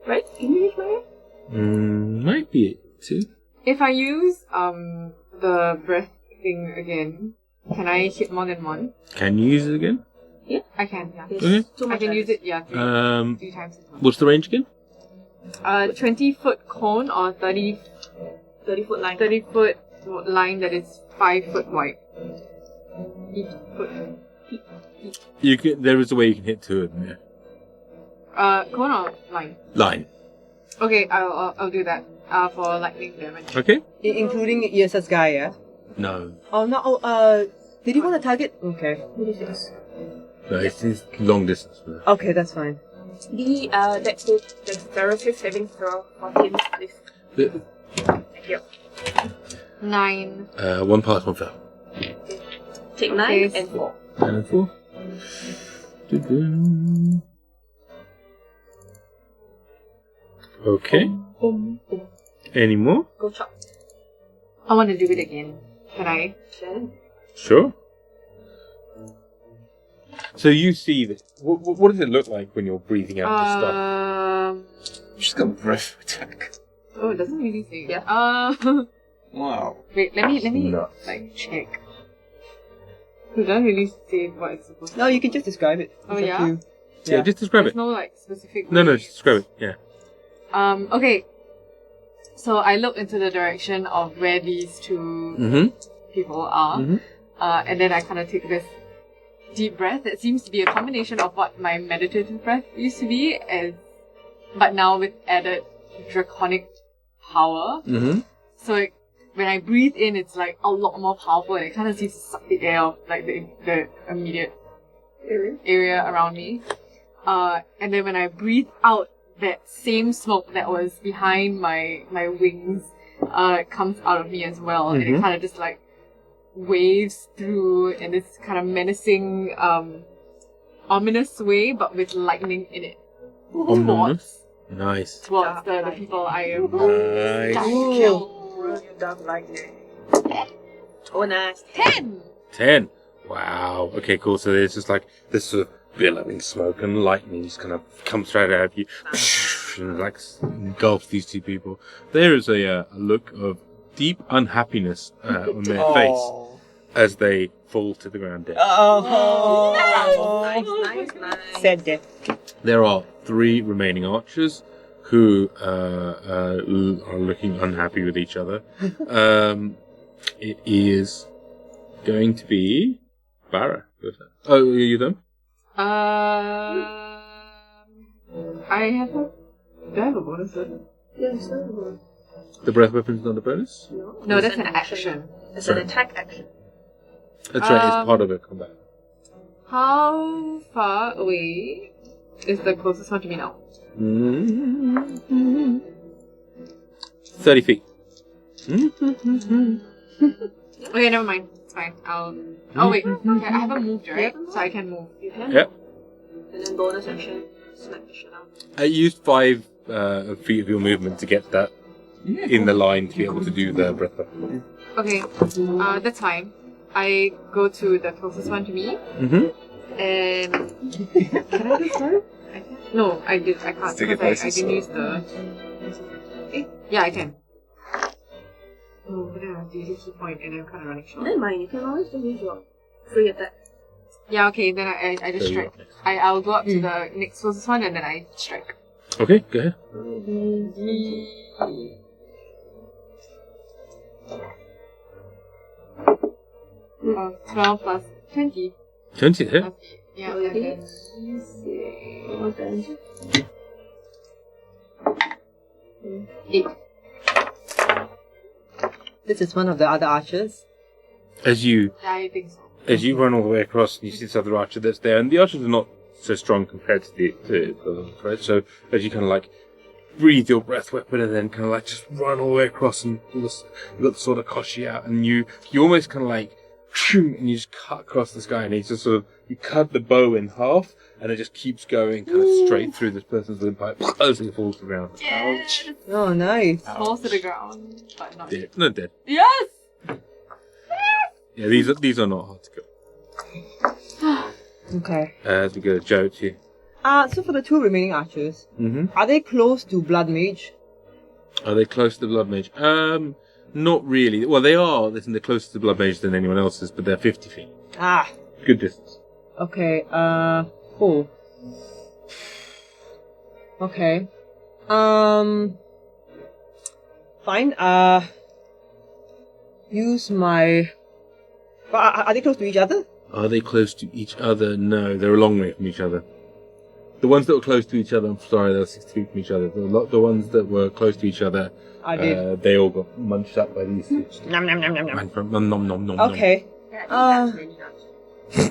Right? Can you reach my guy? Might be it too. If I use the breath thing again, can I hit more than one? Can you use it again? I can, yeah. Yes. Okay. Too I much can use it, yeah, three times as well. What's the range again? 20-foot cone or 30-foot line. 30-foot line that is 5 foot wide. Each foot. You can. There is a way you can hit 2 of them. Yeah. Cone or line? Line. Okay, I'll do that. For lightning damage. Okay. Including Yrsa's guy, yeah? No. Oh, no. Did you want to target? Okay. No, it's long distance. For that. Okay, that's fine. The dexterity saving throw for him, please. Thank you. 9. 1 pass, 1 fail. Take 9 Yes. and 4. 9 and 4. Doo-doo. Okay. Any more? Go chop. I want to do it again. Can I? Sure. So you see this. What does it look like when you're breathing out the stuff? She's got breath attack. Oh, it doesn't really say. Yeah. Wow. Wait, let me Nuts. like check. It doesn't really say what it's supposed to. No, you can just describe it. Oh, It's up yeah? to you. Yeah, just describe There's it. no like specific. No, way. just describe it. Yeah. Okay. So I look into the direction of where these two Mm-hmm. people are, Mhm. and then I kind of take this deep breath. It seems to be a combination of what my meditative breath used to be, but now with added draconic power. Mm-hmm. So when I breathe in, it's like a lot more powerful, and it kind of seems to suck the air of like the immediate area around me. And then when I breathe out, that same smoke that was behind my wings comes out of me as well, and it kind of just like waves through in this kind of menacing, ominous way, but with lightning in it. Ominous? Nice. Towards the people I am Nice. trying to kill. Brilliant dark lightning. Oh, nice. 10! 10. Wow. Okay, cool. So there's just like this sort of billowing smoke and lightning just kind of comes straight out of you and like engulfs these two people. There is a look of deep unhappiness on their face as they fall to the ground dead. Nice. Said death. There are 3 remaining archers who are looking unhappy with each other. It is going to be Barra. Oh, are you done? I have a. Do I have a bonus? Yes, that's a bonus. The breath weapon's not a bonus? No, that's an action. It's an attack action. That's right, it's part of a combat. How far away is the closest one to me now? 30 feet. Okay, never mind. It's fine. I'll. Oh wait. Okay, I haven't moved, right? So I can move. You can? Yep. And then bonus action, smack the shit out. I used 5 feet of your movement to get that in the line to be able to do the breath weapon. Okay, that's fine. I go to the closest one to me, and can I do first? I can't. No, I can't Take because advice I is didn't use the. Yeah, I can. Oh, but then I have to use a key point, and I'm kind of running short. Never mind, you can always just use your free attack. Yeah, okay, then I just So you're strike. up next. I'll go up to the next closest one, and then I strike. Okay, go ahead. 12 plus 20. 20 hit. Plus 8. Yeah, Okay. and then Okay. 8. This is one of the other archers. As you Yeah, I think so. run all the way across and you see this other archer that's there, and the archers are not so strong compared to the right? So as you kind of like breathe your breath weapon and then kind of like just run all the way across and you got the sword of Koshi out and you almost kind of like and you just cut across this guy and he's just sort of you cut the bow in half and it just keeps going kind of straight through this person's windpipe as he falls to the ground. Yes! Oh, nice. Falls to the ground, but not Dead. Not dead. Yes! Yeah, these are not hard to kill. Okay. As we go to Joe too. So for the 2 remaining archers, are they close to Blood Mage? Are they close to the Blood Mage? Not really. Well, they are. They're closer to Blood Mage than anyone else's, but they're 50 feet. Ah, Good distance. okay. Cool. Okay. Fine. Use my. Are they close to each other? Are they close to each other? No, they're a long way from each other. The ones that were close to each other, I'm sorry, they were 60 feet from each other. The ones that were close to each other, they all got munched up by these two. Nom nom nom nom nom. Nom, nom, nom, nom, Okay. Yeah, I think that's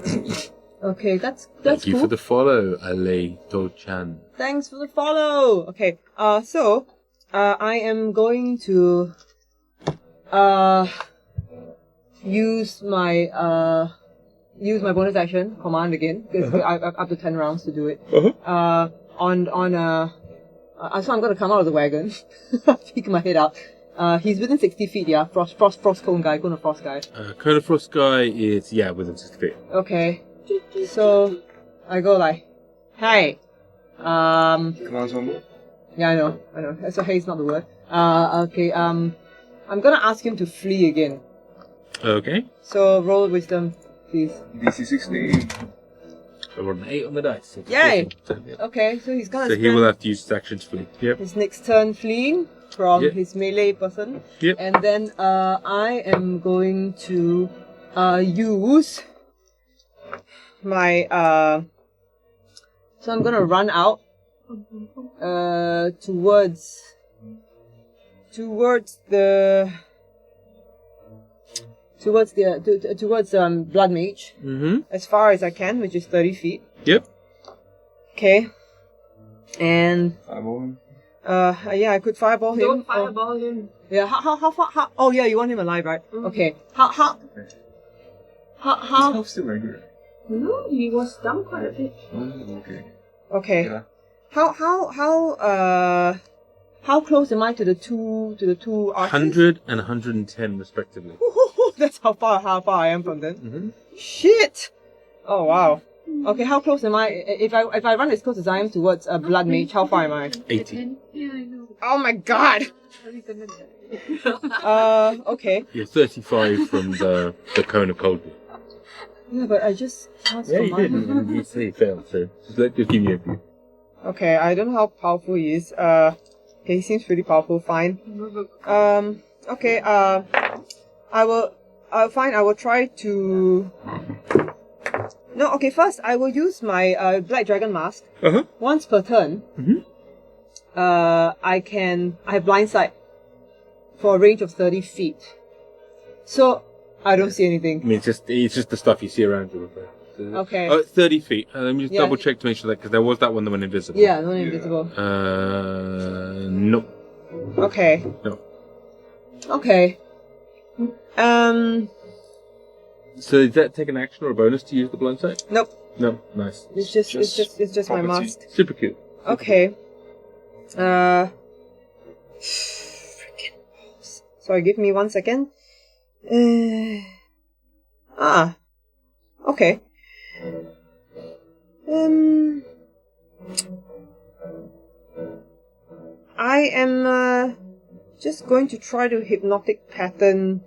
really nice. Okay, that's Thank you cool. for the follow, Ale To-chan. Thanks for the follow. Okay. So, I am going to use my bonus action command again because I've up to 10 rounds to do it. So I'm gonna come out of the wagon, peek my head out. He's within 60 feet. Yeah, frost cone guy, gonna frost guy. Cone of Frost guy is within 60 feet. Okay. So I go like, hey. Come on, zombie. Yeah, I know. So hey is not the word. Okay. I'm gonna ask him to flee again. Okay. So roll wisdom, please. DC 16. I rolled an 8 on the dice. So it's Yay! 14%, yeah. Okay, so he's gonna So spend he will have to use his action to flee. Yep. his next turn fleeing from Yep. his melee person. Yep. And then I am going to use my so I'm gonna run out towards Blood Mage as far as I can, which is 30 feet. Yep. Okay. And Fireball him. yeah, I could fireball him. Don't fireball him. Yeah, how far? Oh yeah, you want him alive, right? Okay. How? His health still very good. No, he was down quite a bit. Oh, okay. Okay. Yeah. How close am I to the two archers? 100 and 110 respectively. That's how far I am from them. Shit! Oh wow. Okay, how close am I? If I run as close as I am towards a blood mage, how far am I? 80. Yeah, I know. Oh my god! Are gonna die? Okay. You're 35 from the cone of cold. Yeah, but I just cast Yeah, you did. command. And you say he failed, so just give me a view. Okay, I don't know how powerful he is. Okay, he seems pretty powerful. Fine. Okay. I will try to. No. Okay. First, I will use my Black Dragon Mask. Once per turn. I have blind sight for a range of 30 feet. So I don't see anything. I mean, it's just the stuff you see around you. Okay. Oh, it's 30 feet. Let me just Yeah. double check to make sure that, because there was that one that went invisible. Yeah, not invisible. No. Okay. No. Okay. So does that take an action or a bonus to use the blind sight? Nope. No. Nice. It's just my property. mask. Super cute. Okay. Freaking balls. Sorry, give me 1 second. Okay. I am just going to try to hypnotic pattern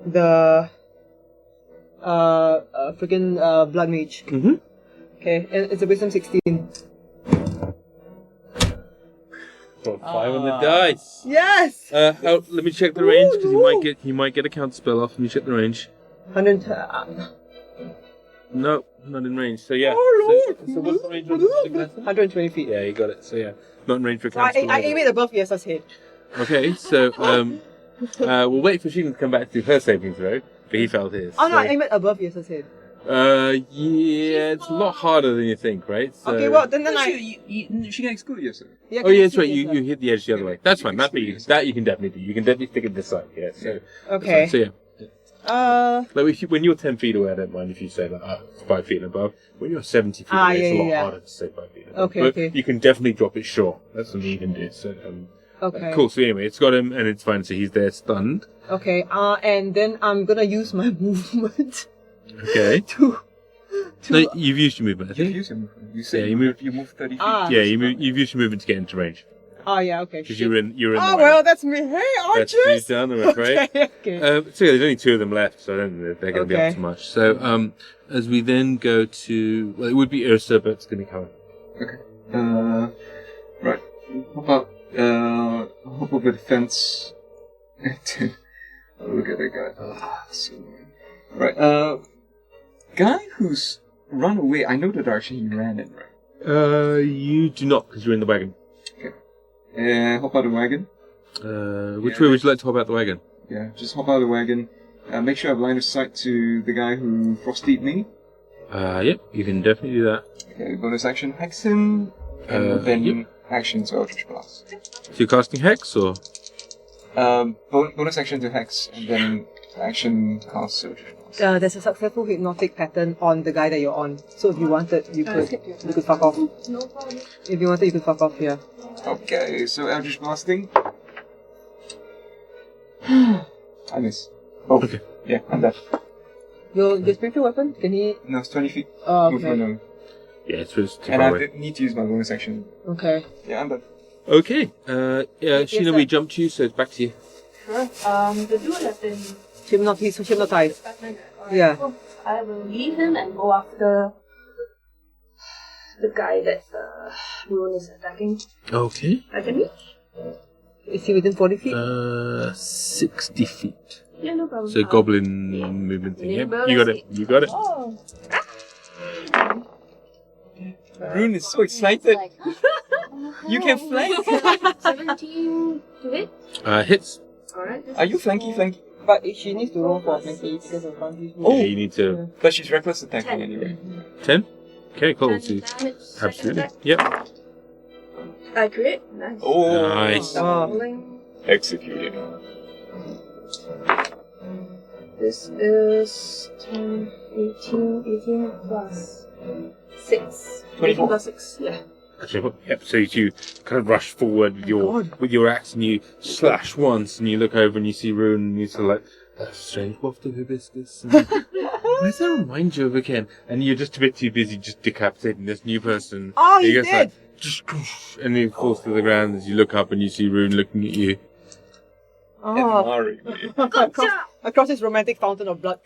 the freaking blood mage. Okay, and it's a wisdom 16. Got 5 on the dice. Yes. Let me check the range because you might get a counter spell off. Let me check the range. 100. No, not in range. So yeah. Oh, so what's the range on the 120 feet. Yeah, you got it. So yeah, not in range for a So counter spell. I aim it above Yrsa's head. Okay, so we'll wait for Sheena to come back to do her saving throw, but he failed his. Oh no, so. I aim it above Yrsa's head. Yeah, it's a lot harder than you think, right? So... Okay, well then She can exclude yourself. Yeah, Oh yeah, that's right. Yrsa. You hit the edge the other way. That's fine. That you can definitely do. You can definitely stick it this side. Yeah. So Okay. So yeah. Like when you're 10 feet away, I don't mind if you say like 5 feet and above. When you're 70 feet away, it's a lot harder to say 5 feet and above. Okay, But okay. you can definitely drop it short. That's something you can do. So Okay. cool. So anyway, it's got him and it's fine. So he's there stunned. Okay. And then I'm gonna use my movement Okay. to. No, you've used your movement. I You think. use your movement. You say Yeah, you move 30 feet. Yeah, you've used your movement to get into range Yeah. Okay. because shit. you're in. Oh the way. well, that's me. Hey, That's archers. you done, I'm afraid. Okay. So yeah, there's only 2 of them left, so I don't think they're going to be Okay. up to much. So as we then go to, well, it would be Yrsa, but it's going to be Kaman. Okay. Right. Hop over the fence. Look at that guy. So annoying. Right. Guy who's run away. I know the direction he ran in, right? You do not, because you're in the wagon. Okay. Hop out the wagon. Which way would you like to hop out the wagon? Yeah, just hop out of the wagon. Make sure I have line of sight to the guy who frosted me. Yep, you can definitely do that. Okay, bonus action, hex him. And then yep. action to Eldritch Blast. So you're casting Hex, or? Bonus action to hex, and then action cast Eldritch Blast. There's a successful hypnotic pattern on the guy that you're on. So if you wanted, you could fuck off. No problem. If you wanted, you could fuck off here. Okay, so Eldritch Blasting. I miss. Oh, Okay. Yeah, I'm dead. Your spiritual weapon? Can he? No, it's 20 feet. Oh, Movement, okay. no. Yeah, it's just too And far I away. need to use my bonus action. Okay. Yeah, I'm dead. Okay. Sheena, sir. we jumped to you, so it's back to you. Sure. The dude has been Hypnotized. Alright, Yeah. so I will leave him and go after the guy that Rune is attacking. Okay. I can reach? Is he within 40 feet? 60 feet. Yeah, no problem. So goblin movement thing. Yep. nimble You got as it. You got it. Oh. Rune is so excited. Like, You can flank. 17 to hit. Hits. Alright. Are you flanky? But she needs to roll for flanky because of flanky. Yeah, you need to. But she's reckless attacking 10. anyway. 10? Okay, cool. 10 So you- damage, second absolutely. attack. Yep. I crit. Nice. Oh, Nice. Rolling. Executed. This is 10, 18 plus 6. 24. 18 plus 6, yeah. Okay, yep. So you kind of rush forward with your axe and you slash once and you look over and you see Rune and you sort of like, a strange waft of hibiscus. And What does that remind you of again? And you're just a bit too busy just decapitating this new person. Oh, He he's goes dead. like, just, and he falls to the ground as you look up and you see Rune looking at you. Oh. Admiring me. Across his romantic fountain of blood.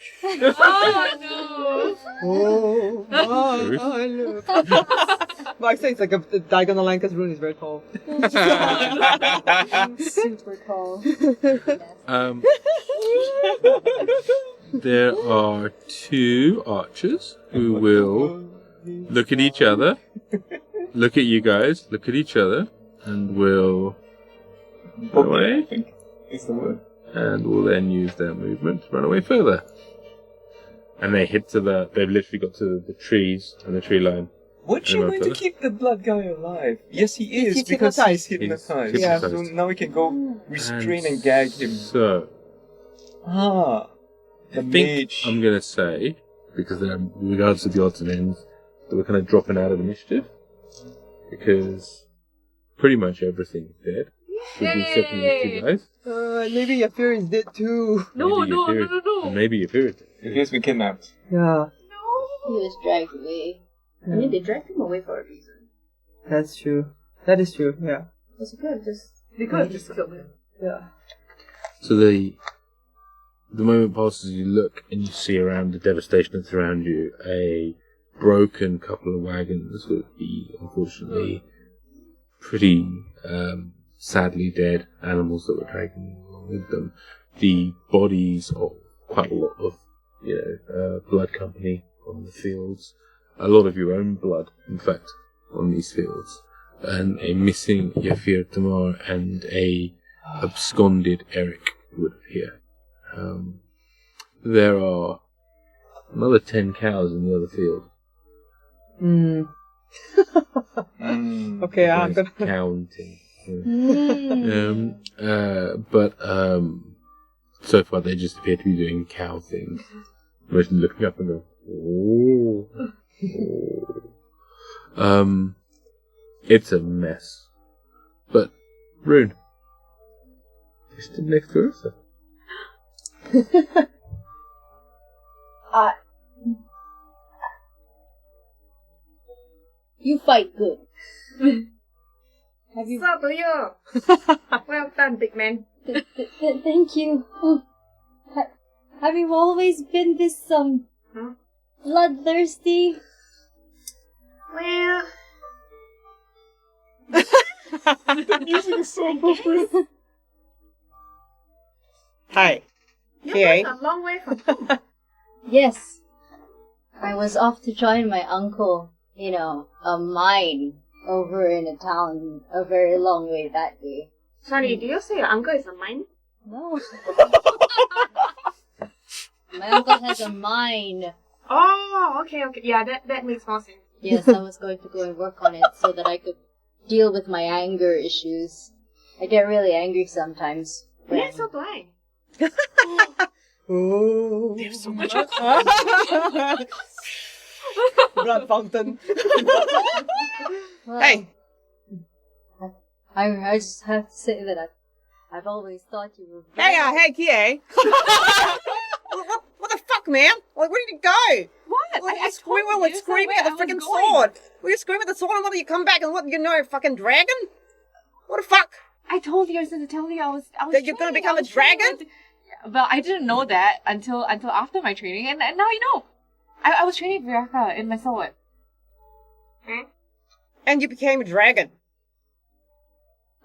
Oh Oh, my love. But I say it's like a diagonal line because Rune is very tall. Super tall. There are two archers who will look at each other, look at you guys, look at each other, and will run away, I think is the word. and will then use their movement to run away further. And they hit to they've literally got to the trees and the tree line. Weren't you Anyone going to further? keep the blood guy alive? Yes, he is, He's because he's hypnotized. hypnotized. He's Yeah, hypnotized. so now we can go restrain and gag him. So, Ah, the I think mage. I'm going to say, because regardless of the odds and ends, that we're kind of dropping out of initiative. Because pretty much everything is dead. With the exception of these two guys. Maybe your fear is dead too. no, Maybe no, your no, fear- no, no. and maybe your fear is dead. He has been kidnapped. Yeah, He was dragged away. I mean, they dragged him away for a reason. that's true. That is true, yeah. Because you could have just... They could have just killed him. Yeah. So the moment passes, you look and you see around the devastation that's around you a broken couple of wagons with the, unfortunately, pretty sadly dead animals that were dragging along with them. The bodies of quite a lot of, blood company on the fields. A lot of your own blood, in fact, on these fields. And a missing Yafir Tamar and a absconded Eric would appear. There are another 10 cows in the other field. Okay, I'm Guys gonna... counting. But so far they just appear to be doing cow things. Mostly looking up and going, oh. It's a mess. But Rune, you're still next to Yrsa. You fight good. Have you? So do you. Well done, big man. Thank you. Have you always been this bloodthirsty? Well... The music is so appropriate. Hi. You're Kie. going a long way from home. Yes. I was off to join my uncle, a mine over in a town a very long way that way. Sorry, do you say your uncle is a mine? No. My uncle has a mine. Oh, okay. Yeah, that makes more sense. Yes, I was going to go and work on it so that I could deal with my anger issues. I get really angry sometimes. Yeah, so do I. Ooh. There's so much. Blood fountain. Well, Hey. I just have to say that I've always thought you were Hey, Kie. What the fuck, man? Like, where did you go? What? Like, screaming at the freaking sword. Were you screaming at the sword and what, you come back and what, fucking dragon? What the fuck? I told Yrsa to tell you I was That you're gonna training, become I a was training dragon? with- Well, I didn't know that until after my training, and now you know. I was training for Yrsa in my sword. And you became a dragon.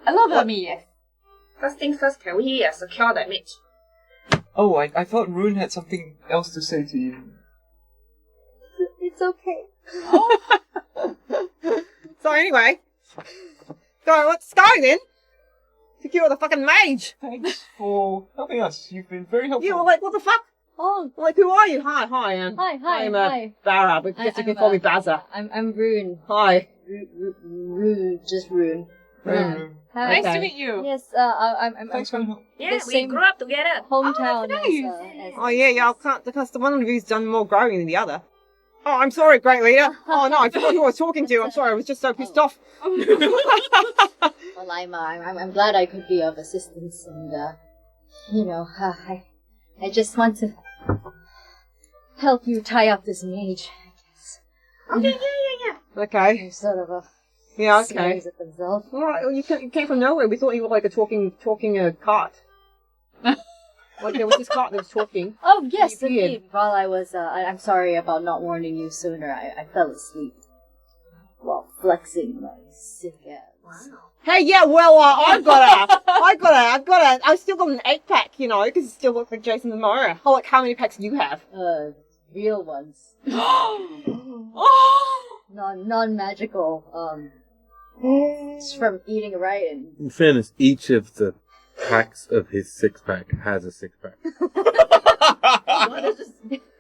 A little bit of me, yes. First things first, can we secure that mage? Oh, I thought Rune had something else to say to you. It's okay. So anyway, let's go then. Secure the fucking mage. Thanks for helping us. You've been very helpful. You were like, what the fuck? Oh, Like, who are you? Hi, I'm hi. Barra, but guess you can call me Bazza. I'm Rune. Hi. Rune, just Rune. Rune. Nice to Okay. meet you. Yes, I'm Thanks for the help. Yeah, The we same- grew up together. hometown Oh, as Oh yeah, I can't, because the one of you's done more growing than the other. Oh, I'm sorry, great leader. Oh no, I forgot who I was talking to. I'm sorry, I was just so pissed off. Well, I'm glad I could be of assistance, and I just want to help you tie up this mage. Okay, yeah. Okay. He's sort of a Yeah, okay. sneeze at himself. Alright, well, you came from nowhere. We thought you were like a talking cart. Like there was this cart that was talking. Oh, yes, Pretty weird. indeed. While I was, I'm sorry about not warning you sooner. I fell asleep while flexing my sick ass. Wow. Hey, yeah, well, I still got an 8-pack, you know, because it still looks like Jason Momoa. Oh, like, how many packs do you have? Real ones. Non-magical, it's from eating right and... In fairness, each of the packs of his 6-pack has a 6-pack.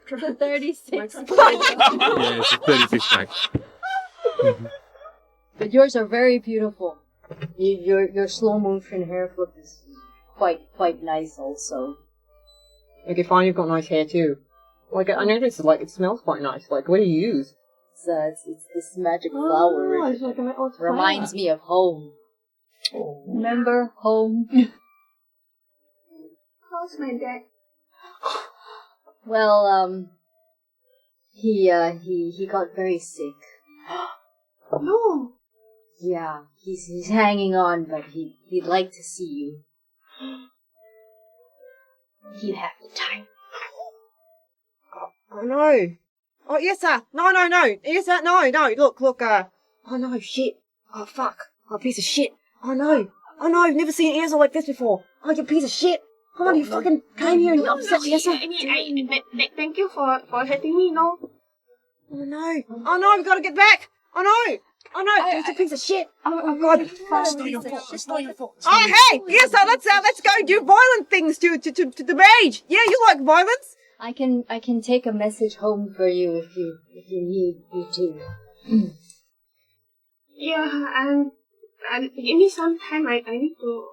The 36. Yeah, it's a 36-pack. But yours are very beautiful. Your slow motion hair flip is quite nice also. Okay, fine, you've got nice hair too. Like, I noticed, like, it smells quite nice. Like, what do you use? It's this magic flower. It's like a flower. Reminds me of home. Remember home? How's my dad? Well, he got very sick. No. Yeah, he's hanging on, but he'd like to see you. He'd have the time. Oh, no. Oh, yes, sir. No. Yes, sir. No. Look. Oh, no, shit. Oh, fuck. Oh, piece of shit. Oh, no. I've never seen Yrsa like this before. Oh, you piece of shit. Come on, you fucking came here and you upset me, yes, sir. Thank you for letting me know. Oh, no. We gotta get back. Oh, no. It's a piece of shit. Oh, God. It's not your fault. Oh, hey. Yes, sir. Let's go do violent things to the mage. Yeah, you like violence. I can take a message home for you if you need me to. Yeah, and give me some time. I need to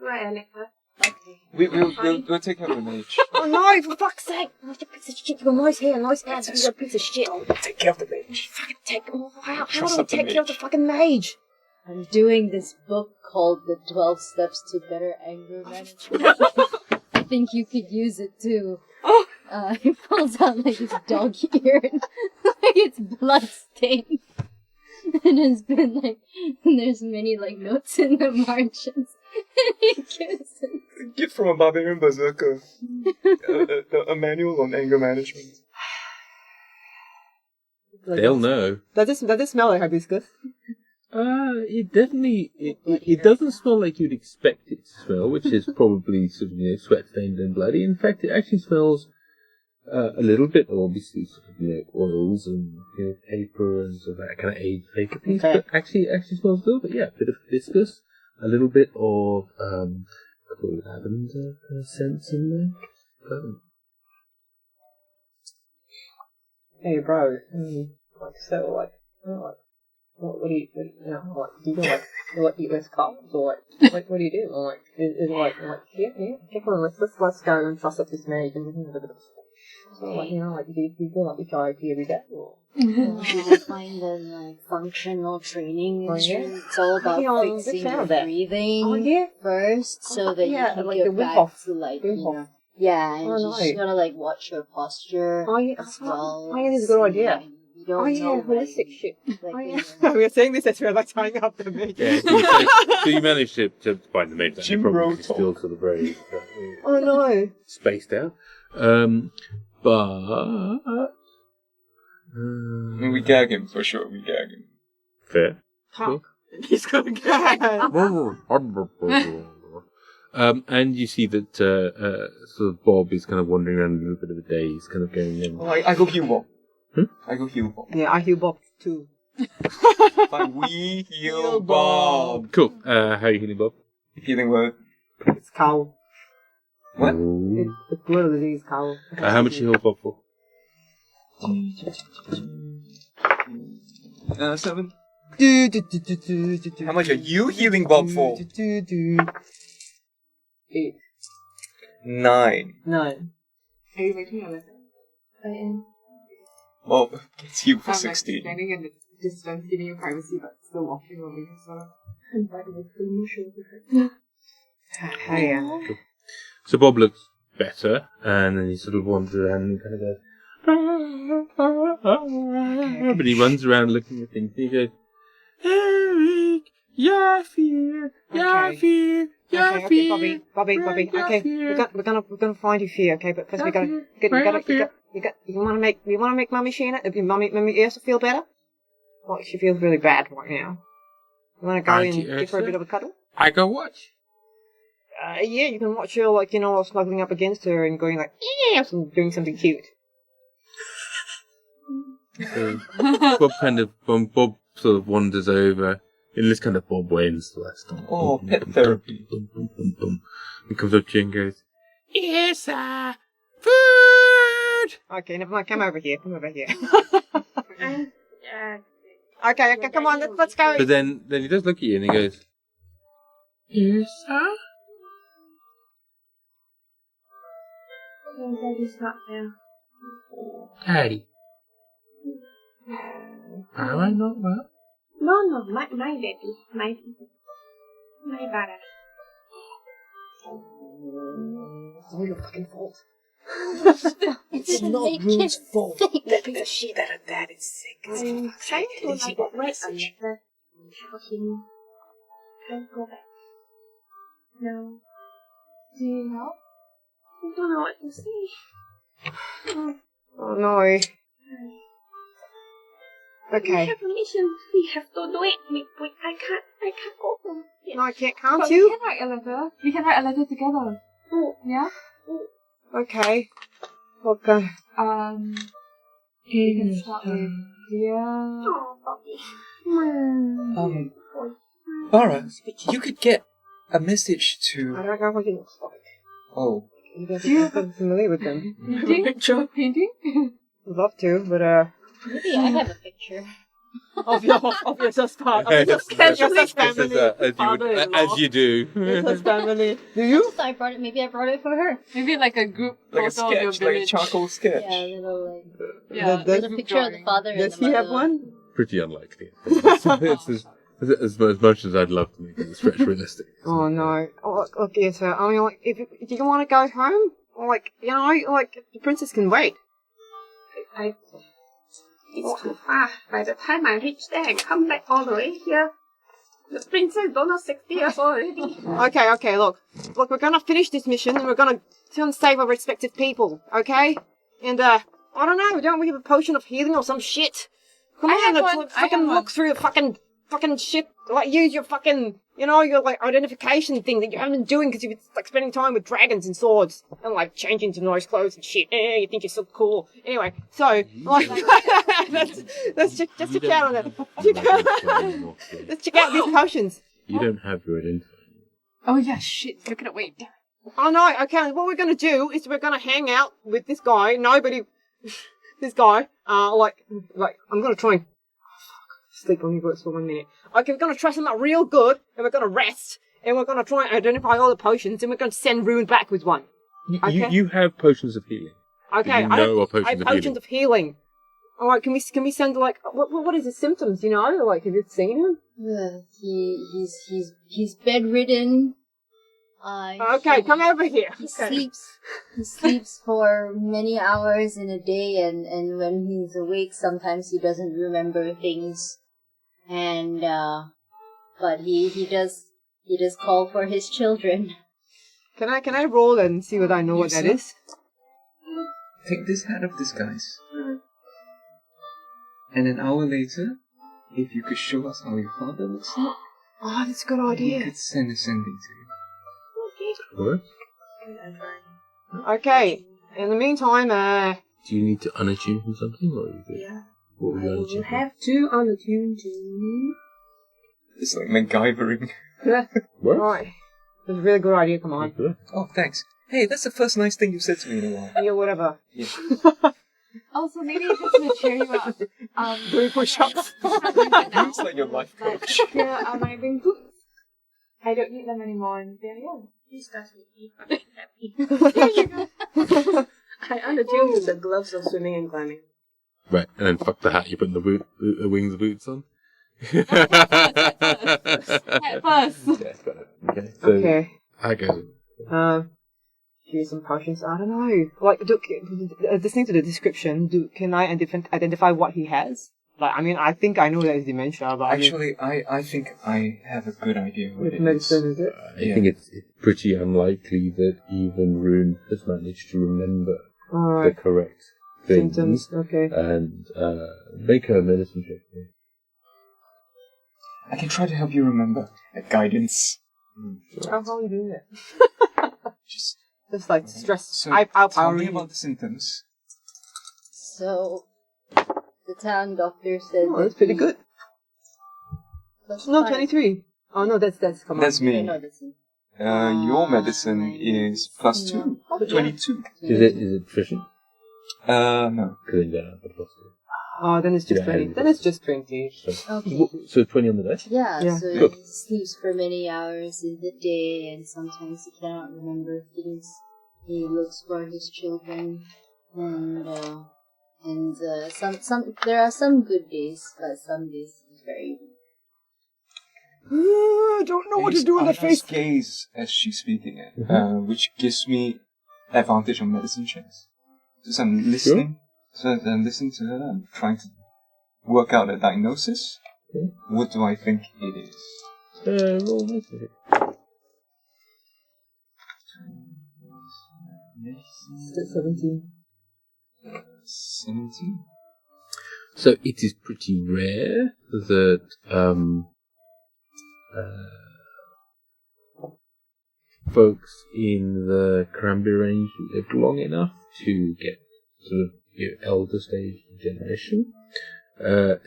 write a letter. Okay. We'll take care of the mage. Oh, no, for fuck's sake. Oh, you piece of shit. You got nice hair, nice ass. You're a piece of shit. Take care of the mage. Fucking take. Oh, how do Trust I up the take care of the mage. fucking mage? I'm doing this book called The 12 Steps to Better Anger Management. I think you could use it too. He pulls out like his dog ear and like it's blood stained. And it's been like, there's many like notes in the margins. And he gives it. Gift from a barbarian berserker. A manual on anger management. They'll know. Does it smell like hibiscus? It definitely it doesn't smell like you'd expect it to smell, which is probably sort of sweat stained and bloody. In fact, it actually smells a little bit, obviously, sort of oils and paper and sort of that kind of aged paper piece. Okay. But actually smells a little bit, a bit of hibiscus, a little bit of lavender scents in there. Hey, bro. What do you do? Do you eat less carbs or what do you do? Or is it like check on let's go and truss up this mage and do you do HIIT every day or? I find that like functional training it's all about fixing your breathing first so that you can like get the back off. to like yeah, and you just gotta like watch your posture as well. This is a good idea. You don't know, holistic shit. like, We are saying this as we're like tying up the mage. Yeah, so you managed to find the mate. You're Jim probably Rowe still sort of very Oh no. spaced out. But We gag him for sure. We gag him. fair. Fuck. He's gonna get. And you see that sort of Bob is kind of wandering around in a little bit of a daze, kind of going in. Oh, I go heal Bob. I go heal Bob. Yeah, I heal Bob too. But we heal Bob. Cool. How are you healing, Bob? Healing word. It's cowl. What? Ooh. It's literally these cowl. How much you heal Bob for? 7. How much are you healing Bob for? 8. 9. 9. Are you making a letter? I am. Bob gets healed for I'm 16. like standing in the distance, giving you privacy, but still watching over you, sort of. And by the way, feeling sure. Hey, So Bob looks better, and then he sort of wanders around and kind of goes, But he runs around looking at things. He goes, Eric, you're fear, you're fear, you're Okay, fear. Bobby. Okay, we're gonna find you fear. Okay, but first we wanna make Mummy Sheena, Mummy Yrsa feel better. Well, she feels really bad right now. You wanna go and give her a bit of a cuddle? I go watch. Yeah, you can watch her all snuggling up against her and going like, yeah, doing something cute. So Bob sort of wanders over in this kind of Bob Wayne's West. Oh, pet therapy. He comes up to you and goes, Yrsa, food! Okay, never mind, come over here. Okay, come on, let's go. But then he does look at you and he goes, Yrsa? Daddy's not there. Daddy. Am I not well? No, my daddy. My Barra. It's all your fucking fault. It's not make Rune's it fault. fake. That piece of shit that her dad is sick. I'm trying to write a letter for him. Can't go back. No. Do you know? I don't know what to say. Oh no. Okay. We have a mission. We have to do it. I can't go home. Yet. No, I can't But you? we can write a letter. We can write a letter together. Oh, Yeah? Okay. Okay. We can start with dear. oh, Bobby. Barra, you could get a message I to... don't know what he looks like. Oh. You don't think I'm familiar with them. Painting? Painting? I'd love to, but Maybe I have a picture. of your part. As you do. family. Do you? So maybe I brought it for her. Maybe like a group Like a photo of your sketch, like a village. charcoal sketch. Yeah, little like. Yeah, There's There's a group picture of the drawing. father and Does the he mother. have one? Pretty unlikely. It's as much as I'd love to make it stretch realistic. Oh no. Oh, look, yes, I mean, like, if do you want to go home? Or, like, you know, like, the princess can wait. It's too far. By the time I reach there and come back all the way here, the princess don't know 60 years old already. Okay, look, we're gonna finish this mission and we're gonna save our respective people, okay? And, I don't know, don't we have a potion of healing or some shit? Come I on, have let's one, I fucking have look one. through the fucking shit, like, use your fucking, you know, your, like, identification thing that you haven't been doing because you've been, like, spending time with dragons and swords and, like, changing to nice clothes and shit. You think you're so cool. Anyway, so, like, let's just check out on it. Let's check out these potions. You don't have your identity. Oh yeah, shit. Look at it. Wait. Oh no, okay, what we're gonna do is we're gonna hang out with this guy, this guy, like, I'm gonna try and sleep on your words for 1 minute. Okay, we're gonna try something out real good, and we're gonna rest, and we're gonna try and identify all the potions, and we're gonna send Rune back with one. Okay. You have potions of healing. Okay, You know what I have potions of healing. Alright, can we send, like, what is his symptoms, you know? Like, have you seen him? He's bedridden. Okay, come over here. He sleeps for many hours in a day, and when he's awake, sometimes he doesn't remember things. And but he does call for his children. Can I roll and see what I know what that Yrsa? is? Take this hat of disguise. And an hour later, if you could show us how your father looks like, Oh, that's a good we idea. could send a sending to you. What? Okay, in the meantime, Do you need to unattune from something, or is it? Yeah. What would you I will unattune from? have to unattune to. It's like MacGyvering. What? right. That's a really good idea, come on. Good. Oh, thanks. Hey, that's the first nice thing you've said to me in a while. Yeah, whatever. Yeah. Also, maybe just to cheer you up. Doing push-ups. It's like your life coach. Here are my ring boots. I don't need them anymore, and there you go. This does make me happy. I unattune to the gloves of swimming and climbing. Right, and then fuck the hat. You put the wings boots on. At first. Yeah, got it. Okay. So Okay. I go. Here's some potions. I don't know. Like, listening to the description, can I identify what he has? Like, I mean, I think I know that it's dementia, but Actually, I think I have a good idea what with it medicine, is. is it? I think it's pretty unlikely that even Rune has managed to remember the Alright. correct things. Symptoms, okay. And make a medicine check. I can try to help you remember. Guidance. How are you doing that? Just like stress. So, I'll tell me you. about the symptoms. So, the town doctor said Oh, that's pretty good. Plus No, 5. 23. Oh no, that's come on. That's me. No, that's it. Your medicine is +2. No. 22. Is it efficient? No. Because then you don't have the plus two. Oh, then it's just Yeah, 20. Then it's just 20. Okay. So 20 on the dice? Yeah. So Good. he sleeps for many hours in the day, and sometimes he cannot remember things. He looks for his children, and some there are some good days, but some days he's very weak. I don't know what to do in the I face. gaze as she's speaking it, which gives me advantage on medicine checks. So I'm listening. So I'm listening to her. I'm trying to work out a diagnosis. Okay. What do I think it is? Roll medicine. 17. 17. So it is pretty rare that folks in the Cranberry range lived long enough to get sort of elder stage generation.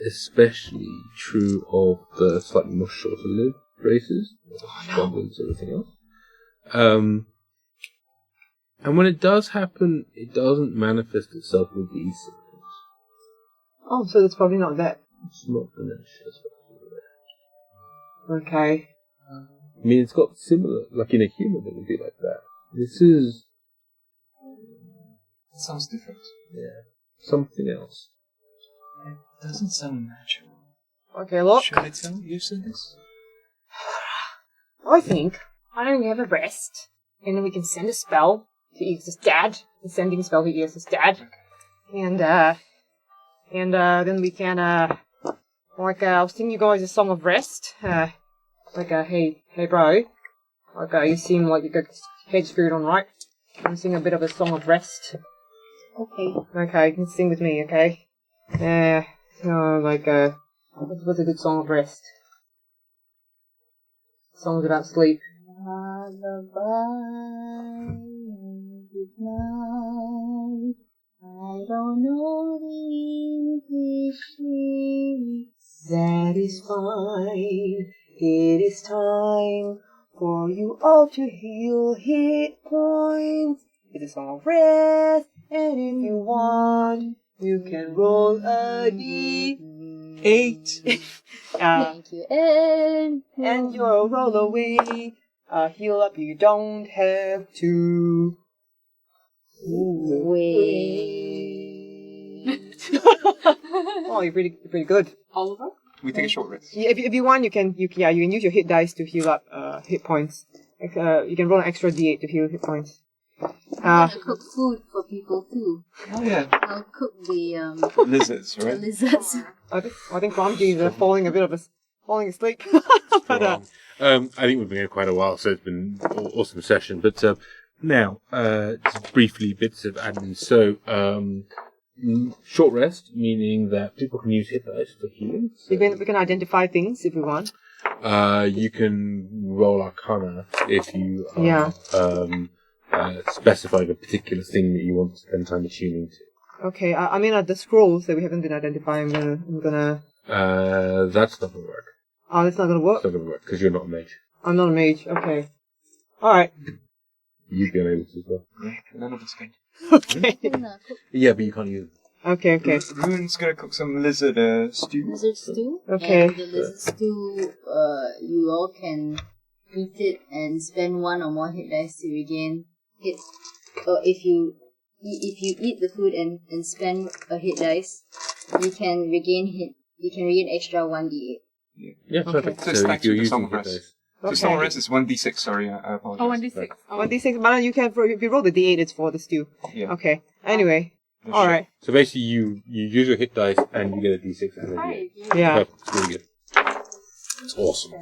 Especially true of the slightly more shorter lived races, goblins, everything else. And when it does happen, it doesn't manifest itself with these symptoms. Oh, so that's probably not that. It's not dementia. Okay. I mean, it's got similar, like in a human, it would be like that. This is, It sounds different. yeah, something else. It doesn't sound natural. Okay, look. Should I tell Yrsa this? I think why don't we have a rest, and then we can send a spell to Yrsa's dad. The sending spell to Yrsa's dad, and then we can I'll sing you guys a song of rest. Hey bro, you seem like you got head screwed on right. I'm sing a bit of a song of rest. Okay, you can sing with me, okay? What's a good song of rest? Songs about sleep. I don't know the English lyrics. That is fine. It is time for you all to heal hit points. It's a song of rest, and if you want, you can roll a D8. Thank you, And you'll roll away. Heal up, you don't have to. Oh, you're pretty good. Oliver? We take a short rest. Yeah, if you want, you can use your hit dice to heal up hit points. You can roll an extra D8 to heal hit points. I'm gonna cook food for people too. Oh yeah. I'll cook the Lizards, right? lizards. I think Ramji's falling asleep. But, I think we've been here quite a while, so it's been an awesome session. But now, just briefly, bits of admin. So, short rest, meaning that people can use hit dice for healing. So, we can identify things if we want. you can roll Arcana if you are specifying a particular thing that you want to spend time attuning to. Okay, I mean the scrolls that we haven't been identifying. I'm gonna. That's not going to work. Oh, that's not gonna work. It's not going to work because you're not a mage. I'm not a mage. Okay. All right. You'd be unable to as well. None of us can. Okay. Yeah, but you can't use it. Okay. Rune's gonna cook some lizard stew. Lizard stew. Okay. And the lizard stew, you all can eat it and spend one or more hit dice to regain hit. Or if you eat the food and spend a hit dice, you can regain hit. You can regain extra 1d8. Yeah, perfect. So So stack if you're to the song using of hit rest. dice, So someone rest is 1d6, sorry, I apologize. Oh, 1d6. Oh. 1d6. Mana, you can, if you roll the d8, it's for the stew. Yeah. Okay. Anyway. Alright. So basically, you use your hit dice and you get a d6 and a d8. Yeah. Perfect. Really good. It's awesome.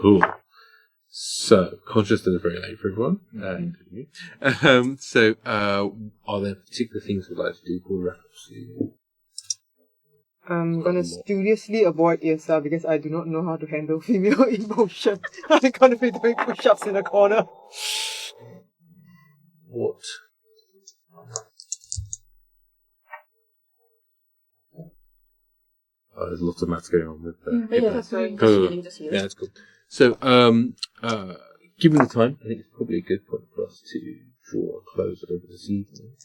Cool. So, conscious that it's very late for everyone. Are there particular things we'd like to do for reference? I'm gonna studiously avoid Yrsa because I do not know how to handle female emotion. I'm gonna be doing push-ups in the corner. What? There's lots of maths going on with That's right. Cool. Yeah, that's cool. So, given the time, I think it's probably a good point for us to draw a close over this evening.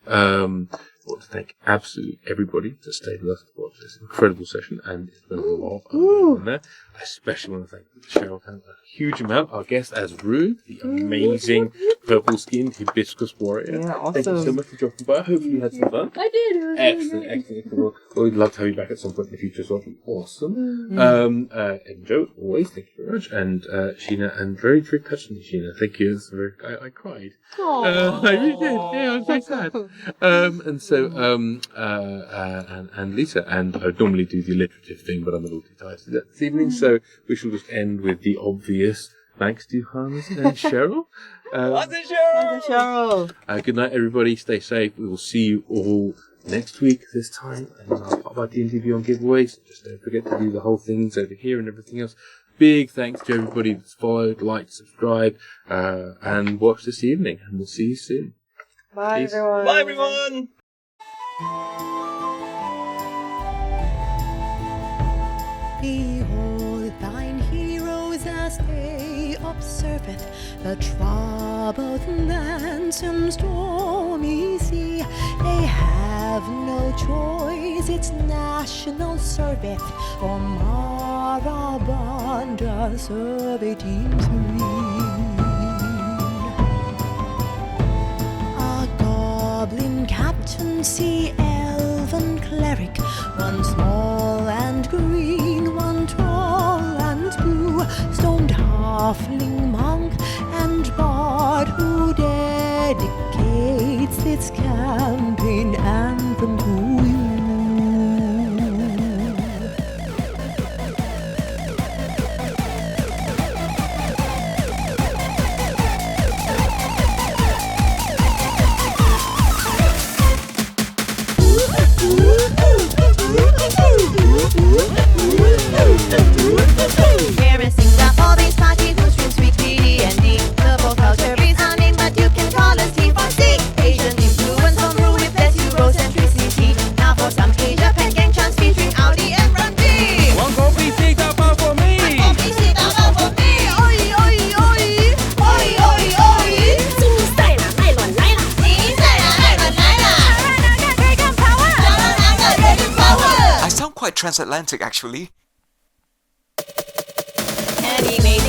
I want to thank absolutely everybody that stayed with us to watch this incredible session, and it's been a lot in there. I especially want to thank Cheryl Chitty Tan a huge amount. Our guest as Rune, the amazing purple-skinned hibiscus warrior. Yeah, awesome. Thank you so much for dropping by. Hopefully you had some fun. I did. It was Excellent. Well, we'd love to have you back at some point in the future as well. Awesome. And Joe, as always, thank you very much. And Sheena, and very, very touching Sheena. Thank you. I cried. I really did. Yeah, I was so sad. And Lisa, and I normally do the alliterative thing, but I'm a little too tired to do that this evening, so we shall just end with the obvious thanks to Hans and Cheryl. Cheryl! Good night, everybody. Stay safe. We will see you all next week this time, and I'll pop our D&D Beyond giveaways. Just don't forget to do the whole things over here and everything else. Big thanks to everybody that's followed, liked, subscribed, and watched this evening, and we'll see you soon. Bye, Peace. everyone. Bye, everyone! Behold thine heroes as they observeth the troubled lands and stormy sea. They have no choice, it's national service for Marabanda survey team 3. A goblin captain, sea elven cleric, one small and green, one tall and blue, stoned halfling monk and bard who dedicates its campaign anthem to you. Embarrassing that all these parties will stream sweet D&D. The folk culture is our name, but you can call us T4C. Asian influence from rule with less Eurocentricity. Now for some Asia Pen gang chants featuring Audi and Brandy. One coffee, take that bar for me! Coffee, sit down for me. Oi, oi, oi. Oi, oi, oi. 新赛了，麦伦来了。新赛了，麦伦来了。Dragon power. Dragon power. I sound quite transatlantic, actually. And he made